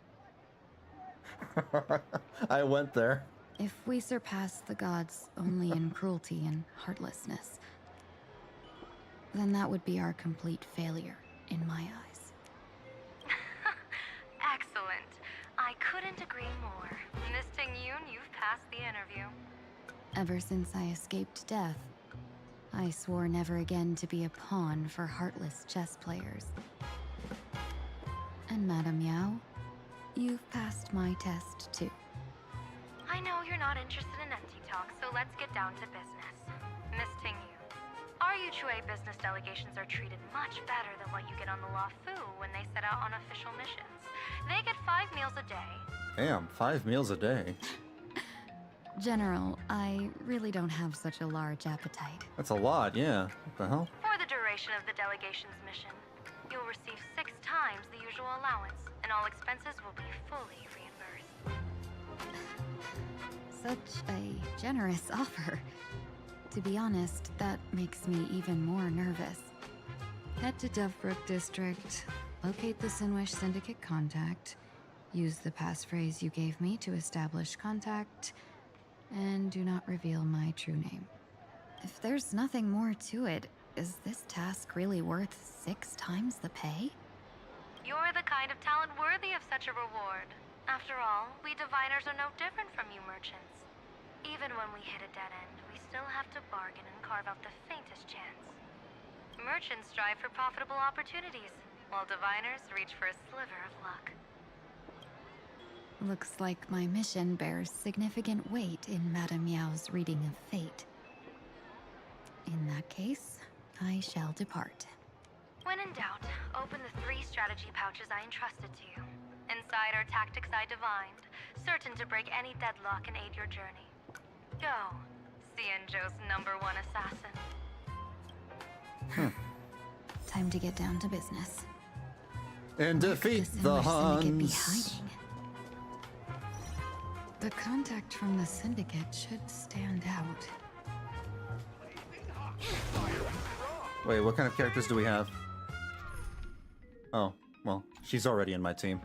I went there. If we surpass the gods only in cruelty and heartlessness, then that would be our complete failure in my eyes. Excellent. I couldn't agree more. Miss Tingyun, you've passed the interview. Ever since I escaped death, I swore never again to be a pawn for heartless chess players. And Madame Yao, you've passed my test too. interested in empty talk, so let's get down to business. Miss Tingyu, our Yuchue business delegations are treated much better than what you get on the Luofu when they set out on official missions. They get 5 meals a day. Damn, 5 meals a day. General, I really don't have such a large appetite. That's a lot, yeah. What the hell? For the duration of the delegation's mission, you'll receive 6 times the usual allowance, and all expenses will be fully reimbursed. Such a generous offer. To be honest, that makes me even more nervous. Head to Dovebrook District, locate the Sinwish Syndicate contact, use the passphrase you gave me to establish contact, and do not reveal my true name. If there's nothing more to it, is this task really worth 6 times the pay? You're the kind of talent worthy of such a reward. After all, we diviners are no different from you merchants. Even when we hit a dead end, we still have to bargain and carve out the faintest chance. Merchants strive for profitable opportunities, while diviners reach for a sliver of luck. Looks like my mission bears significant weight in Madame Yao's reading of fate. In that case, I shall depart. When in doubt, open the 3 strategy pouches I entrusted to you. Inside are tactics I divined, certain to break any deadlock and aid your journey. Go, Xianzhou's #1 assassin. Time to get down to business. And defeat the Huns. The contact from the Syndicate should stand out. Wait, what kind of characters do we have? Oh, well, she's already in my team.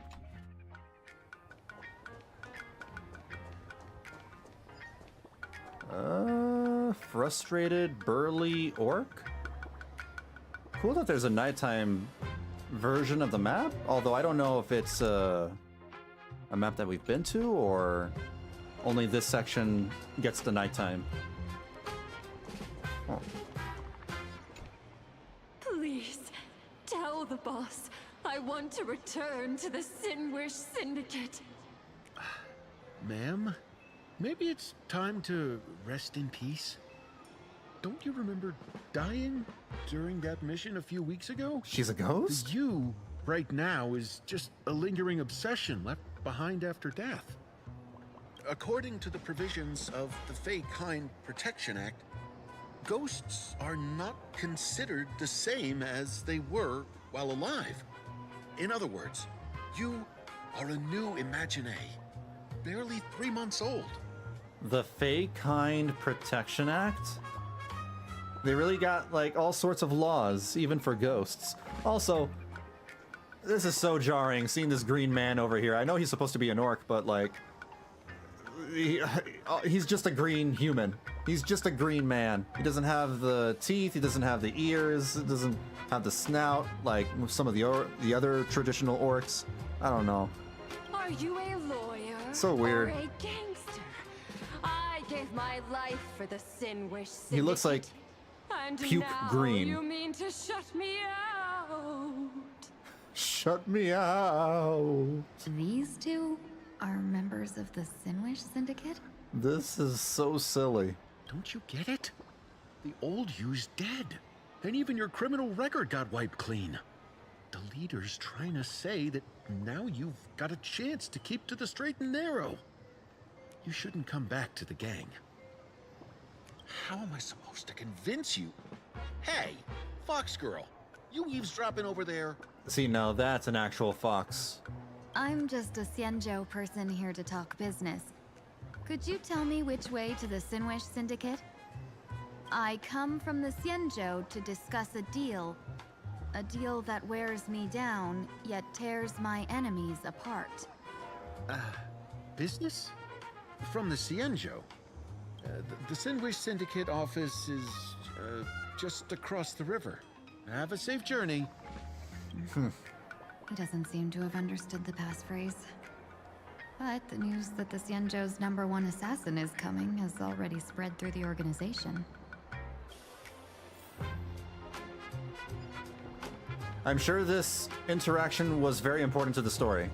Frustrated burly orc? Cool that there's a nighttime version of the map, although I don't know if it's a map that we've been to or only this section gets the nighttime. Oh. Please, tell the boss I want to return to the Sinwish Syndicate. Ma'am, maybe it's time to rest in peace. Don't you remember dying during that mission a few weeks ago? She's a ghost? You, right now, is just a lingering obsession left behind after death. According to the provisions of the Fey Kind Protection Act, ghosts are not considered the same as they were while alive. In other words, you are a new Imagine, barely 3 months old. The Fey Kind Protection Act? They really got, like, all sorts of laws, even for ghosts. Also, this is so jarring, seeing this green man over here. I know he's supposed to be an orc, but, like, he's just a green human. He's just a green man. He doesn't have the teeth, he doesn't have the ears, he doesn't have the snout, like some of the other traditional orcs. I don't know. Are you a lawyer? So weird. Or a gangster? I gave my life for the Sinwish Syndicate. He looks like and puke now green. You mean to shut me out? Shut me out. These two are members of the Sinwish Syndicate? This is so silly. Don't you get it? The old you's dead. And even your criminal record got wiped clean. The leader's trying to say that now you've got a chance to keep to the straight and narrow. You shouldn't come back to the gang. How am I supposed to convince you? Hey, Fox Girl, you eavesdropping over there? See, now that's an actual fox. I'm just a Xianzhou person here to talk business. Could you tell me which way to the Sinwish Syndicate? I come from the Xianzhou to discuss a deal. A deal that wears me down, yet tears my enemies apart. Business? From the Xianzhou. The Sinwish Syndicate office is just across the river. Have a safe journey. He doesn't seem to have understood the passphrase. But the news that the Xianzhou's #1 assassin is coming has already spread through the organization. I'm sure this interaction was very important to the story.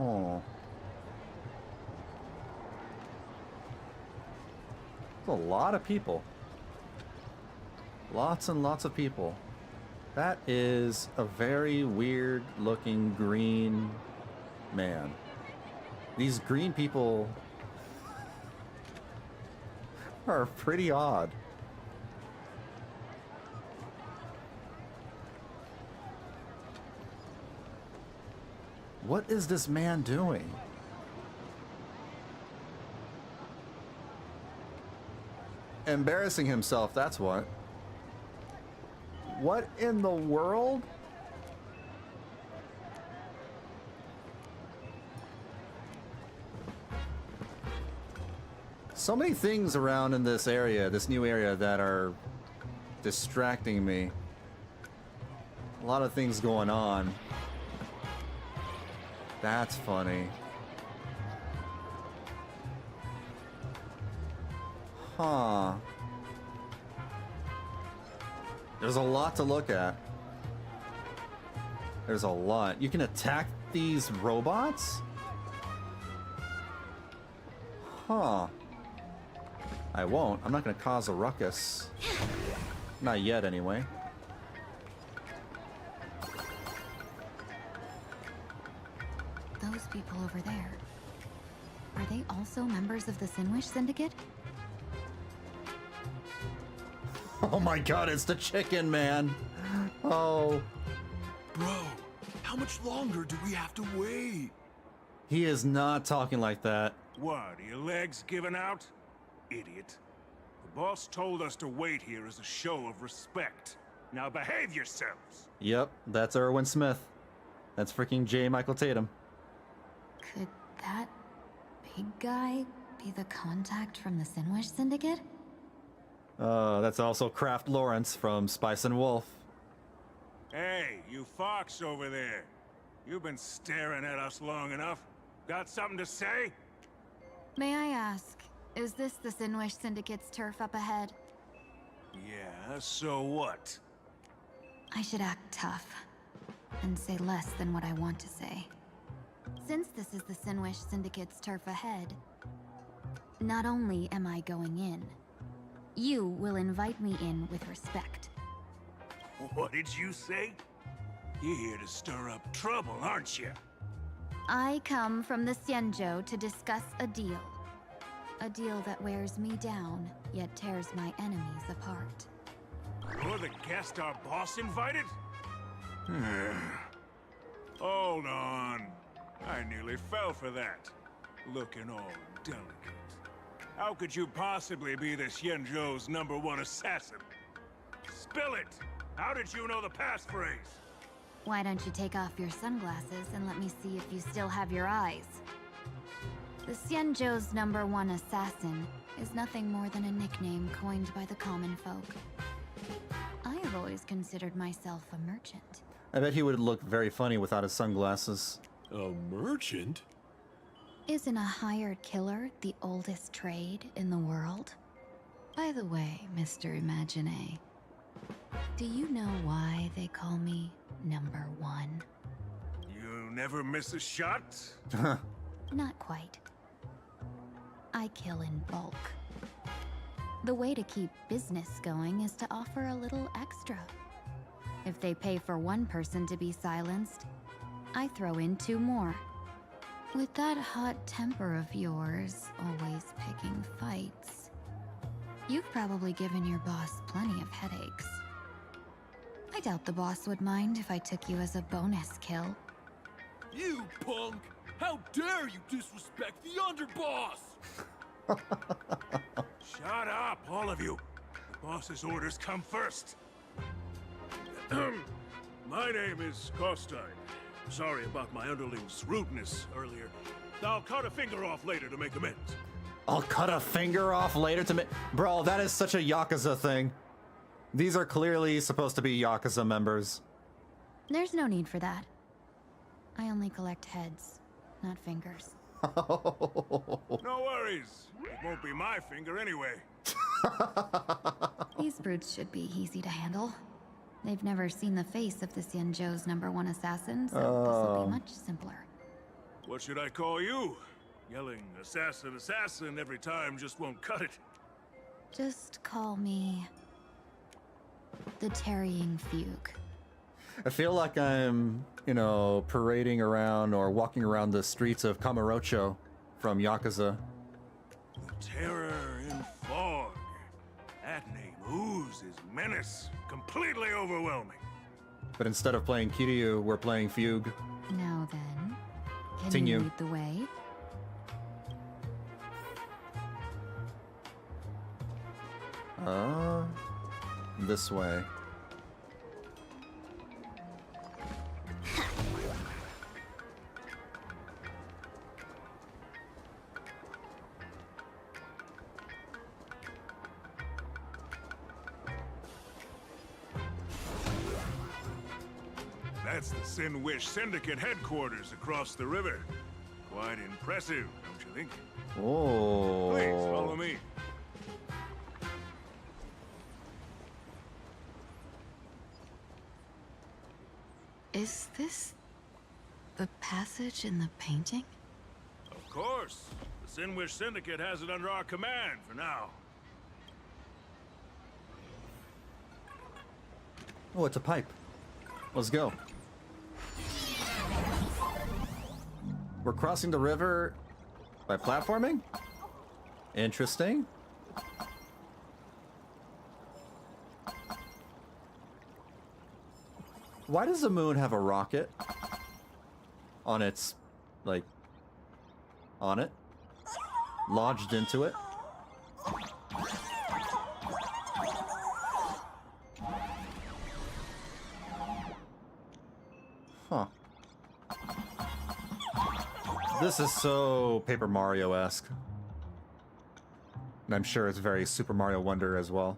Oh. There's a lot of people. Lots and lots of people. That is a very weird looking green man. These green people are pretty odd. What is this man doing? Embarrassing himself, that's what. What in the world? So many things around in this area, this new area, that are distracting me. A lot of things going on. That's funny. Huh. There's a lot to look at. There's a lot. You can attack these robots? Huh. I won't. I'm not gonna cause a ruckus. Not yet, anyway. Those people over there. Are they also members of the Sinwish Syndicate? Oh my god, it's the chicken man. Oh. Bro, how much longer do we have to wait? He is not talking like that. What, are your legs giving out? Idiot. The boss told us to wait here as a show of respect. Now behave yourselves! Yep, that's Erwin Smith. That's freaking J. Michael Tatum. Could that big guy be the contact from the Sinwish Syndicate? That's also Kraft Lawrence from Spice and Wolf. Hey, you fox over there. You've been staring at us long enough. Got something to say? May I ask, is this the Sinwish Syndicate's turf up ahead? Yeah, so what? I should act tough and say less than what I want to say. Since this is the Sinwish Syndicate's turf ahead, not only am I going in, you will invite me in with respect. What did you say? You're here to stir up trouble, aren't you? I come from the Xianzhou to discuss a deal. A deal that wears me down, yet tears my enemies apart. You're the guest our boss invited? Hold on. I nearly fell for that. Looking all delicate. How could you possibly be the Xianzhou's #1 assassin? Spill it! How did you know the passphrase? Why don't you take off your sunglasses and let me see if you still have your eyes? The Xianzhou's #1 assassin is nothing more than a nickname coined by the common folk. I have always considered myself a merchant. I bet he would look very funny without his sunglasses. A merchant? Isn't a hired killer the oldest trade in the world? By the way, Mr. Imagine, do you know why they call me #1? You never miss a shot? Not quite. I kill in bulk. The way to keep business going is to offer a little extra. If they pay for one person to be silenced, I throw in 2 more. With that hot temper of yours, always picking fights, you've probably given your boss plenty of headaches. I doubt the boss would mind if I took you as a bonus kill. You punk! How dare you disrespect the underboss! Shut up, all of you. The boss's orders come first. My name is Costine. Sorry about my underling's rudeness earlier. I'll cut a finger off later to make amends. I'll cut a finger off later to make... Bro, that is such a Yakuza thing. These are clearly supposed to be Yakuza members. There's no need for that. I only collect heads, not fingers. No worries. It won't be my finger anyway. These brutes should be easy to handle. They've never seen the face of the Xianzhou's #1 assassin, so this will be much simpler. What should I call you? Yelling assassin, assassin every time just won't cut it. Just call me the Tarrying Fugue. I feel like I'm, you know, parading around or walking around the streets of Kamurocho from Yakuza. The terror in fog. That name oozes menace. Completely overwhelming. But instead of playing Kiryu, we're playing Fugue. Now then, can Continue. you lead the way? This way. That's the Sin Wish Syndicate headquarters across the river. Quite impressive, don't you think? Oh. Please, follow me. Is this the passage in the painting? Of course. The Sin Wish Syndicate has it under our command for now. Oh, it's a pipe. Let's go. We're crossing the river by platforming? Interesting. Why does the moon have a rocket on its, like, on it? Lodged into it? Huh. This is so Paper Mario-esque. And I'm sure it's very Super Mario Wonder as well.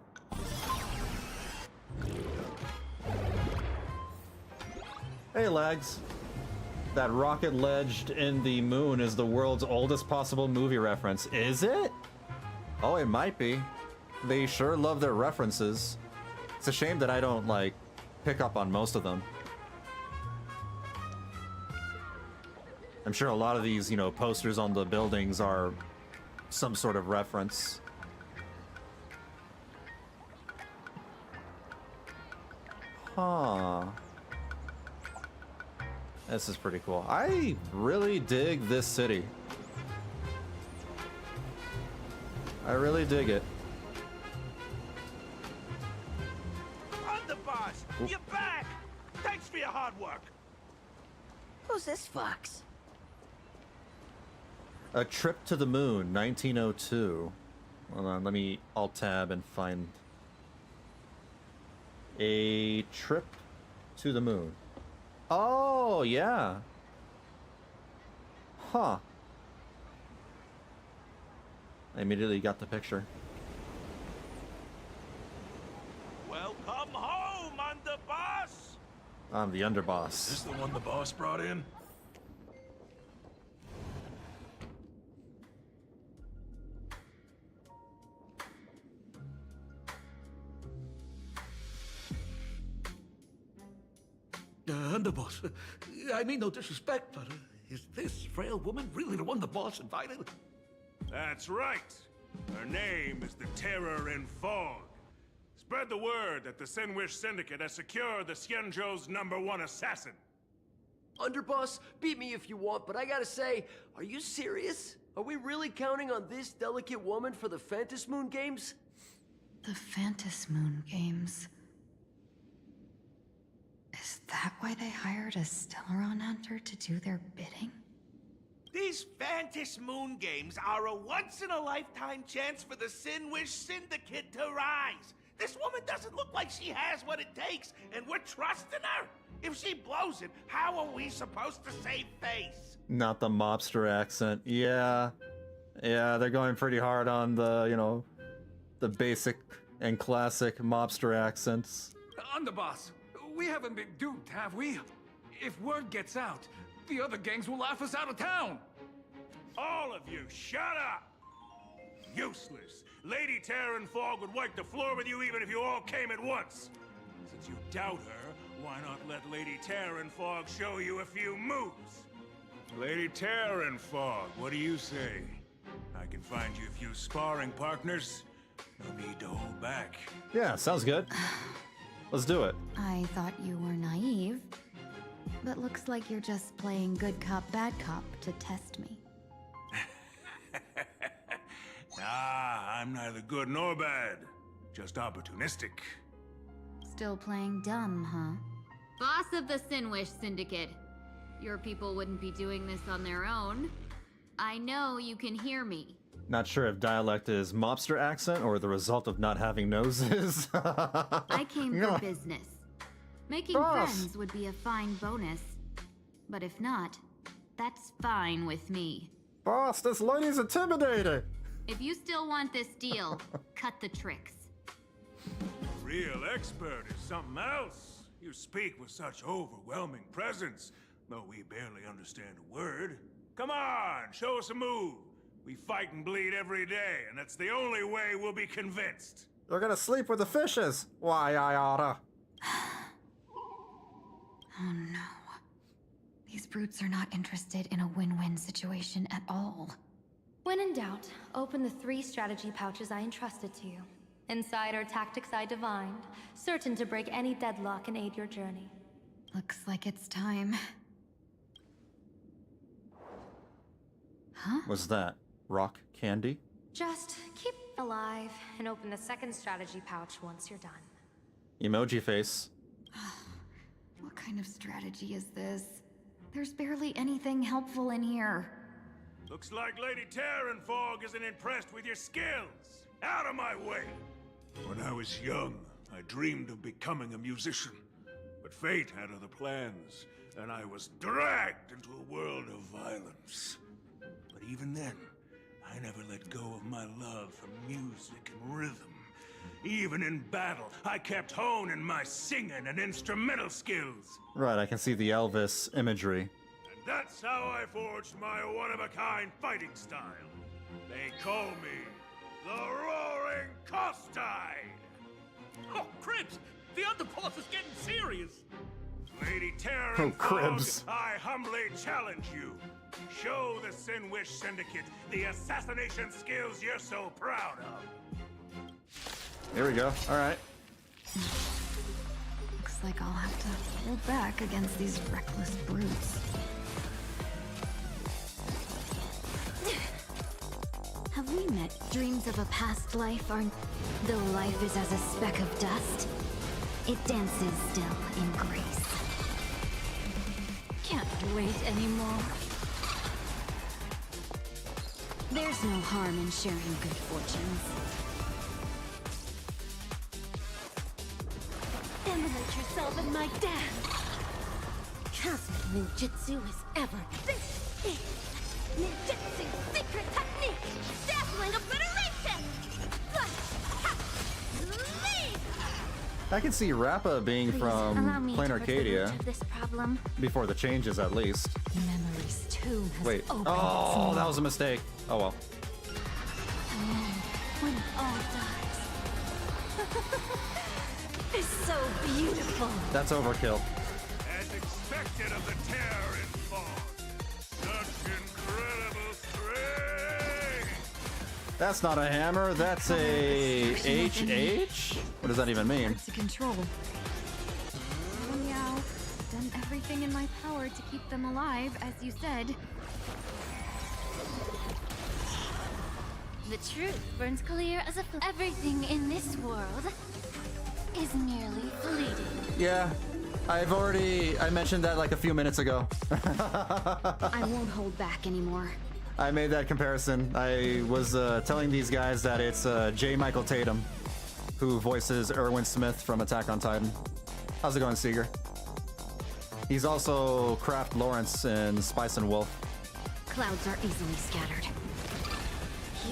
Hey, lags. That rocket ledged in the moon is the world's oldest possible movie reference. Is it? Oh, it might be. They sure love their references. It's a shame that I don't, like, pick up on most of them. I'm sure a lot of these, you know, posters on the buildings are some sort of reference. Huh. This is pretty cool. I really dig this city. I really dig it. Underboss, you're back! Thanks for your hard work. Who's this fox? A Trip to the Moon, 1902. Hold on, let me alt-tab and find... A Trip to the Moon. Oh, yeah. Huh. I immediately got the picture. Welcome home, Underboss! I'm the underboss. Is this the one the boss brought in? Underboss, I mean no disrespect, but is this frail woman really the one the boss invited? That's right. Her name is the Terror in Fog. Spread the word that the Sin Wish Syndicate has secured the Xianzhou's #1 assassin. Underboss, beat me if you want, but I gotta say, are you serious? Are we really counting on this delicate woman for the Phantom Moon Games? The Phantom Moon Games. Is that why they hired a Stellaron hunter to do their bidding? These Phantom Moon Games are a once-in-a-lifetime chance for the Sin Wish Syndicate to rise. This woman doesn't look like she has what it takes, and we're trusting her. If she blows it, how are we supposed to save face? Not the mobster accent. Yeah. Yeah, they're going pretty hard on the, you know, the basic and classic mobster accents. Underboss, we haven't been duped, have we? If word gets out, the other gangs will laugh us out of town. All of you, shut up! Useless. Lady Terran Fog would wipe the floor with you even if you all came at once. Since you doubt her, why not let Lady Terran Fog show you a few moves? Lady Terran Fog, what do you say? I can find you a few sparring partners. No need to hold back. Yeah, sounds good. Let's do it. I thought you were naive, but looks like you're just playing good cop, bad cop to test me. Ah, I'm neither good nor bad. Just opportunistic. Still playing dumb, huh? Boss of the Sinwish Syndicate. Your people wouldn't be doing this on their own. I know you can hear me. Not sure if dialect is mobster accent or the result of not having noses. I came for business. Making friends would be a fine bonus. But if not, that's fine with me. Boss, this lady's intimidating. If you still want this deal, cut the tricks. Real expert is something else. You speak with such overwhelming presence, though we barely understand a word. Come on, show us a move. We fight and bleed every day, and that's the only way we'll be convinced. You're gonna sleep with the fishes. Why, I oughta. Oh no. These brutes are not interested in a win-win situation at all. When in doubt, open the 3 strategy pouches I entrusted to you. Inside are tactics I divined, certain to break any deadlock and aid your journey. Looks like it's time. Huh? What's that? Rock candy? Just keep alive and open the 2nd strategy pouch once you're done. Emoji face. What kind of strategy is this? There's barely anything helpful in here. Looks like Lady Terran Fog isn't impressed with your skills. Out of my way! When I was young, I dreamed of becoming a musician. But fate had other plans, and I was dragged into a world of violence. But even then, I never let go of my love for music and rhythm. Even in battle, I kept honing my singing and instrumental skills. Right, I can see the Elvis imagery. And that's how I forged my one-of-a-kind fighting style. They call me the Roaring Costide. Oh, Cribs! The underboss is getting serious! Lady Terran Oh, Cribs. Fog, I humbly challenge you. Show the Sinwish Syndicate the assassination skills you're so proud of. Here we go. Alright. Looks like I'll have to hold back against these reckless brutes. Have we met? Dreams of a past life are... Though life is as a speck of dust, it dances still in grace. Can't wait anymore. There's no harm in sharing good fortunes. Emulate yourself in my dance! Cosmic ninjutsu is ever... This is ninjutsu secret technique! Dazzling obliteration! I can see Rappa being from allow me to rid the Planarcadia. root of this problem. Before the changes, at least. Memory's tomb has Wait. opened Oh, its that was a mistake. Oh well. And then, when it all dies, it's so beautiful. That's overkill. As expected of the Terran Fog. Such incredible strength! That's not a hammer, that's a HH? What does that even mean? Hard to control. Oh, Yao, done everything in my power to keep them alive, as you said. The truth burns clear as a everything in this world is merely fleeting. Yeah, I mentioned that like a few minutes ago. I won't hold back anymore. I made that comparison. I was telling these guys that it's J. Michael Tatum, who voices Erwin Smith from Attack on Titan. How's it going, Seeger? He's also Kraft Lawrence in Spice and Wolf. Clouds are easily scattered.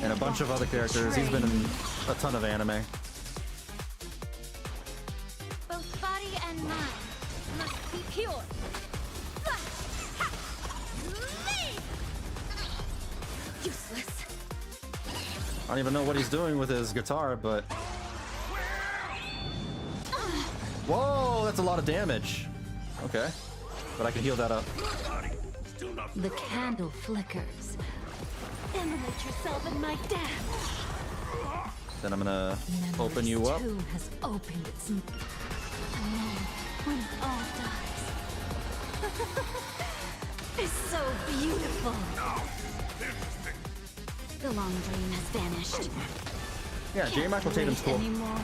And a bunch of other characters. He's been in a ton of anime. Both body and mind must be pure. Useless. I don't even know what he's doing with his guitar, but... Whoa, that's a lot of damage. Okay. But I can heal that up. The candle flickers. Immolate yourself in my dance. Then I'm gonna open you up. Tomb has opened its and then when all dies. It's so beautiful. The long dream has vanished. Yeah, J. Michael Tatum's cool. Anymore.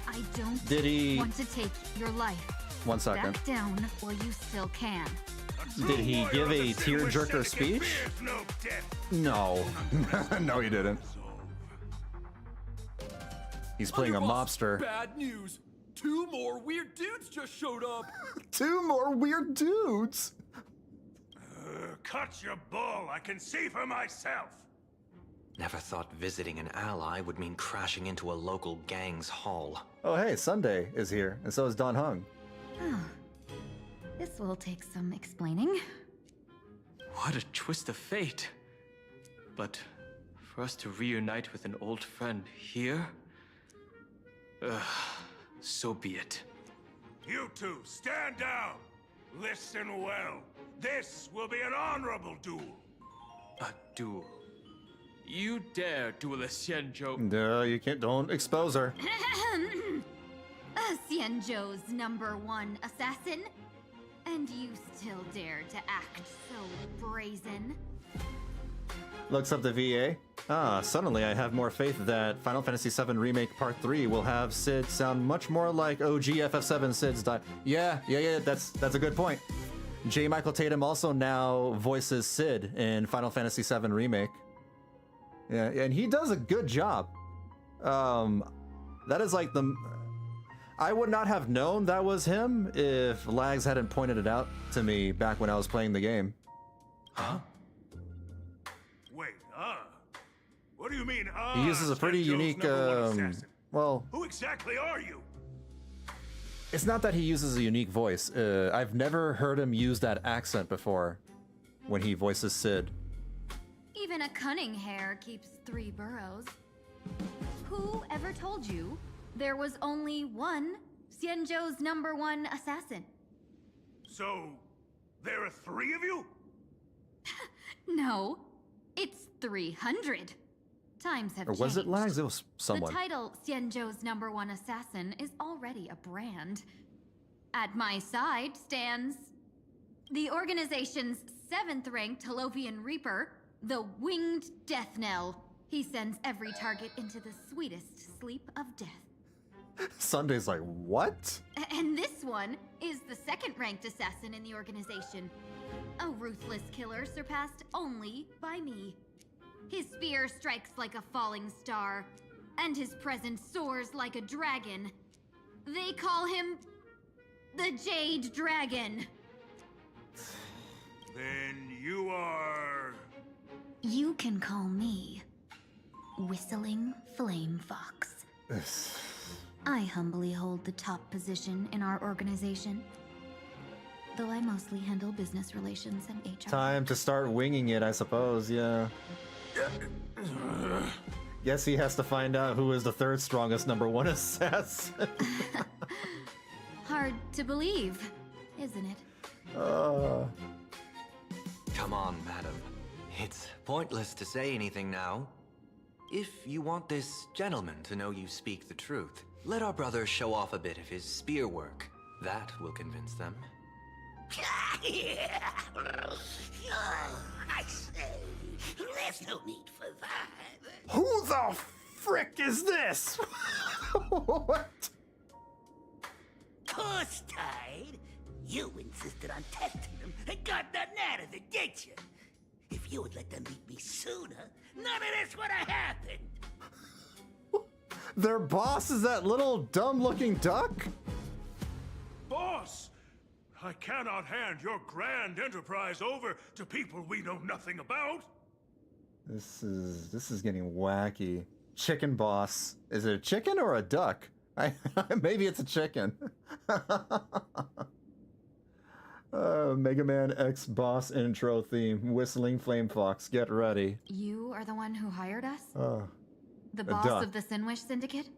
I don't Did he- want to take your life. One second. Back down while you still can. Did he give a tearjerker speech? No. No, he didn't. He's playing a mobster. Bad news. 2 more weird dudes just showed up. 2 more weird dudes. Cut your bull. I can see for myself. Never thought visiting an ally would mean crashing into a local gang's hall. Oh, hey, Sunday is here, and so is Don Hung. Oh. This will take some explaining. What a twist of fate. But for us to reunite with an old friend here? So be it. You two, stand down. Listen well. This will be an honorable duel. A duel. You dare duel a Xianzhou? No, you can't. Don't expose her. Xianzhou's #1 assassin? And you still dare to act so brazen? Looks up the VA. Suddenly I have more faith that Final Fantasy VII Remake Part 3 will have Cid sound much more like OG FF7 Cid's Yeah, that's a good point. J. Michael Tatum also now voices Cid in Final Fantasy VII Remake. Yeah, and he does a good job. That is like I would not have known that was him if Lags hadn't pointed it out to me back when I was playing the game. Huh? Wait, what do you mean, He uses a pretty unique, well... Who exactly are you? It's not that he uses a unique voice. I've never heard him use that accent before when he voices Cid. Even a cunning hare keeps 3 burrows. Who ever told you there was only one Xianzhou's #1 assassin? So, there are 3 of you? No, it's 300. Times have Or was changed. it Lags? It was someone. The title Xianzhou's #1 assassin is already a brand. At my side stands the organization's 7th-ranked Holovian Reaper, the Winged Death Knell. He sends every target into the sweetest sleep of death. Sunday's like, what? And this one is the 2nd-ranked assassin in the organization. A ruthless killer surpassed only by me. His spear strikes like a falling star, and his presence soars like a dragon. They call him the Jade Dragon. Then you are... You can call me Whistling Flame Fox. I humbly hold the top position in our organization, though I mostly handle business relations and HR. Time to start winging it, I suppose, yeah. Guess he has to find out who is the 3rd strongest #1 assassin. Hard to believe, isn't it? Come on, madam. It's pointless to say anything now. If you want this gentleman to know you speak the truth, let our brother show off a bit of his spear work. That will convince them. I say, there's no need for that. Who the frick is this? What? Course, Tide. You insisted on testing them and got nothing out of it, did you? If you would let them meet me sooner, none of this would have happened. Their boss is that little dumb-looking duck? Boss! I cannot hand your grand enterprise over to people we know nothing about. This is getting wacky. Chicken boss. Is it a chicken or a duck? Maybe it's a chicken. Mega Man X boss intro theme. Whistling Flame Fox. Get ready. You are the one who hired us? The a boss duck. of the Sinwish Syndicate?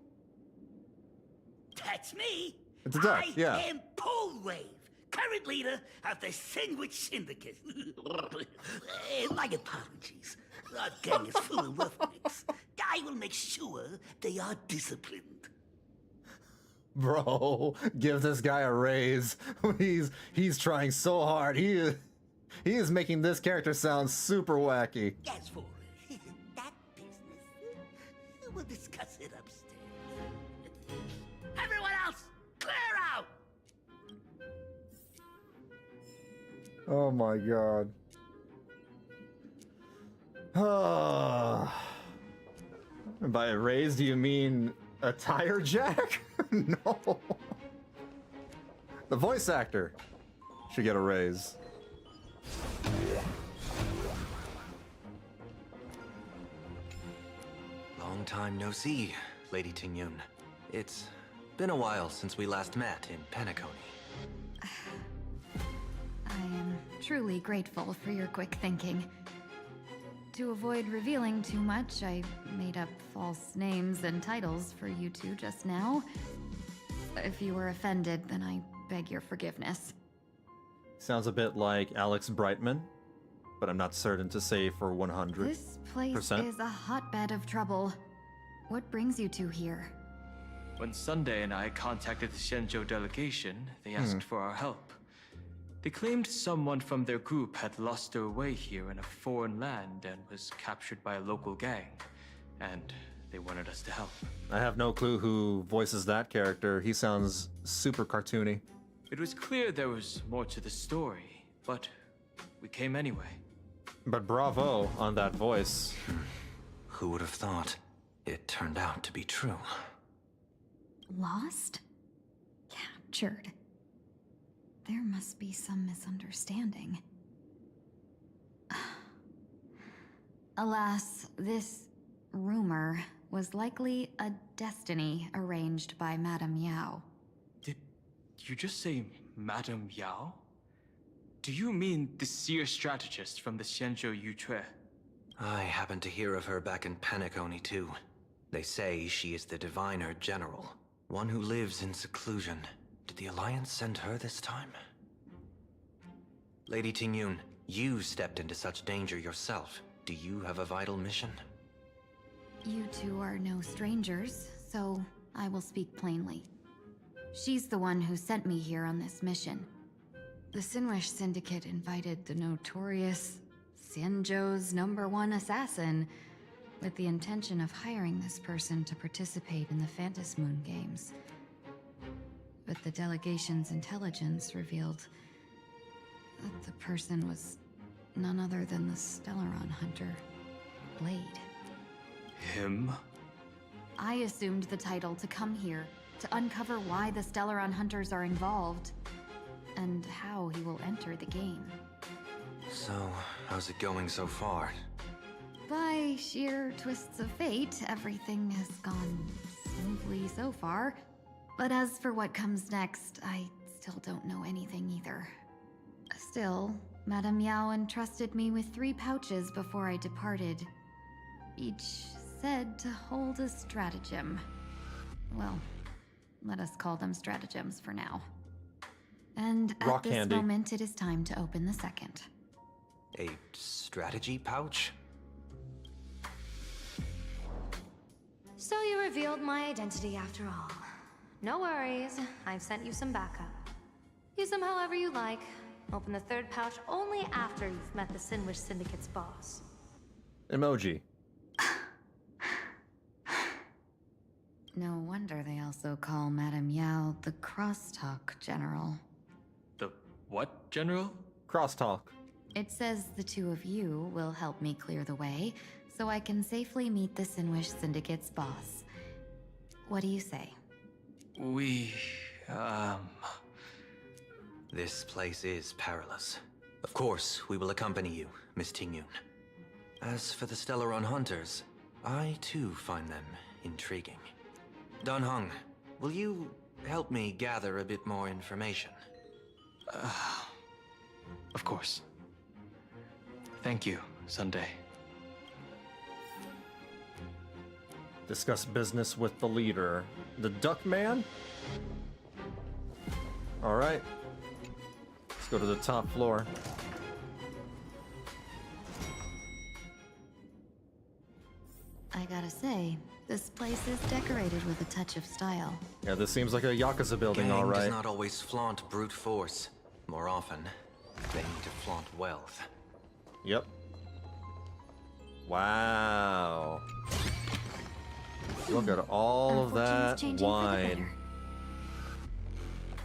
That's me. It's a duck, I yeah. am Polewave, current leader of the Sandwich Syndicate. My apologies. Our gang is full of roughnecks. I will make sure they are disciplined. Bro, give this guy a raise. He's trying so hard. He is making this character sound super wacky. As for that business, we'll discuss it upstairs. Everyone else, clear out! Oh my god. By a raise, do you mean a tire jack? No. The voice actor should get a raise. Long time no see, Lady Tingyun. It's been a while since we last met in Penacony. I am truly grateful for your quick thinking. To avoid revealing too much, I made up false names and titles for you two just now. If you were offended, then I beg your forgiveness. Sounds a bit like Alex Brightman, but I'm not certain to say for 100%. This place is a hotbed of trouble. What brings you two here? When Sunday and I contacted the Shenzhou delegation, they asked for our help. They claimed someone from their group had lost their way here in a foreign land and was captured by a local gang, and they wanted us to help. I have no clue who voices that character. He sounds super cartoony. It was clear there was more to the story, but we came anyway. But bravo on that voice. Who would have thought? It turned out to be true. Lost? Captured. There must be some misunderstanding. Alas, this rumor was likely a destiny arranged by Madame Yao. Did you just say Madame Yao? Do you mean the seer strategist from the Shenzhou Yuchue? I happened to hear of her back in Penacony too. They say she is the diviner general, one who lives in seclusion. Did the Alliance send her this time? Lady Tingyun, you stepped into such danger yourself. Do you have a vital mission? You two are no strangers, so I will speak plainly. She's the one who sent me here on this mission. The Sinwish Syndicate invited the notorious Xianzhou's #1 assassin with the intention of hiring this person to participate in the Phantom Moon Games. But the delegation's intelligence revealed that the person was none other than the Stellaron hunter, Blade. Him? I assumed the title to come here, to uncover why the Stellaron hunters are involved, and how he will enter the game. So, how's it going so far? By sheer twists of fate, everything has gone smoothly so far. But as for what comes next, I still don't know anything either. Still, Madame Yao entrusted me with 3 pouches before I departed. Each said to hold a stratagem. Well, let us call them stratagems for now. And at this moment, it is time to open the second. A strategy pouch? So you revealed my identity after all. No worries, I've sent you some backup. Use them however you like. Open the 3rd pouch only after you've met the Sinwish Syndicate's boss. Emoji. No wonder they also call Madame Yao the Crosstalk General. The what, General? Crosstalk. It says the 2 of you will help me clear the way, so I can safely meet the Sinwish Syndicate's boss. What do you say? This place is perilous. Of course, we will accompany you, Miss Tingyun. As for the Stellaron hunters, I too find them intriguing. Dan Heng, will you help me gather a bit more information? Of course. Thank you, Sunday. Discuss business with the leader. The Duck Man? Alright. Let's go to the top floor. I gotta say, this place is decorated with a touch of style. Yeah, this seems like a Yakuza building, Gang all right. does not always flaunt brute force. More often, they need to flaunt wealth. Yep. Wow. Look at all of that wine.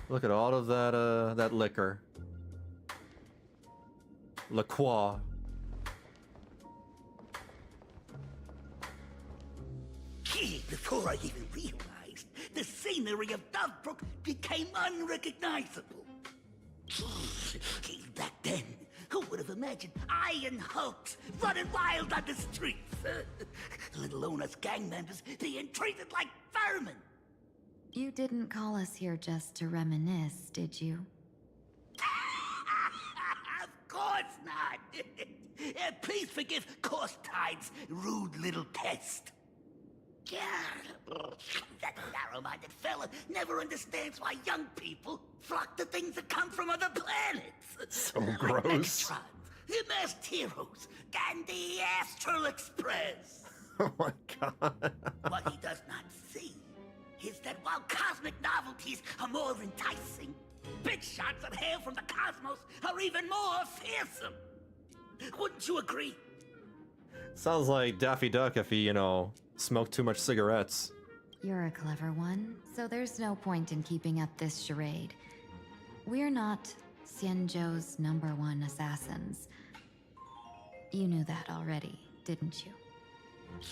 Look at all of that that liquor. Liqueur. Gee, before I even realized, the scenery of Dovebrook became unrecognizable. Gee, back then, who would have imagined iron hulks running wild on the streets? Let alone us gang members being treated like vermin. You didn't call us here just to reminisce, did you? Of course not. Please forgive Corstide's rude little test. That narrow-minded fella never understands why young people flock to things that come from other planets. So Like gross. Megatron, the Masked Heroes, and the Astral Express. Oh my god. What he does not see is that while cosmic novelties are more enticing, big shots that hail from the cosmos are even more fearsome. Wouldn't you agree? Sounds like Daffy Duck if he, you know, smoked too much cigarettes. You're a clever one, so there's no point in keeping up this charade. We're not Xianzhou's #1 assassins. You knew that already, didn't you?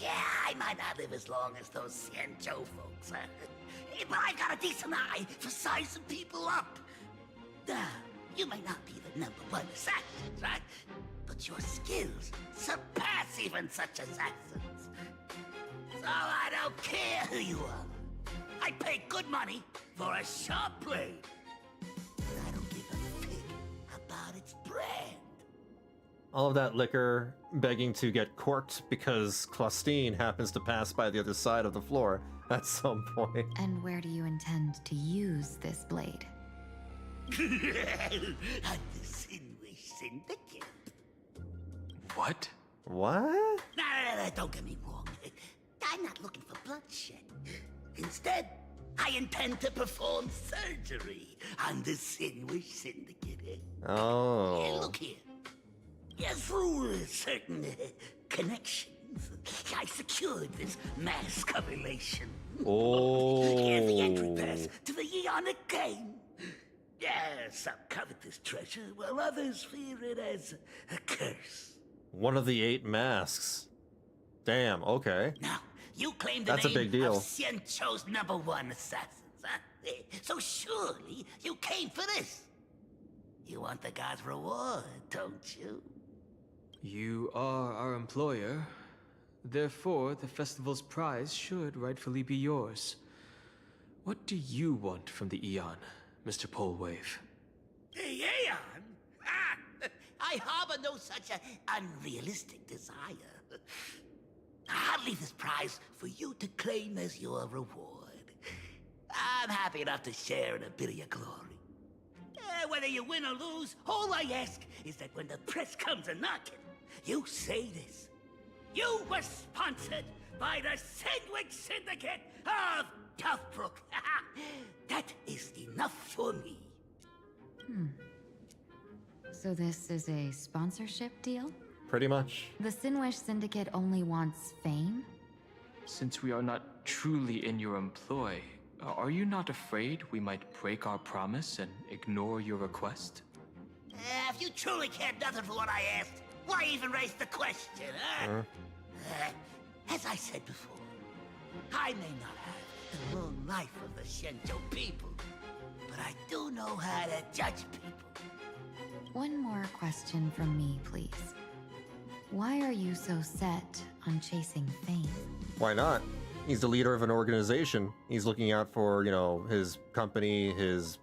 Yeah, I might not live as long as those Xianzhou folks, but I've got a decent eye for sizing people up. You may not be the #1 assassin, right? But your skills surpass even such assassins. So I don't care who you are. I pay good money for a sharp blade. I don't give a fig about its brand. All of that liquor begging to get corked because Claustine happens to pass by the other side of the floor at some point. And where do you intend to use this blade? On the Sinwish Syndicate. What? What? No, don't get me wrong. I'm not looking for bloodshed. Instead, I intend to perform surgery on the Sinwish Syndicate. Oh. Yeah, look here. Yeah, through certain connections, I secured this mask of elation. Oh. Here's the entry pass to the Eonic game. Yeah, some covet this treasure, while others fear it as a curse. One of the 8 masks. Damn, okay. Now, you claim the That's a name big deal. of Xianzhou's #1 assassins, huh? So surely you came for this. You want the god's reward, don't you? You are our employer. Therefore, the festival's prize should rightfully be yours. What do you want from the Eon, Mr. Polewave? The Aeon? Ah, I harbor no such unrealistic desire. I'll leave this prize for you to claim as your reward. I'm happy enough to share in a bit of your glory. Whether you win or lose, all I ask is that when the press comes a-knocking, you say this. You were sponsored by the Sandwich Syndicate of Dovebrook. That is enough for me. So this is a sponsorship deal? Pretty much. The Sinwish Syndicate only wants fame? Since we are not truly in your employ, are you not afraid we might break our promise and ignore your request? If you truly cared nothing for what I asked, why even raise the question, huh? As I said before, I may not have the long life of the Xianzhou people, but I do know how to judge people. One more question from me, please. Why are you so set on chasing fame? Why not? He's the leader of an organization. He's looking out for, you know, his company, his,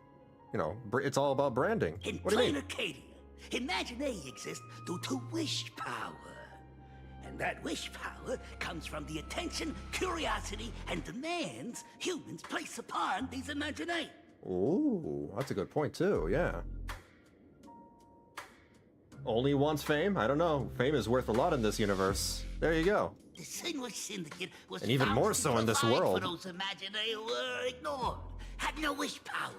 you know, it's all about branding. In What do you mean? Planarcadia, imagination exists due to wish power. And that wish power comes from the attention, curiosity, and demands humans place upon these imaginations. Ooh, that's a good point too, yeah. Only wants fame? I don't know. Fame is worth a lot in this universe. There you go. The Sinwish Syndicate was And even more so in this provide world. for those imaginary who were ignored, had no wish power,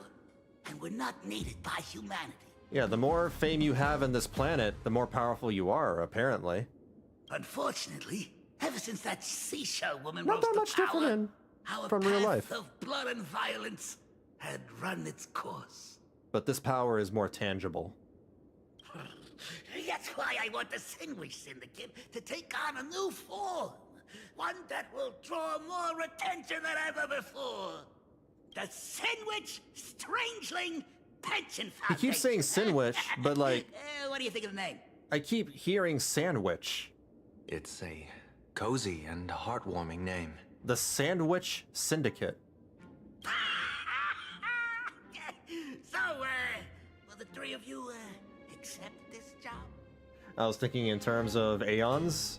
and were not needed by humanity. Yeah, the more fame you have in this planet, the more powerful you are, apparently. Unfortunately, ever since that seashell woman Not rose that to much power, different our from real path life. of blood and violence had run its course. But this power is more tangible. That's why I want the Sinwish Syndicate to take on a new form. One that will draw more attention than ever before. The Sinwich Strangeling Pension He Foundation. keeps saying Sinwich, but like... What do you think of the name? I keep hearing Sandwich. It's a cozy and heartwarming name. The Sandwich Syndicate. So, will the three of you, accept this job? I was thinking in terms of aeons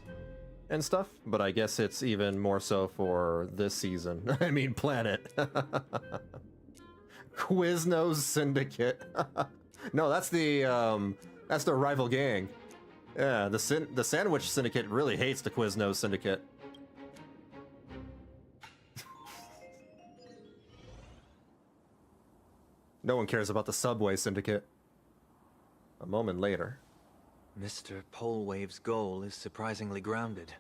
and stuff, but I guess it's even more so for this season. I mean, planet. Quiznos Syndicate. No, that's the rival gang. Yeah, the Sandwich Syndicate really hates the Quiznos Syndicate. No one cares about the Subway Syndicate. A moment later. Mr. Polewave's goal is surprisingly grounded.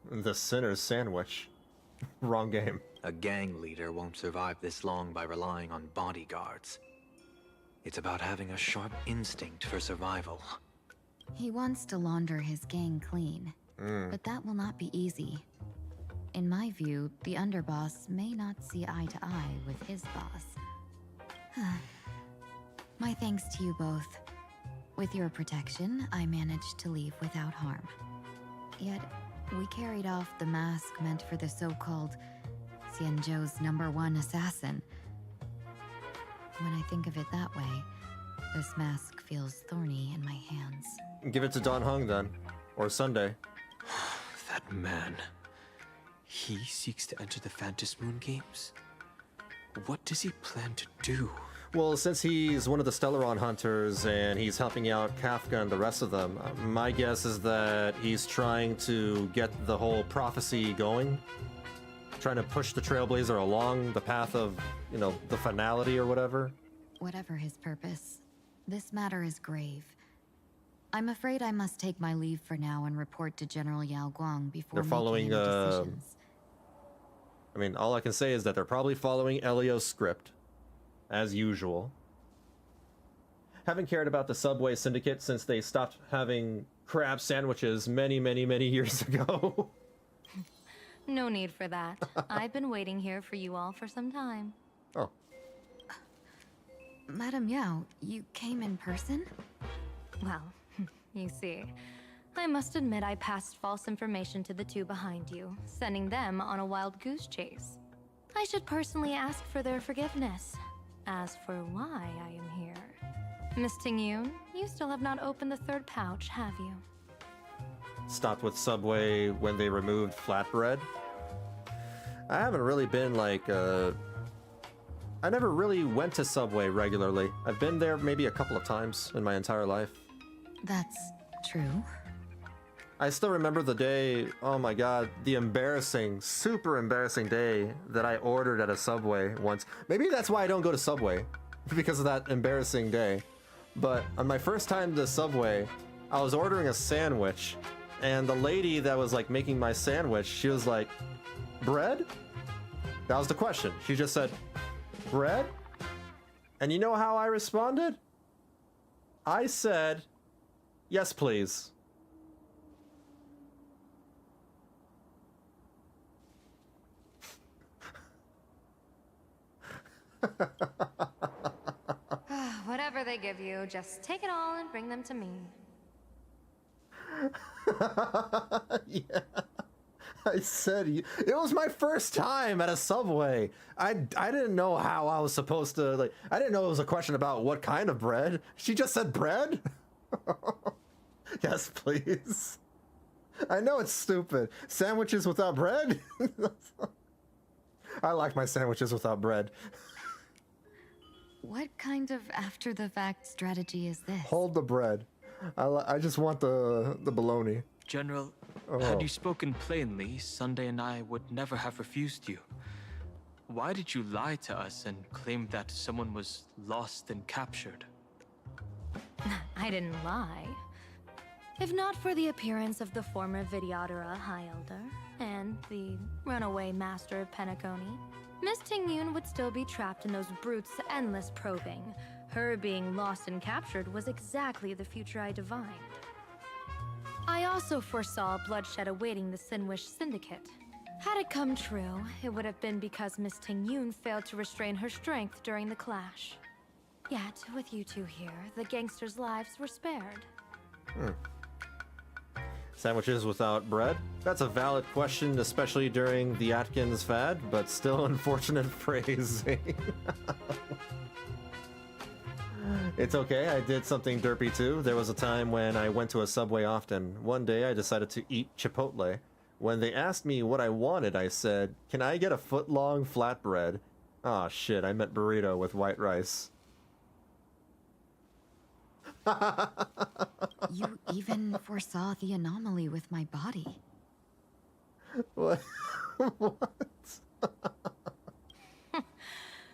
The Sinner's Sandwich. Wrong game. A gang leader won't survive this long by relying on bodyguards. It's about having a sharp instinct for survival. He wants to launder his gang clean, but that will not be easy. In my view, the underboss may not see eye to eye with his boss. My thanks to you both. With your protection, I managed to leave without harm. Yet, we carried off the mask meant for the so-called Xianzhou's #1 assassin. When I think of it that way, this mask feels thorny in my hands. Give it to Don Hung then. Or Sunday. That man. He seeks to enter the Phantom Moon Games? What does he plan to do? Well, since he's one of the Stellaron hunters and he's helping out Kafka and the rest of them, my guess is that he's trying to get the whole prophecy going. Trying to push the Trailblazer along the path of, you know, the finality or whatever. Whatever his purpose, this matter is grave. I'm afraid I must take my leave for now and report to General Yao Guang before They're following, making any decisions. I mean, all I can say is that they're probably following Elio's script. As usual. Haven't cared about the Subway Syndicate since they stopped having crab sandwiches many, many, many years ago. No need for that. I've been waiting here for you all for some time. Oh. Madam Yao, you came in person? Well, you see, I must admit I passed false information to the two behind you, sending them on a wild goose chase. I should personally ask for their forgiveness. As for why I am here, Miss Tingyun, you still have not opened the third pouch, have you? Stopped with Subway when they removed flatbread. I haven't really been like, I never really went to Subway regularly. I've been there maybe a couple of times in my entire life. That's true. I still remember the day, oh my god, the embarrassing, super embarrassing day that I ordered at a Subway once. Maybe that's why I don't go to Subway, because of that embarrassing day. But on my first time to Subway, I was ordering a sandwich, and the lady that was like making my sandwich, she was like, bread? That was the question. She just said, bread? And you know how I responded? I said, yes, please. Whatever they give you, just take it all and bring them to me. Yeah. I said, it was my first time at a Subway. I didn't know how I was supposed to, like, I didn't know it was a question about what kind of bread. She just said bread? Yes, please. I know it's stupid. Sandwiches without bread? I like my sandwiches without bread. What kind of after-the-fact strategy is this? Hold the bread. I just want the bologna. General, Oh. had you spoken plainly, Sunday and I would never have refused you. Why did you lie to us and claim that someone was lost and captured? I didn't lie. If not for the appearance of the former Vidyadhara High Elder and the runaway Master of Penacony, Miss Tingyun would still be trapped in those brutes' endless probing. Her being lost and captured was exactly the future I divined. I also foresaw bloodshed awaiting the Sinwish Syndicate. Had it come true, it would have been because Miss Tingyun failed to restrain her strength during the clash. Yet, with you two here, the gangsters' lives were spared. Sandwiches without bread? That's a valid question, especially during the Atkins fad, but still unfortunate phrasing. It's okay, I did something derpy too. There was a time when I went to a Subway often. One day I decided to eat Chipotle. When they asked me what I wanted, I said, "Can I get a foot-long flatbread?" Aw, shit, I meant burrito with white rice. You even foresaw the anomaly with my body. What? What?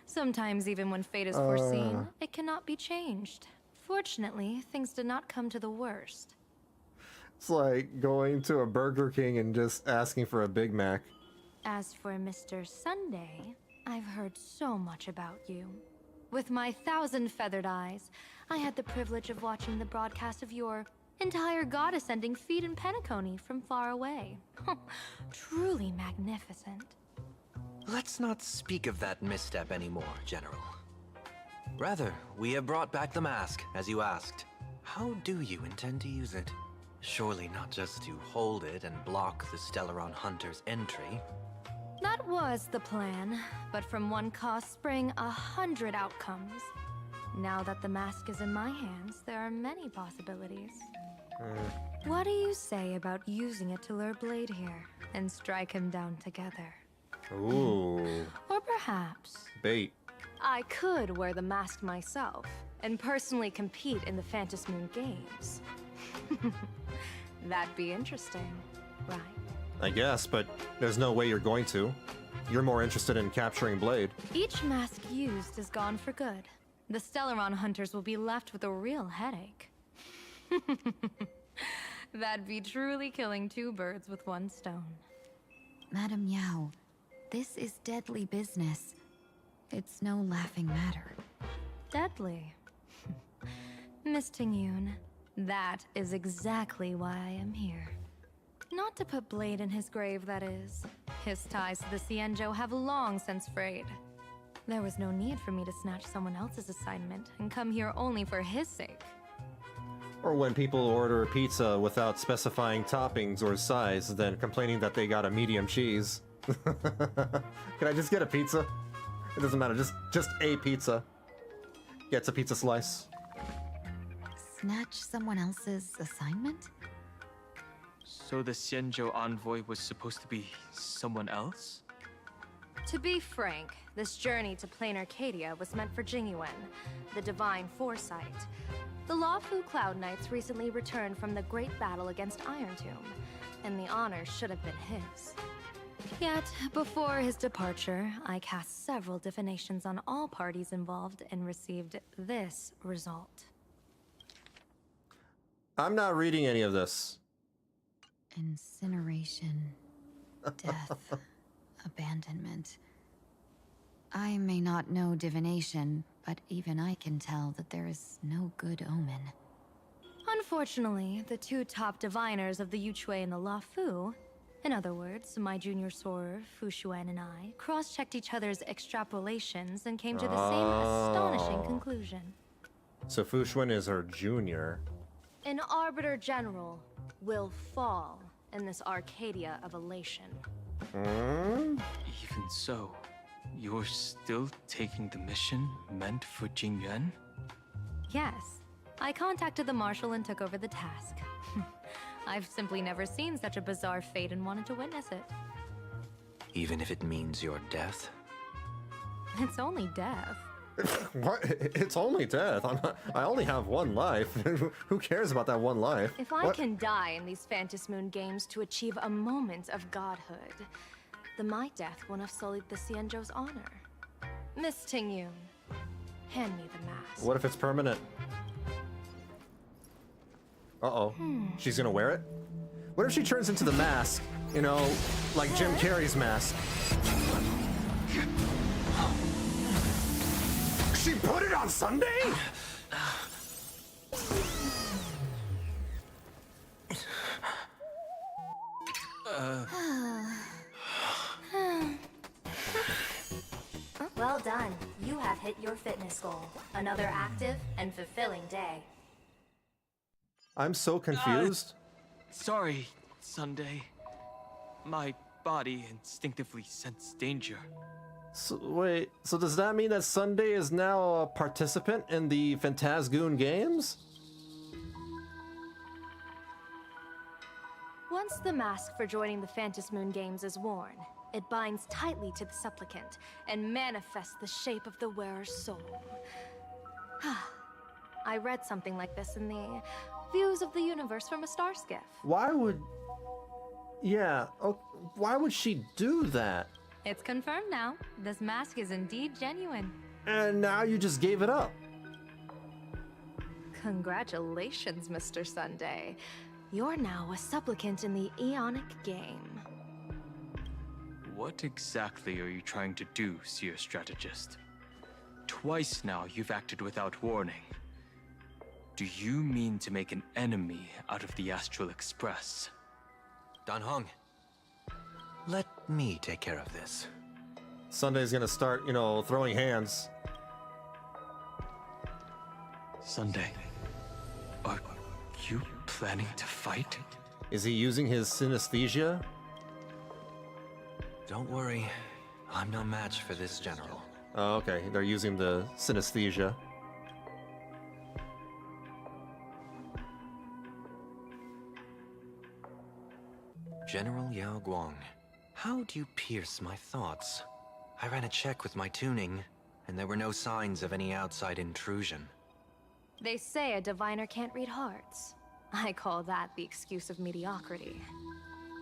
Sometimes even when fate is foreseen, it cannot be changed. Fortunately, things did not come to the worst. It's like going to a Burger King and just asking for a Big Mac. As for Mr. Sunday, I've heard so much about you. With my 1,000 feathered eyes, I had the privilege of watching the broadcast of your entire goddess-ending feat in Penacony from far away. Truly magnificent. Let's not speak of that misstep anymore, General. Rather, we have brought back the mask, as you asked. How do you intend to use it? Surely not just to hold it and block the Stellaron Hunter's entry. That was the plan, but from one cost spring 100 outcomes. Now that the mask is in my hands, there are many possibilities. What do you say about using it to lure Blade here and strike him down together? Ooh. Or perhaps Bait. I could wear the mask myself and personally compete in the Phantasmoon Games. That'd be interesting, right? I guess, but there's no way you're going to. You're more interested in capturing Blade. Each mask used is gone for good. The Stellaron hunters will be left with a real headache. That'd be truly killing two birds with one stone. Madam Yao, this is deadly business. It's no laughing matter. Deadly. Miss Tingyun, that is exactly why I am here. Not to put Blade in his grave, that is. His ties to the Xianzhou have long since frayed. There was no need for me to snatch someone else's assignment and come here only for his sake. Or when people order a pizza without specifying toppings or size, then complaining that they got a medium cheese. Can I just get a pizza? It doesn't matter, just a pizza. Gets a pizza slice. Snatch someone else's assignment? So the Xianzhou envoy was supposed to be someone else? To be frank, this journey to Planarcadia was meant for Jingyuan, the divine foresight. The Lawfu Cloud Knights recently returned from the great battle against Iron Tomb, and the honor should have been his. Yet, before his departure, I cast several divinations on all parties involved and received this result. I'm not reading any of this. Incineration, death, abandonment. I may not know divination, but even I can tell that there is no good omen. Unfortunately, the two top diviners of the Yuchui and the Lawfu, in other words, my junior soror, Fu Xuan, and I, cross-checked each other's extrapolations and came to the same astonishing conclusion. So Fu Xuan is her junior. An Arbiter General will fall in this Arcadia of Elation. Even so, you're still taking the mission meant for Jingyuan? Yes. I contacted the Marshal and took over the task. I've simply never seen such a bizarre fate and wanted to witness it. Even if it means your death? It's only death. What? It's only death. I only have one life. Who cares about that one life? If I can die in these Fantasy Moon games to achieve a moment of godhood, then my death won't have sullied the Xianzhou's honor. Miss Tingyun, hand me the mask. What if it's permanent? Uh-oh. She's gonna wear it? What if she turns into the mask? You know, like Jim Carrey's mask. She put it on Sunday? Well done. You have hit your fitness goal. Another active and fulfilling day. I'm so confused. Sorry, Sunday. My body instinctively sensed danger. So, wait, so does that mean that Sunday is now a participant in the Phantasgoon games? Once the mask for joining the Fantasy Moon games is worn, it binds tightly to the supplicant and manifests the shape of the wearer's soul. I read something like this in the Views of the Universe from a Star Skiff. Why would... Yeah, why would she do that? It's confirmed now. This mask is indeed genuine. And now you just gave it up. Congratulations, Mr. Sunday. You're now a supplicant in the Aeonic game. What exactly are you trying to do, Seer Strategist? Twice now you've acted without warning. Do you mean to make an enemy out of the Astral Express? Dan Heng, let me take care of this. Sunday's gonna start, you know, throwing hands. Sunday, are you planning to fight? Is he using his synesthesia? Don't worry, I'm no match for this general. Oh, okay, they're using the synesthesia. General Yao Guang, how do you pierce my thoughts? I ran a check with my tuning, and there were no signs of any outside intrusion. They say a diviner can't read hearts. I call that the excuse of mediocrity.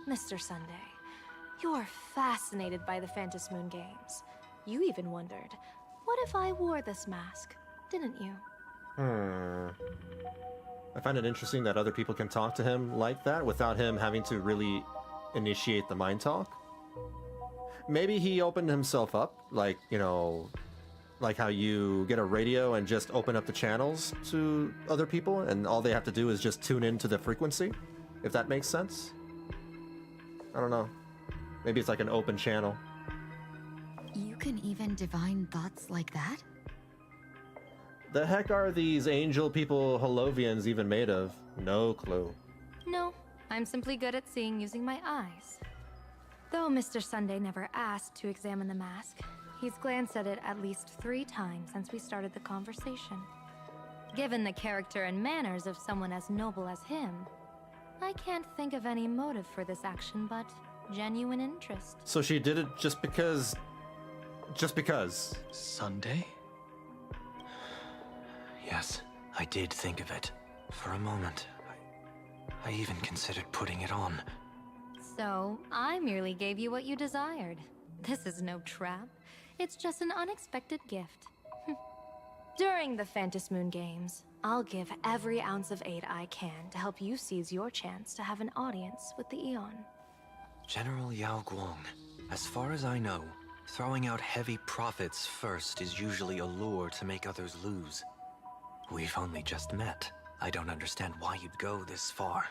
Mr. Sunday, you're fascinated by the Fantasy Moon games. You even wondered, what if I wore this mask? Didn't you? I find it interesting that other people can talk to him like that without him having to really initiate the mind talk. Maybe he opened himself up, like, you know, like how you get a radio and just open up the channels to other people and all they have to do is just tune into the frequency, if that makes sense. I don't know. Maybe it's like an open channel. You can even divine thoughts like that? The heck are these angel people Holovians even made of? No clue. No, I'm simply good at seeing using my eyes. Though Mr. Sunday never asked to examine the mask, he's glanced at it at least 3 times since we started the conversation. Given the character and manners of someone as noble as him, I can't think of any motive for this action but genuine interest. So she did it just because... Just because. Sunday? Yes, I did think of it. For a moment, I even considered putting it on. So, I merely gave you what you desired. This is no trap. It's just an unexpected gift. During the Fantasy Moon games, I'll give every ounce of aid I can to help you seize your chance to have an audience with the Eon. General Yao Guang, as far as I know, throwing out heavy profits first is usually a lure to make others lose. We've only just met. I don't understand why you'd go this far.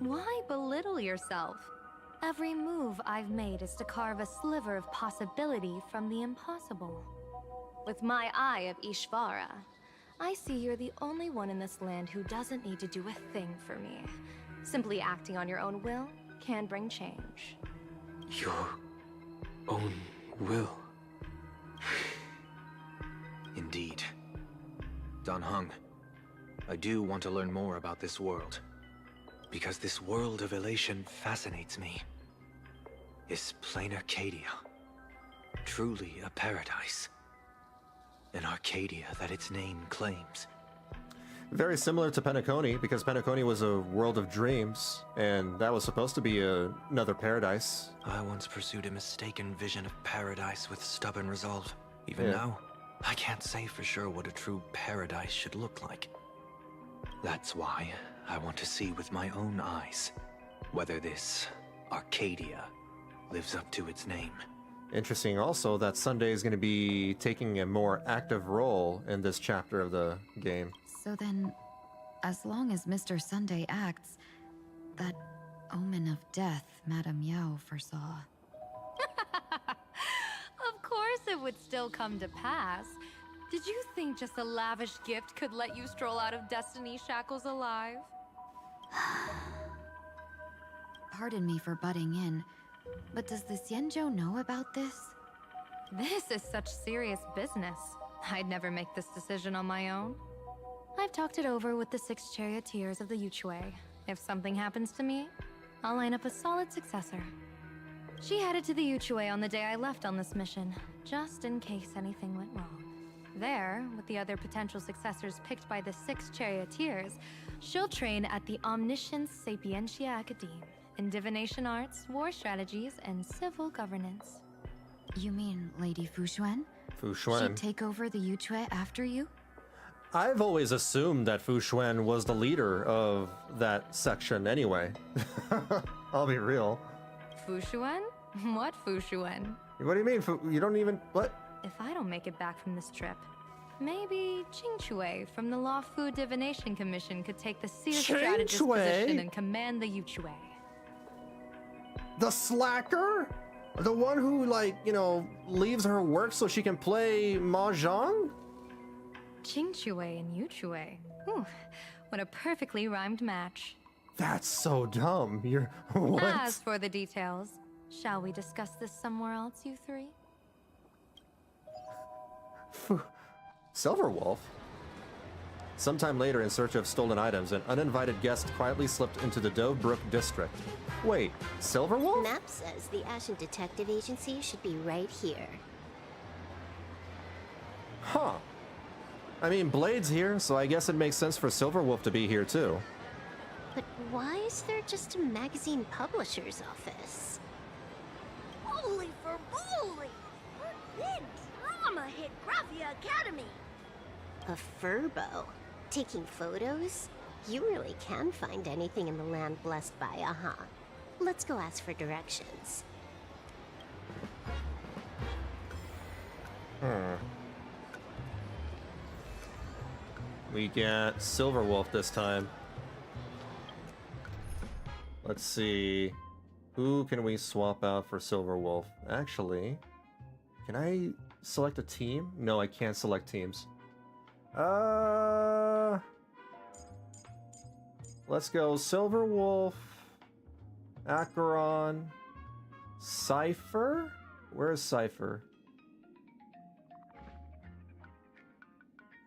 Why belittle yourself? Every move I've made is to carve a sliver of possibility from the impossible. With my eye of Ishvara, I see you're the only one in this land who doesn't need to do a thing for me. Simply acting on your own will can bring change. Your own will? Indeed. Dan Heng, I do want to learn more about this world. Because this world of Elation fascinates me. Is Planarcadia truly a paradise? an Arcadia that its name claims. Very similar to Penacony, because Penacony was a world of dreams, and that was supposed to be another paradise. I once pursued a mistaken vision of paradise with stubborn resolve. Even now, I can't say for sure what a true paradise should look like. That's why I want to see with my own eyes whether this Arcadia lives up to its name. Interesting also that Sunday is going to be taking a more active role in this chapter of the game. So then, as long as Mr. Sunday acts, that omen of death Madame Yao foresaw. Of course it would still come to pass. Did you think just a lavish gift could let you stroll out of Destiny shackles alive? Pardon me for butting in, but does the Xianzhou know about this? This is such serious business. I'd never make this decision on my own. I've talked it over with the 6 charioteers of the Yuchue. If something happens to me, I'll line up a solid successor. She headed to the Yuchue on the day I left on this mission, just in case anything went wrong. There, with the other potential successors picked by the 6 charioteers, she'll train at the Omniscience Sapientia Academe in divination arts, war strategies, and civil governance. You mean Lady Fuxuan? Fuxuan. She'd take over the Yuchue after you? I've always assumed that Fuxuan was the leader of that section anyway. I'll be real. Fuxuan? What Fuxuan? What do you mean? You don't even... What? If I don't make it back from this trip, maybe Qingchui from the Law Fu Divination Commission could take the seer strategist position and command the Yuchue. The slacker? The one who, like, you know, leaves her work so she can play Mahjong? Qingchui and Yuchue. Ooh, what a perfectly rhymed match. That's so dumb. You're... What? As for the details, shall we discuss this somewhere else, you three? Silverwolf? Sometime later, in search of stolen items, an uninvited guest quietly slipped into the Dove Brook district. Wait, Silverwolf? Map says the Ashen Detective Agency should be right here. Huh. I mean, Blade's here, so I guess it makes sense for Silverwolf to be here too. But why is there just a magazine publisher's office? Holy for moly! Big drama hit Graphia Academy! A furbo? Taking photos? You really can find anything in the land blessed by Aha. Let's go ask for directions. We get Silverwolf this time. Let's see. Who can we swap out for Silverwolf? Actually, can I select a team? No, I can't select teams. Let's go Silverwolf, Acheron, Cypher? Where is Cypher?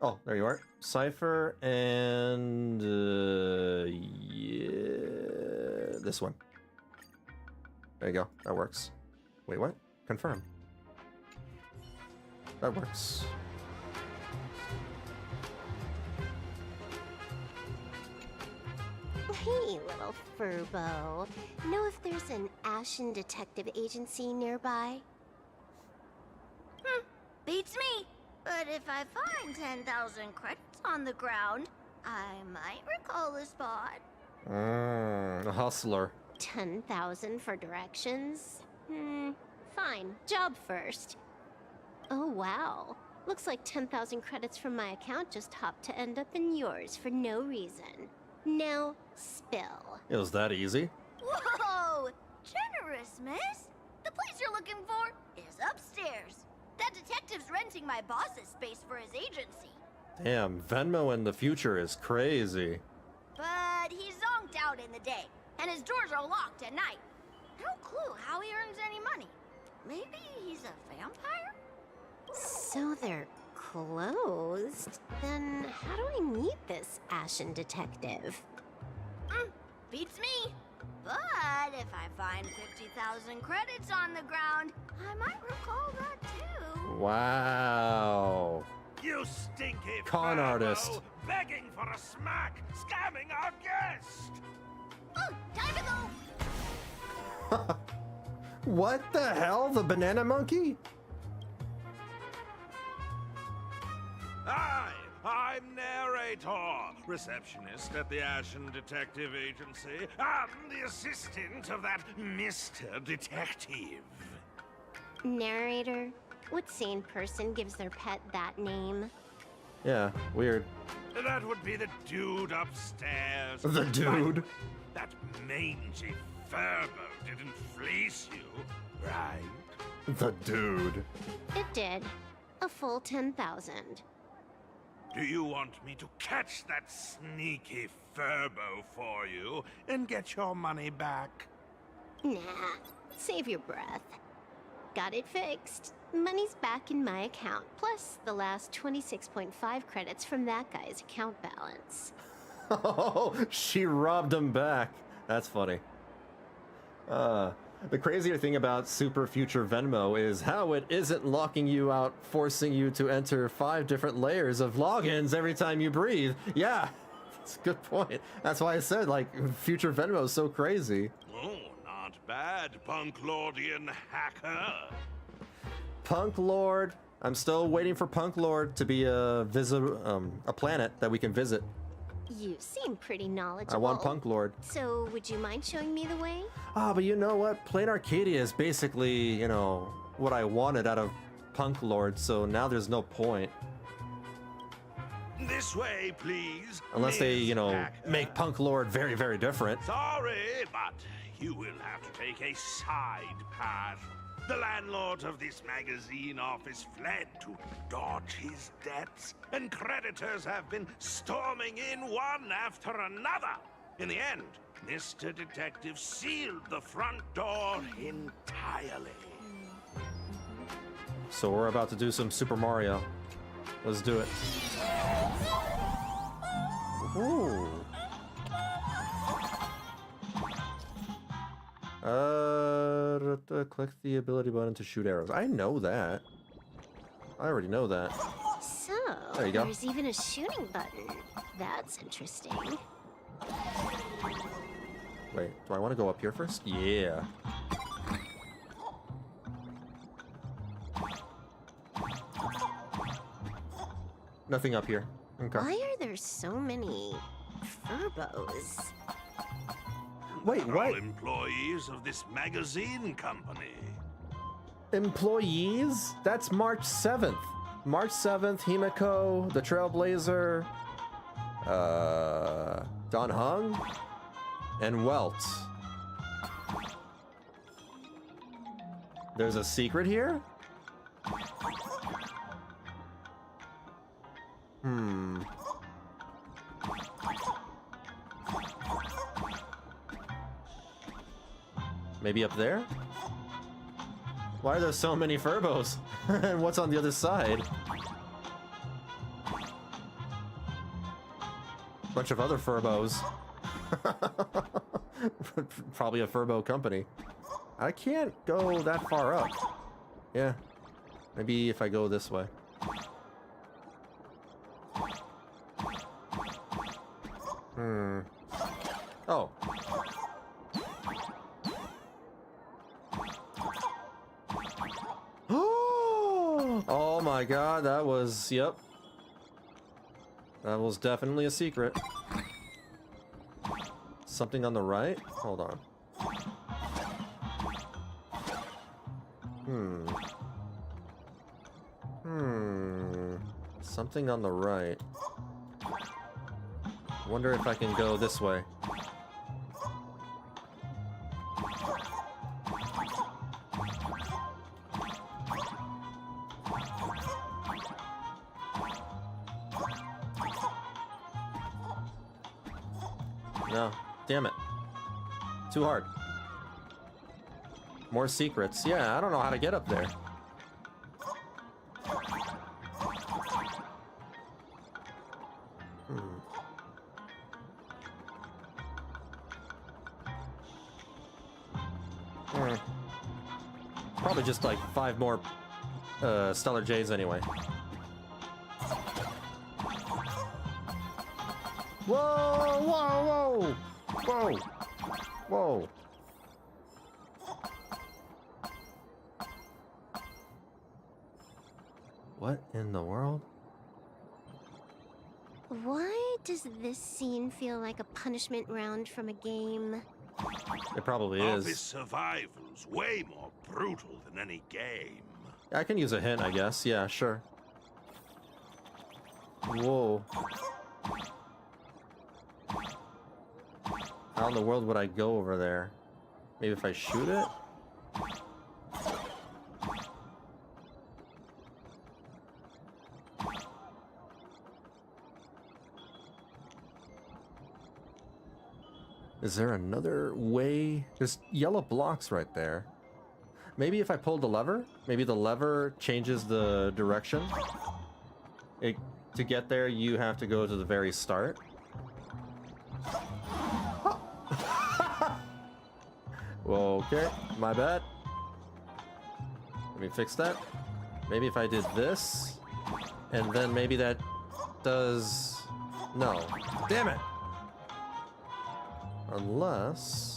Oh, there you are. Cypher and yeah, this one. There you go. That works. Wait, what? Confirm. That works. Hey, little furbo. Know if there's an Ashen Detective Agency nearby? Beats me. But if I find 10,000 credits on the ground, I might recall the spot. A hustler. 10,000 for directions? Fine. Job first. Oh, wow. Looks like 10,000 credits from my account just hopped to end up in yours for no reason. Now, spill. It was that easy? Whoa! Generous, miss. The place you're looking for is upstairs. That detective's renting my boss's space for his agency. Damn, Venmo in the future is crazy. But he's zonked out in the day, and his doors are locked at night. No clue how he earns any money. Maybe he's a vampire? So they're closed? Then how do I meet this Ashen Detective? Beats me. But if I find 50,000 credits on the ground, I might recall that too. Wow. You stinky con Furbo, artist. begging for a smack, scamming our guest. Oh, time to go. What the hell? The banana monkey? I'm narrator, receptionist at the Ashen Detective Agency. I'm the assistant of that Mr. Detective. Narrator? What sane person gives their pet that name? Yeah, weird. That would be the dude upstairs. The dude? That mangy Furbo didn't fleece you, right? The dude. It did. A full 10,000. Do you want me to catch that sneaky Furbo for you and get your money back? Nah, save your breath. Got it fixed. Money's back in my account, plus the last 26.5 credits from that guy's account balance. Oh, she robbed him back. That's funny. The crazier thing about Super Future Venmo is how it isn't locking you out, forcing you to enter 5 different layers of logins every time you breathe. Yeah, that's a good point. That's why I said, like, Future Venmo is so crazy. Oh, not bad, Punk Lordian hacker. Punk Lord. I'm still waiting for Punk Lord to be a planet that we can visit. You seem pretty knowledgeable. I want Punk Lord. So, would you mind showing me the way? Ah, but you know what? Planarcadia is basically, you know, what I wanted out of Punk Lord, so now there's no point. This way, please. Unless they, Miss you know, Hacker. make Punk Lord very, very different. Sorry, but you will have to take a side path. The landlord of this magazine office fled to dodge his debts, and creditors have been storming in one after another. In the end, Mr. Detective sealed the front door entirely. So we're about to do some Super Mario. Let's do it. Ooh. Click the ability button to shoot arrows. I know that. I already know that. So, There you go. there's even a shooting button. That's interesting. Wait, do I want to go up here first? Yeah. Nothing up here. Okay. Why are there so many Furbos? Wait, They're what? all employees of this magazine company. Employees? That's March 7th. March 7th, Himiko, the Trailblazer, Don Hung, and Welt. There's a secret here? Maybe up there? Why are there so many Furbos? And what's on the other side? Bunch of other Furbos. Probably a Furbo company. I can't go that far up. Yeah. Maybe if I go this way. Oh. Oh my god, that was, yep. That was definitely a secret. Something on the right? Hold on. Something on the right. Wonder if I can go this way. No, damn it. Too hard. More secrets. Yeah, I don't know how to get up there. Probably just like 5 more Stellar J's anyway. Whoa, whoa, whoa, whoa, whoa. What in the world? Why does this scene feel like a punishment round from a game? It probably Office is. survival's way more brutal than any game. I can use a hint, I guess. Yeah, sure. Whoa. How in the world would I go over there? Maybe if I shoot it? Is there another way? There's yellow blocks right there. Maybe if I pulled the lever? Maybe the lever changes the direction? To get there, you have to go to the very start. Okay, my bad. Let me fix that. Maybe if I did this, and then maybe that does... No. Damn it! Unless...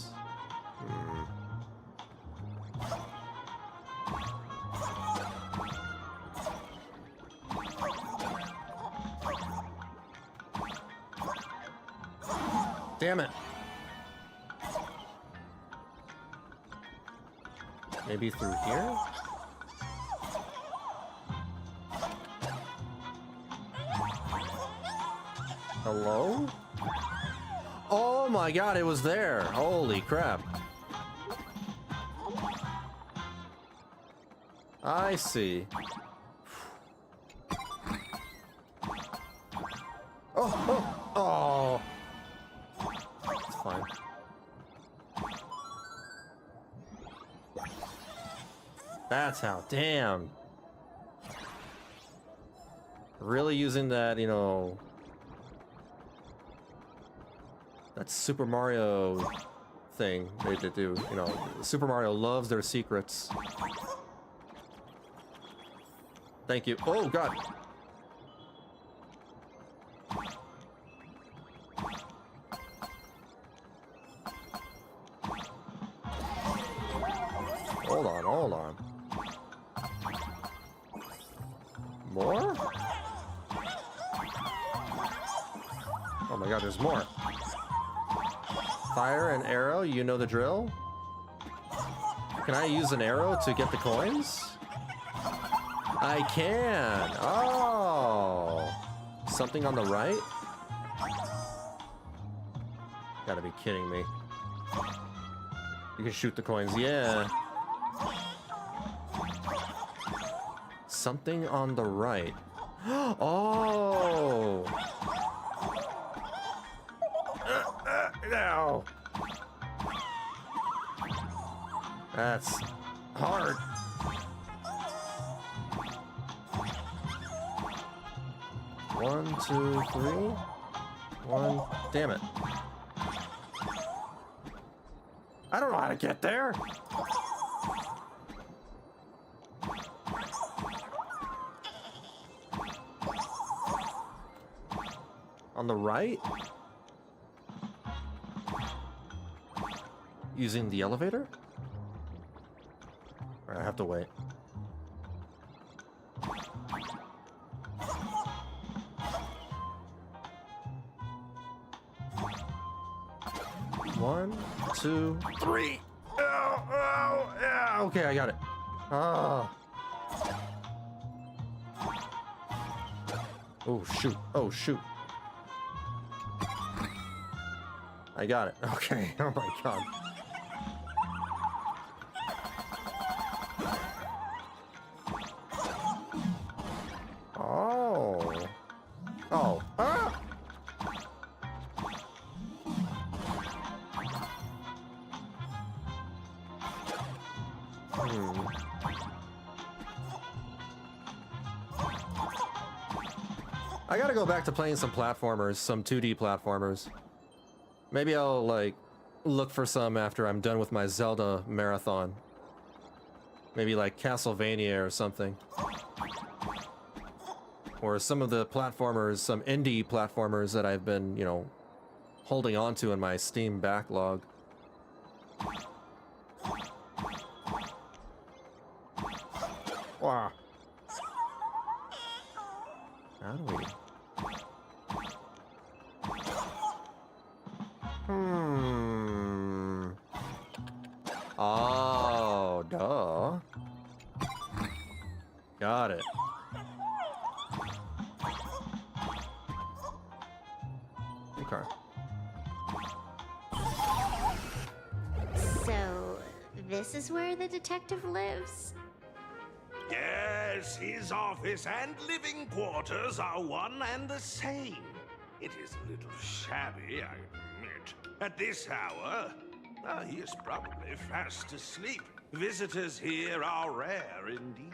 Damn it. Maybe through here? Hello? Oh my god, it was there. Holy crap. I see. Oh. It's fine. That's how. Damn. Really using that, you know... That Super Mario thing they do. You know, Super Mario loves their secrets. Thank you. Oh, God. Hold on, hold on. More? Oh my god, there's more. Fire and arrow, you know the drill? Can I use an arrow to get the coins? I can! Oh! Something on the right? Gotta be kidding me. You can shoot the coins, yeah. Something on the right. Oh! No! That's hard. One, two, three. One. Damn it. I don't know how to get there. On the right? Using the elevator? Or I have to wait. One, two, three. Oh, yeah. Okay, I got it. Ah. Oh, shoot. Oh, shoot. I got it. Okay. Oh my god. Oh. Oh. Ah! I gotta go back to playing some platformers, some 2D platformers. Maybe I'll, like, look for some after I'm done with my Zelda marathon. Maybe like Castlevania or something. Or some of the platformers, some indie platformers that I've been, you know, holding on to in my Steam backlog. Wow. How do we? Oh, duh. Got it. Okay. So, this is where the detective lives? Yes, his office and living quarters are one and the same. It is a little shabby, I admit. At this hour, he is probably fast asleep. Visitors here are rare indeed.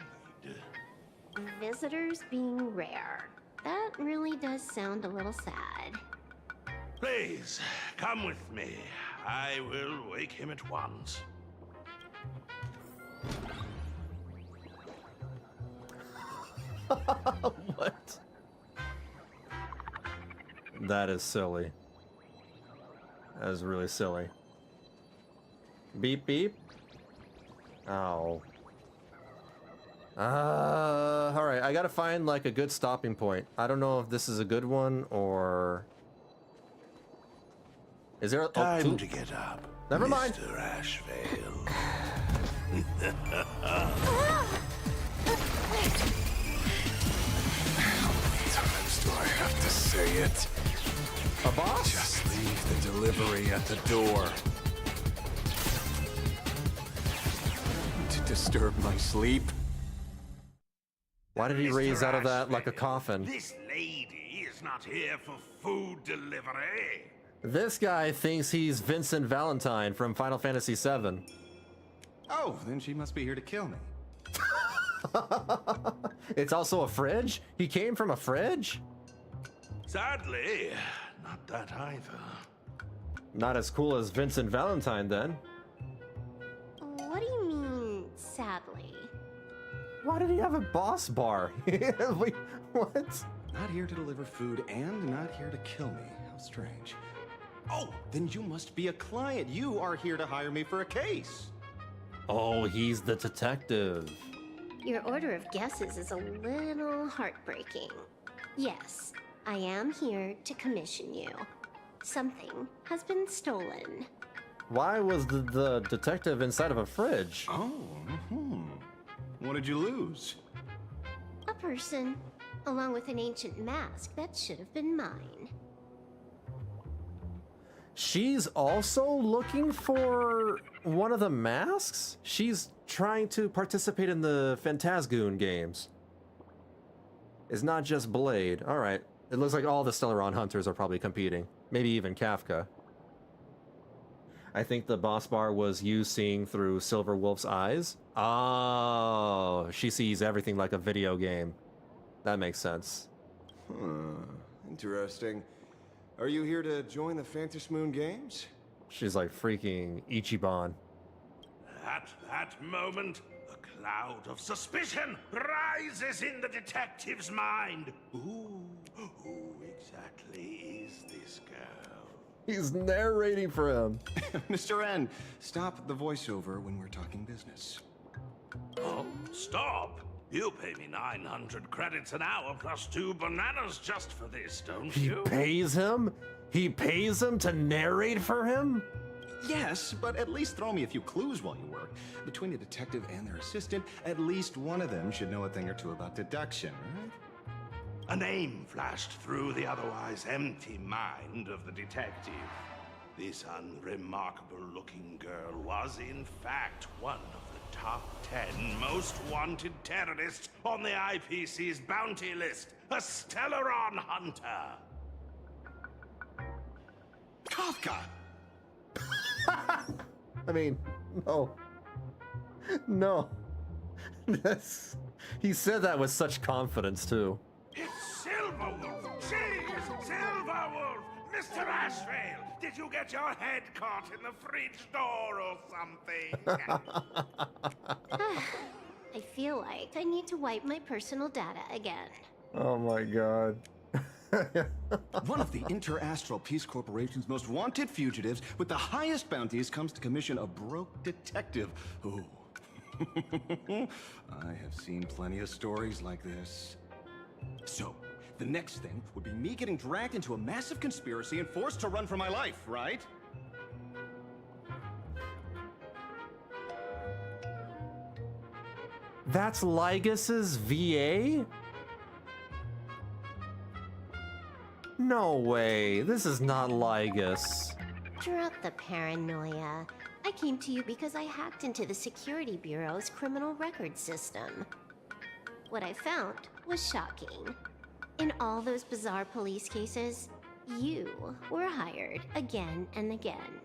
Visitors being rare. That really does sound a little sad. Please, come with me. I will wake him at once. What? That is silly. That is really silly. Beep beep. Ow. Alright, I gotta find like a good stopping point. I don't know if this is a good one or... Is there a... Time to get up. Never mind. Mr. Ashvale. Times do I have to say it? A boss? Just leave the delivery at the door. To disturb my sleep? Why did he raise out of that like a coffin? This lady is not here for food delivery. This guy thinks he's Vincent Valentine from Final Fantasy VII. Oh, then she must be here to kill me. It's also a fridge? He came from a fridge? Sadly, not that either. Not as cool as Vincent Valentine, then. What do you mean, sadly? Why did he have a boss bar? Wait, what? Not here to deliver food and not here to kill me. How strange. Oh, then you must be a client. You are here to hire me for a case. Oh, he's the detective. Your order of guesses is a little heartbreaking. Yes, I am here to commission you. Something has been stolen. Why was the detective inside of a fridge? Oh, what did you lose? A person, along with an ancient mask that should have been mine. She's also looking for one of the masks? She's trying to participate in the Phantasgoon games. It's not just Blade. Alright. It looks like all the Stellaron hunters are probably competing. Maybe even Kafka. I think the boss bar was you seeing through Silver Wolf's eyes. Oh, she sees everything like a video game. That makes sense. Interesting. Are you here to join the Phantasmoon Games? She's like freaking Ichiban. At that moment, a cloud of suspicion rises in the detective's mind. Who exactly is this girl? He's narrating for him. Mr. N, stop the voiceover when we're talking business. Oh, stop! You pay me 900 credits an hour plus 2 bananas just for this, don't you? He pays him? He pays him to narrate for him? Yes, but at least throw me a few clues while you work. Between the detective and their assistant, at least one of them should know a thing or two about deduction, right? A name flashed through the otherwise empty mind of the detective. This unremarkable-looking girl was, in fact, one of the top 10 most wanted terrorists on the IPC's bounty list. A Stellaron hunter. Kafka! I mean, no. No. He said that with such confidence, too. It's Silverwolf! She is Silverwolf! Mr. Ashvale, did you get your head caught in the fridge door or something? I feel like I need to wipe my personal data again. Oh my god. One of the Interastral Peace Corporation's most wanted fugitives with the highest bounties comes to commission a broke detective. Ooh. I have seen plenty of stories like this. So, the next thing would be me getting dragged into a massive conspiracy and forced to run for my life, right? That's Lygas's VA? No way. This is not Lygas. Drop the paranoia. I came to you because I hacked into the Security Bureau's criminal record system. What I found was shocking. In all those bizarre police cases, you were hired again and again.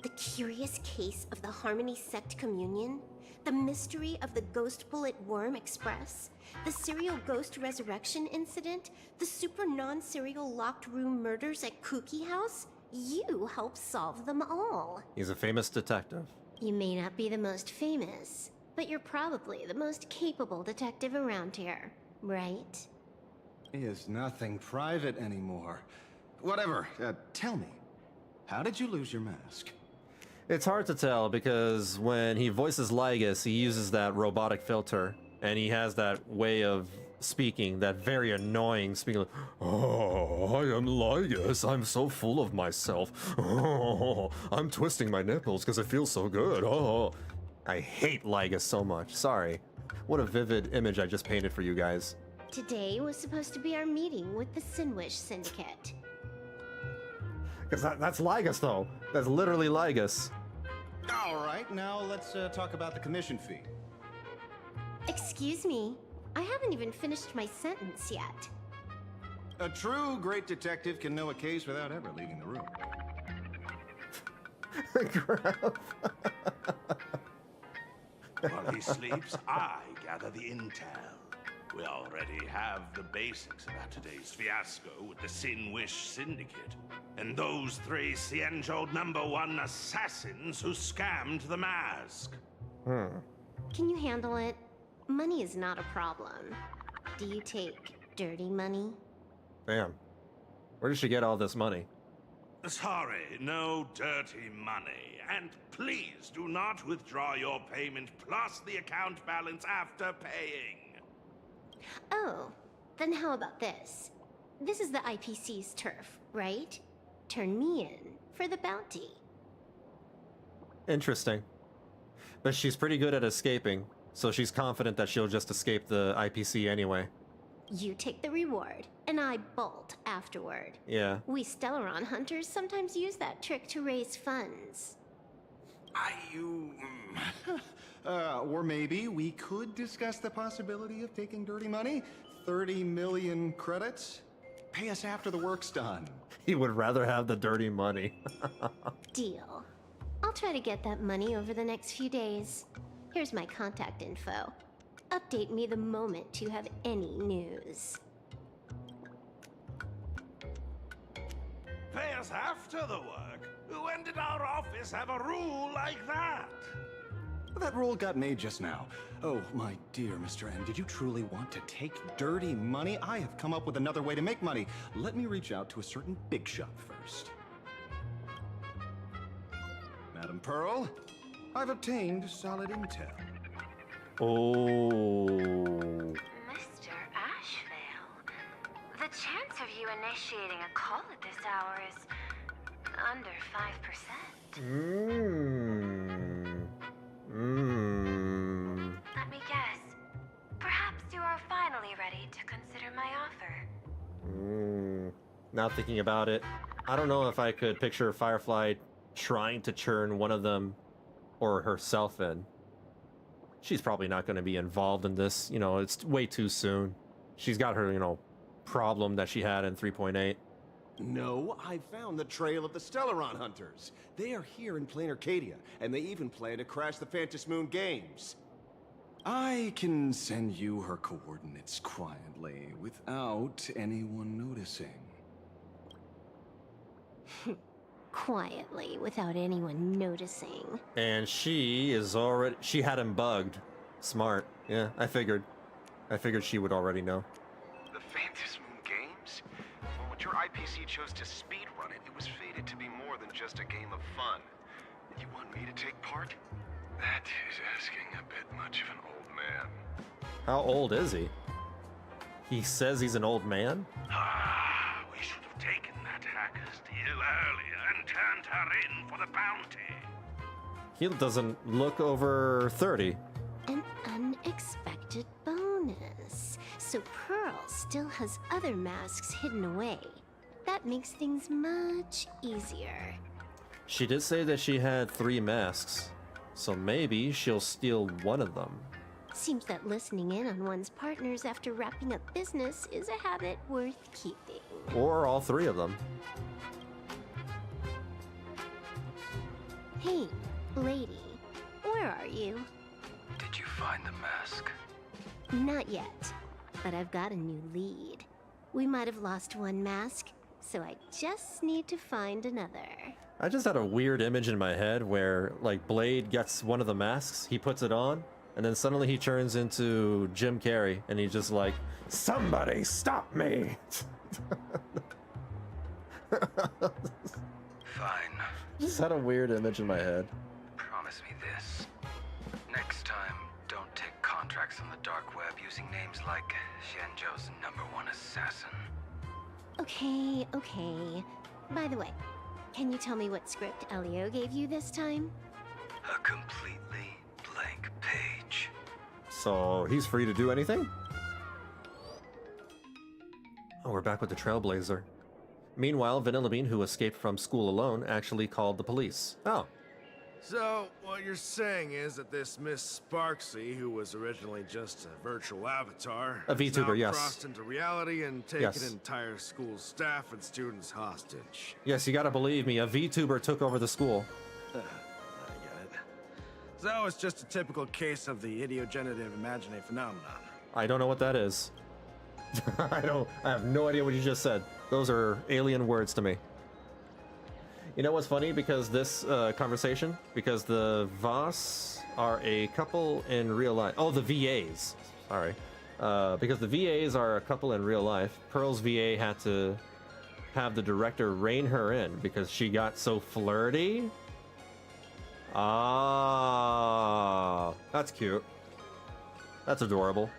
The curious case of the Harmony Sect Communion, the mystery of the Ghost Bullet Worm Express, the serial ghost resurrection incident, the super non-serial locked room murders at Kooky House, you helped solve them all. He's a famous detective. You may not be the most famous, but you're probably the most capable detective around here, right? Is nothing private anymore. Whatever, tell me, how did you lose your mask? It's hard to tell because when he voices Lygas, he uses that robotic filter, and he has that way of speaking, that very annoying speaking. Like, oh, I am Lygas. I'm so full of myself. Oh, I'm twisting my nipples because it feels so good. Oh, I hate Lygas so much. Sorry. What a vivid image I just painted for you guys. Today was supposed to be our meeting with the Sinwish Syndicate. Because that's Lygas, though. That's literally Lygas. All right, now let's talk about the commission fee. Excuse me, I haven't even finished my sentence yet. A true great detective can know a case without ever leaving the room. While he sleeps, I gather the intel. We already have the basics about today's fiasco with the Sinwish Syndicate, and those three Xianzhou #1 assassins who scammed the mask. Can you handle it? Money is not a problem. Do you take dirty money? Damn. Where did she get all this money? Sorry, no dirty money. And please do not withdraw your payment plus the account balance after paying. Oh, then how about this? This is the IPC's turf, right? Turn me in for the bounty. Interesting. But she's pretty good at escaping, so she's confident that she'll just escape the IPC anyway. You take the reward, and I bolt afterward. Yeah. We Stellaron hunters sometimes use that trick to raise funds. Or maybe we could discuss the possibility of taking dirty money? 30 million credits? Pay us after the work's done. He would rather have the dirty money. Deal. I'll try to get that money over the next few days. Here's my contact info. Update me the moment you have any news. Pay us after the work? When did our office have a rule like that? That rule got made just now. Oh, my dear Mr. M, did you truly want to take dirty money? I have come up with another way to make money. Let me reach out to a certain big shot first. Madam Pearl, I've obtained solid intel. Oh. Mr. Ashvale, the chance of you initiating a call at this hour is under 5%. Let me guess. Perhaps you are finally ready to consider my offer. Now thinking about it, I don't know if I could picture Firefly trying to churn one of them or herself in. She's probably not going to be involved in this. You know, it's way too soon. She's got her, you know, problem that she had in 3.8. No, I found the trail of the Stellaron hunters. They are here in Planarcadia, and they even plan to crash the Phantom Moon games. I can send you her coordinates quietly, without anyone noticing. Quietly, without anyone noticing. And she had him bugged. Smart. Yeah, I figured she would already know. The Phantom Moon games? chose to speedrun it, it was fated to be more than just a game of fun. You want me to take part? That is asking a bit much of an old man. How old is he? He says he's an old man? Ah, we should have taken that hacker's deal earlier and turned her in for the bounty. He doesn't look over 30. An unexpected bonus. So Pearl still has other masks hidden away. That makes things much easier. She did say that she had 3 masks, so maybe she'll steal one of them. Seems that listening in on one's partners after wrapping up business is a habit worth keeping. Or all 3 of them. Hey, lady, where are you? Did you find the mask? Not yet, but I've got a new lead. We might have lost one mask, so I just need to find another. I just had a weird image in my head where, like, Blade gets one of the masks, he puts it on, and then suddenly he turns into Jim Carrey, and he's just like, "Somebody stop me!" Fine. Just had a weird image in my head. Promise me this. Next time, don't take contracts on the dark web using names like Xianzhou's #1 assassin. Okay, okay. By the way, can you tell me what script Elio gave you this time? A completely blank page. So he's free to do anything? Oh, we're back with the Trailblazer. Meanwhile, Vanillabean, who escaped from school alone, actually called the police. Oh. So, what you're saying is that this Miss Sparxie, who was originally just a virtual avatar, A has now VTuber, yes. crossed into reality and taken Yes. an entire school staff and students hostage. Yes, you gotta believe me, a VTuber took over the school. I get it. So it's just a typical case of the idiogenerative imaginary phenomenon. I don't know what that is. I have no idea what you just said. Those are alien words to me. You know what's funny? Because this conversation, because the Voss are a couple in real life. Oh, the VAs. Sorry. Because the VAs are a couple in real life, Pearl's VA had to have the director rein her in because she got so flirty. Ah, that's cute. That's adorable.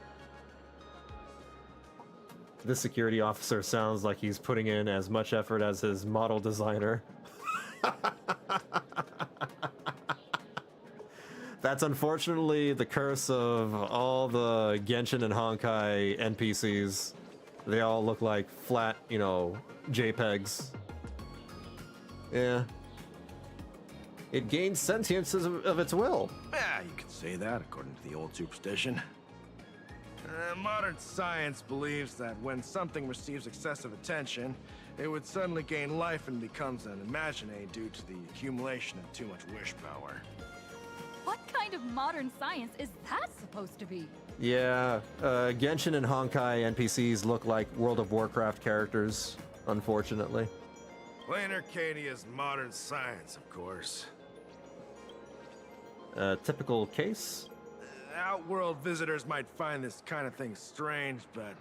This security officer sounds like he's putting in as much effort as his model designer. That's unfortunately the curse of all the Genshin and Honkai NPCs. They all look like flat, you know, JPEGs. Yeah. It gains sentience of its will. Yeah, you could say that according to the old superstition. Modern science believes that when something receives excessive attention, it would suddenly gain life and becomes an imaginary due to the accumulation of too much wish power. What kind of modern science is that supposed to be? Yeah, Genshin and Honkai NPCs look like World of Warcraft characters, unfortunately. Planarcadia's modern science, of course. Typical case? Outworld visitors might find this kind of thing strange, but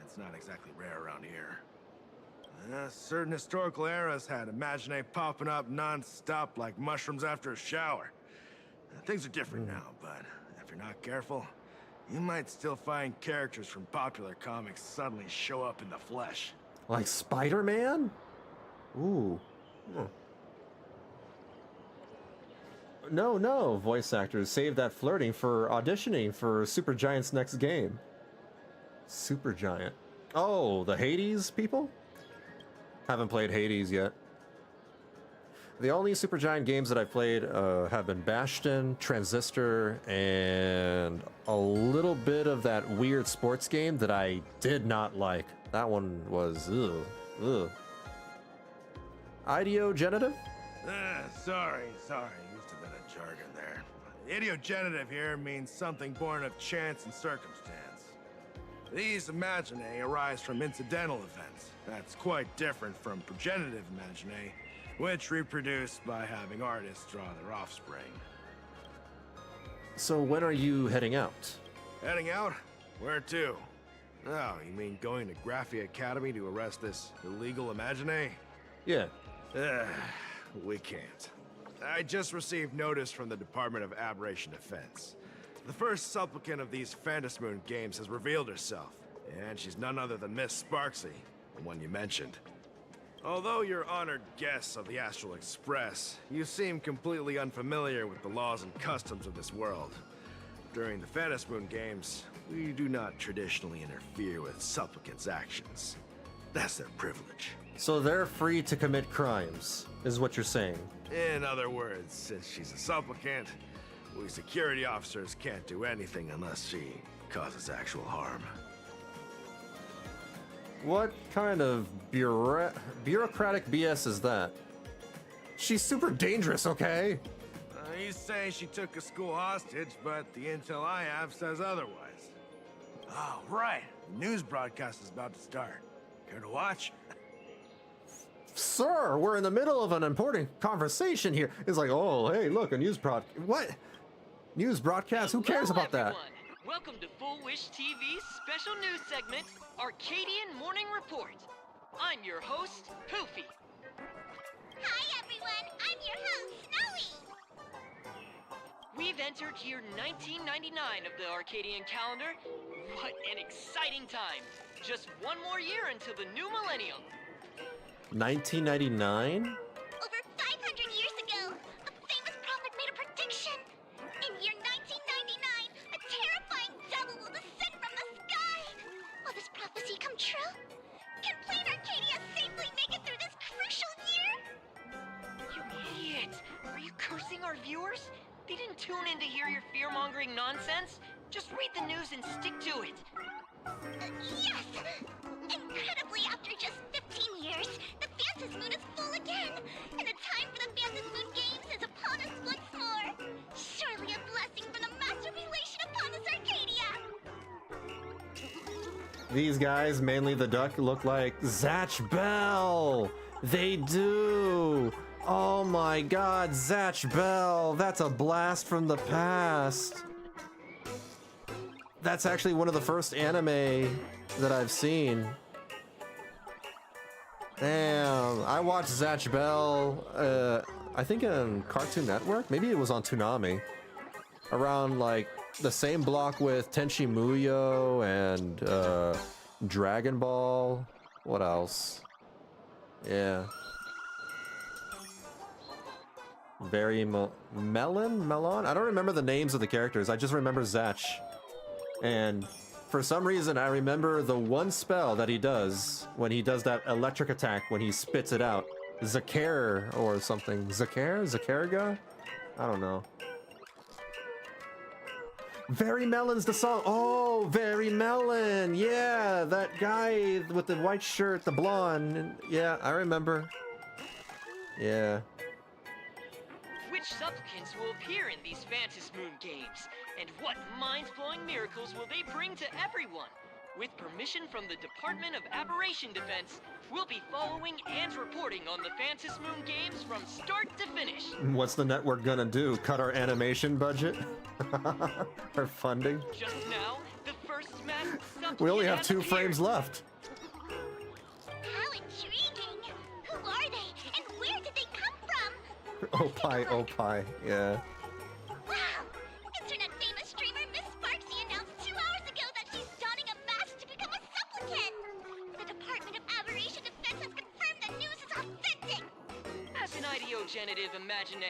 it's not exactly rare around here. Certain historical eras had Imagine popping up non-stop like mushrooms after a shower. Things are different now, but if you're not careful, you might still find characters from popular comics suddenly show up in the flesh. Like Spider-Man? Ooh. No, voice actors, save that flirting for auditioning for Supergiant's next game. Supergiant. Oh, the Hades people? Haven't played Hades yet. The only Supergiant games that I've played have been Bastion, Transistor, and a little bit of that weird sports game that I did not like. That one was ugh. Ideogenitive? Sorry, used a bit of jargon there. Ideogenitive here means something born of chance and circumstance. These imaginae arise from incidental events. That's quite different from progenitive imaginae, which reproduce by having artists draw their offspring. So when are you heading out? Heading out? Where to? Oh, you mean going to Graphia Academy to arrest this illegal Imagine? Yeah. We can't. I just received notice from the Department of Aberration Defense. The first supplicant of these Phantasmoon games has revealed herself, and she's none other than Miss Sparxie, the one you mentioned. Although you're honored guests of the Astral Express, you seem completely unfamiliar with the laws and customs of this world. During the Phantasmoon games, we do not traditionally interfere with supplicants' actions. That's their privilege. So they're free to commit crimes, is what you're saying. In other words, since she's a supplicant, we security officers can't do anything unless she causes actual harm. What kind of bureaucratic BS is that? She's super dangerous, okay? He's saying she took a school hostage, but the intel I have says otherwise. Oh, right. The news broadcast is about to start. Care to watch? Sir, we're in the middle of an important conversation here. It's like, oh, hey, look, a news broadcast. What? News broadcast? Who cares about that? Welcome to Full Wish TV's special news segment, Arcadian Morning Report. I'm your host, Poofy. Hi, everyone. I'm your host, Snowy. We've entered year 1999 of the Arcadian calendar. What an exciting time. Just one more year until the new millennium. 1999? Over 500 years ago, a famous prophet made a prediction. In year 1999, a terrifying devil will descend from the sky. Will this prophecy come true? Can Planarcadia safely make it through this crucial year? You idiot! Are you cursing our viewers? They didn't tune in to hear your fear-mongering nonsense. Just read the news and stick to it. Yes! Incredibly, after just 15 years, the Phantasmoon is full again, and the time for the Phantasmoon Games is upon us once more. Surely a blessing from the Master Elation upon us, Arcadia! These guys, mainly the duck, look like Zatch Bell. They do. Oh my god, Zatch Bell. That's a blast from the past. That's actually one of the first anime that I've seen. Damn, I watched Zatch Bell, I think on Cartoon Network? Maybe it was on Toonami. Around, like, the same block with Tenchi Muyo and, Dragon Ball. What else? Yeah. Very Melon? I don't remember the names of the characters. I just remember Zatch. And for some reason, I remember the one spell that he does when he does that electric attack when he spits it out. Zakar or something. Zakarga? I don't know. Very Melon's the song. Oh, Very Melon. Yeah, that guy with the white shirt, the blonde. Yeah, I remember. Yeah. Which supplicants will appear in these Phantasmoon games? And what mind-blowing miracles will they bring to everyone? With permission from the Department of Aberration Defense, we'll be following and reporting on the Phantasmoon games from start to finish. What's the network gonna do? Cut our animation budget? Our funding? Just now, the first masked supplicant We only have has 2 appeared. frames left. How intriguing! Who are they, and where did they come from? Opie, yeah. Wow! Internet-famous streamer Miss Sparxie announced 2 hours ago that she's donning a mask to become a supplicant! The Department of Aberration Defense has confirmed the news is authentic! As an ideogenitive imagine,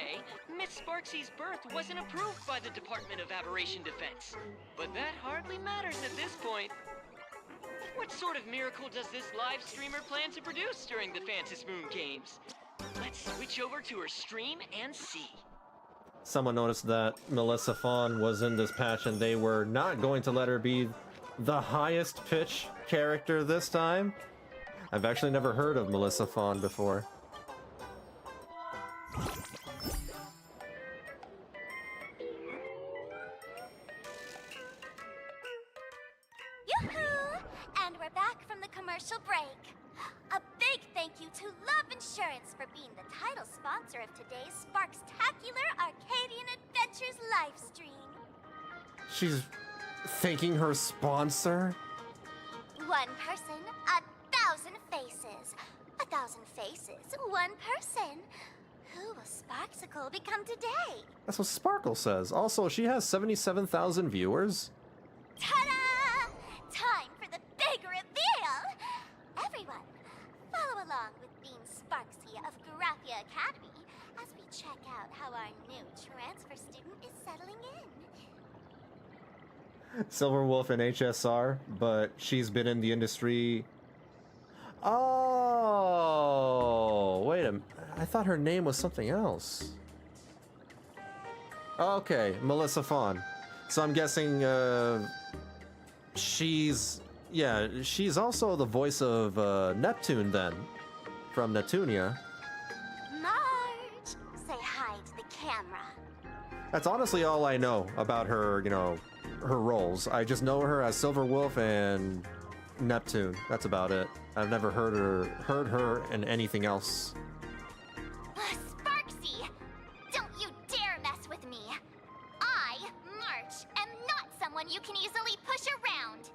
Miss Sparxie's birth wasn't approved by the Department of Aberration Defense. But that hardly matters at this point. What sort of miracle does this live streamer plan to produce during the Phantasmoon games? Let's switch over to her stream and see. Someone noticed that Melissa Fawn was in this patch and they were not going to let her be the highest pitch character this time. I've actually never heard of Melissa Fawn before. Yoo-hoo! And we're back from the commercial break. A big thank you to Love Insurance for being the title sponsor of today's Sparkstacular Arcadian Adventures livestream. She's thanking her sponsor? One person, 1,000 faces. 1,000 faces, one person. Who will Sparxicle become today? That's what Sparkle says. Also, she has 77,000 viewers. Ta-da! Time for the big reveal! Everyone, follow along with Bean Sparxie of Graphia Academy as we check out how our new transfer student is settling in. Silver Wolf and HSR, but she's been in the industry. Oh, wait a minute. I thought her name was something else. Okay, Melissa Fawn. So I'm guessing she's also the voice of Neptune then, from Neptunia. Marge, say hi to the camera. That's honestly all I know about her, her roles. I just know her as Silver Wolf and Neptune. That's about it. I've never heard her in anything else. Sparxie, don't you dare mess with me. I, March, am not someone you can easily push around.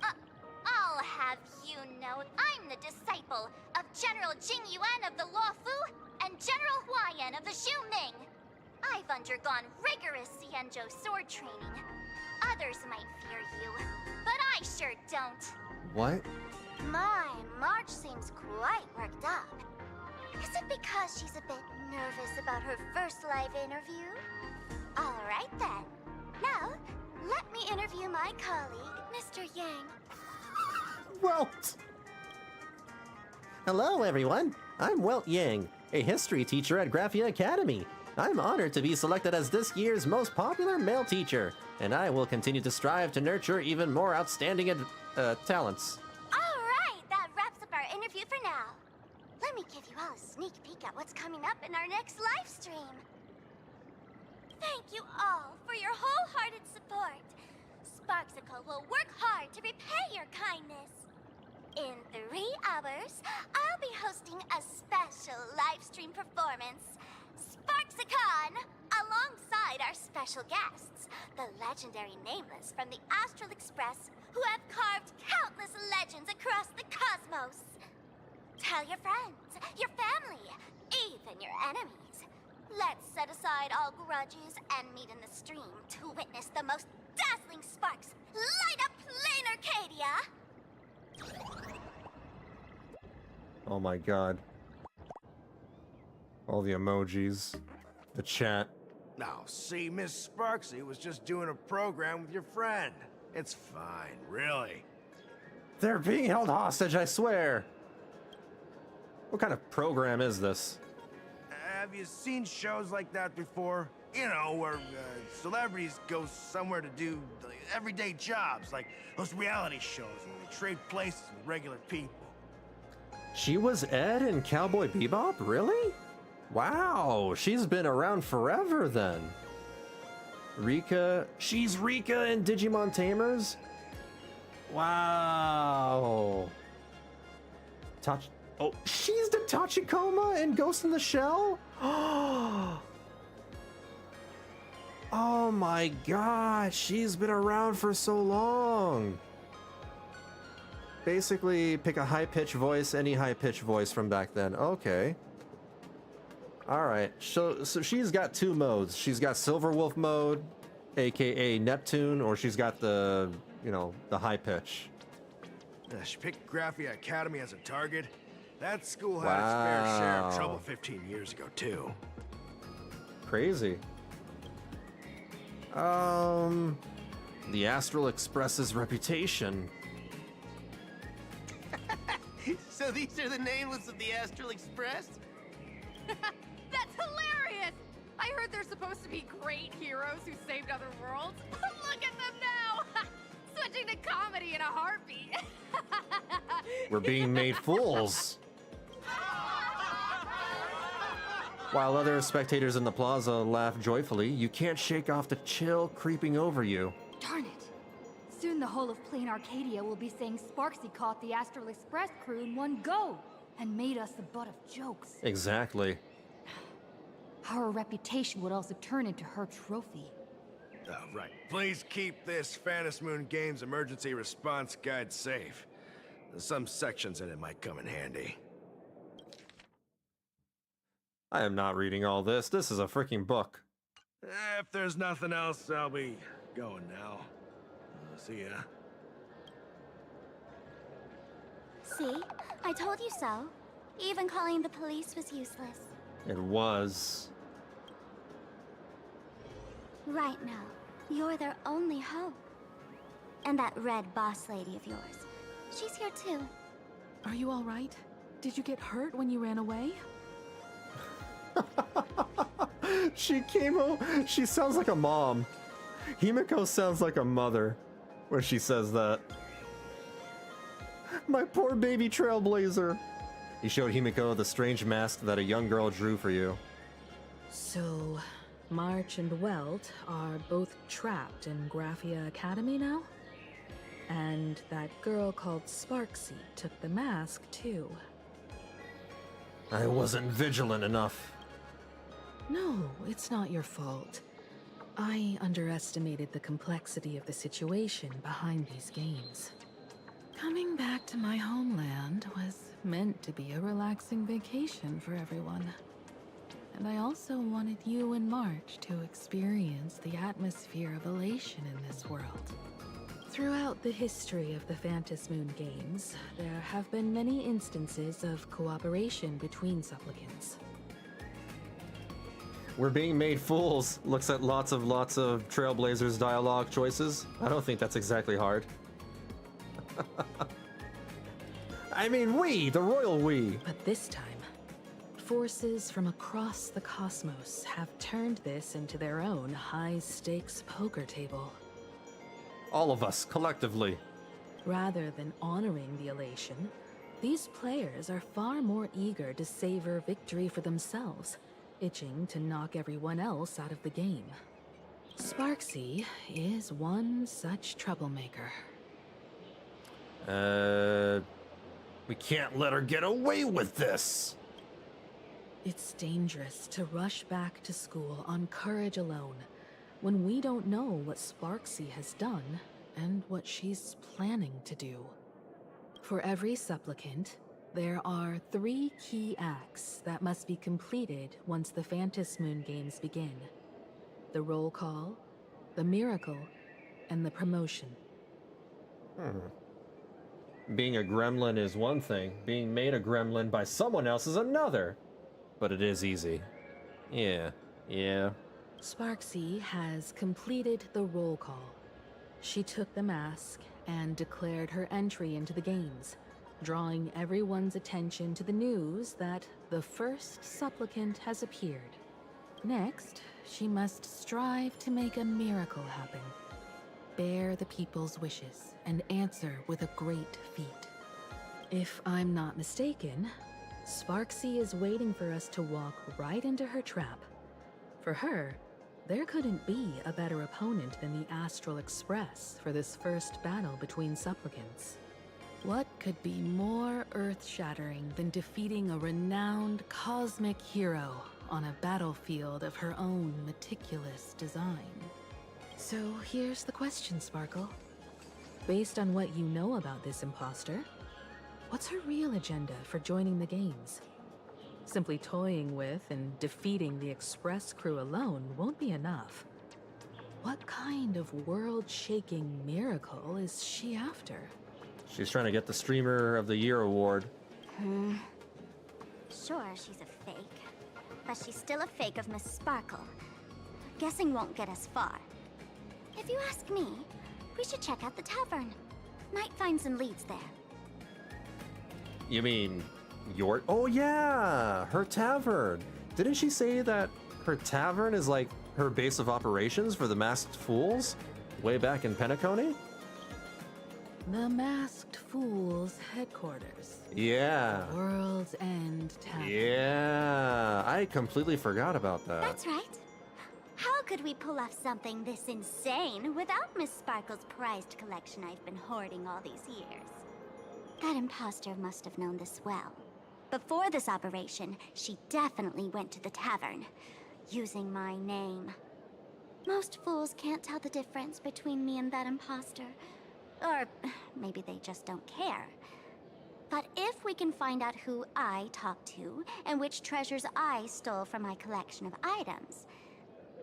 I'll have you know I'm the disciple of General Jing Yuan of the Luofu and General Huayan of the Xiuming. I've undergone rigorous Xianzhou sword training. Others might fear you, but I sure don't. What? My March seems quite worked up. Is it because she's a bit nervous about her first live interview? All right then. Now, let me interview my colleague, Mr. Yang. Welt! Hello, everyone. I'm Welt Yang, a history teacher at Graphia Academy. I'm honored to be selected as this year's most popular male teacher, and I will continue to strive to nurture even more outstanding talents. All right, that wraps up our interview for now. Let me give you all a sneak peek at what's coming up in our next live stream. Thank you all for your wholehearted support. Sparxicle will work hard to repay your kindness. In 3 hours, I'll be hosting a special live stream performance, Sparxicon, alongside our special guests, the legendary Nameless from the Astral Express, who have carved countless legends across the cosmos. Tell your friends, your family, even your enemies. Let's set aside all grudges and meet in the stream to witness the most dazzling sparks light up Planarcadia! Oh my god. All the emojis. The chat. Now, see, Miss Sparxie was just doing a program with your friend. It's fine, really. They're being held hostage, I swear. What kind of program is this? Have you seen shows like that before? You know, where celebrities go somewhere to do everyday jobs, like those reality shows where they trade places with regular people. She was Ed in Cowboy Bebop? Really? Wow, she's been around forever then. Rika, she's Rika in Digimon Tamers? Wow. Oh, she's the Tachikoma in Ghost in the Shell? Oh my god, she's been around for so long. Basically, pick a high-pitched voice, any high-pitched voice from back then. Okay. Alright, so she's got 2 modes. She's got Silver Wolf mode, aka Neptune, or she's got the, the high pitch. She picked Graphia Academy as a target. That school had its fair share of trouble 15 years ago, too. Crazy. The Astral Express's reputation. So these are the nameless of the Astral Express? That's hilarious! I heard they're supposed to be great heroes who saved other worlds. Look at them now! Switching to comedy in a heartbeat. We're being made fools. While other spectators in the plaza laugh joyfully, you can't shake off the chill creeping over you. Darn it. Soon the whole of Planarcadia will be saying Sparxie caught the Astral Express crew in one go and made us the butt of jokes. Exactly. Our reputation would also turn into her trophy. Oh, right. Please keep this Fantasy Moon Games emergency response guide safe. There's some sections in it might come in handy. I am not reading all this. This is a freaking book. If there's nothing else, I'll be going now. See ya. See? I told you so. Even calling the police was useless. It was. Right now, you're their only hope. And that red boss lady of yours. She's here too. Are you all right? Did you get hurt when you ran away? She came home. She sounds like a mom. Himiko sounds like a mother when she says that. My poor baby trailblazer. He showed Himiko the strange mask that a young girl drew for you. So, March and Welt are both trapped in Graphia Academy now? And that girl called Sparxie took the mask too. I wasn't vigilant enough. No, it's not your fault. I underestimated the complexity of the situation behind these games. Coming back to my homeland was meant to be a relaxing vacation for everyone. And I also wanted you and March to experience the atmosphere of elation in this world. Throughout the history of the Fantasy Moon Games, there have been many instances of cooperation between supplicants. We're being made fools. Looks at lots of Trailblazers dialogue choices. I don't think that's exactly hard. I mean, the royal we. But this time, forces from across the cosmos have turned this into their own high-stakes poker table. All of us, collectively. Rather than honoring the elation, these players are far more eager to savor victory for themselves, itching to knock everyone else out of the game. Sparxie is one such troublemaker. We can't let her get away with this. It's dangerous to rush back to school on courage alone, when we don't know what Sparxie has done and what she's planning to do. For every supplicant, there are 3 key acts that must be completed once the Fantasy Moon Games begin. The roll call, the miracle, and the promotion. Being a gremlin is one thing, being made a gremlin by someone else is another. But it is easy. Yeah. Sparxie has completed the roll call. She took the mask and declared her entry into the games, drawing everyone's attention to the news that the first supplicant has appeared. Next, she must strive to make a miracle happen, bear the people's wishes, and answer with a great feat. If I'm not mistaken, Sparxie is waiting for us to walk right into her trap. For her, there couldn't be a better opponent than the Astral Express for this first battle between supplicants. What could be more earth-shattering than defeating a renowned cosmic hero on a battlefield of her own meticulous design? So here's the question, Sparkle. Based on what you know about this imposter, what's her real agenda for joining the games? Simply toying with and defeating the Express crew alone won't be enough. What kind of world-shaking miracle is she after? She's trying to get the Streamer of the Year award. Sure, she's a fake. But she's still a fake of Miss Sparkle. Guessing won't get us far. If you ask me, we should check out the tavern. Might find some leads there. You mean oh yeah, her tavern. Didn't she say that her tavern is like her base of operations for the Masked Fools way back in Penacony? The Masked Fools headquarters. Yeah. The World's End Tavern. Yeah, I completely forgot about that. That's right. How could we pull off something this insane without Miss Sparkle's prized collection I've been hoarding all these years? That imposter must have known this well. Before this operation, she definitely went to the tavern, using my name. Most fools can't tell the difference between me and that imposter. Or maybe they just don't care. But if we can find out who I talked to and which treasures I stole from my collection of items,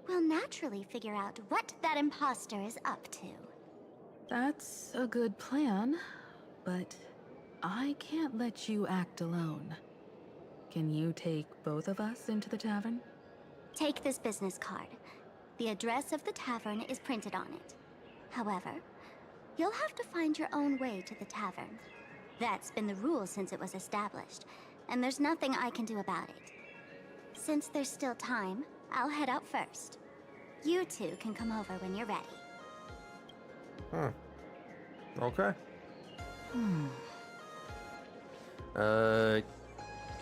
we'll naturally figure out what that imposter is up to. That's a good plan, but I can't let you act alone. Can you take both of us into the tavern? Take this business card. The address of the tavern is printed on it. However, you'll have to find your own way to the tavern. That's been the rule since it was established, and there's nothing I can do about it. Since there's still time, I'll head out first. You two can come over when you're ready. Okay.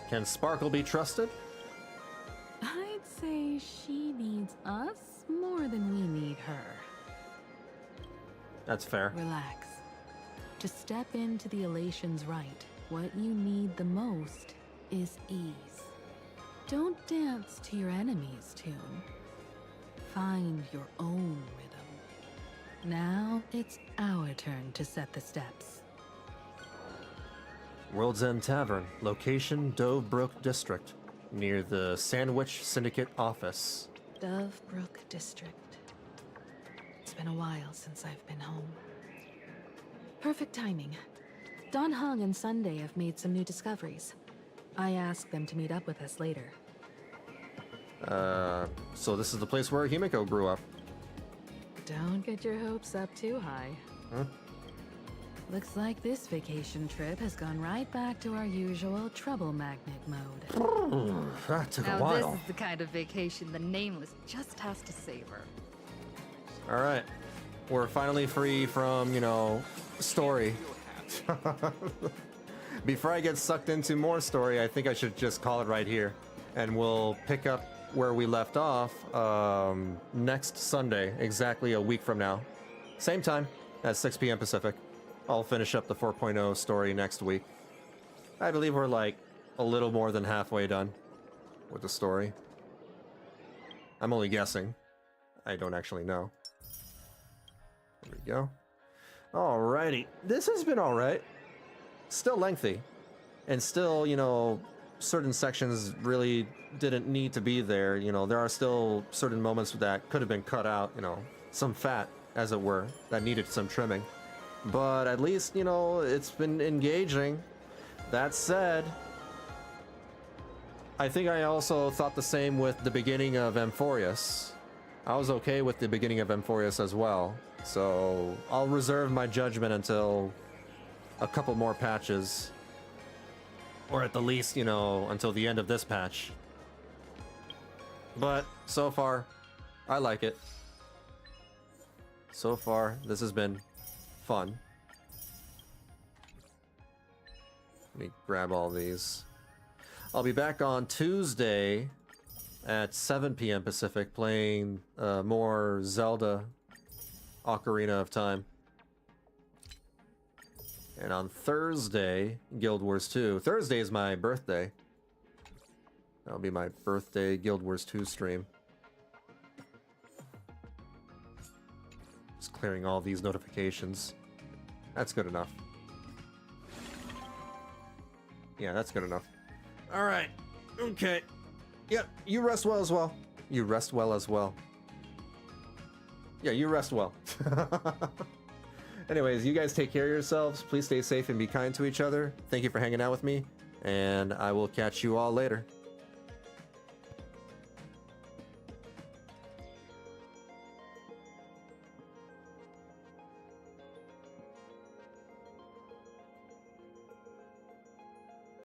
Can Sparkle be trusted? I'd say she needs us more than we need her. That's fair. Relax. To step into the Elation's right, what you need the most is ease. Don't dance to your enemy's tune. Find your own rhythm. Now it's our turn to set the steps. World's End Tavern, location Dovebrook District, near the Sandwich Syndicate office. Dovebrook District. It's been a while since I've been home. Perfect timing. Don Hung and Sunday have made some new discoveries. I asked them to meet up with us later. So this is the place where Himiko grew up. Don't get your hopes up too high. Looks like this vacation trip has gone right back to our usual trouble magnet mode. That took a Now while. this is the kind of vacation the Nameless just has to savor. Alright. We're finally free from, story. Before I get sucked into more story, I think I should just call it right here. And we'll pick up where we left off next Sunday, exactly a week from now. Same time, at 6 p.m. Pacific. I'll finish up the 4.0 story next week. I believe we're like a little more than halfway done with the story. I'm only guessing. I don't actually know. There we go. Alrighty. This has been alright. Still lengthy. And still, certain sections really didn't need to be there. There are still certain moments that could have been cut out, some fat, as it were, that needed some trimming. But at least, it's been engaging. That said, I think I also thought the same with the beginning of Amphorius. I was okay with the beginning of Amphorius as well. So I'll reserve my judgment until a couple more patches. Or at the least, until the end of this patch. But so far, I like it. So far, this has been fun. Let me grab all these. I'll be back on Tuesday at 7 p.m. Pacific playing more Zelda Ocarina of Time. And on Thursday, Guild Wars 2. Thursday is my birthday. That'll be my birthday Guild Wars 2 stream. Just clearing all these notifications. That's good enough. Yeah, that's good enough. Alright. Okay. Yep, you rest well as well. You rest well as well. Yeah, you rest well. Anyways, you guys take care of yourselves. Please stay safe and be kind to each other. Thank you for hanging out with me, and I will catch you all later.